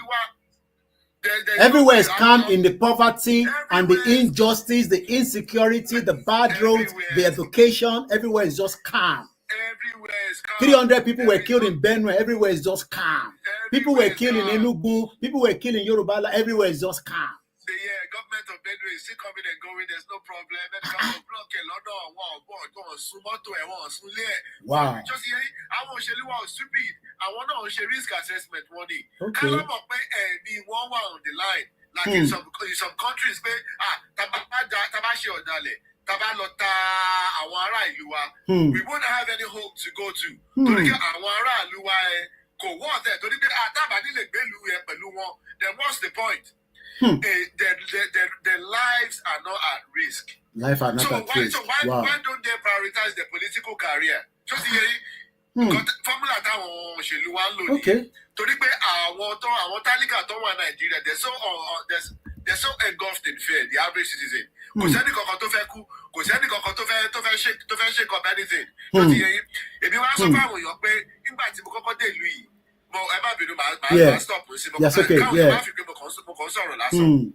Everywhere is calm in the poverty and the injustice, the insecurity, the bad roads, the education. Everywhere is just calm. Everywhere is calm. 300 people were killed in Benue. Everywhere is just calm. People were killed in Enugu. People were killed in Yoruba. Everywhere is just calm. The government of Benue is still coming and going. There's no problem. And the government block a lot of wow. Just here, I want to was stupid. I want to risk assessment money. Okay. I be one on the line. Like in some countries, we won't have any hope to go to. Then what's the point? Their lives are not at risk. Life are not at risk. So why don't they prioritize their political career? Just formula táwọn òṣèlú wa ń lò ní. Torí pé àwọn tálíkà tó wà Nàìjíríà they're so engulfed in fear, the average citizen. Kò sẹ́ni kankan tó fẹ́ kú, kò sẹ́ni kankan tó fẹ́ shake up anything. Èmi wá sọ fún àwọn èèyàn pé nígbà tí mo kọ́kọ́ dé ìlú yìí, màá stop sí mo kàn sọ̀rọ̀ lásán.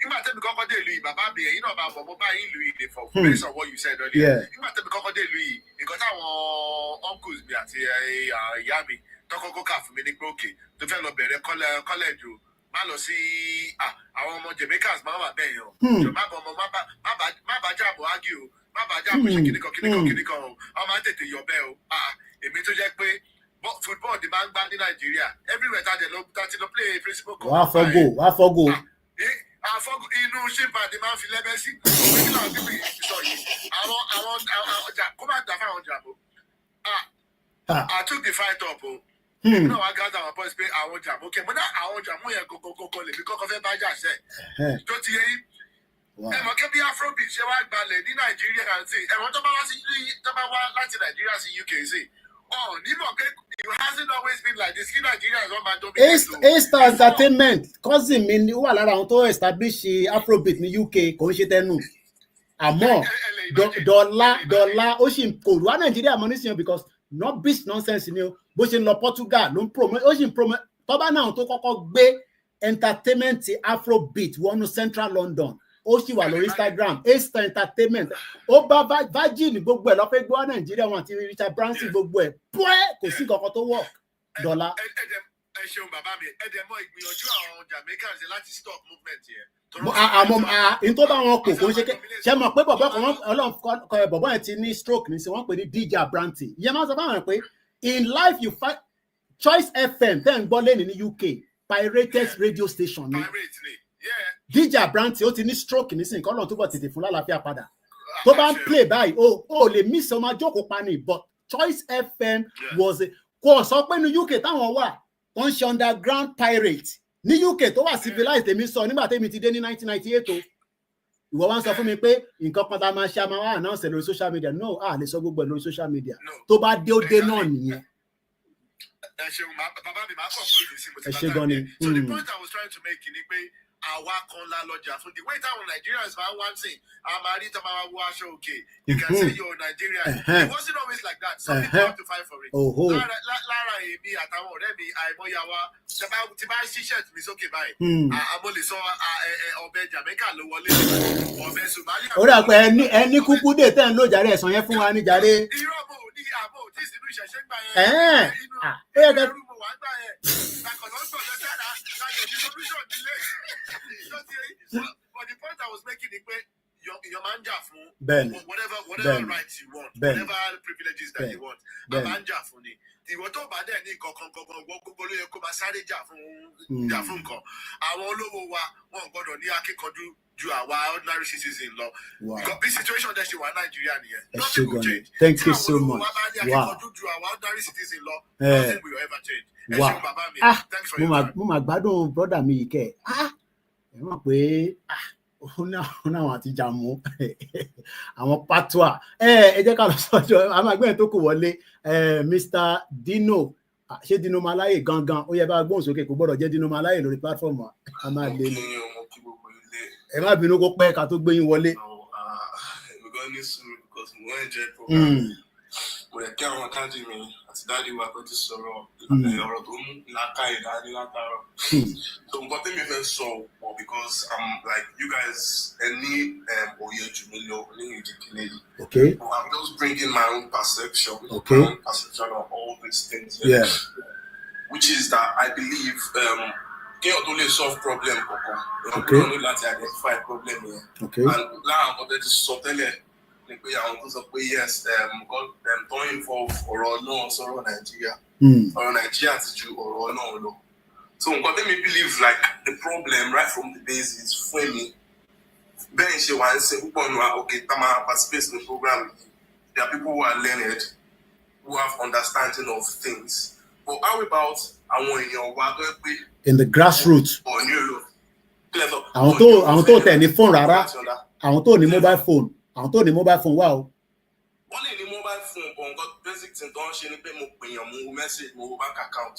Nígbà tẹ́mi kọ́kọ́ dé ìlú yìí, bàbá mi ẹ̀yin náà bá mọ̀ mo bá yín ìlú yìí for based on what you said earlier. Nígbà tẹ́mi kọ́kọ́ dé ìlú yìí, nǹkan táwọn uncles mi àti ìyá mi tọ́kọ́kọ́ kà fún mi ní pé òkè tó fẹ́ lọ bẹ̀rẹ̀ college o, má lọ sí àwọn ọmọ Jamaicans máa wà bẹ́ẹ̀ yàn. Má bá jábọ̀ ágì o. Bàbá jà mo ṣe kíníkan o. A máa tètè yọ bẹ́ẹ̀ o. Èmi tó jẹ́ pé football di máa ń gbá ní Nàìjíríà. Everywhere tá ti lọ play principal cup. Wàá fọ́gò. Àfọ́gò inú ṣípa ni máa ń fi lẹ́bẹ̀ sí. Òwe kí làwọn bíbí sọ yìí. Àwọn ọjà kó má dà fáwọn ọjà bò. I took the fight up o. Èmi náà wá gather àwọn boys pé àwọn ọjà mú kẹ́. Mo ná àwọn ọjà mú yẹn kọ̀kọ̀kọ̀ lèmi kọ́kọ́ fẹ́ bá jà sẹ́. Tó ti yẹ yín. Ẹ̀mọ̀ kẹ́ bí Afrobeat ṣe wá gbalẹ̀ ní Nàìjíríà àti ẹ̀wọ̀n tó bá wá láti Nàìjíríà sí UK sí. Nímọ̀ pé it hasn't always been like this. Kí Nàìjíríà ló máa dominate. A-Star Entertainment cousin mi ni wà lára àwọn tó establish Afrobeat ní UK kò ń ṣe tẹnu. Àmọ́ dọ́là ó sì kò wá Nàìjíríà mọ́ nísìnyí because not beast nonsense ni o. Bó ṣe ń lọ Portugal ló ń promote ó sì ń promote tọ́ba náà tó kọ́kọ́ gbé entertainment Afrobeat wọnú Central London. Ó sì wà lórí Instagram A-Star Entertainment ó bá Virgin gbogbo ẹ̀ lọ́fẹ́ gbọ́ Nàìjíríà wọn àti Richard Branson gbogbo ẹ̀ kò sí kankan tó wọ̀ dọ́là. Ẹ ṣeun bàbá mi ẹ dẹ̀ mọ̀ ìgbìyànjú àwọn Jamaicans láti stop movement yẹn. Àmọ́ tó bá wọn kò ń ṣe mọ̀ pé bọ̀bọ̀ kan Ọlọ́run bọ̀bọ̀ yẹn ti ní stroke ní sí wọ́n pè ní DJ Branty ìyẹn máa sọ fáwọn pé in life you find Choice FM tẹ́ ń gbọ́ lẹ́nu ní UK pirated radio station ni. DJ Branty ó ti ní stroke nísìnyí kọ́ lọ́n túbọ̀ tètè fún lálàáfíà padà tó bá ń play báyìí ó lè miss ọmọ ajókòó pa ni but Choice FM was kò sọ pé ní UK táwọn wà wọ́n ń ṣe underground pirate ní UK tó wà civilized tèmi sọ nígbà tèmi ti dé ní 1998 o ìwọ wá ń sọ fún mi pé nǹkan kan tá a máa ṣe a máa wá announce lórí social media no a lè sọ gbogbo ẹ̀ lórí social media tó bá dé ó dé náà nìyẹn. Ẹ ṣeun bàbá mi máa kọ̀ fún ìdí sí mo ti bá gan ni. So the point I was trying to make ni pé àwa kan la lọ́jà fún the way táwọn Nigerians máa ń wá sí àmàrí tó máa wọ aṣọ òkè you can say you're Nigerian it wasn't always like that some people have to fight for it. Lára èmi àtàwọn ọ̀rẹ́ mi àìmọye àwa tí bá ń ṣí shirt mi sókè báyìí àmọ́ lè sọ ọbẹ̀ Jamaica ló wọlé ọbẹ̀ Somalia. Ó dà pé ẹni kúkú dé tẹ́ ń lò jàre ẹ̀sán yẹn fún wa ní jàre. Irọ́ mo ní àbò tí ìsinú ìṣẹ̀ṣẹ̀ gbà yẹn inú ẹrú mo wà gbà yẹn ìgbàkànlọ́ gbọ̀dọ̀ sára lájọ̀ ní solution nílé. But the point I was making is pé your man jà fún whatever rights you want whatever privileges that you want a máa ń jà fún ni ìwọ tó bá dẹ̀ ní kankan gbogbo ló yẹ kó máa sáré jà fún nǹkan àwọn olówó wa wọn gbọ́dọ̀ ní akíkanjú ju àwa ordinary citizen lọ because this situation dẹ̀ ṣe wà Nàìjíríà nìyẹn nothing will change. Thank you so much. Wow. Nothing will ever change. Wow. Thanks for your time. Mo máa gbádùn brother mi yìí kẹ́ ẹ mọ̀ pé ó náà àti jàmú àwọn patois ẹ jẹ́ ká lọ sọ́jọ́ àwọn àgbẹ̀ tó kù wọlé Mr. Dino ṣé Dino Malaye gangan ó yẹ bá gbóhùn sókè kò gbọ́dọ̀ jẹ́ Dino Malaye lórí platform a máa lé ní ẹ má bínú kó pẹ́ ká tó gbé yín wọlé. Mo rẹ̀ kí àwọn káàdì mi àti dáàdi wa pé ti sọ̀rọ̀ ọ̀rọ̀ tó ń láká ìdání látàrọ̀. So nǹkan tí mi fẹ́ sọ pọ̀ because like you guys ní òye jù mí lọ ní ìdíkìlẹ̀ yìí. Okay. I'm just bringing my own perception. Okay. My own perception of all these things. Yeah. Which is that I believe kéèyàn tó lè solve problem kankan. Okay. Èèyàn ní láti identify problem yẹn. Okay. And lára nǹkan tẹ́ ti sọ tẹ́lẹ̀ ni pé àwọn tó sọ pé yes tó ń involve ọ̀rọ̀ náà sọ̀rọ̀ Nàìjíríà. Ọ̀rọ̀ Nàìjíríà ti ju ọ̀rọ̀ náà lọ. So nǹkan tẹ́mi believe like the problem right from the basis fún mi bẹ́ẹ̀ ṣe wà ń ṣe púpọ̀ nù okay tá máa participate in the program there are people who are learned who have understanding of things but how about àwọn èèyàn wa tó yẹ pé in the grassroots ọ̀ní èlò àwọn tó tẹ̀ ní phone rárá àwọn tó ní mobile phone àwọn tó ní mobile phone wà o. wọ́n lè ní mobile phone but nǹkan basic thing tó ń ṣe ni pé mo pèèyàn mo message mo bank account.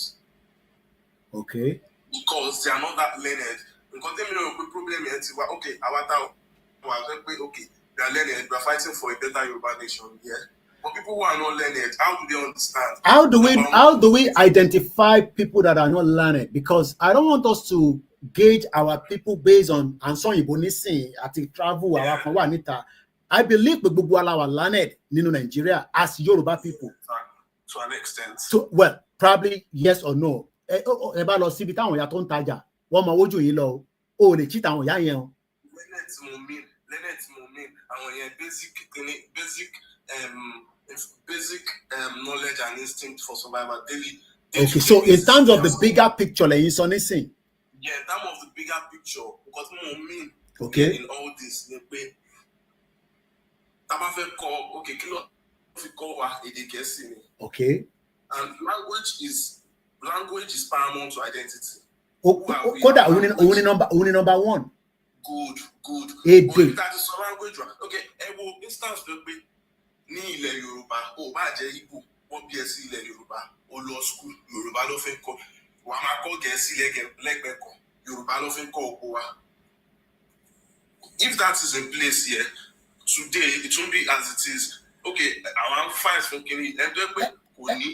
Okay. Because they are not that learned. Nǹkan tẹ́mi náà pé problem yẹn ti wá okay àwa táwọn wà fẹ́ pé okay they are learned we are fighting for a better Yoruba nation yeah. But people who are not learned, how do they understand? How do we identify people that are not learned? Because I don't want us to gauge our people based on ansan Igbo nisin àti travel our kan wà níta. I believe pé gbogbo ala wa learned nínú Nigeria as Yoruba people. To an extent. Well, probably yes or no. Ẹ bá lọ síbi táwọn ìyá tó ń tajà wọ́n mọ ojú yìí lọ o lè cheat àwọn ìyá yẹn o. learned moment and basic knowledge and instinct for survival daily. Okay, so in terms of the bigger picture, like in anything. Yeah, in terms of the bigger picture, because mean okay in all this, okay, okay, and language is paramount to identity. Only number one. Good. But that is language. Okay, instance ní ilẹ̀ Yorùbá, ó bá jẹ́ Igbo, wọ́n bí ẹ sí ilẹ̀ Yorùbá, ó lọ school, Yorùbá ló fẹ́ kọ́, wàá máa kọ́ Gẹ̀ẹ́sì lẹ́gbẹ̀ẹ́ kan, Yorùbá ló fẹ́ kọ́ òkú wa. If that is in place here, today it won't be as it is. Okay, àwọn files fún kiri, ẹ tó pé kò ní.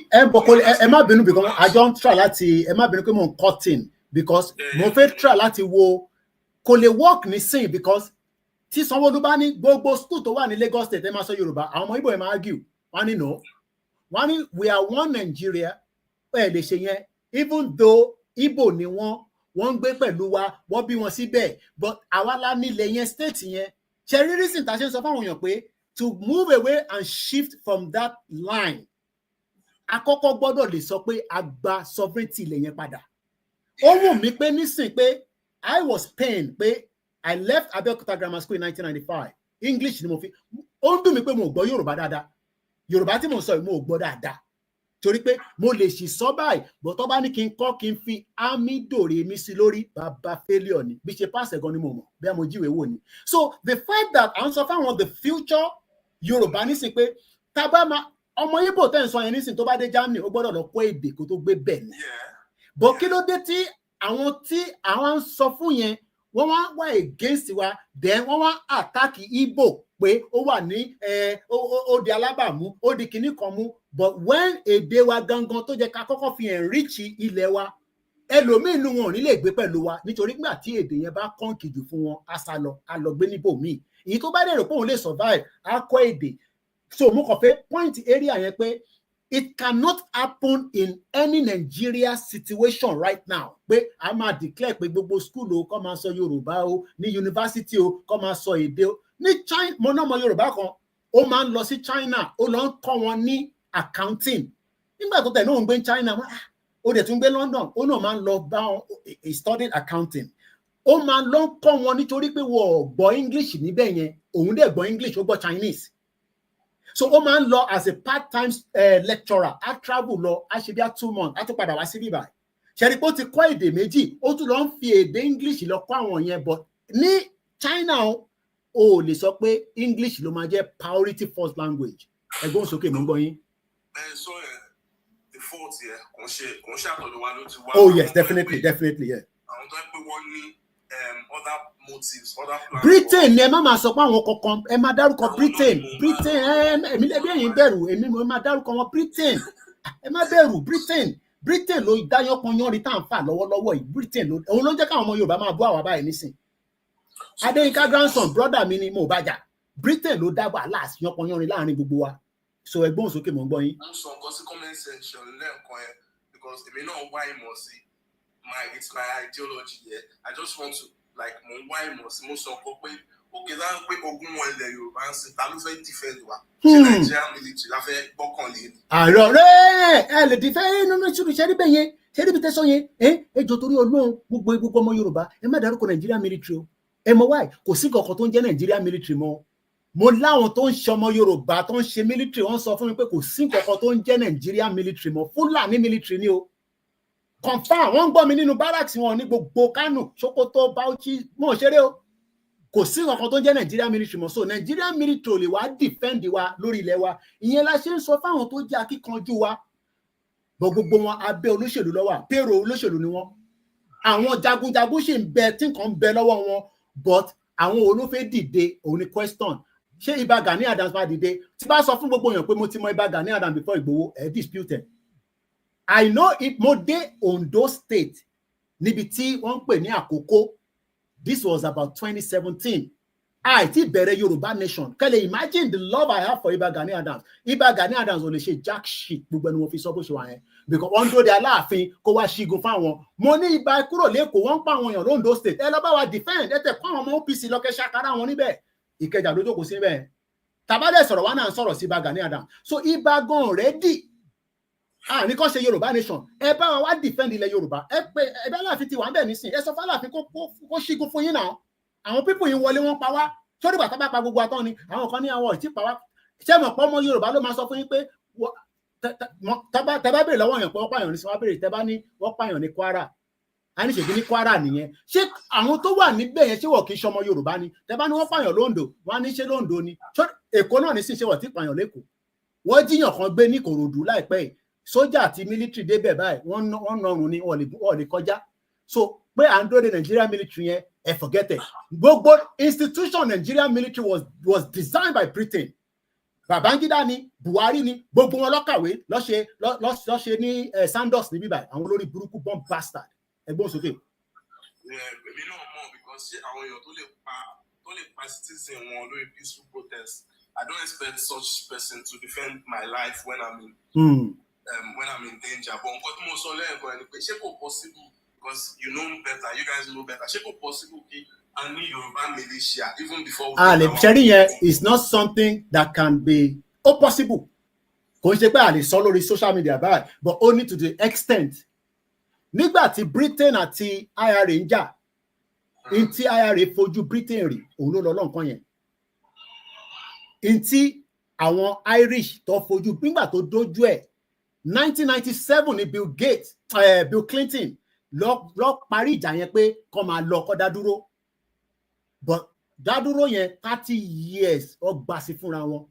Ẹ má bínú because I don't try láti, ẹ má bínú pé mo ń cutting because mo fẹ́ try láti wo kò lè work nísìn because tí Sanwó-Olú bá ní gbogbo school tó wà ní Lagos State ẹ máa sọ Yorùbá, àwọn ọmọ Igbo ẹ máa argue, wọ́n ní no, wọ́n ní we are one Nigeria, ẹ lè ṣe yẹn even though Igbo ni wọ́n ń gbé pẹ̀lú wa, wọ́n bí wọn síbẹ̀, but àwa la nílẹ̀ yẹn state yẹn. Ṣe rí reason tá a ṣe ń sọ fáwọn èèyàn pé to move away and shift from that line, àkọ́kọ́ gbọ́dọ̀ lè sọ pé a gba sovereignty ilẹ̀ yẹn padà. Ó wù mí pé nísìn pé I was pained pé I left Abeokuta Grammar School in 1995. English ni mo fi. Ó ń dùn mí pé mo gbọ́ Yorùbá dáadáa. Yorùbá tí mo sọ mo gbọ́ dáadáa. Torí pé mo lè ṣì sọ báyìí, but tó bá ní kí n kọ́ kí n fi àmì dòrè mi sí lórí bàbá failure ni. Bí ṣe pass ẹ̀gan ni mo mọ̀, bí mo jíwèé wò ni. So the fact that à ń sọ fáwọn the future Yorùbá nísìn pé tábà máa ọmọ Igbo tẹ́ ń sọ yẹn nísìn tó bá dé Germany ó gbọ́dọ̀ lọ kọ́ èdè kó tó gbé bẹ́ẹ̀ ni. But kí ló dé tí àwọn ń sọ fún yẹn wọ́n wá against wa, then wọ́n wá attack Igbo pé ó wà ní ó di alábàámú, ó di kinní kan mú, but when èdè wa gangan tó jẹ́ ká kọ́kọ́ fi enrich ilẹ̀ wa, ẹlòmíì inú wọn ò ní lè gbé pẹ̀lú wa nítorí gbà tí èdè yẹn bá kọ́ǹkì jù fún wọn á lọ gbé níbò míì. Èyí tó bá dẹ̀ rò pé òun lè survive á kọ́ èdè. So mo kàn fẹ́ point area yẹn pé it cannot happen in any Nigeria situation right now. Pé a máa declare pé gbogbo school o kọ́ máa sọ Yorùbá o, ní university o kọ́ máa sọ èdè o. Ní China, mo náà mọ Yorùbá kan, ó máa ń lọ sí China, ó lọ ń kọ́ wọn ní accounting. Nígbà tó tẹ̀ náà ń gbé China, ó dẹ̀ tún gbé London, ó náà máa ń lọ bá he studied accounting. Ó máa lọ ń kọ́ wọn nítorí pé wọ́n gbọ́ English níbẹ̀ yẹn, òun dẹ̀ gbọ́ English, ó gbọ́ Chinese. So ó máa ń lọ as a part-time lecturer, á travel lọ, á ṣe bí i 2 months, á tún padà wá sí bíbá. Ṣẹ́ni pé ó ti kọ́ èdè méjì, ó tún lọ ń fi èdè English lọ kọ́ àwọn yẹn, but ní China o lè sọ pé English ló máa jẹ́ priority first language. Ẹgbọ́n sókè mo ń gbọ́ yín. So the fault here, kò ń ṣe àtọ̀dọ̀ wa ló ti wá. Oh yes, definitely, yeah. Àwọn tó ń pè wọ́n ní other motives, other plans. Britain ni ẹ má máa sọ pé àwọn kankan ẹ máa dárúkọ Britain èmi lẹbi ẹ̀yin bẹ̀rù èmi mo máa dárúkọ wọn Britain ẹ má bẹ̀rù Britain ló dáyọpọnyán rí tá à ń fà lọ́wọ́lọ́wọ́ yìí Britain ló òun ló jẹ́ káwọn ọmọ Yorùbá máa bú àwa báyìí nísìn. Adéyínká grandson brother mi ni mo bá jà Britain ló dá wàhálà yánpọnyán rí láàrin gbogbo wa. So ẹgbọ́n sókè mo ń gbọ́ yín. Mo sọ nǹkan sí comment section lẹ́ẹ̀kan yẹn because èmi náà wá ìmọ̀ sí it's my ideology here. I just want to mo ń wá ìmọ̀ sí mo sọ pé okay láti pé ogun wọn ilẹ̀ Yorùbá ń sìn ta ló fẹ́ defend wa ṣé Nigerian military la fẹ́ gbọ́kànlé ni. àrò rẹ ẹ lè defend nínú ìṣúná ṣẹ́rí bẹ́ẹ̀ yẹn ṣẹ́rí bí tẹ́sán yẹn ẹjọ́ torí Ọlọ́run gbogbo ọmọ Yorùbá ẹ má dárúkọ Nigerian military o ẹ mọ wáyé kò sí kankan tó ń jẹ́ Nigerian military mọ́ mo láwọn tó ń ṣe ọmọ Yorùbá tó ń ṣe military wọ́n sọ fún mi pé kò sí kankan tó ń jẹ́ Nigerian military mọ́ Fúlàní military ni o confam wọ́n gbọ́ mi nínú barracks wọn ní gbogbo Kánò Sokoto Bauchi mo ṣeré o kò sí kankan tó ń jẹ́ Nigerian military mọ́ so Nigerian military lè wá defend wa lórí ilẹ̀ wa ìyẹn la ṣe ń sọ fáwọn tó jẹ́ akíkanjú wa gbogbo wọn abẹ́ olóṣèlú ló wà payroll olóṣèlú ni wọ́n àwọn jagunjagun ṣì ń bẹ tí nǹkan ń bẹ lọ́wọ́ wọn but àwọn olófẹ́ dìde òun ni question ṣé Ìbà Gani Adams bá dìde tí bá sọ fún gbogbo èèyàn pé mo ti mọ Ìbà Gani Adams before Ìgbòho dispute I know if mo dé Ondo State níbi tí wọ́n ń pè ní Àkókò this was about 2017 ti bẹ̀rẹ̀ Yorùbá nation kẹ́lẹ̀ imagine the love I have for Ìbà Gani Adams Ìbà Gani Adams ò lè ṣe jack shit gbogbo ẹni wọn fi sọ bó ṣe wà yẹn because wọ́n dúró de Aláàfin kó wá ṣígun fáwọn mo ní Ìbà kúrò lẹ́kọ̀ọ́ wọ́n ń pa àwọn èèyàn l'Ondo State ẹ lọ bá wa defend ẹ tẹ̀ kó àwọn ọmọ OPC lọ́kẹ́ ṣàkárà wọn níbẹ̀ Ìkẹjà ló jókòó sí bẹ́ẹ̀. Tàbádẹ́ sọ̀rọ̀ wá náà sọ̀rọ̀ sí Ìbà Gani Adams. So Ìbà gan ready. Ní kò ṣe Yorùbá nation. Ẹ bá wa defend ilẹ̀ Yorùbá. Ẹ pé ẹ bá láàfin ti wà ń bẹ̀ nísìn. Ẹ sọ fún Aláàfin kó ṣígun fún yín náà. Àwọn people yìí wọlé wọn pa wá. Sórí ìgbà tó bá pa gbogbo àtọ́ ni àwọn kan ní àwọn ìtì pa wá. Ṣé mọ̀ pé ọmọ Yorùbá ló máa sọ fún yín pé tẹ́ bá béèrè lọ́wọ́ yẹn pé wọ́n pààyàn ní sọ wá béèrè tẹ́ bá ní wọ́n pààyàn ní Kwara. A ní ṣègbè ní Kwara nìyẹn. Ṣé àwọn tó wà níbẹ̀ yẹn ṣé wọ́n kì í ṣọmọ Yorùbá ni? Tẹ́ bá ní wọ́n pààyàn lóńdó, wọ́n á ní ṣe lóńdó ni. Èkó náà ní sí ṣe wọ́n ti pààyàn lẹ́kọ̀ọ́. Wọ́n jíyàn kan gbé ní Ìkòròdú láìpẹ́ yìí. Sójà àti military débẹ̀ báyìí wọ́n nọrùn ní wọ́n lè kọjá. So pé à ń dóde Nigeria military yẹn ẹ forget it. Gbogbo institution Nigeria military was designed by Britain. Babangida ni Buhari ni gbogbo wọn lọ́kàwé lọ́ṣe ní Sanders níbí báyìí àwọn olórí burúkú bomb bastard ẹgbọ́n sókè. Èmi náà mọ̀ because ṣé àwọn èèyàn tó lè pa citizen wọn lórí peaceful protest. I don't expect such person to defend my life when I'm in danger. But nǹkan tí mo sọ lẹ́ẹ̀kan ni pé ṣé kò possible because you know better, you guys know better. Ṣé kò possible kí a ní Yorùbá militia even before. The sharing here is not something that can be possible. Kò ń ṣe pé a lè sọ lórí social media báyìí, but only to the extent. Nígbà tí Britain àti IRA ń jà, in tí IRA fojú Britain rí, òun ló lọ lọ́nkàn yẹn. In tí àwọn Irish tó fojú nígbà tó dójú ẹ̀ 1997 ni Bill Clinton lọ parí ìjà yẹn pé kó máa lọ kó dá dúró. But dádúró yẹn 30 years ọgbà sí fúnra wọn.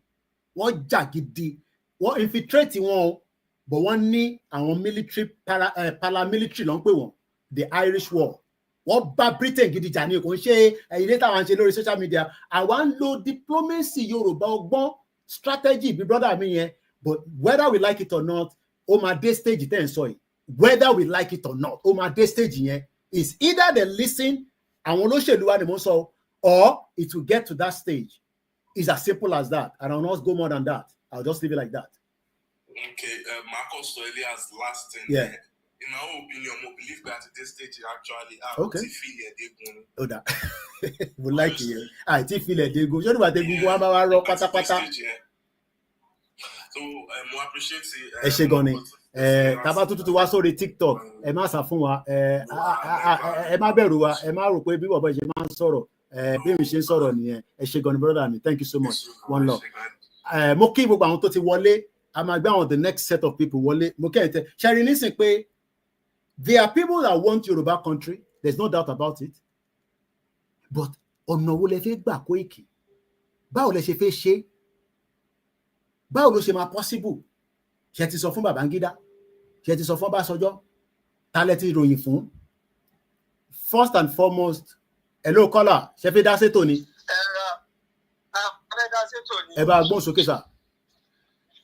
Wọ́n jà gidi. Wọ́n infiltrate wọn, but wọ́n ní àwọn military paramilitary ló ń pè wọ́n, the Irish War. Wọ́n bá Britain gidi jà ní kò ń ṣe ilé táwọn ṣe lórí social media. Àwa ń lo diplomacy Yorùbá ọgbọ́n strategy bí brother mi yẹn, but whether we like it or not, ó máa dé stage tẹ́ ń sọ yìí. Whether we like it or not, ó máa dé stage yẹn. Is either they listen, àwọn olóṣèlú wa ni mo sọ, or it will get to that stage. It's as simple as that. And I'll not go more than that. I'll just leave it like that. Okay, Marcus Soeli as last thing. Yeah. In my own opinion, I believe that at this stage actually okay. Oh, that would like it. I feel it. They go. You know what they go about pata pata. So I appreciate it. Ẹ ṣé gan ni. Taba tutu wá sórí TikTok. Ẹ má sá fún wa. Ẹ má bẹ̀rù wa. Ẹ má rò pé bí bọ̀bọ̀ ṣe máa ń sọ̀rọ̀. Bí mi ṣe ń sọ̀rọ̀ nìyẹn. Ẹ ṣé gan ni brother mi. Thank you so much. One love. Mo kí gbogbo àwọn tó ti wọlé. A máa gbé àwọn the next set of people wọlé. Mo kẹ́ ẹ̀ tẹ́. Ṣẹ́rin nísìn pé there are people that want Yoruba country. There's no doubt about it. But ọ̀nà wo lẹ fẹ́ gbà Koiki? Báwo lẹ ṣe fẹ́ ṣe? Báwo ló ṣe máa possible? Ṣé ti sọ fún Babangida? Ṣé ti sọ fún Ọbásanjọ́? Ta lẹ ti ròyìn fún? First and foremost, hello caller, ṣé fẹ́ dá sétò ni? Ẹ bá gbóhùn sókè sà.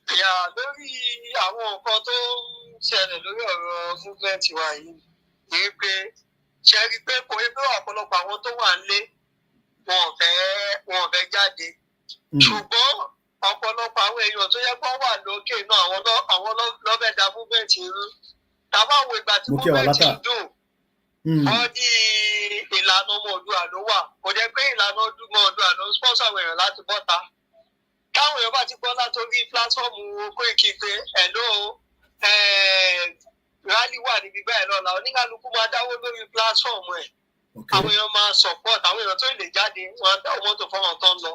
Lórí àwọn nǹkan tó ń ṣẹlẹ̀ lórí ọ̀rọ̀ movement wa yìí ni pé ṣe rí pé kò yẹ pé ọ̀pọ̀lọpọ̀ àwọn tó wà nílé wọn ò fẹ́ jáde. Ṣùgbọ́n ọ̀pọ̀lọpọ̀ àwọn èèyàn tó yẹ kó wà lókè náà àwọn lọ́bẹ̀ da movement rú. Tàbá wo ìgbà tí movement dùn wọ́n ní ìlànà ọmọ Oòduà ló wà. Kò jẹ́ pé ìlànà ọmọ Oòduà ló ń sponsor àwọn èèyàn láti bọ́ta. Táwọn èèyàn bá ti gbọ́ látòrí pílátífọ́ọ̀mù Koiki pé hello rally wà níbi bẹ́ẹ̀ lọ́la oníkálukú máa dáwó lórí pílátífọ́ọ̀mù ẹ̀. Àwọn èèyàn máa support àwọn èèyàn tó lè jáde wọn á dá mọ́tò fọ́wọ́n tó ń lọ.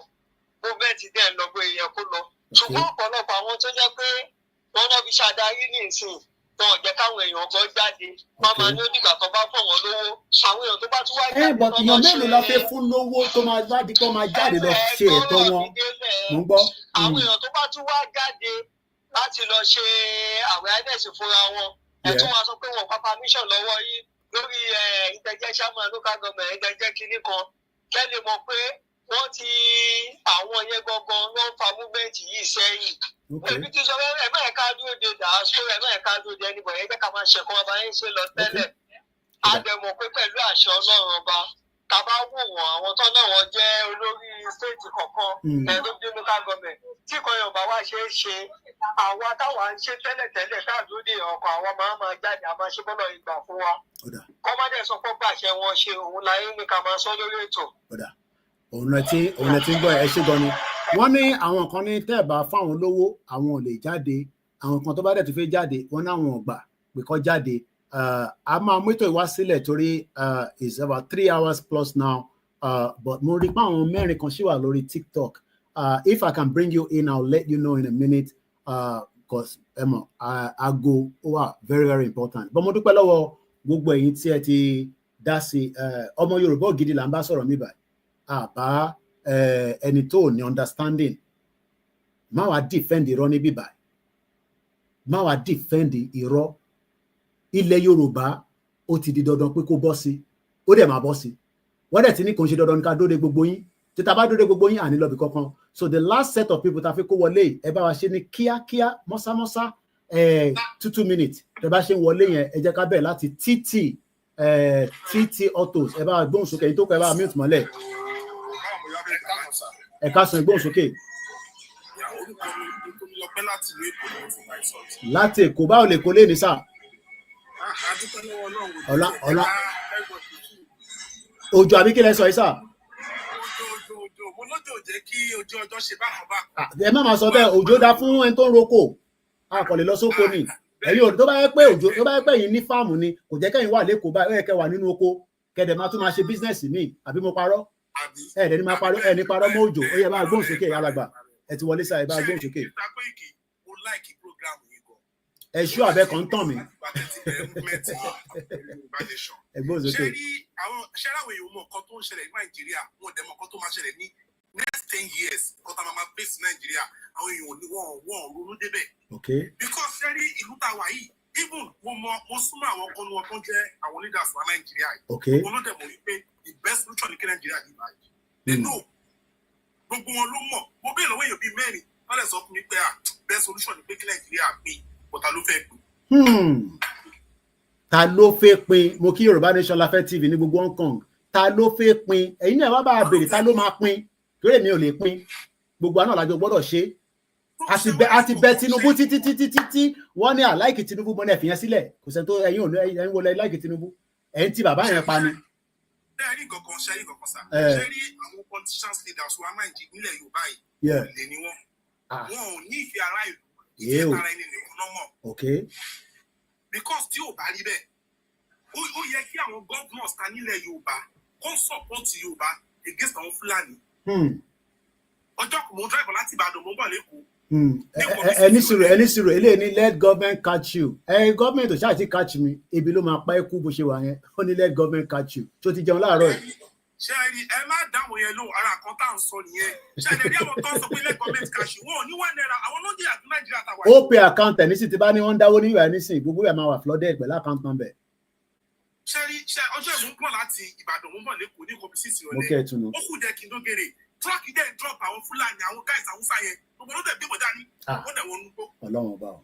Movement dẹ̀ ń lọ gbé èèyàn kó lọ. Ṣùgbọ́n ọ̀pọ̀lọpọ̀ àwọn tó jẹ́ pé wọ́n náà fi ṣàdarí ní ìsìn wọn ò jẹ́ káwọn èèyàn gan jáde. Wọ́n máa ní onígbà tó bá fọ̀ wọ́n lówó. Àwọn èèyàn tó bá tún wá jáde. But èèyàn mélòó la fẹ́ fún lówó tó máa jáde tó máa jáde lọ ṣe ẹ̀tọ́ wọn? Mo ń gbọ́. Àwọn èèyàn tó bá tún wá jáde láti lọ ṣe awareness fúnra wọn. Ẹ tún wá sọ pé wọn pa permission lọ́wọ́ yìí lórí ìtẹ̀jẹ́ chairman local government ìtẹ̀jẹ́ kinní kan. Kẹ́lẹ́ mọ̀ pé wọ́n ti àwọn yẹn gangan ló ń fa movement yìí sẹ́yìn. Èmi ti sọ ẹ má ẹ̀ka dúró de diaspora ẹ má ẹ̀ka dúró de ẹnìbọn yẹn jẹ́ ká máa ṣẹ̀kọ́ ọba yẹn ṣe lọ tẹ́lẹ̀. A dẹ̀ mọ̀ pé pẹ̀lú àṣẹ Ọlọ́run ọba ká bá wò wọ́n àwọn tó náà wọ́n jẹ́ olórí state kọ̀ọ̀kan ẹ̀ẹ́dógún local government tí kan yóò bá wá ṣe é ṣe àwa táwa ń ṣe tẹ́lẹ̀tẹ́lẹ̀ káàdúró de ọkọ̀ àwa máa jáde àmọ́ ṣe bọ́lọ̀ ìgbà fún wa. Kọ́mádé sọ pé gbàṣẹ wọn ṣe òun láyé ní ká máa sọ lórí ètò. òun lẹ tí ń gbọ́ ẹ ṣe gan ni wọ́n ní àwọn kan ní tẹ́ ẹ̀ bá fáwọn lówó àwọn ò lè jáde àwọn kan tó bá dẹ̀ tó fẹ́ jáde wọ́n náwọn ò gbà pé kó jáde a máa mú ètò ìwá sílẹ̀ torí it's about 3 hours plus now but mo rí pé àwọn mẹ́rin kan ṣì wà lórí TikTok if I can bring you in I'll let you know in a minute because aago wà very very important but mo dúpẹ́ lọ́wọ́ gbogbo ẹ̀yin tí ẹ ti dá sí ọmọ Yorùbá Ògidì là ń bá sọ̀rọ̀ mi báyìí àbá ẹni tó ní understanding má wàá defend irọ́ níbí báyìí má wàá defend irọ́ ilẹ̀ Yorùbá ó ti di dandan pé kó bọ́ sí ó dẹ̀ máa bọ́ sí wọ́n dẹ̀ ti ní kò ń ṣe dandan ká dóde gbogbo yín títa bá dóde gbogbo yín àní lọ́bì kankan so the last set of people ta fi kó wọlé ẹ bá wa ṣe ní kíákíá mọ́sámọ́sá 2 minutes tẹ bá ṣe ń wọlé yẹn ẹ jẹ́ ká bẹ̀rẹ̀ láti TT autos ẹ bá wa gbóhùn sókè yín tó kọ ẹ bá wa mute mọ́lẹ̀ ẹ ká sọ ìgbóhùn sókè. láti Èkó báwo lè kó lé ní sáà ọlá òjò àbí kí lẹ sọ yìí sáà. mo lójó jẹ́ kí ojú ọjọ́ ṣe bákan bákan. ẹ má máa sọ bẹ́ẹ̀ òjò dá fún ẹni tó ń roko a kò lè lọ sóko ni ẹ̀yin tó bá yẹ pé òjò tó bá yẹ pé yín ní fáàmù ni kò jẹ́ kẹ́yìn wà lẹ́kọ̀ọ́ báyìí ó yẹ kẹ́ wà nínú oko kẹ́dẹ̀ máa tún máa ṣe bísínẹ́sì míì àbí mo parọ́ ẹ̀ẹ́dẹ̀ ni máa parọ́ ẹ̀ ní parọ́ mọ́ òjò ó yẹ bá gbóhùn sókè alàgbà ẹ ti wọlé sáà ẹ bá gbóhùn sókè. ẹ ṣú àbẹ kan tàn mí. ẹ gbóhùn sókè. ṣé àwọn èèyàn mọ nǹkan tó ń ṣẹlẹ̀ ní Nàìjíríà wọn ò dẹ̀ mọ nǹkan tó máa ṣẹlẹ̀ ní next 10 years nǹkan tá a máa face Nàìjíríà àwọn èèyàn ní wọn ronú débẹ̀. because ṣẹ́rí ìlú tá a wà yìí even mo súnmọ́ àwọn kan ní wọn tó jẹ́ àwọn leaders wa Nàìjíríà yìí wọn ló dẹ̀ mọ̀ wípé the best solution ní kí Nàìjíríà divide. they know gbogbo wọn ló mọ̀ mo bẹ́ẹ̀ lọ́wọ́ èèyàn bíi mẹ́rin wọ́n lè sọ fún mi pé best solution ní pé kí Nàìjíríà pín but ta ló fẹ́ pín. ta ló fẹ́ pín mo kí Yorùbá Nation Lafẹ́ TV ní gbogbo Hong Kong ta ló fẹ́ pín ẹ̀yin náà wá bá a béèrè ta ló máa pín torí èmi ò lè pín gbogbo àná làjọ gbọ́dọ̀ ṣe àti bẹ Tinubu títí wọ́n ní àláìkì Tinubu mọ́ ní ẹ̀fìyẹn sílẹ̀ kò sẹ́ni tó ẹ̀yin wọlé láìkì Tinubu ẹ̀yin tí bàbá yẹn pa ni. ṣẹ́rí kankan sá ṣẹ́rí àwọn politicians leaders wa Nàìjíríà nílẹ̀ Yorùbá yìí lè ní wọn ò ní ìfẹ́ ara ìlú ìfẹ́ ara ẹni nìkan náà mọ̀ because tí ò bá rí bẹ́ẹ̀ ó yẹ kí àwọn governors ta nílẹ̀ Yorùbá kó support Yorùbá against àwọn Fúlàní. ọjọ́ kò mọ driver láti Ìbàdàn mo bọ̀ lẹ́kọ̀ọ́. ẹni sùúrù eléyìí ní let government catch you government ò ṣáà ti catch me ebi ló máa pa ẹ́ kú bó ṣe wà yẹn ó ní let government catch you tó ti jẹun láàárọ̀ yìí. ṣe ẹ má dáhùn yẹn lóhùn ara kan tá à ń sọ nìyẹn ṣe ẹ rí àwọn tó ń sọ pé let government catch you wọn ò ní wà náírà àwọn ló ń jìyà tó Nàìjíríà tàwa. ó pe account ẹ̀ nísìsiyìí tí bá ní wọ́n ń dáwó ní ìwà nísìnyí gbogbo ẹ̀ máa wà flooded pẹ̀lú account number. ṣe ọjọ́ ìmú pọ̀ láti Ìbàdàn mo bọ̀ lẹ́kọ̀ọ́ ní kọ́bí sísì ọ̀lẹ́ ó kù jẹ́ kí n dógere tírọ́ọ̀kì dẹ̀ drop àwọn Fúlàní àwọn guys Haúsá yẹn gbogbo ló dẹ̀ gbé bọ̀dá ní wọ́n dẹ̀ wọnú gbó. Ọlọ́run ọba o.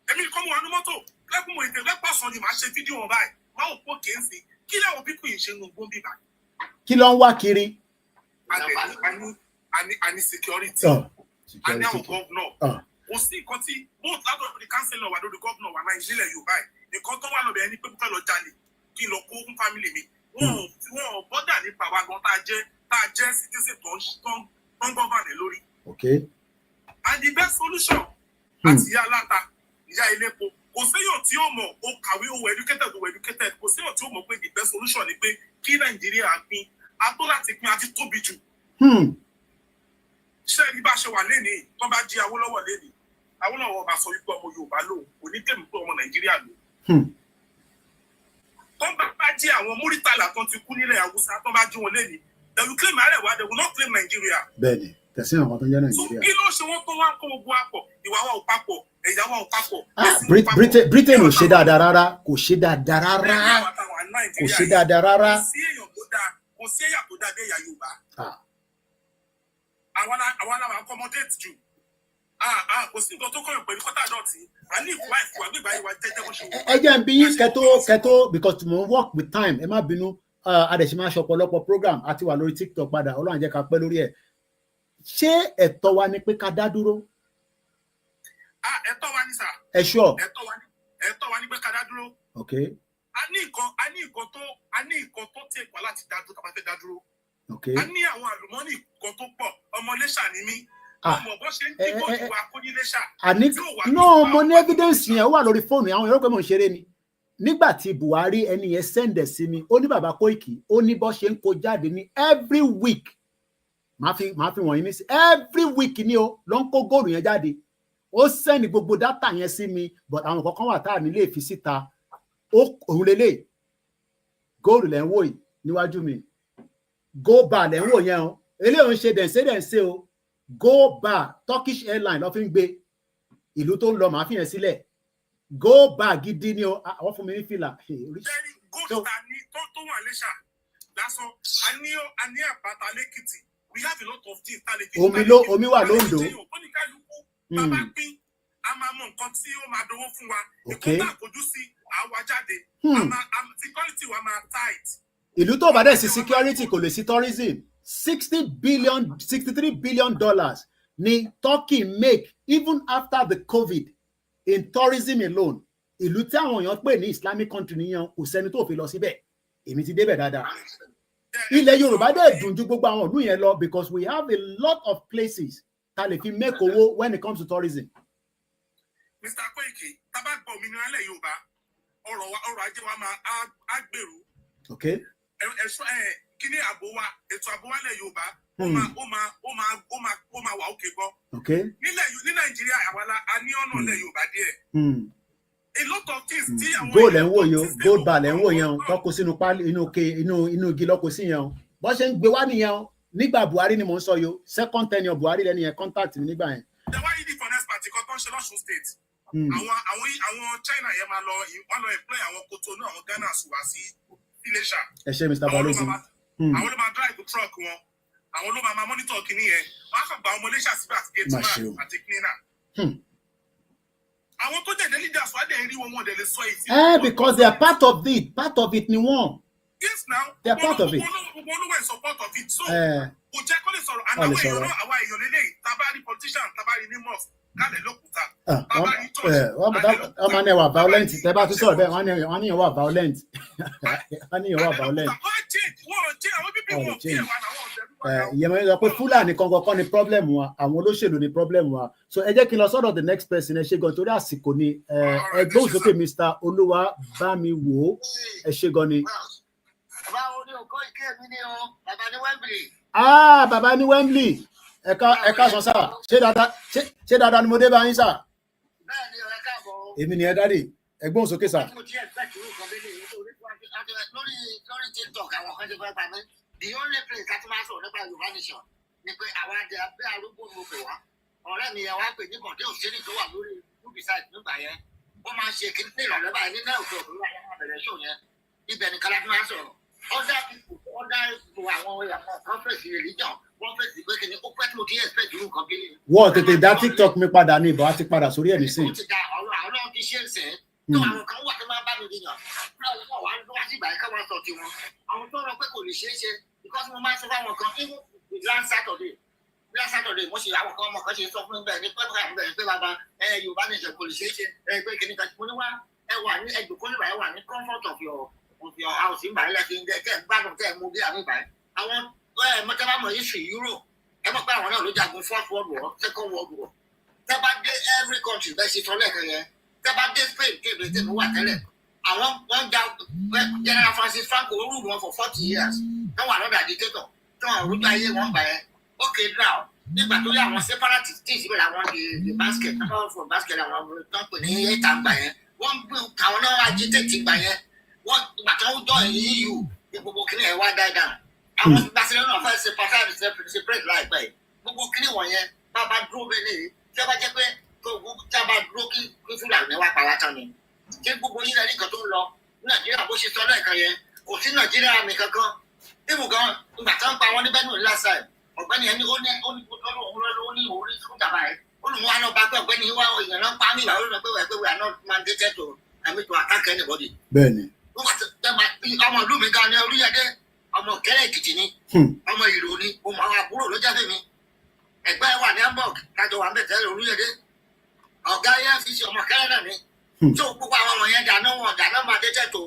èmi kọ́ mo wà ní mọ́tò lẹ́kùn mo ètè lẹ́pọ̀sán ni màá ṣe fídíò wọn báyìí máa ò pọ̀ kéèsì kí lẹ́wọ̀n pípọ̀ yìí ṣe ń gbó bíbá. kí ló ń wá kiri. a ní security a ní àwọn gọ́vnọ̀ kò sí nǹkan tí both látọ̀dọ̀ di councillor wà lórí gọ́vnọ̀ wà náà nílẹ̀ Yorùbá yìí nǹkan tó wà lọ́bẹ̀ ẹni pé kó lọ jalè kí n lọ kó fún family mi wọn ò bọ́dà nípa wa gan tá a jẹ́ citizen tó ń gọ́vànì lórí. And the best solution àti ìyá aláta ìyá ilépo kò séyàn tí ó mọ̀ ó kàwé ó educated kò séyàn tí ó mọ̀ pé the best solution ni pé kí Nàìjíríà pín ató láti pín àti tóbi jù. ṣé ẹni bá ṣe wà lénìí tó bá jí Awólọ́wọ̀ lénìí Awólọ́wọ̀ bá sọ wípé ọmọ Yorùbá lòun kò ní tẹ̀mí pé ọmọ Nàìjíríà lòun. tó bá jí àwọn Múrítàlá tó ti kú nílẹ̀ Haúsá tó bá jí wọn lénìí they will claim Arewa they will not claim Nigeria. bẹ́ẹ̀ni tẹsí àwọn tó ń jẹ Nàìjíríà. kí ló ṣe wọn tó wá kó gbogbo àpọ̀ ìwà wa ò papọ̀ ẹ̀yà wa ò papọ̀. Britain ò ṣe dáadáa rárá kò ṣe dáadáa rárá kò ṣe dáadáa rárá. kò sí ẹ̀yà tó dáa bí ẹ̀yà Yorùbá. àwọn làwọn accommodate jù kò sí nǹkan tó kọ́ ìpè ní kọ́tà dọ̀tí a ní ìwà ìfúwà gbígbà ìwà jẹ́jẹ́ bó ṣe wù. ẹ jẹ́ n bí yín kẹ́tó because mo work with time ẹ má bínú adẹ̀sí máa ṣe ọ̀pọ̀lọpọ̀ program àti wà lórí TikTok padà Ọlọ́run jẹ́ ká pẹ́ lórí ẹ̀. ṣé ẹ̀tọ́ wa ni pé ká dá dúró. ẹ̀tọ́ wa ni sà. ẹ ṣọ́. ẹ̀tọ́ wa ni pé ká dá dúró. okay. a ní nǹkan tó tẹ̀ wá láti dá dúró ká máa fẹ́ dá dúró Okay. A ní àwọn àlùmọ́nì kan tó pọ̀, ọmọ Iléṣà ni mí. Ọmọ bó ṣe ń tí kò ní wa kó ní Iléṣà. No, mo ní evidence yẹn wà lórí fóònù àwọn èèyàn pé mo ń ṣeré ni. Nígbà tí Buhari ẹni yẹn sẹ́ndẹ̀ sí mi, ó ní bàbá Koiki, ó ní bó ṣe ń kó jáde ní every week. Màá fi wọ̀nyí ní sí. Every week ni o, ló ń kó góòlù yẹn jáde. Ó sẹ́ndì gbogbo dátà yẹn sí mi, but àwọn kankan wà tá à nílé fi síta. Òun lélẹ̀. Góòlù lẹ́ ń wò yìí níwájú mi. Go bar lẹ́ ń wò yẹn o. Eléyìí ń ṣe dẹ̀nsẹ̀ o. Go bar Turkish airline ló fi ń gbé. Ìlú tó ń lọ màá fi yẹn sílẹ̀. Go bar gidi ni o. Àwọn fún mi ní fìlà. Góòlù ta ní tó wà Iléṣà lásán. A ní àpáta lẹ́kìtì. We have a lot of things. Omi wà lóńdó. Bàbá pín, a máa mọ nǹkan tí ó máa dánwó fún wa. Ìkó tá àkójú sí àwa jáde. Security wa máa tight. Ìlú tó bá dẹ̀ sí security kò lè sí tourism. $63 billion ni Turkey make even after the COVID in tourism alone. Ìlú tí àwọn èèyàn pè ní Islamic country nìyẹn kò sẹ́ni tó fi lọ síbẹ̀. Èmi ti débẹ̀ dáadáa. Ilẹ̀ Yorùbá dẹ̀ dùn ju gbogbo àwọn ìlú yẹn lọ because we have a lot of places tá lè fi make owó when it comes to tourism. Mr. Koiki, tá bá gbọ́ òmìnira ilẹ̀ Yorùbá, ọrọ̀ ajé wa máa á gbèrú. Okay. Kíní ààbò wa, ètò ààbò wa ilẹ̀ Yorùbá, ó máa wà òkè gbọ́. Okay. Ní Nàìjíríà àwàlá a ní ọ̀nà ilẹ̀ Yorùbá díẹ̀. A lot of things tí àwọn gold ẹ̀ ń wò yẹn o, gold bar ẹ̀ ń wò yẹn o, tọ́kọ sínú pálí inú igi lọ́kọ sí yẹn o. Bọ́ ṣe ń gbé wá nìyẹn o. Nígbà Buhari ni mò ń sọ yo, second tenure Buhari lẹ́ni yẹn contact mi nígbà yẹn. Ìjọba yìí di finance party kan tó ń ṣe lọ́sùn state. Àwọn China yẹn máa lọ employ àwọn Kotonu àwọn Ghana wá sí Iléṣà. Ẹ ṣe Mr. Balogun. Àwọn ló máa drive truck wọn. Àwọn ló máa monitor kìíní yẹn. Wọ́n á kàn gba ọmọ Iléṣà síbẹ̀ àti gate man àti cleaner. Àwọn tó jẹ́ leaders wá dẹ̀ rí wọn dẹ̀ lè sọ èyí. Because they are part of it ni wọ́n. Yes, now. They are part of it. Olúwa is support of it. So, kò jẹ́ kó lè sọ̀rọ̀. Àwa èèyàn lélẹ̀ tabari politician tabari ní mosque kálẹ̀ lókùúta. Tabari church. Ọmọ ní ẹwà violent. Tẹ́ bá tún sọ̀rọ̀ bẹ́ẹ̀, wọ́n ní ìyẹn wà violent. Wọ́n ní ìyẹn wà violent. Ìyẹn mọ̀ ní sọ pé Fúlàní kankan kọ́ ni problem wa, àwọn olóṣèlú ni problem wa. So ẹ jẹ́ kí n lọ sọ́dọ̀ the next person ẹ ṣe gan torí àsìkò ni ẹgbẹ́ òsókè Mr. Olúwa bá mi wò ó ẹ ṣe gan ni. Báwo ni òkó ìké mi ni o, bàbá ní Wembley. Bàbá ní Wembley. Ẹ̀ka sọ sáà. Ṣé dáadáa ni mo dé bá yín sà? Bẹ́ẹ̀ ni ọ̀rẹ́ káàbọ̀. Èmi ni ẹ dáre. Ẹgbẹ́ òsókè sà. Mo ti expect irú kan bẹ́ẹ̀ lórí TikTok àwọn kan ti fẹ́ pa mí. The only place that máa sọ̀rọ̀ nípa Yorùbá nation ni pé àwọn adé abẹ́ arúgbó ni mo pè wá. Ọ̀rẹ́ mi yẹn wá pè ní kọ̀dé òṣèlú tó wà lórí Ubiside nígbà yẹn. Ó máa ń ṣe kí ní ìrọ̀lẹ́ báyìí nínú ẹ̀kọ́ òkúrú àwọn abẹ̀rẹ̀ ṣò yẹn. Ibẹ̀ ni kálá fi máa ń sọ̀rọ̀. Other people, àwọn conference religion, wọ́n fẹ́ sí pé kí ni ó pẹ́ tí mo ti expect irú nǹkan bí ni. Wọ́n tètè dá TikTok mi padà ní ìbọn àti padà sórí ẹ̀ nísìnyí. Ó ti da ọlọ́run ti ṣe ń sìn. Tó àwọn kan wà tó máa bá mi dìyàn. Báwo wọ́n wá sí ìgbà yẹn ká wọ́n sọ tiwọn. Àwọn tó rọ pé kò lè ṣeé ṣe because mo máa ń sọ fáwọn kan even last Saturday mo ṣe àwọn kan ọmọ kan ṣe sọ fún mi bẹ́ẹ̀ ní pẹ́pẹ́ àbúrò pé bàbá Yorùbá nation kò lè ṣeé ṣe pé kìnnìkan mo ní wá ẹ wà ní ẹgbẹ̀kọ́ nígbà yẹn wà ní comfort of your house in by like in the gbádùn tẹ mú bí àmì báyìí àwọn mọtẹbàmọ history Euro ẹ mọ̀ pé àwọn náà ló jagun First World War, Second World War. Tẹ́ bá dé every country bẹ́ẹ̀ ṣe tọ́lẹ̀ kan yẹn tẹ́ bá dé Spain kébìrì tẹ́ mú wà tẹ́lẹ̀ àwọn wọ́n ja General Francis Franco rule wọn for 40 years wọ́n wà lọ́dà dictator tí wọ́n rúdú ayé wọn gbà yẹn okay now nígbà tó yẹ àwọn separatist tí ìsìnkú làwọn di basket náà fún basket àwọn tó ń pè ní ẹ̀ta gbà yẹn wọ́n gbé àwọn náà agitate gbà yẹn wọ́n gbàtà ó jọ EU ní gbogbo kìnìún ẹ̀ wá dáadáa àwọn Barcelona fẹ́ separate láìpẹ́ yìí gbogbo kìnìún wọ̀nyẹn bàbá dúró bẹ́ẹ̀ lè tí a bá jẹ́ pé tí a bá dúró kí Fúlàní wá pàwá tán ni kí gbogbo yín lẹ́ni kan tó ń lọ Nàìjíríà bó ṣe sọ lẹ́ẹ̀kan yẹn kò sí Nàìjíríà mi kankan ibù gan ìgbà tó ń pa wọn ní Benue last time ọ̀gbẹ́ni ẹni ó ní orí fún dàbà ẹ̀ ó lù wọ́n á lọ bá pé ọ̀gbẹ́ni wá èèyàn náà pa mí ìwà ó lọ pé we are not mandated to attack anybody. Bẹ́ẹ̀ni. Ọmọ ìlú mi gan ni Orílẹ̀-èdè ọmọ Ìkẹ́rẹ́ Èkìtì ni ọmọ Ìró ni ọmọ àwọn àbúrò ló jáde mi ẹgbẹ́ wà ní Hamburg kájọ wà mẹ́tẹ́lẹ̀ Orílẹ̀-èdè ọ̀gá yẹn fi ṣe ọmọ Ìkẹ́rẹ́ náà ni tó gbogbo àwọn ọmọ yẹn dáná máa dé tẹ̀tò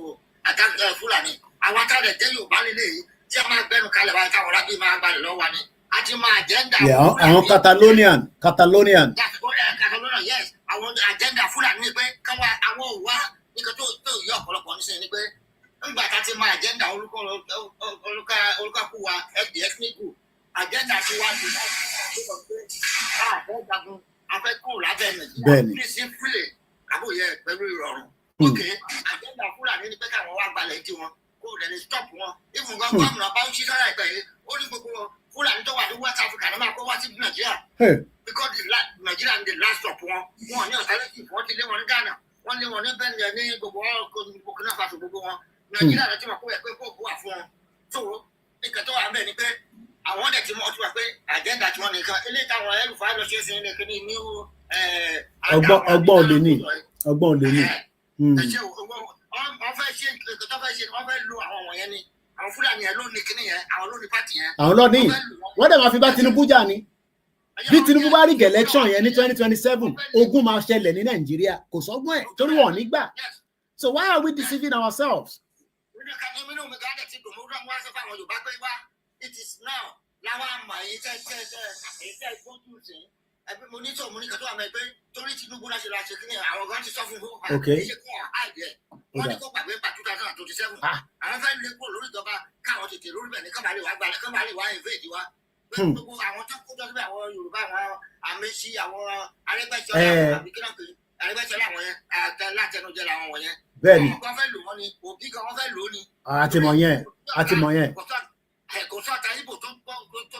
Fúlàní àwọn atálẹ̀ jẹ́ Yorùbá lélẹ̀ yìí tí a máa gbẹnu kalẹ̀ báyìí táwọn rábì máa gbalẹ̀ lọ́wọ́ wa ni a ti máa agenda. àwọn Catalonian. Catalonia, yes, àwọn agenda Fúlàní ni pé káwọn àwọn òwá nǹkan tó yọ ọ̀pọ̀lọpọ̀ nísìnyí ni pé ńgbà tá a ti máa agenda olùkọ́ wa ethnic group agenda ti wá ju àfẹ́jagun afẹ́kùn lábẹ́ Nàìjíríà peacefully àbòyẹ pẹ̀lú ìrọ̀rùn. ok agenda Fúlàní ni pé káwọn wá gbalẹ̀ tí wọn kó lè ní stop wọn ìfúngan gómìnà bá ń ṣí sára ìgbà yìí ó ní gbogbo Fúlàní tó wà ní West Africa ní máa kó wá sí Nàìjíríà because Nàìjíríà ní the last stop wọn ní alternative wọn ti lé wọn ní Ghana wọn lé wọn ní Benin ní gbogbo Burkina Faso gbogbo wọn Nàìjíríà lọ tí wọn kó yẹ pé kó wà fún wọn tó nǹkan tó wà ń bẹ̀ ni pé àwọn ọ̀dẹ̀ tí wọ́n ti wà pé agenda tí wọ́n nìkan eléyìí táwọn ẹlùfáà lọ ṣe é sí ní kíní ní ọgbọ́n òde ní wọ́n fẹ́ ṣe nǹkan tó fẹ́ ṣe wọ́n fẹ́ lo àwọn wọ̀nyẹn ni àwọn Fúlàní yẹn ló ní kíní yẹn àwọn ló ní pàtì yẹn. àwọn lọ́ọ̀dì wọ́n dẹ̀ máa fi bá Tinubu jà ní bí Tinubu bá rí election yẹn ní 2027 ogun máa ṣẹlẹ̀ ní Nàìjíríà kò sọ́gbọ́n ẹ̀ torí wọ́n nígbà so why are we deceiving ourselves. It is now láwọn àmọ́ èyí tẹ́ gbójú sí ẹbí mo ní tó mo ní kẹtọ́ àmọ́ ẹgbẹ́ torí Tinubu láti la ṣe kí ni àwọn gan ti sọ fún fún ṣe kí wọn àìdẹ wọn ní kó gbàgbé pa 2027 àwọn fẹ́ẹ́ lé kúrò lórí ìjọba káwọn tètè lórí bẹ̀ ní kábàárì wá gbalẹ̀ kábàárì wá invade wa gbogbo àwọn tó kó jọ síbẹ̀ àwọn Yorùbá àwọn Àmẹ́sí àwọn Arẹ́gbẹ́ṣọlá àbí kí náà pé Arẹ́gbẹ́ṣọlá àwọn yẹn látẹnujẹ làwọn wọ̀nyẹn bẹ́ẹ̀ni wọn fẹ́ lò wọ́n ni òbí gan wọn fẹ́ lò ó ni. àtìmọ̀ yẹn kò sọ́ta ibo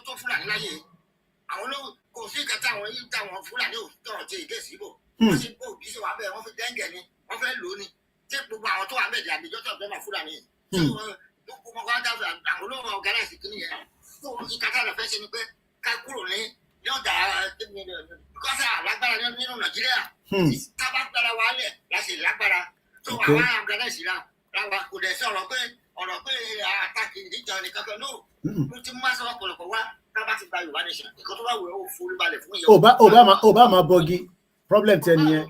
tó Fúlàní láyé àwọn ló kò sí kẹta àwọn yìí táwọn Fúlàní ò tọrọ jẹ ìdé sí ibò wọ́n sì kó òbí sí wà bẹ́ẹ̀ wọ́n fi dẹ́ngẹ̀ ni wọ́n fẹ́ lò ó ni tí gbogbo àwọn tó wà bẹ́ẹ̀ àbíjọ́ tó bẹ́ẹ̀ máa Fúlàní tí wọ́n gbogbo wọn dábò àwọn olóòwò ọ̀gáláìsì kìíní yẹn tó ìkàtà rẹ̀ fẹ́ ṣe ni pé ká kúrò ní yọ̀ǹda kọ́sà lágbára nínú Nàìjíríà tábà gbára wa lẹ̀ láti lágbára tó àwọn ọ̀gáláìsì ra kò dẹ̀ sí ọ̀rọ̀ pé àtàkì ìdíjà nìkan kan náà mo ti máa sọ ọ̀pọ̀lọpọ̀ wá ká bá ti gba Yorùbá nation nǹkan tó bá wù ẹ́ ó forí balẹ̀ fún ìyẹn. Obama bọ́gí problem tẹ nìyẹn.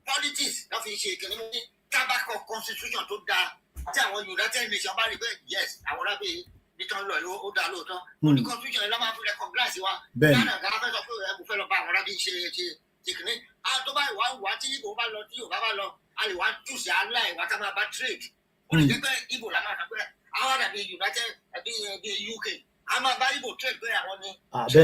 politics ló fi ṣe ìkíní ní tábàkọ constitution tó dáa tí àwọn United Nations bá rí bẹ́ẹ̀ yes àwọn rábì nìkan lọ ó dáa lóòótọ́ ó ní constitution yẹn ló máa fi recognize wa Ghana Ghana fẹ́ sọ pé ẹ kò fẹ́ lọ bá àwọn rábì ṣe ìkíní tó bá ìwà tí Ìgbò bá lọ tí Yorùbá bá lọ a lè wá túùsì aláì wá ká máa bá trade ó lè jẹ́ pé Ìgbò la máa sọ pé àwọn àdàbí United bí UK a máa bá Ìgbò trade pé àwọn ni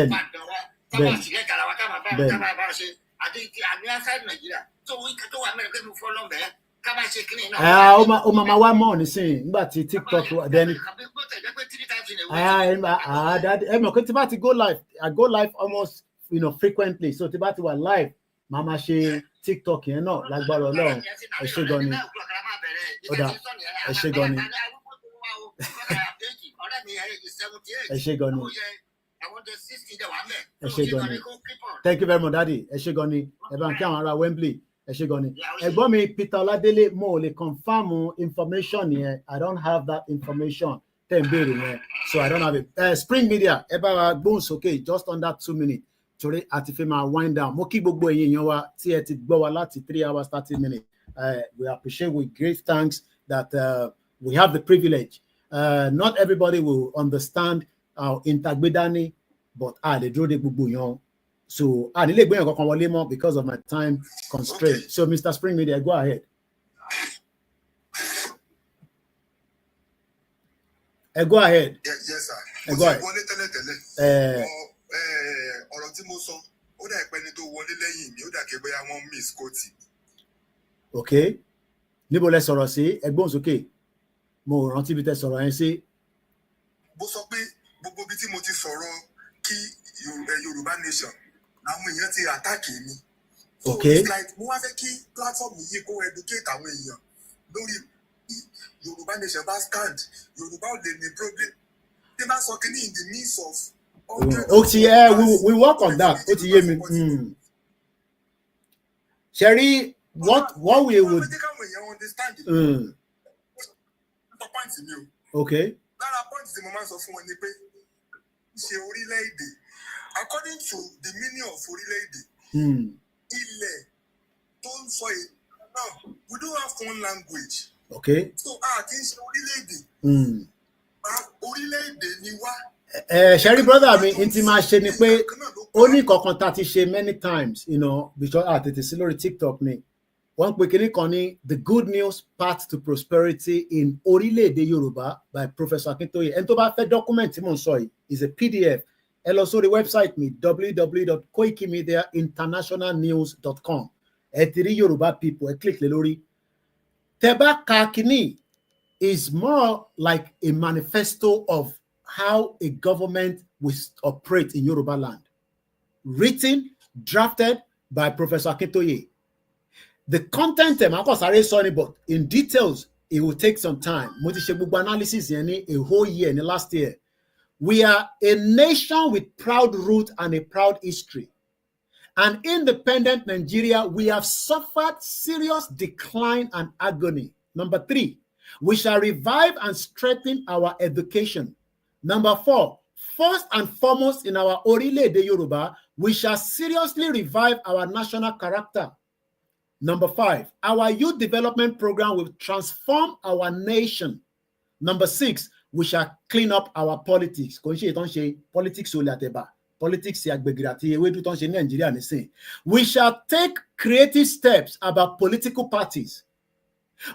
ìbàdàn wa tábà sílẹ̀ kàrà wa ká máa bá ṣe àti àmì outside Nàìjíríà tó wíkẹ́ tó wà mẹ́rin pé mo fọ́ lọ́mọ̀ẹ́ ká máa ṣe kíni náà. ó máa wá mọ̀ nísìnyí nígbà tí TikTok dẹni. ẹ mọ̀ pé tí bá ti go live I go live almost frequently so tí bá ti wà live màá máa ṣe TikTok yẹn náà lágbára Ọlọ́run ẹ ṣé gan ni ẹ ṣé gan ni ẹ ṣé gan ni ẹ ṣé gan ni thank you very much daddy ẹ ṣé gan ni ẹ bá ń kí àwọn ará Wembley ẹ ṣé gan ni ẹ̀gbọ́n mi Peter Ọládélé mo ò lè confirm information yẹn I don't have that information tẹ́ ń béèrè yẹn so I don't have it Spring Media ẹ bá wa gbóhùn sókè just under 2 minutes torí àti fi máa wind down mo kí gbogbo ẹ̀yin èèyàn wa tí ẹ ti gbọ́ wa láti 3 hours 30 minutes we appreciate with great thanks that we have the privilege not everybody will understand our intagbedani but lè dúró de gbogbo yan so nílé ìgbéyàn kankan wọlé mọ́ because of my time constraint so Mr. Spring Media go ahead. Go ahead. Yes sir. Go ahead. Ọ̀rọ̀ tí mo sọ ó dà pé ní tó wọlé lẹ́yìn mi ó dà kí bóyá wọ́n miss kóòtì. Okay níbo lẹ sọ̀rọ̀ sí ẹgbọ́n sókè mo rántí bí tẹ sọ̀rọ̀ yẹn sí. bó sọ pé gbogbo bí tí mo ti sọ̀rọ̀ kí Yorùbá nation làwọn èèyàn ti àtàkì mi. Okay. So it's like mo wá fẹ́ kí platform yìí kó educate àwọn èèyàn lórí Yorùbá nation bá stand Yorùbá ò lè ní problem tí bá sọ kí ní in the midst of. Okay, we work on that. Ó ti yé mi. Sherry, what we would. Okay. Lára point tí mo máa sọ fún wọn ni pé ṣe orílẹ̀-èdè according to the meaning of orílẹ̀-èdè ilẹ̀ tó ń sọ èdè náà we don't have one language. Okay. So kì í ṣe orílẹ̀-èdè. Orílẹ̀-èdè ni wá. Sherry brother mi inti ma ṣe ni pé ó ní kankan tá ti ṣe many times, you know, because tètè sí lórí TikTok ni. Wọ́n pè kíní kan ní The Good News Path to Prosperity in Orílẹ̀-èdè Yorùbá by Professor Akintoye. Ẹni tó bá fẹ́ document tí mò ń sọ yìí is a PDF. Ẹ lọ sórí website mi www.koikimediainternationalnews.com. Ẹ ti rí Yorùbá people, ẹ click lé lórí. Tẹ́ bá ka kíní is more like a manifesto of how a government will operate in Yoruba land. Written, drafted by Professor Akintoye. The content, but in details, it will take some time. Mo ti ṣe gbogbo analysis a whole year in the last year. We are a nation with proud root and a proud history. An independent Nigeria, we have suffered serious decline and agony. Number 3, we shall revive and strengthen our education. Number 4, first and foremost in our ORILEEDE YORUBA, we shall seriously revive our national character. Number 5, our youth development program will transform our nation. Number 6, we shall clean up our politics. Politics we shall take creative steps about political parties.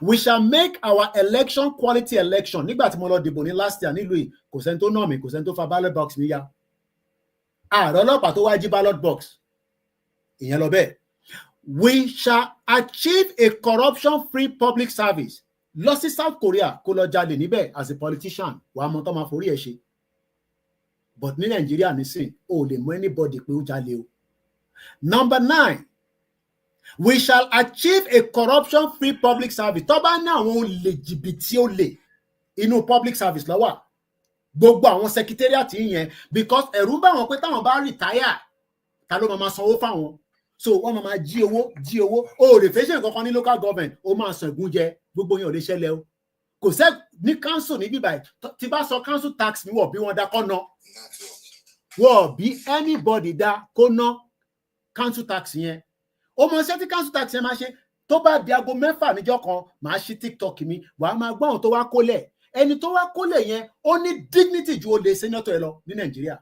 We shall make our election quality election. Nígbà tí mo lọ dìbò ní last year nílùú yìí, kò sẹ́ni tó nà mí, kò sẹ́ni tó fa ballot box mi ya. Ààrẹ ọlọ́pàá tó wá jí ballot box. Ìyẹn lọ bẹ́ẹ̀. We shall achieve a corruption-free public service. Lọ sí South Korea kó lọ jalè níbẹ̀ as a politician. Wàá mọ tó máa forí ẹ̀ ṣe. But ní Nàìjíríà nísìn, o lè mọ anybody pé ó jalè o. Number 9. We shall achieve a corruption-free public service. Tó bá ní àwọn olè jìbìtì olè inú public service lọ́wọ́. Gbogbo àwọn secretariat yẹn because ẹ̀rù bá wọn pé táwọn bá retire, ta ló máa sanwó fáwọn. So wọ́n máa jí owó. O lè fẹ́ ṣe nǹkan kan ní local government, o máa san ìgúnjẹ, gbogbo yẹn ò lè ṣẹlẹ̀ o. Kò sẹ́ ní council ní bíbáyìí, tí bá sọ council tax ní wọ̀ bí wọ́n dá kọ́ ná. Wọ́n bí anybody dá kó ná council tax yẹn. O mọ̀ ṣé tí council tax yẹn máa ṣe tó bá di aago 6 níjọ́ kan máa ṣí TikTok mi wàá máa gbọ́ àwọn tó wá kólẹ̀. Ẹni tó wá kólẹ̀ yẹn ó ní dignity ju olè senator ẹ lọ ní Nàìjíríà.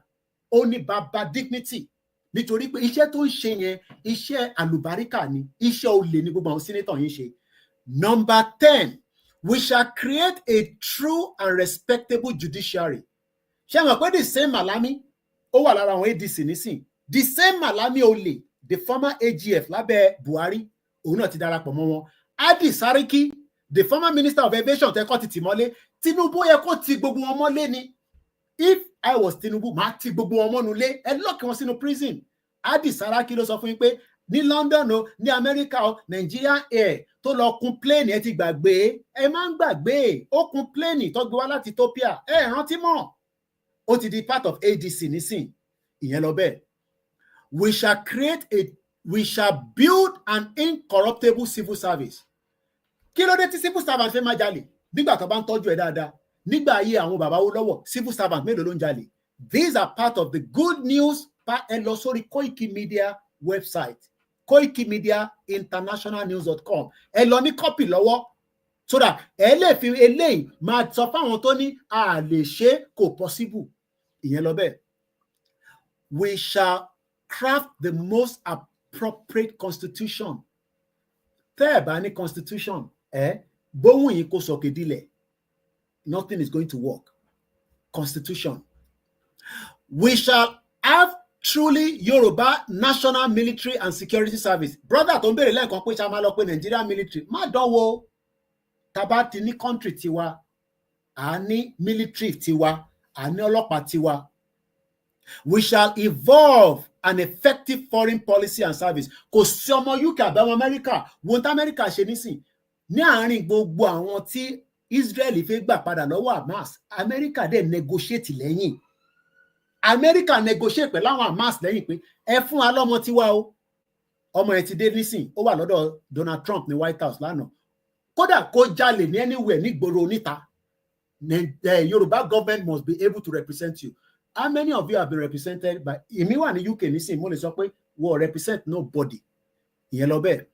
Ó ní bàbá dignity. Nítorí pé iṣẹ́ tó ń ṣe yẹn iṣẹ́ àlùbáríkà ni, iṣẹ́ olè ní gbogbo àwọn senator yìí ṣe. Number 10, we shall create a true and respectable judiciary. Ṣé àwọn pé the same Malami ó wà lára àwọn ADC nísìn. The same Malami olè, the former AGF lábẹ́ Buhari, òun náà ti darapọ̀ mọ́ wọn. Adi Sariki, the former minister of aviation tẹ́kọ̀ ti tì mọ́lé. Tinubu yẹ kó ti gbogbo wọn mọ́lé ni. If I was Tinubu, màá ti gbogbo wọn mọ́nu lé, ẹ lọ́ọ̀kì wọn sínú prison. Adi Saraki ló sọ fún yín pé ní London o, ní America o, Nigerian Air tó lọ kun plane ẹ ti gbàgbé, ẹ máa ń gbàgbé, ó kun plane tó gbé wá láti Ethiopia, ẹ rántí mọ́. Ó ti di part of ADC nísìn, ìyẹn lọ bẹ́ẹ̀. We shall build an incorruptible civil service. Kí ló dé tí civil servant fẹ́ máa jalè? Nígbà tó bá ń tọ́jú ẹ̀ dáadáa. Nígbà ayé àwọn bàbá wo lọ́wọ́, civil servant mélòó ló ń jalè? These are part of the good news. Ẹ lọ sórí Koiki Media website, koikimediainternationalnews.com. Ẹ lọ ní copy lọ́wọ́ so that ẹ lè fi eléyìí máa sọ fáwọn tó ní a lè ṣe kò possible. Ìyẹn lọ bẹ́ẹ̀. We shall craft the most appropriate constitution. Tẹ́ ẹ bá ní constitution, bóhùn yìí kò sọ̀kè dílẹ̀. Nothing is going to work. Constitution. We shall have truly Yoruba national military and security service. Brother tó ń bèrè lẹ́ẹ̀kan pé ṣá máa lọ pé Nigerian military. Má dánwò. Tàbá ti ní country tiwa, a ní military tiwa, a ní ọlọ́pàá tiwa. We shall evolve an effective foreign policy and service. Kò sí ọmọ UK àbẹ̀wọ̀n America. Wọ́n tí America ṣe nísìn. Ní àárín gbogbo àwọn tí Israel fẹ́ gbà padà lọ́wọ́ Hamas, America dẹ̀ negotiate lẹ́yìn. America negotiate pẹ̀lú àwọn Hamas lẹ́yìn pé ẹ fún wa lọ́mọ tiwa o. Ọmọ ẹ̀ ti dé nísìn, ó wà lọ́dọ̀ Donald Trump ní White House lánàá. Kódà kó jalè ní anywhere nígboro níta. The Yoruba government must be able to represent you. How many of you have been represented by èmi wà ní UK nísìn, mo lè sọ pé wọ́n represent nobody. Ìyẹn lọ bẹ́ẹ̀.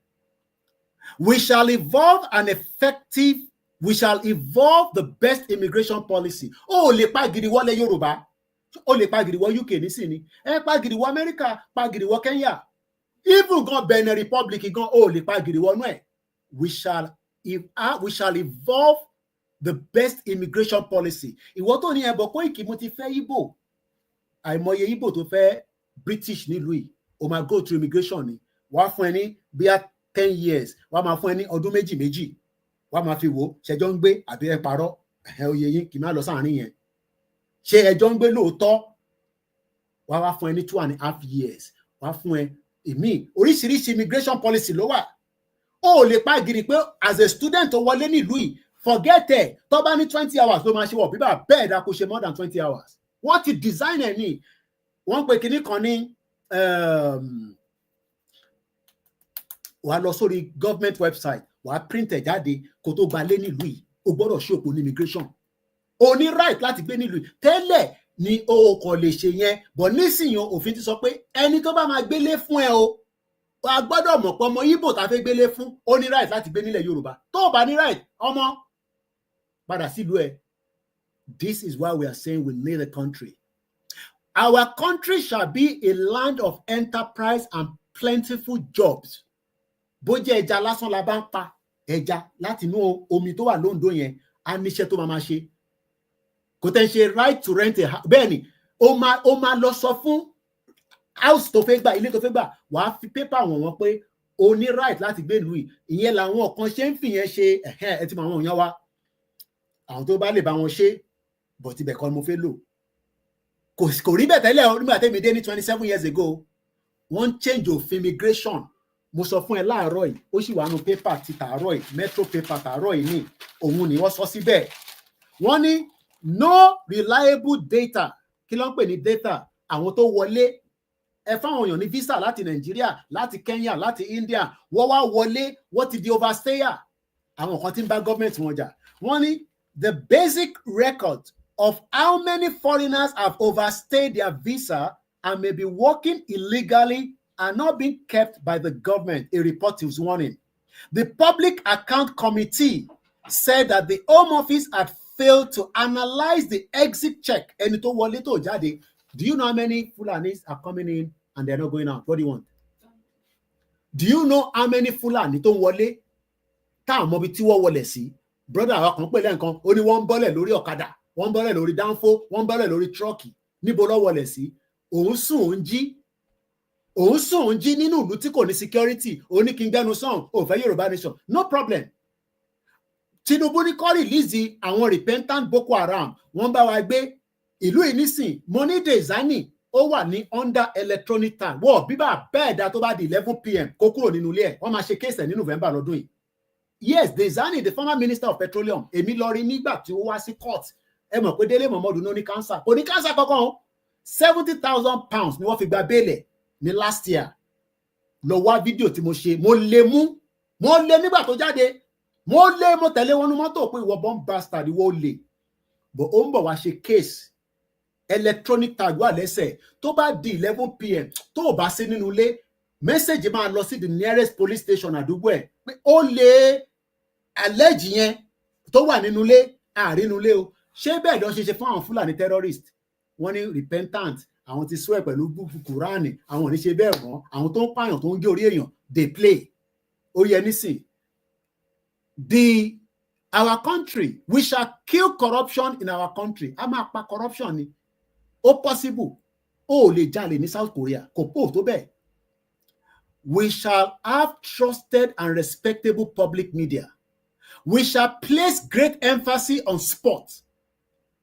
We shall evolve an effective We shall evolve the best immigration policy. Oh, lè pa gidi wọlé Yorùbá. Ó lè pa gidi wọ UK nísìnyí. Pa gidi wọ America, pa gidi wọ Kenya. Even gan Benin Republic gan ó lè pa gidi wọnú ẹ̀. We shall evolve the best immigration policy. Ìwọ tó ní ẹbọ Koiki mo ti fẹ́ Igbo. Àìmọye Igbo tó fẹ́ British nílùú yìí. O máa go through immigration ni. Wàá fún ẹ ní bíi 10 years. Wàá máa fún ẹ ní ọdún méjì. Wàá máa fi wò ṣẹjọ́ ń gbé àbí ẹ parọ́. Oyè yín kì í má lọ sáàárín yẹn. Ṣé ẹjọ́ ń gbé lóòótọ́? Wàá wá fún ẹ ní 2.5 years. Wàá fún ẹ ìmíì. Oríṣiríṣi immigration policy ló wà. Ó lè pa gidi pé as a student tó wọlé nílùú yìí, forget ẹ̀ tó bá ní 20 hours ló máa ṣe wọ̀ bíbá bẹ́ẹ̀ dá kó ṣe more than 20 hours. Wọ́n ti design ẹ̀ ní. Wọ́n pe kinní kan ní wàá lọ sórí government website, wàá print ẹ̀ jáde kó tó gbalé nílùú yìí. O gbọ́dọ̀ ṣe òpó ní immigration. O ní right láti gbé nílùú yìí. Tẹ́lẹ̀ ni o kò lè ṣe yẹn, but nísìnyí òfin ti sọ pé ẹni tó bá máa gbélé fún ẹ o, a gbọ́dọ̀ mọ̀ pé ọmọ Igbo tá fẹ́ gbélé fún, ó ní right láti gbé nílẹ̀ Yorùbá. Tó o bá ní right, ọmọ padà sílùú ẹ. This is why we are saying we need a country. Our country shall be a land of enterprise and plentiful jobs. Bó jẹ́ ẹja lásán la bá ń pa ẹja láti inú omi tó wà lóńdó yẹn, a níṣẹ́ tó máa ṣe. Kò tẹ́ ń ṣe right to rent a house. Bẹ́ẹ̀ ni, ó máa lọ sọ fún house tó fẹ́ gbà, ilé tó fẹ́ gbà, wàá fi paper wọ̀n pé o ní right láti gbé ìlú yìí. Ìyẹn làwọn kan ṣe ń fìyẹn ṣe ẹ ti mọ àwọn èèyàn wa. Àwọn tó bá lè bá wọn ṣe, but ibẹ̀ kan mo fẹ́ lò. Kò rí bẹ́ẹ̀ tẹ́lẹ̀ nígbà tẹ́mi dé ní 27 years ago. Wọ́n change of immigration. Mo sọ fún ẹ láàárọ̀ yìí, ó sì wà nínú paper ti tàárọ̀ yìí, metro paper tàárọ̀ yìí ní òun ni wọ́n sọ síbẹ̀. Wọ́n ní no reliable data. Kí ló ń pè ní data? Àwọn tó wọlé ẹ fáwọn èèyàn ní visa láti Nàìjíríà, láti Kenya, láti India, wọ́n wá wọlé, wọ́n ti di overstayer. Àwọn kan tí ń bá government wọn jà. Wọ́n ní the basic record of how many foreigners have overstayed their visa and may be working illegally are not being kept by the government, a report is warning. The Public Account Committee said that the Home Office had failed to analyze the exit check. Ẹni tó wọlé tó jáde. Do you know how many Fulanis are coming in and they're not going out? What do you want? Do you know how many Fulani tó wọlé táwọn mọbi tí wọ́n wọlé sí? Brother àwọn kan pè lẹ́ǹkan, ó ní wọ́n ń bọ́lẹ̀ lórí ọ̀kadà, wọ́n ń bọ́lẹ̀ lórí dánfó, wọ́n ń bọ́lẹ̀ lórí tírọ́ọ̀kì. Níbo ló wọlé sí? Òun sùn ń jí nínú ìlú tí kò ní security. Ó ní kí n gbẹ́nu sàn, ó fẹ́ Yorùbá nation. No problem. Tinubu ní kó release àwọn repentant Boko Haram. Wọ́n bá wa gbé ìlú yìí nísìn. Money Designing ó wà ní under electronic time. Wọ́n bíbá bẹ́ẹ̀ dá tó bá di 11 p.m. kó kúrò nínú ilé ẹ̀. Wọ́n máa ṣe case ní November lọ́dún yìí. Yes, Designing, the former minister of petroleum, èmi lọ rí nígbà tí ó wá sí court. Ẹ mọ̀ pé Délé Momodu ló ní cancer. Kò ní cancer kankan. 70,000 pounds ni wọ́n fi gba bẹ́ẹ̀lẹ̀ ní last year. Lọ wá fídíò tí mo ṣe. Mo lé nígbà tó jáde. Mo tẹ̀lé wọn ní mọ́tò pé ìwọ bomb bastard ìwọ lè. But ó ń bọ̀ wá ṣe case. Electronic tag wà lẹ́sẹ̀. Tó bá di 11 p.m. tó o bá sí nínú ilé, message máa lọ sí the nearest police station àdúgbò ẹ̀ pé ó lè allege yẹn tó wà nínú ilé àárínú ilé o. Ṣé bẹ́ẹ̀ ló ṣe fún àwọn Fúlàní terrorist? Wọ́n ní repentant, àwọn ti swear pẹ̀lú Kùránì, àwọn ò ní ṣe bẹ́ẹ̀ mọ́, àwọn tó ń pààyàn tó ń gé orí èèyàn dey play. Ó yẹ nísìn. Our country, we shall kill corruption in our country. A máa pa corruption ni. Ó possible. Ó lè jalè ní South Korea. Kò pò tó bẹ́ẹ̀. We shall have trusted and respectable public media. We shall place great emphasis on sport.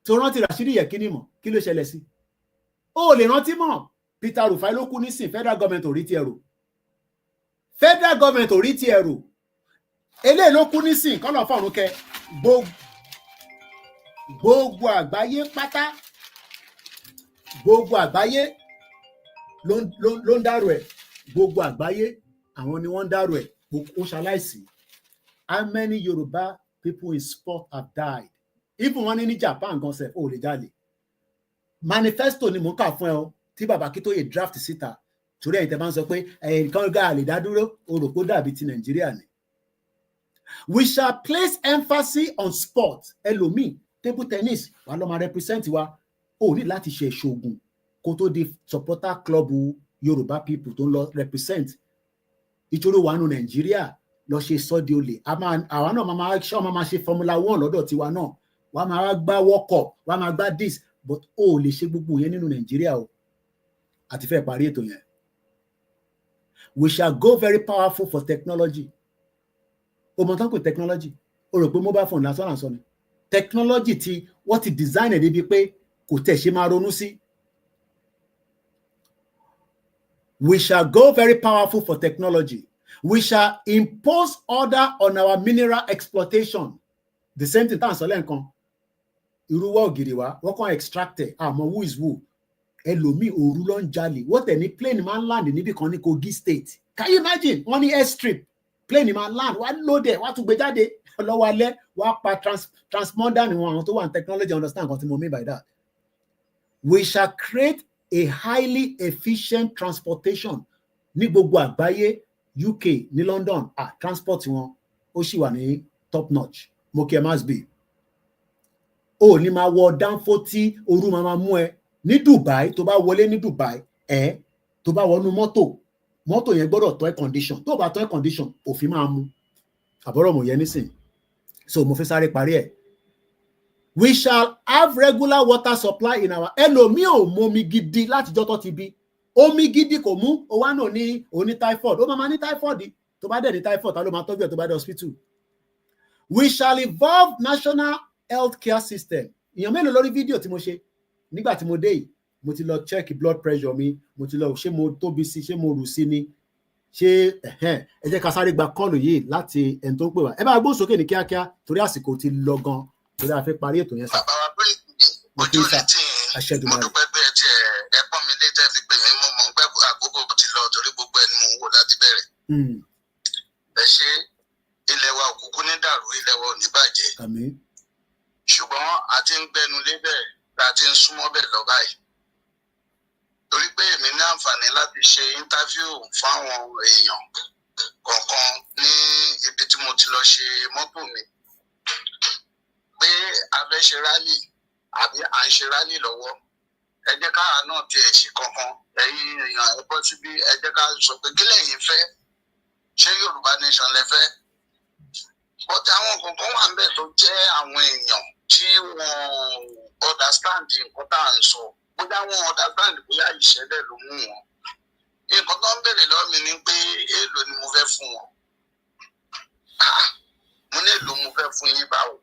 Tó rántí Rashidi Yekini mọ̀, kí ló ṣẹlẹ̀ sí? Ó lè rántí mọ̀, Peter Rufai ló kú nísìn, federal government ò rí ti ẹ̀rù. Federal government ò rí ti ẹ̀rù. Eléyìí ló kú nísìn, kọ́nà fọ̀run kẹ. Gbogbo àgbáyé pátá. Gbogbo àgbáyé ló ń dárò ẹ̀. Gbogbo àgbáyé àwọn ni wọ́n ń dárò ẹ̀. Ó ṣaláìsí. How many Yoruba people in sport have died? Even one in Japan gan sef ó lè jalè. Manifesto ni mo kà fún ẹ o tí bàbá Akíntóyè draft síta. Torí ẹ̀yin tẹ́ bá ń sọ pé nǹkan ga lè dá dúró, o rò kó dàbí ti Nàìjíríà ni. We shall place emphasis on sport. Ẹlòmíì, table tennis, wà ló máa represent wa. Ó ní láti ṣe ṣoògùn kó tó di supporter club Yorùbá people tó ń lọ represent. Ìṣòro wa nù Nàìjíríà lọ ṣe sọ́dí olè. Àwa náà máa ṣe Formula 1 lọ́dọ̀ tiwa náà. Wà máa gbá World Cup, wà máa gbá this, but ó lè ṣe gbogbo yẹn nínú Nàìjíríà o. Àti fẹ́ parí ètò yẹn. We shall go very powerful for technology. O mọ̀ tán pé technology. O rò pé mobile phone lásán àǹsọ ni. Technology tí wọ́n ti design ẹ̀ débi pé kò tẹ̀ ṣe máa ronú sí. We shall go very powerful for technology. We shall impose order on our mineral exploitation. The same thing tá à ń sọ lẹ́ǹkan. Irúwọ́ ògiri wa, wọ́n kàn extract ẹ̀, àmọ́ who is who. Ẹlòmíì òru ló ń jalè. Wọ́n tẹ̀ ní plane máa ń land níbi kan ní Kogi state. Can you imagine? Wọ́n ní airstrip. Plane máa land, wọ́n á load ẹ̀, wọ́n á tún gbé jáde. Lọ́wọ́ alẹ́, wọ́n á pa transmonder ni wọn àwọn tó wà ní technology understand what I mean by that. We shall create a highly efficient transportation ní gbogbo àgbáyé. UK ní London transport wọn ó sì wà ní top notch. Mo kí ẹ máa bí. O ní máa wọ dánfó tí ooru máa mú ẹ ní Dubai. Tó bá wọlé ní Dubai tó bá wọnú mọ́tò yẹn gbọ́dọ̀ tó air condition. Tó bá tó air condition òfin máa mú. Àbọ̀rọ̀ mò yẹn nísìn. So mo fẹ́ sáré parí ẹ̀. We shall have regular water supply in our. Ẹlòmíì ò momi gidi látijọ́ tó ti bí. Omi gidi kò mú, ó wá náà ní oní typhoid. Ó máa ní typhoid. Tó bá dẹ̀ ní typhoid, ta ló máa tọ́jú ẹ̀ tó bá dé hospital. We shall evolve national health care system. Ìyàn mélòó lórí fídíò tí mo ṣe nígbà tí mo dé yìí. Mo ti lọ check blood pressure mi. Mo ti lọ ṣé mo tóbi sí, ṣé mo rù sí ni. Ṣé ẹ jẹ́ ká sáré gba kọ́ọ̀lù yìí láti ẹni tó ń pè wá. Ẹ bá gbóhùn sókè ní kíákíá torí àsìkò ti lọ gan. Torí a fẹ́ parí ètò yẹn sá. Ojú rẹ̀ tí mo dúpẹ́ pé ẹ tiẹ̀ ẹ̀pọ́n mi lé tẹ́ fi pè mí mo mọ̀ pé àkókò ti lọ torí gbogbo ẹni mò ń wò láti bẹ̀rẹ̀. Ẹ ṣe ilẹ̀ wa òkùnkùn ní dàrú, ilẹ̀ wa ò ní bàjẹ́. Ṣùgbọ́n a ti ń gbẹnu lébẹ̀ tá a ti ń súnmọ́ bẹ̀ lọ báyìí. Torí pé èmi ní àǹfààní láti ṣe interview fáwọn èèyàn kọ̀ọ̀kan ní ibi tí mo ti lọ ṣe mọ́tò mi. Pé a fẹ́ ṣe rálì àbí à ń ṣe rálì lọ́wọ́. Ẹ jẹ́ káà náà tiẹ̀ ṣe kankan. Ẹ̀yin èèyàn ẹ bọ́ síbí, ẹ jẹ́ ká sọ pé kí lẹ̀yin fẹ́? Ṣé Yorùbá nation lẹ fẹ́? But àwọn kankan wà níbẹ̀ tó jẹ́ àwọn èèyàn tí wọ́n understand nǹkan tá à ń sọ. Bóyá wọ́n understand bóyá ìṣẹ̀lẹ̀ ló mú wọn. Nǹkan tó ń béèrè lọ́wọ́ mi ni pé èèlò ni mo fẹ́ fún wọn. Mo ní èèlò mo fẹ́ fún yín báwo?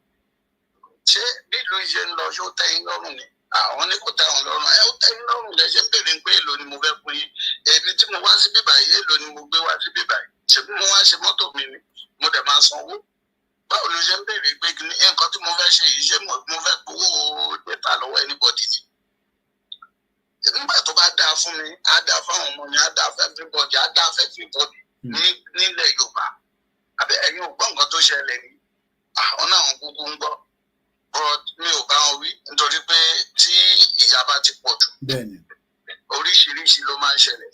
Ṣé bí ìlú yìí ṣe ń lọ ṣé ó tẹ́ yín lọ́rùn ni? Àwọn ní kò tẹ́ wọn lọ́rùn. Ó tẹ́ yín lọ́rùn lẹ ṣe ń béèrè pé èèlò ni mo fẹ́ fún yín. Èmi tí mo wá sí bíbà yìí èèlò ni mo gbé wá sí bíbà yìí. Ṣèbí mo wá ṣe mọ́tò mi ni mo dẹ̀ máa sanwó. Báwo ló ṣe ń béèrè pé nǹkan tí mo fẹ́ ṣe yìí ṣé mo fẹ́ gbowó data lọ́wọ́ anybody ni? Nígbà tó bá dáa fún mi, á dáa fáwọn ọmọ mi, á dáa fún everybody, á dáa fún everybody nílẹ̀ Yorùbá. Àbí ẹ̀yin ò gbọ́ nǹkan tó ṣẹlẹ̀ ni? Àwọn náà ń kúkú ń gbọ́. But mi ò bá wọn wí nítorí pé tí ìyà bá ti pọ̀ jù. Oríṣiríṣi ló máa ń ṣẹlẹ̀.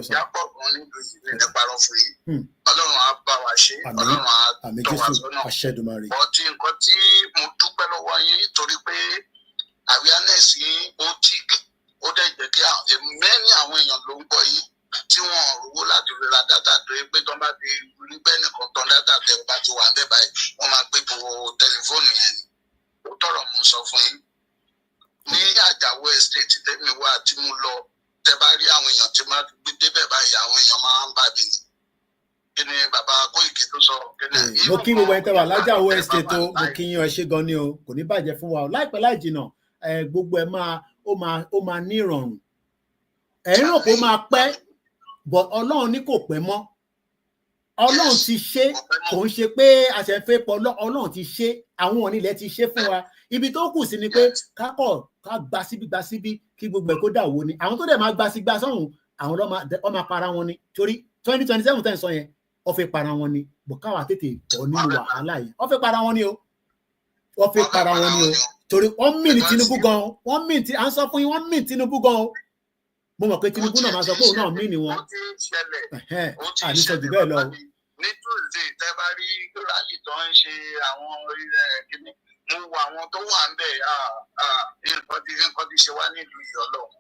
Ìyà pọ̀ gan nílùú yìí ní parọ́ fún yìí. Ọlọ́run á bá wa ṣe, Ọlọ́run á tọ́ wa sọ́nà. But nǹkan tí mo dúpẹ́ lọ́wọ́ yín nítorí pé awareness yín ó tíìkì. Ó dẹ̀ jẹ́ kí mẹ́rin àwọn èèyàn ló ń gbọ́ yìí tí wọ́n rówó láti ra dátà tó yẹ pé tó bá ti rí bẹ́ẹ̀ nìkan tán dátà tẹ̀ bá ti wà ń bẹ́ẹ̀ báyìí wọ́n máa gbé gbogbo tẹlifóònù yẹn ni. Ó tọrọ mo sọ fún yín. Ní Àjàwó estate tẹ́mi wá tí mo lọ tẹ bá rí àwọn èèyàn tí máa gbé débẹ̀ báyìí àwọn èèyàn máa ń bá mi ní. Kí ni bàbá Kóìkì tó sọ? Mo kí gbogbo ẹni tẹ́ wà l'Àjàwó estate tó mo kí yín ẹ ṣé gan ni o kò ní bàjẹ́ fún wa o láìpẹ́ láì jìnnà gbogbo ẹ ó máa ní ìrọ̀rùn. Ẹ̀yin rò pé ó máa pẹ́ but Ọlọ́run ní kò pẹ́ mọ́. Ọlọ́run ti ṣe kò ń ṣe pé àṣẹfẹ́ pọ̀ Ọlọ́run ti ṣe àwọn onílẹ̀ ti ṣe fún wa. Ibi tó kù sí ni pé ká gba síbí kí gbogbo ẹ̀ kó dà wó ni. Àwọn tó dẹ̀ máa gba sí gbà sọ́hùn àwọn ọ máa para wọn ni torí 2027 tẹ́ ń sọ yẹn ọ fẹ́ para wọn ni bọ̀ káwa tètè bọ̀ nínú wàhálà yìí ọ fẹ́ para wọn ni o wọ́n fẹ́ para wọn ni o torí wọ́n mìn Tinubu gan wọ́n mìn tí à ń sọ fún yín wọ́n mìn Tinubu gan o mo mọ̀ pé Tinubu náà máa sọ pé òun náà mìn ni wọn àníṣe jù bẹ́ẹ̀ lọ ní Tuesday tẹ́ bá rí rally tó ń ṣe àwọn kìnnì mo wo àwọn tó wà ń bẹ̀ nǹkan ti ṣe wá nílùú yìí Ọlọ́run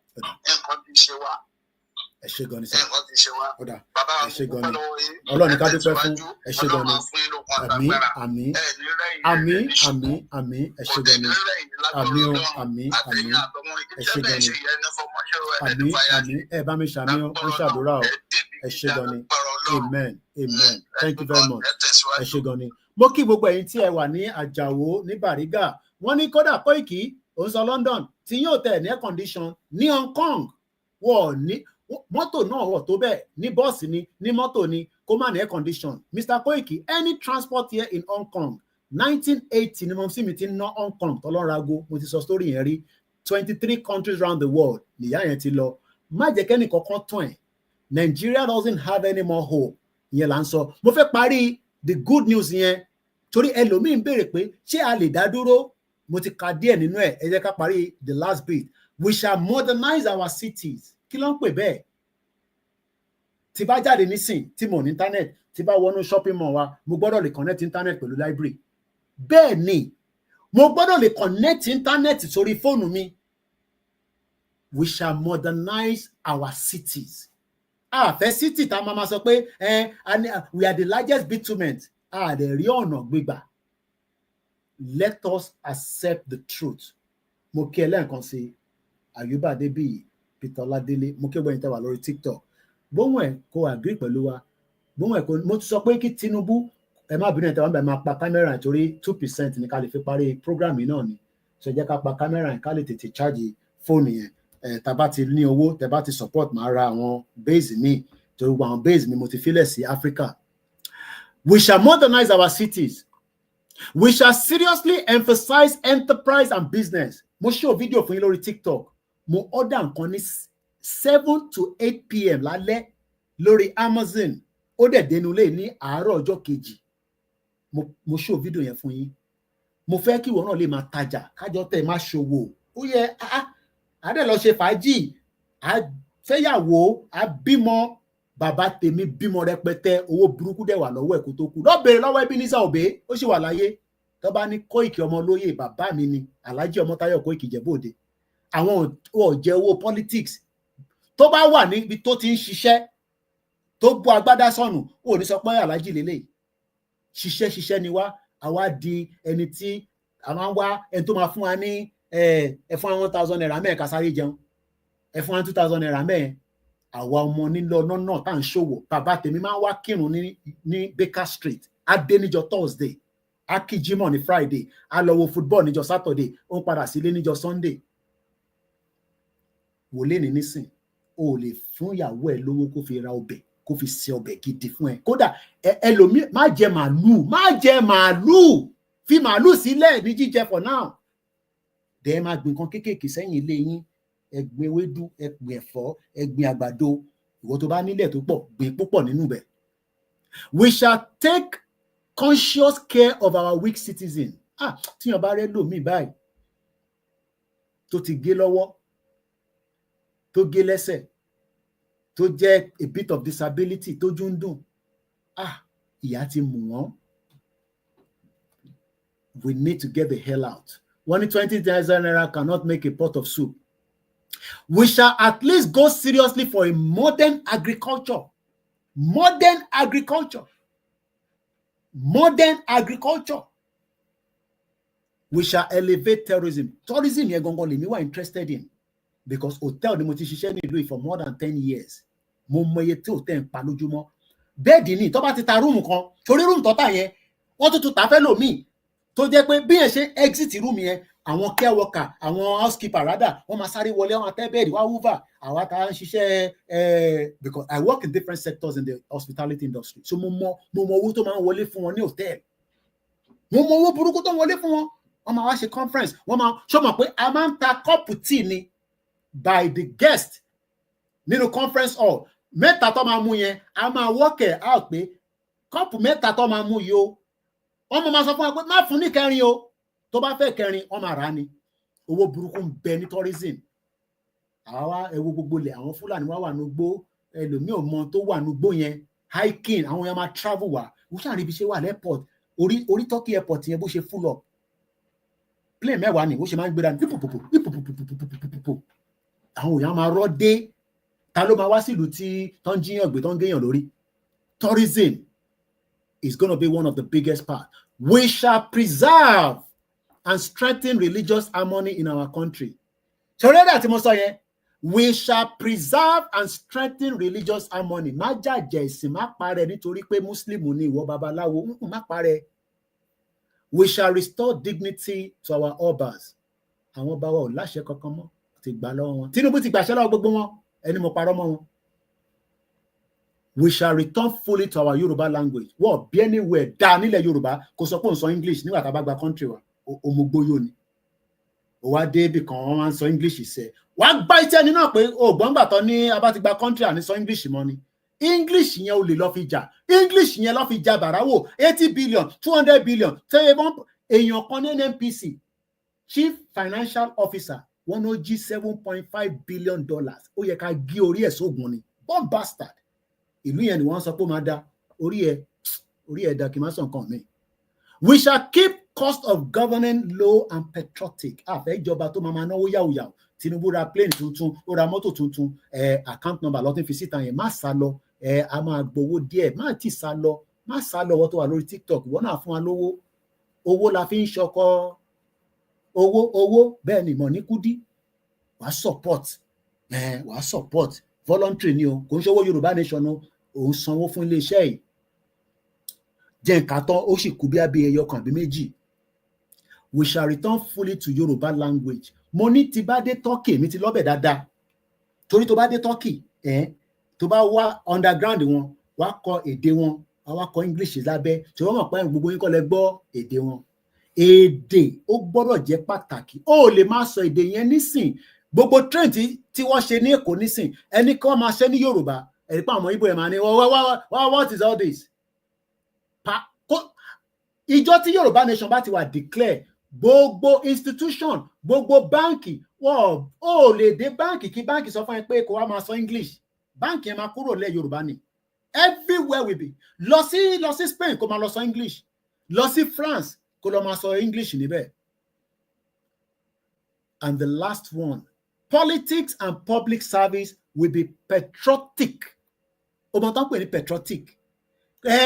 nǹkan ti ṣe wá. Ẹ ṣé gan ni sá. Nǹkan ti ṣe wá. Bàbá ẹ ṣé gan ni. Ọlọ́run ní ká dúpẹ́ fún ẹ ṣé gan ni. Àmín àmín àmín àmín àmín ẹ ṣé gan ni. Àmín o àmín àmín ẹ ṣé gan ni. Àmín àmín ẹ bá mi ṣàmì ó ń ṣàdúrà o ẹ ṣé gan ni. Amen amen thank you very much ẹ ṣé gan ni. Mo kí gbogbo ẹ̀yin tí ẹ wà ní Àjàó ní Bàrígà wọ́n ní kódà Kóìkì òun sọ London tí yóò tẹ̀ ní air condition ní Hong Kong wọ́n ní mọ́tò náà wọ̀ tó bẹ́ẹ̀ ní bọ́ọ̀sì ni ní mọ́tò ni kó má ní air condition. Mr. Koiki, any transport here in Hong Kong 1980 ni mo sì mi ti ná Hong Kong tọ́lọ́rago mo ti sọ story yẹn rí 23 countries around the world nìyá yẹn ti lọ. Má jẹ́ kẹ́ni kankan tán ẹ̀. Nigeria doesn't have any more hope ìyẹn là ń sọ. Mo fẹ́ parí the good news yẹn torí ẹlòmíín béèrè pé ṣé a lè dá dúró. Mo ti ka díẹ̀ nínú ẹ̀ ẹ jẹ́ ká parí the last bit. We shall modernize our cities. Kí ló ń pè bẹ́ẹ̀? Tí bá jáde nísìn tí mo ní internet tí bá wọnú shopping mall wa mo gbọ́dọ̀ lè connect internet pẹ̀lú library. Bẹ́ẹ̀ ni mo gbọ́dọ̀ lè connect internet sórí fóònù mi. We shall modernize our cities. Fẹ́ city tá a máa sọ pé we are the largest bitumen. Dẹ̀ rí ọ̀nà gbígbà. Let us accept the truth. Mo kí ẹ lẹ́ẹ̀kan sí Ayuba Adébíyì Peter Ọládélé mo kí ẹgbẹ́ yín tẹ́ wà lórí TikTok bóun ẹ̀ kó agree pẹ̀lú wa bóun ẹ̀ kó mo ti sọ pé kí Tinubu ẹ má bínú ẹ̀ tẹ́ wọ́n bẹ̀ máa pa kámẹ́rà nítorí 2% ní ká lè fi parí program yìí náà ni ṣe jẹ́ ká pa kámẹ́rà yẹn ká lè tètè charge fóònù yẹn tá bá ti ní owó tẹ́ bá ti support máa ra àwọn base mi torí àwọn base mi mo ti filẹ̀ sí Africa. We shall modernize our cities. We shall seriously emphasize enterprise and business. Mo show video fún yín lórí TikTok. Mo order nǹkan ní 7 to 8 p.m. lálẹ́ lórí Amazon. Ó dẹ̀ dénú lé ní àárọ̀ ọjọ́ kejì. Mo show video yẹn fún yín. Mo fẹ́ kí ìwọ náà lè máa tajà kájọ tẹ̀ máa ṣòwò. Ó yẹ àdé lọ ṣe fàájì. Fẹ́yàwó, bímọ. Bàbá tèmi bímọ rẹpẹtẹ owó burúkú dẹ̀ wà lọ́wọ́ ẹ̀ kó tó kú. Lọ bèrè lọ́wọ́ Ebenezer Obey ó sì wà láyé. Tó bá ní Kóìkì ọmọ lóyè bàbá mi ni Alhaji Ọmọ́táyọ̀ Kóìkì Ìjẹ̀bú-Òde. Àwọn ọ̀jẹ̀ owó politics tó bá wà níbi tó ti ń ṣiṣẹ́ tó bú agbádá sọnù ó ní sọ pé Alhaji lélẹ̀ ṣiṣẹ́ ni wá àwa di ẹni tí a máa ń wá ẹni tó máa fún wa ní ẹ fún wa 1,000 naira mẹ́ẹ̀ ká sáré jẹun ẹ fún wa 2,000 naira mẹ́ẹ̀ àwa ọmọ nílò náà tá à ń ṣòwò bàbá tèmi máa ń wá kírun ní Baker Street adé níjọ́ Thursday akí Jímọ̀ ní Friday a lọ wo football níjọ́ Saturday ó ń padà sílé níjọ́ Sunday. Wò lé ní nísìn o lè fún ìyàwó ẹ lówó kó fi ra ọbẹ̀ kó fi ṣe ọbẹ̀ gidi fún ẹ kódà ẹlòmíì má jẹ màálù fi màálù sílẹ̀ ní jíjẹ for now dẹ máa gbìn kan kéékèèké sẹ́yìn ilé yín ẹgbìn ewédú ẹgbìn ẹ̀fọ́ ẹgbìn àgbàdo ìwọ tó bá nílẹ̀ tó pọ̀ gbìn púpọ̀ nínú bẹ̀. We shall take conscious care of our weak citizen. Tíyan bá rẹ lòmíì báyìí tó ti gé lọ́wọ́ tó gé lẹ́sẹ̀ tó jẹ́ a bit of disability tójú ń dùn ìyà ti mú wọn. We need to get the hell out. 20,000 naira cannot make a pot of soup. We shall at least go seriously for a modern agriculture. Modern agriculture. We shall elevate tourism. Tourism yẹn gangan lèmi wà interested in because hotel ni mo ti ṣiṣẹ́ ní ìlú for more than 10 years. Mo mọ iye tí hotel ń pa lójúmọ́. Bẹ́ẹ̀dì ni tó bá ti ta rúùmù kan torí rúùmù tó tà yẹn wọ́n tún ta fẹ́ lòmíì tó jẹ́ pé bí yẹn ṣe exit rúùmù yẹn àwọn care worker àwọn housekeeper rather wọ́n máa sáré wọlé wọ́n tẹ́ bẹ́ẹ̀dì wá hoover àwa tá ń ṣiṣẹ́ because I work in different sectors in the hospitality industry so mo mọ owó tó máa ń wọlé fún wọn ní hotel mo mọ owó burúkú tó ń wọlé fún wọn wọ́n máa wá ṣe conference wọ́n máa ṣọmọ pé a máa ń ta kọ́ọ̀pù tíì ni by the guest nínú conference hall mẹ́ta tó máa mú yẹn a máa work it out pé kọ́ọ̀pù mẹ́ta tó máa mú yìí o wọ́n máa sọ fún wa pé má fún ní kẹrin o tó bá fẹ́ kẹrin wọ́n máa rà á ni owó burúkú ń bẹ ní tourism àwa ẹwo gbogbo lẹ̀ àwọn Fúlàní wà nùgbó ẹlòmíì ò mọ tó wà nùgbó yẹn hiking àwọn èèyàn máa travel wá wọ́n ṣàrí ibi ṣe wà lẹ́pọ̀t orí Turkey airport yẹn bó ṣe full up plane mẹ́wàá ni bó ṣe máa ń gbéra ní pípòpòpòpòpòpòpòpò àwọn èèyàn máa rọ́ dé ta ló máa wá sílùú tí tó ń jíyàn gbé tó ń géèyàn lórí. Tourism is going to be one of the biggest parts. We shall preserve and strengthen religious harmony in our country. So that mo sọ yẹn, we shall preserve and strengthen religious harmony. Má jàjẹ́ ìsìn má parẹ́ nítorí pé Muslim ni ìwọ babaláwo, má parẹ́. We shall restore dignity to our obas. Àwọn ọba wa ò láṣẹ kankan mọ́, ti gbà lọ́wọ́ wọn. Tinubu ti gbàṣẹ lọ́wọ́ gbogbo wọn, ẹni mo parọ́ mọ́ wọn. We shall return fully to our Yoruba language. Wọ́n bí anywhere dá nílẹ̀ Yorùbá kò sọ pé òun sọ English nígbà tá a bá gba country wa. Òmùgbóyò ni. Ó wá dé ibì kan wọ́n máa ń sọ English ṣe. Wàá gbá ìtẹ́ ẹni náà pé ògbọ́n gbà tán ní abá ti gba country àní sọ English mọ́ ni. English yẹn ò lè lọ fi jà. English yẹn lọ fi jà bàráwò 80 billion 200 billion èèyàn kan ní NNPC Chief Financial Officer wọ́n ló jí $7.5 billion. Ó yẹ ká gé orí ẹ̀ sógun ni. Bomb bastard. Ìlú yẹn ni wọ́n sọ pé ó máa da orí ẹ̀ da kí n má sọ nǹkan mi. We shall keep cost of governing low and patriotic. Àfẹ́ ìjọba tó máa náwó yàwùyàwù. Tinubu ra plane tuntun, ó ra mọ́tò tuntun, account number lọ́tún fi síta yẹn, má sá lọ, a máa gbowó díẹ̀, má ti sá lọ, má sá lọ wọ́n tó wà lórí TikTok, wọ́n náà fún wa lówó. Owó la fi ń ṣọkọ, owó bẹ́ẹ̀ ni mọ̀ ní kúdí. Wàá support, voluntary ni o, kò ń ṣòwò Yorùbá nation o. Òun sanwó fún iléeṣẹ́ yìí jẹ́ nǹkan tán ó sì kú bí ẹyọ kan àbí méjì. We shall return fully to Yoruba language. Mo ní ti bá dé Turkey mi ti lọ́bẹ̀ dáadáa torí tó bá dé Turkey tó bá wá underground wọn wá kọ èdè wọn wá kọ English lábẹ́ tí wọ́n mọ̀ pé gbogbo yín kọ́ lẹ gbọ́ èdè wọn. Èdè ó gbọ́dọ̀ jẹ́ pàtàkì. Ó lè máa sọ èdè yẹn nísìn gbogbo train tí wọ́n ṣe ní Èkó nísìn ẹni kan máa ṣe ní Yorùbá. Ẹ̀rí pa àwọn Ìgbò ẹ̀ máa ní what is all this? Ìjọ tí Yorùbá nation bá ti wà declare gbogbo institution gbogbo báǹkì wọ́n ò lè dé báǹkì kí báǹkì sọ fún ẹ pé kó wá máa sọ English. Báǹkì ẹ máa kúrò lẹ̀ Yorùbá ni. Everywhere we be. Lọ sí Spain kó máa lọ sọ English. Lọ sí France kó lọ máa sọ English níbẹ̀. And the last one, politics and public service will be patriotic. Ọmọ tán pè ní patriotic.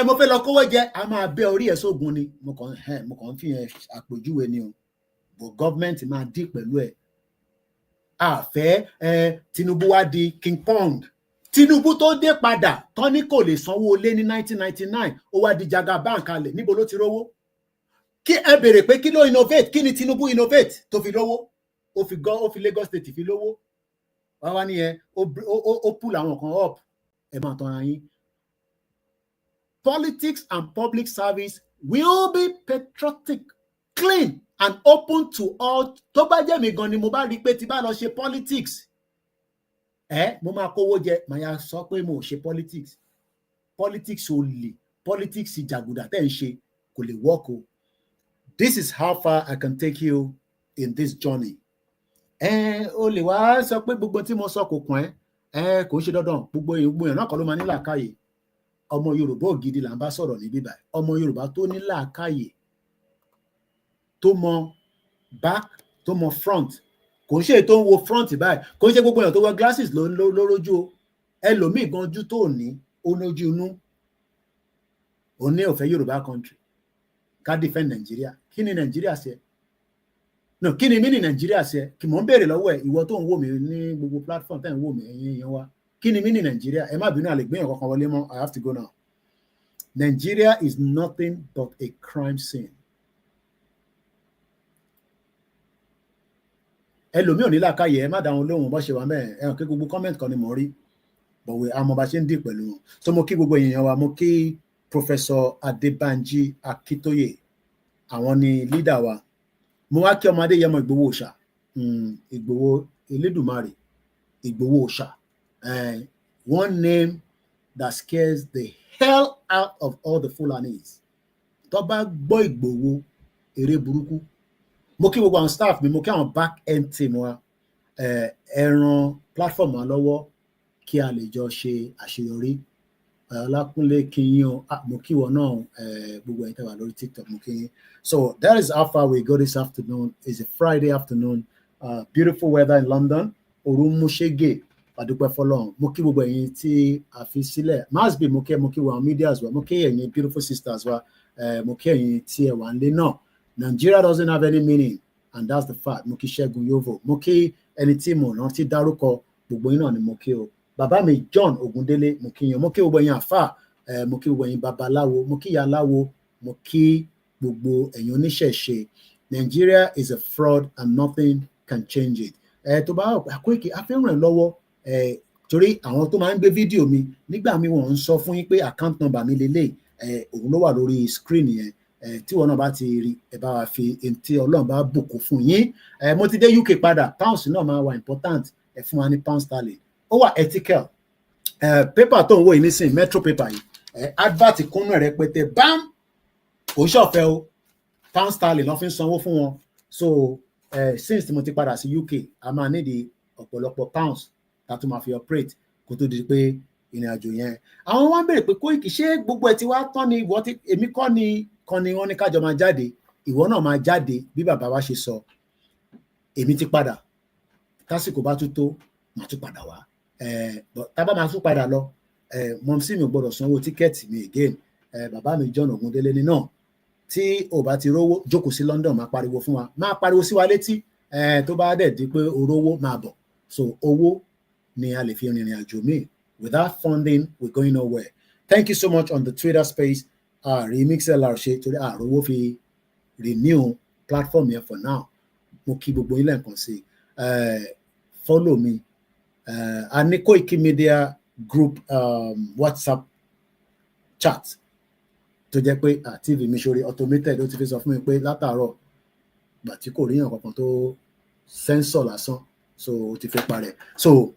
Mo fẹ́ lọ kówó jẹ, a máa bẹ orí ẹ̀ sógun ni. Mo kàn fi yẹn àpèjúwe ni o. But government máa dí pẹ̀lú ẹ̀. Àfẹ́ Tinubu wá di King Kong. Tinubu tó dé padà tán ní kò lè sanwó ilé ní 1999 ó wá di Jagaban kalẹ̀ níbo ló ti rówó. Kí ẹ béèrè pé kí ló innovate, kí ni Tinubu innovate tó fi rówó? Ó fi Lagos State fi lówó. Wá nìyẹn ó pull àwọn kan up. Ẹ máa tọ́ra yín. Politics and public service will be patriotic, clean and open to all. Tó bá jẹ́ mi gan ni mo bá rí pé tí bá lọ ṣe politics mo máa kówó jẹ màá yà sọ pé mo ò ṣe politics. Politics ò lè, politics ìjàgùdà tẹ́ ń ṣe kò lè work o. This is how far I can take you in this journey. O lè wá sọ pé gbogbo tí mo sọ kò kàn ẹ́ kò ń ṣe dandan gbogbo èèyàn náà kọ́ ló máa ní làákàyè. Ọmọ Yorùbá ògidì là ń bá sọ̀rọ̀ níbí báyìí. Ọmọ Yorùbá tó ní làákàyè, tó mọ back, tó mọ front. Kò ń ṣe tó ń wo front báyìí. Kò ń ṣe gbogbo èèyàn tó wọ glasses lórójú o. Ẹlòmíì gan ojú tó ní ó lójú inú. Ó ní ó fẹ́ Yorùbá country. Ká defend Nàìjíríà. Kí ni Nàìjíríà ṣe? No, kí ni mí ní Nàìjíríà ṣe? Kí mò ń béèrè lọ́wọ́ ẹ̀ ìwọ tó ń wò mí ní gbogbo platform tẹ́ ń wò mí ẹ̀yin èèyàn wa. Kí ni mí ní Nàìjíríà? Ẹ má bínú àlè gbéyàn kankan wọlé mọ́. I have to go now. Nigeria is nothing but a crime scene. Ẹlòmíì ò ní làákàyè ẹ má dá wọn lóhùn bó ṣe wà mẹ́ẹ̀ ẹ̀hàn kí gbogbo comment kan ni mo rí bọ̀wé àmọ́ bá ṣe ń dì pẹ̀lú wọn. So mo kí gbogbo èèyàn wa, mo kí Professor Adébánjí Akíntóyè, àwọn ni leader wa. Mo wá kí ọmọ Adéyẹmọ Ìgbòho Òòṣà, Ìgbòho Elédùmarè, Ìgbòho Òòṣà. One name that scares the hell out of all the Fulanis. Tó bá gbọ́ Ìgbòho, eré burúkú. Mo kí gbogbo àwọn staff mi, mo kí àwọn back end team wa, ẹ ràn platform wa lọ́wọ́ kí a lè jọ ṣe àṣeyọrí. Ọlákúnlé kíyìn o, mo kí wọn náà, gbogbo ẹ̀yin tẹ́ wà lórí TikTok mo kí yín. So that is how far we go this afternoon. It's a Friday afternoon, beautiful weather in London. Òru mú ṣégè, àdúpẹ́ fọ́lọ́run. Mo kí gbogbo ẹ̀yin tí a fi sílẹ̀. Masbi mo kí wọn media as well. Mo kí ẹ̀yin beautiful sisters wa. Mo kí ẹ̀yin tí ẹ wà nílé náà. Nigeria doesn't have any meaning, and that's the fact. Mo kí Ṣẹ́gun Yovo. Mo kí ẹni tí mo rántí dárúkọ, gbogbo yín náà ni mo kí o. Bàbá mi John Ogundele, mo kí yín. Mo kí gbogbo ẹ̀yin àfà, mo kí gbogbo ẹ̀yin babaláwo, mo kí ìyá aláwo, mo kí gbogbo ẹ̀yin oníṣẹ̀ṣe. Nigeria is a fraud and nothing can change it. Tó bá Koiki a fẹ́ ràn lọ́wọ́, torí àwọn tó máa ń gbé fídíò mi nígbà mi wọ́n ń sọ fún yín pé account number mi lélẹ̀, òun ló wà lórí screen yẹn. Tí wọn náà bá ti rí, ẹ bá wa fi tí Ọlọ́run bá bùkún fún yín. Mo ti dé UK padà, pounds náà máa wà important, ẹ fún wa ní pound sterling. Ó wà ethical. Paper tó ń wò yìí nísìnyí, metro paper yìí, advert kúnnú rẹpẹtẹ, bam, kò ṣọ̀fẹ́ o, pound sterling lọ́ fi ń sanwó fún wọn. So since mo ti padà sí UK, a máa nídi ọ̀pọ̀lọpọ̀ pounds tá tó máa fi operate kó tó di pé ìrìn àjò yẹn. Àwọn wá ń béèrè pé Koiki ṣé gbogbo ẹ̀ ti wá tán ni ìwọ tí èmi kọ́ ni wọ́n ní kájọ máa jáde, ìwọ náà máa jáde bí bàbá wa ṣe sọ. Èmi ti padà, tásìkò bá tún tó màá tún padà wá. Tá bá máa tún padà lọ, mọ̀mísí mi ò gbọ́dọ̀ sanwó tíkẹ́ẹ̀tì mi again. Bàbá mi John Ogundele ní náà, tí ò bá ti rówó jókòó sí London máa pariwo fún wa, máa pariwo sí wa létí, tó bá dẹ̀ di pé orówó máa bọ̀. So owó ni a lè fi rìnrìn àjò míì. Without funding, we're going nowhere. Thank you so much on the Twitter space. Remix LR ṣe torí àròwó fi renew platform yẹn for now. Mo kí gbogbo yín lẹ́ẹ̀kan sí. Follow me. A ní Koiki Media group WhatsApp chat tó jẹ́ pé TV mi ṣorí automated ó ti fi sọ fún mi pé látàárọ̀ gbà tí kò ríyàn kankan tó sensor lásán, so ó ti fi parẹ́. So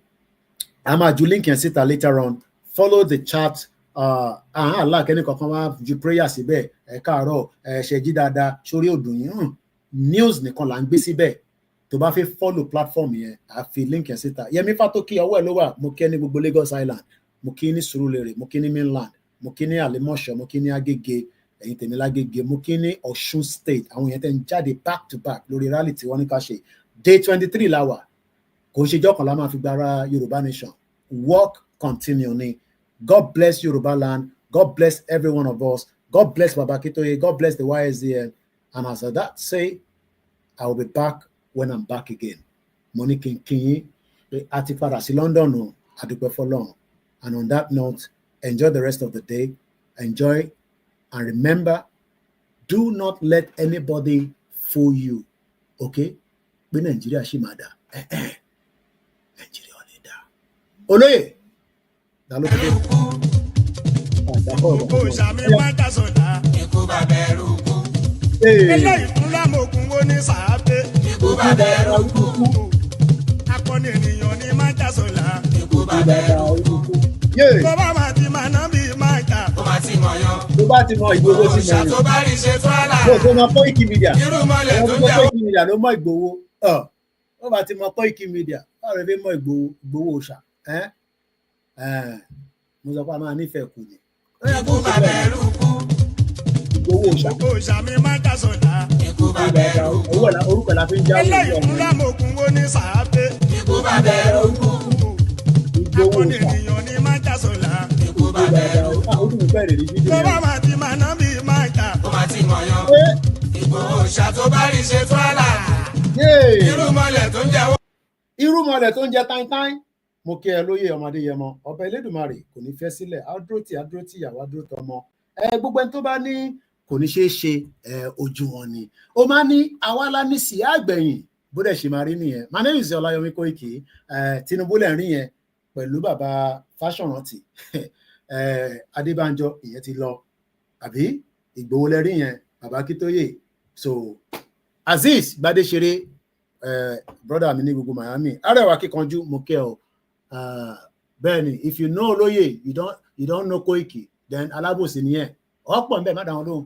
a máa ju link yẹn síta later on. Follow the chat. Aláàkẹ́ni kankan wá ju prayer síbẹ̀, ẹ káàárọ̀, ṣe jí dáadáa, sórí òdùn yín, news nìkan là ń gbé síbẹ̀. Tó bá fẹ́ follow platform yẹn, a fi link yẹn síta. Yẹmí Fátókì ọwọ́ ẹ̀ ló wà. Mo kí ní gbogbo Lagos Island, mo kí ní Surulere, mo kí ní mainland, mo kí ní Àlèmọ́ṣọ́, mo kí ní Agége, ẹ̀yin tèmi lágége, mo kí ní Ọ̀ṣun state. Àwọn yẹn tẹ́ ń jáde back to back lórí rally tí wọ́n ní ká ṣe. Day 23 la wà. Kò ṣe jọ́kan la máa fi gbára Yorùbá nation. Work continue ni. God bless Yoruba land. God bless every one of us. God bless Baba Kitoye. God bless the YSDN. And as that say, I will be back when I'm back again. Monique Kinyi, àti padà sí London o, àdúpẹ́ fọ́lọ́run. And on that note, enjoy the rest of the day. Enjoy and remember, do not let anybody fool you. Okay? Pé Nàìjíríà ṣì máa dà. Nàìjíríà ò lè dà. Olóyè. Gbogbo ìṣàmì máta sọ̀dá. Ikú bá bẹ̀rù kú. Eléyìí tún lámòkun ó ní sàábé. Ikú bá bẹ̀rù kú. Akọni ènìyàn ní máta sọ̀dá. Ikú bá bẹ̀rù kú. Tó bá máa ti máa ná bí máta. Tó bá ti mọ̀ yan. Tó bá ti mọ Ìgbòho sí mọ̀. Ṣàtò bá rí ṣe tó àlà. Tó mọ Koiki Media. Irú mọ́lẹ̀ tó jẹ́. Koiki Media ló mọ Ìgbòho. Tó bá ti mọ Koiki Media, báwo lè fi mọ Ìgbòho ṣá? Mo sọ pé a máa nífẹ̀ẹ́ kù ni. Ikú bá bẹ̀rù kú. Ìgbòho ṣá. Gbogbo ìṣàmì máta sọ̀dá. Ikú bá bẹ̀rù kú. Orúkọ la fi ń jáwé. Eléyìí tún lámòkun ó ní sàábé. Ikú bá bẹ̀rù kú. Akọni ènìyàn ní máta sọ̀dá. Ikú bá bẹ̀rù kú. Tó bá máa ti máa ná bí máta. Ó máa ti mọ̀ yan. Ìgbòho ṣàtò bá rí ṣe tó àlà. Irúmọlẹ̀ tó ń jẹ wọ́n. Irúmọlẹ̀ tó ń jẹ táìtáì. Mo kí ẹ lóyè ọmọdé yẹmọ, ọba Elédùmarè kò ní fẹ́ sílẹ̀, adúró tí ìyàwó adúró tọmọ. Gbogbo ẹni tó bá ní kò ní ṣeé ṣe, ojú wọn ni. Ó máa ní àwa la ní sí àgbẹ̀yìn bó dẹ̀ ṣe máa rí nìyẹn. My name is Ọláyọmí Koiki. Tinubu lẹ̀ ń rí yẹn pẹ̀lú bàbá Fáṣọ̀rántì. Adébánjọ ìyẹn ti lọ, àbí Ìgbòho lẹ̀ rí yẹn, bàbá Kítóyè. So Azeez Gbadéṣeré, brother mi ní gbogbo Miami. Arẹwà kíkanjú, mo kẹ́ ọ. Bẹ́ẹ̀ni, if you know Olóyè, you don't know Koiki, then alábòsí nìyẹn. Ọ̀pọ̀ ń bẹ̀ má dáwọn lóhùn.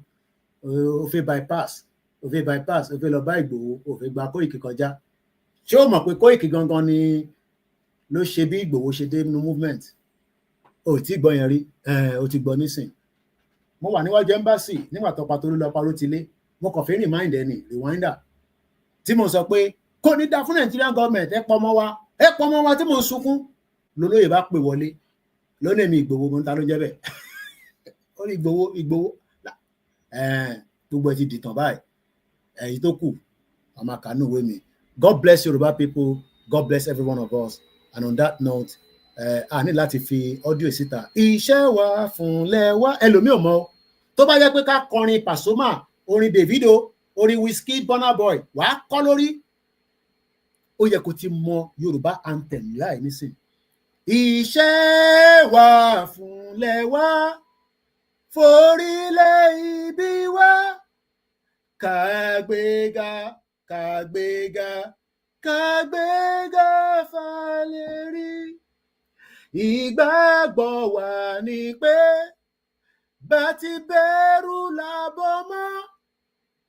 Ó fẹ́ bypass, ó fẹ́ lọ bá Ìgbòho, ó fẹ́ gba Koiki kọjá. Ṣé o mọ̀ pé Koiki gangan ni ló ṣe bí Ìgbòho ṣe dé nínú movement? o ti gbọ́ yẹn rí o ti gbọ́ nísìn mo wà níwájú embassy nígbà tó pa Tolú lọ parọ́ ti lé mo kàn fi remind ẹni rewinder tí mo sọ pé kò ní dá fún Nigerian government ẹ pọmọ wa tí mo sunkún lólóyè bá pè wọlé lónìí mi Ìgbòho mo ń ta ló jẹ́ bẹ́ẹ̀ ó ní Ìgbòho gbogbo ẹ ti dìtàn báyìí èyí tó kù ọmọ àkànú ìwé mi. God bless Yoruba people, God bless every one of us, and on that note a ní láti fi audio síta iṣẹ́ wa fúnlẹ̀ wa ẹlòmíì ò mọ̀ tó bá jẹ́ pé ká kọrin Pasuma orin Davido orin Wizkid Burna Boy wàá kọ́ lórí ó yẹ kó ti mọ Yorùbá anthem láì nísìn iṣẹ́ wa fúnlẹ̀ wa forílẹ̀ ibi wa kàgbéga fàlérí ìgbàgbọ́ wa ni pé bá ti bẹ̀rù làbọ̀ mọ́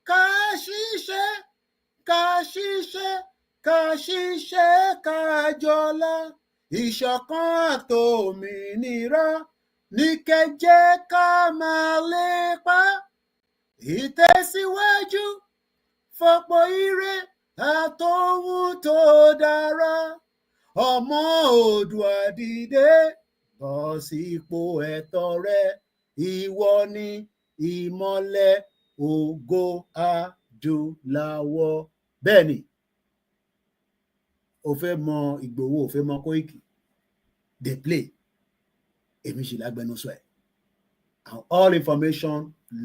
ká ṣiṣẹ́ ká jọlá ìṣọ̀kan àtòmìnira ní kẹjẹ ká máa lépa ìtẹ̀síwájú fọ́pọ̀ ire àtòhun tó dára ọmọ Oòduà dìde bọ́ sípò ẹ̀tọ́ rẹ ìwọ ni ìmọ́lẹ̀ ògo adúláwọ̀. Bẹ́ẹ̀ ni o fẹ́ mọ Ìgbòho o fẹ́ mọ Kóìkì dey play èmi sì lágbẹnusọ ẹ̀ and all information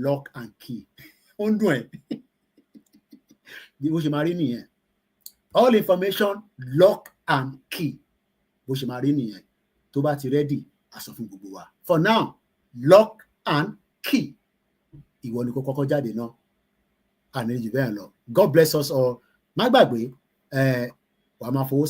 lock and key ó ń dùn ẹ̀ bí bó ṣe máa rí nìyẹn all information lock and key bó ṣe máa rí nìyẹn tó bá ti ready a sọ fún gbogbo wa for now lock and key ìwọ ni kó kọ́kọ́ jáde náà àní jù bẹ́ẹ̀ lọ God bless us all má gbàgbé wàá máa fowó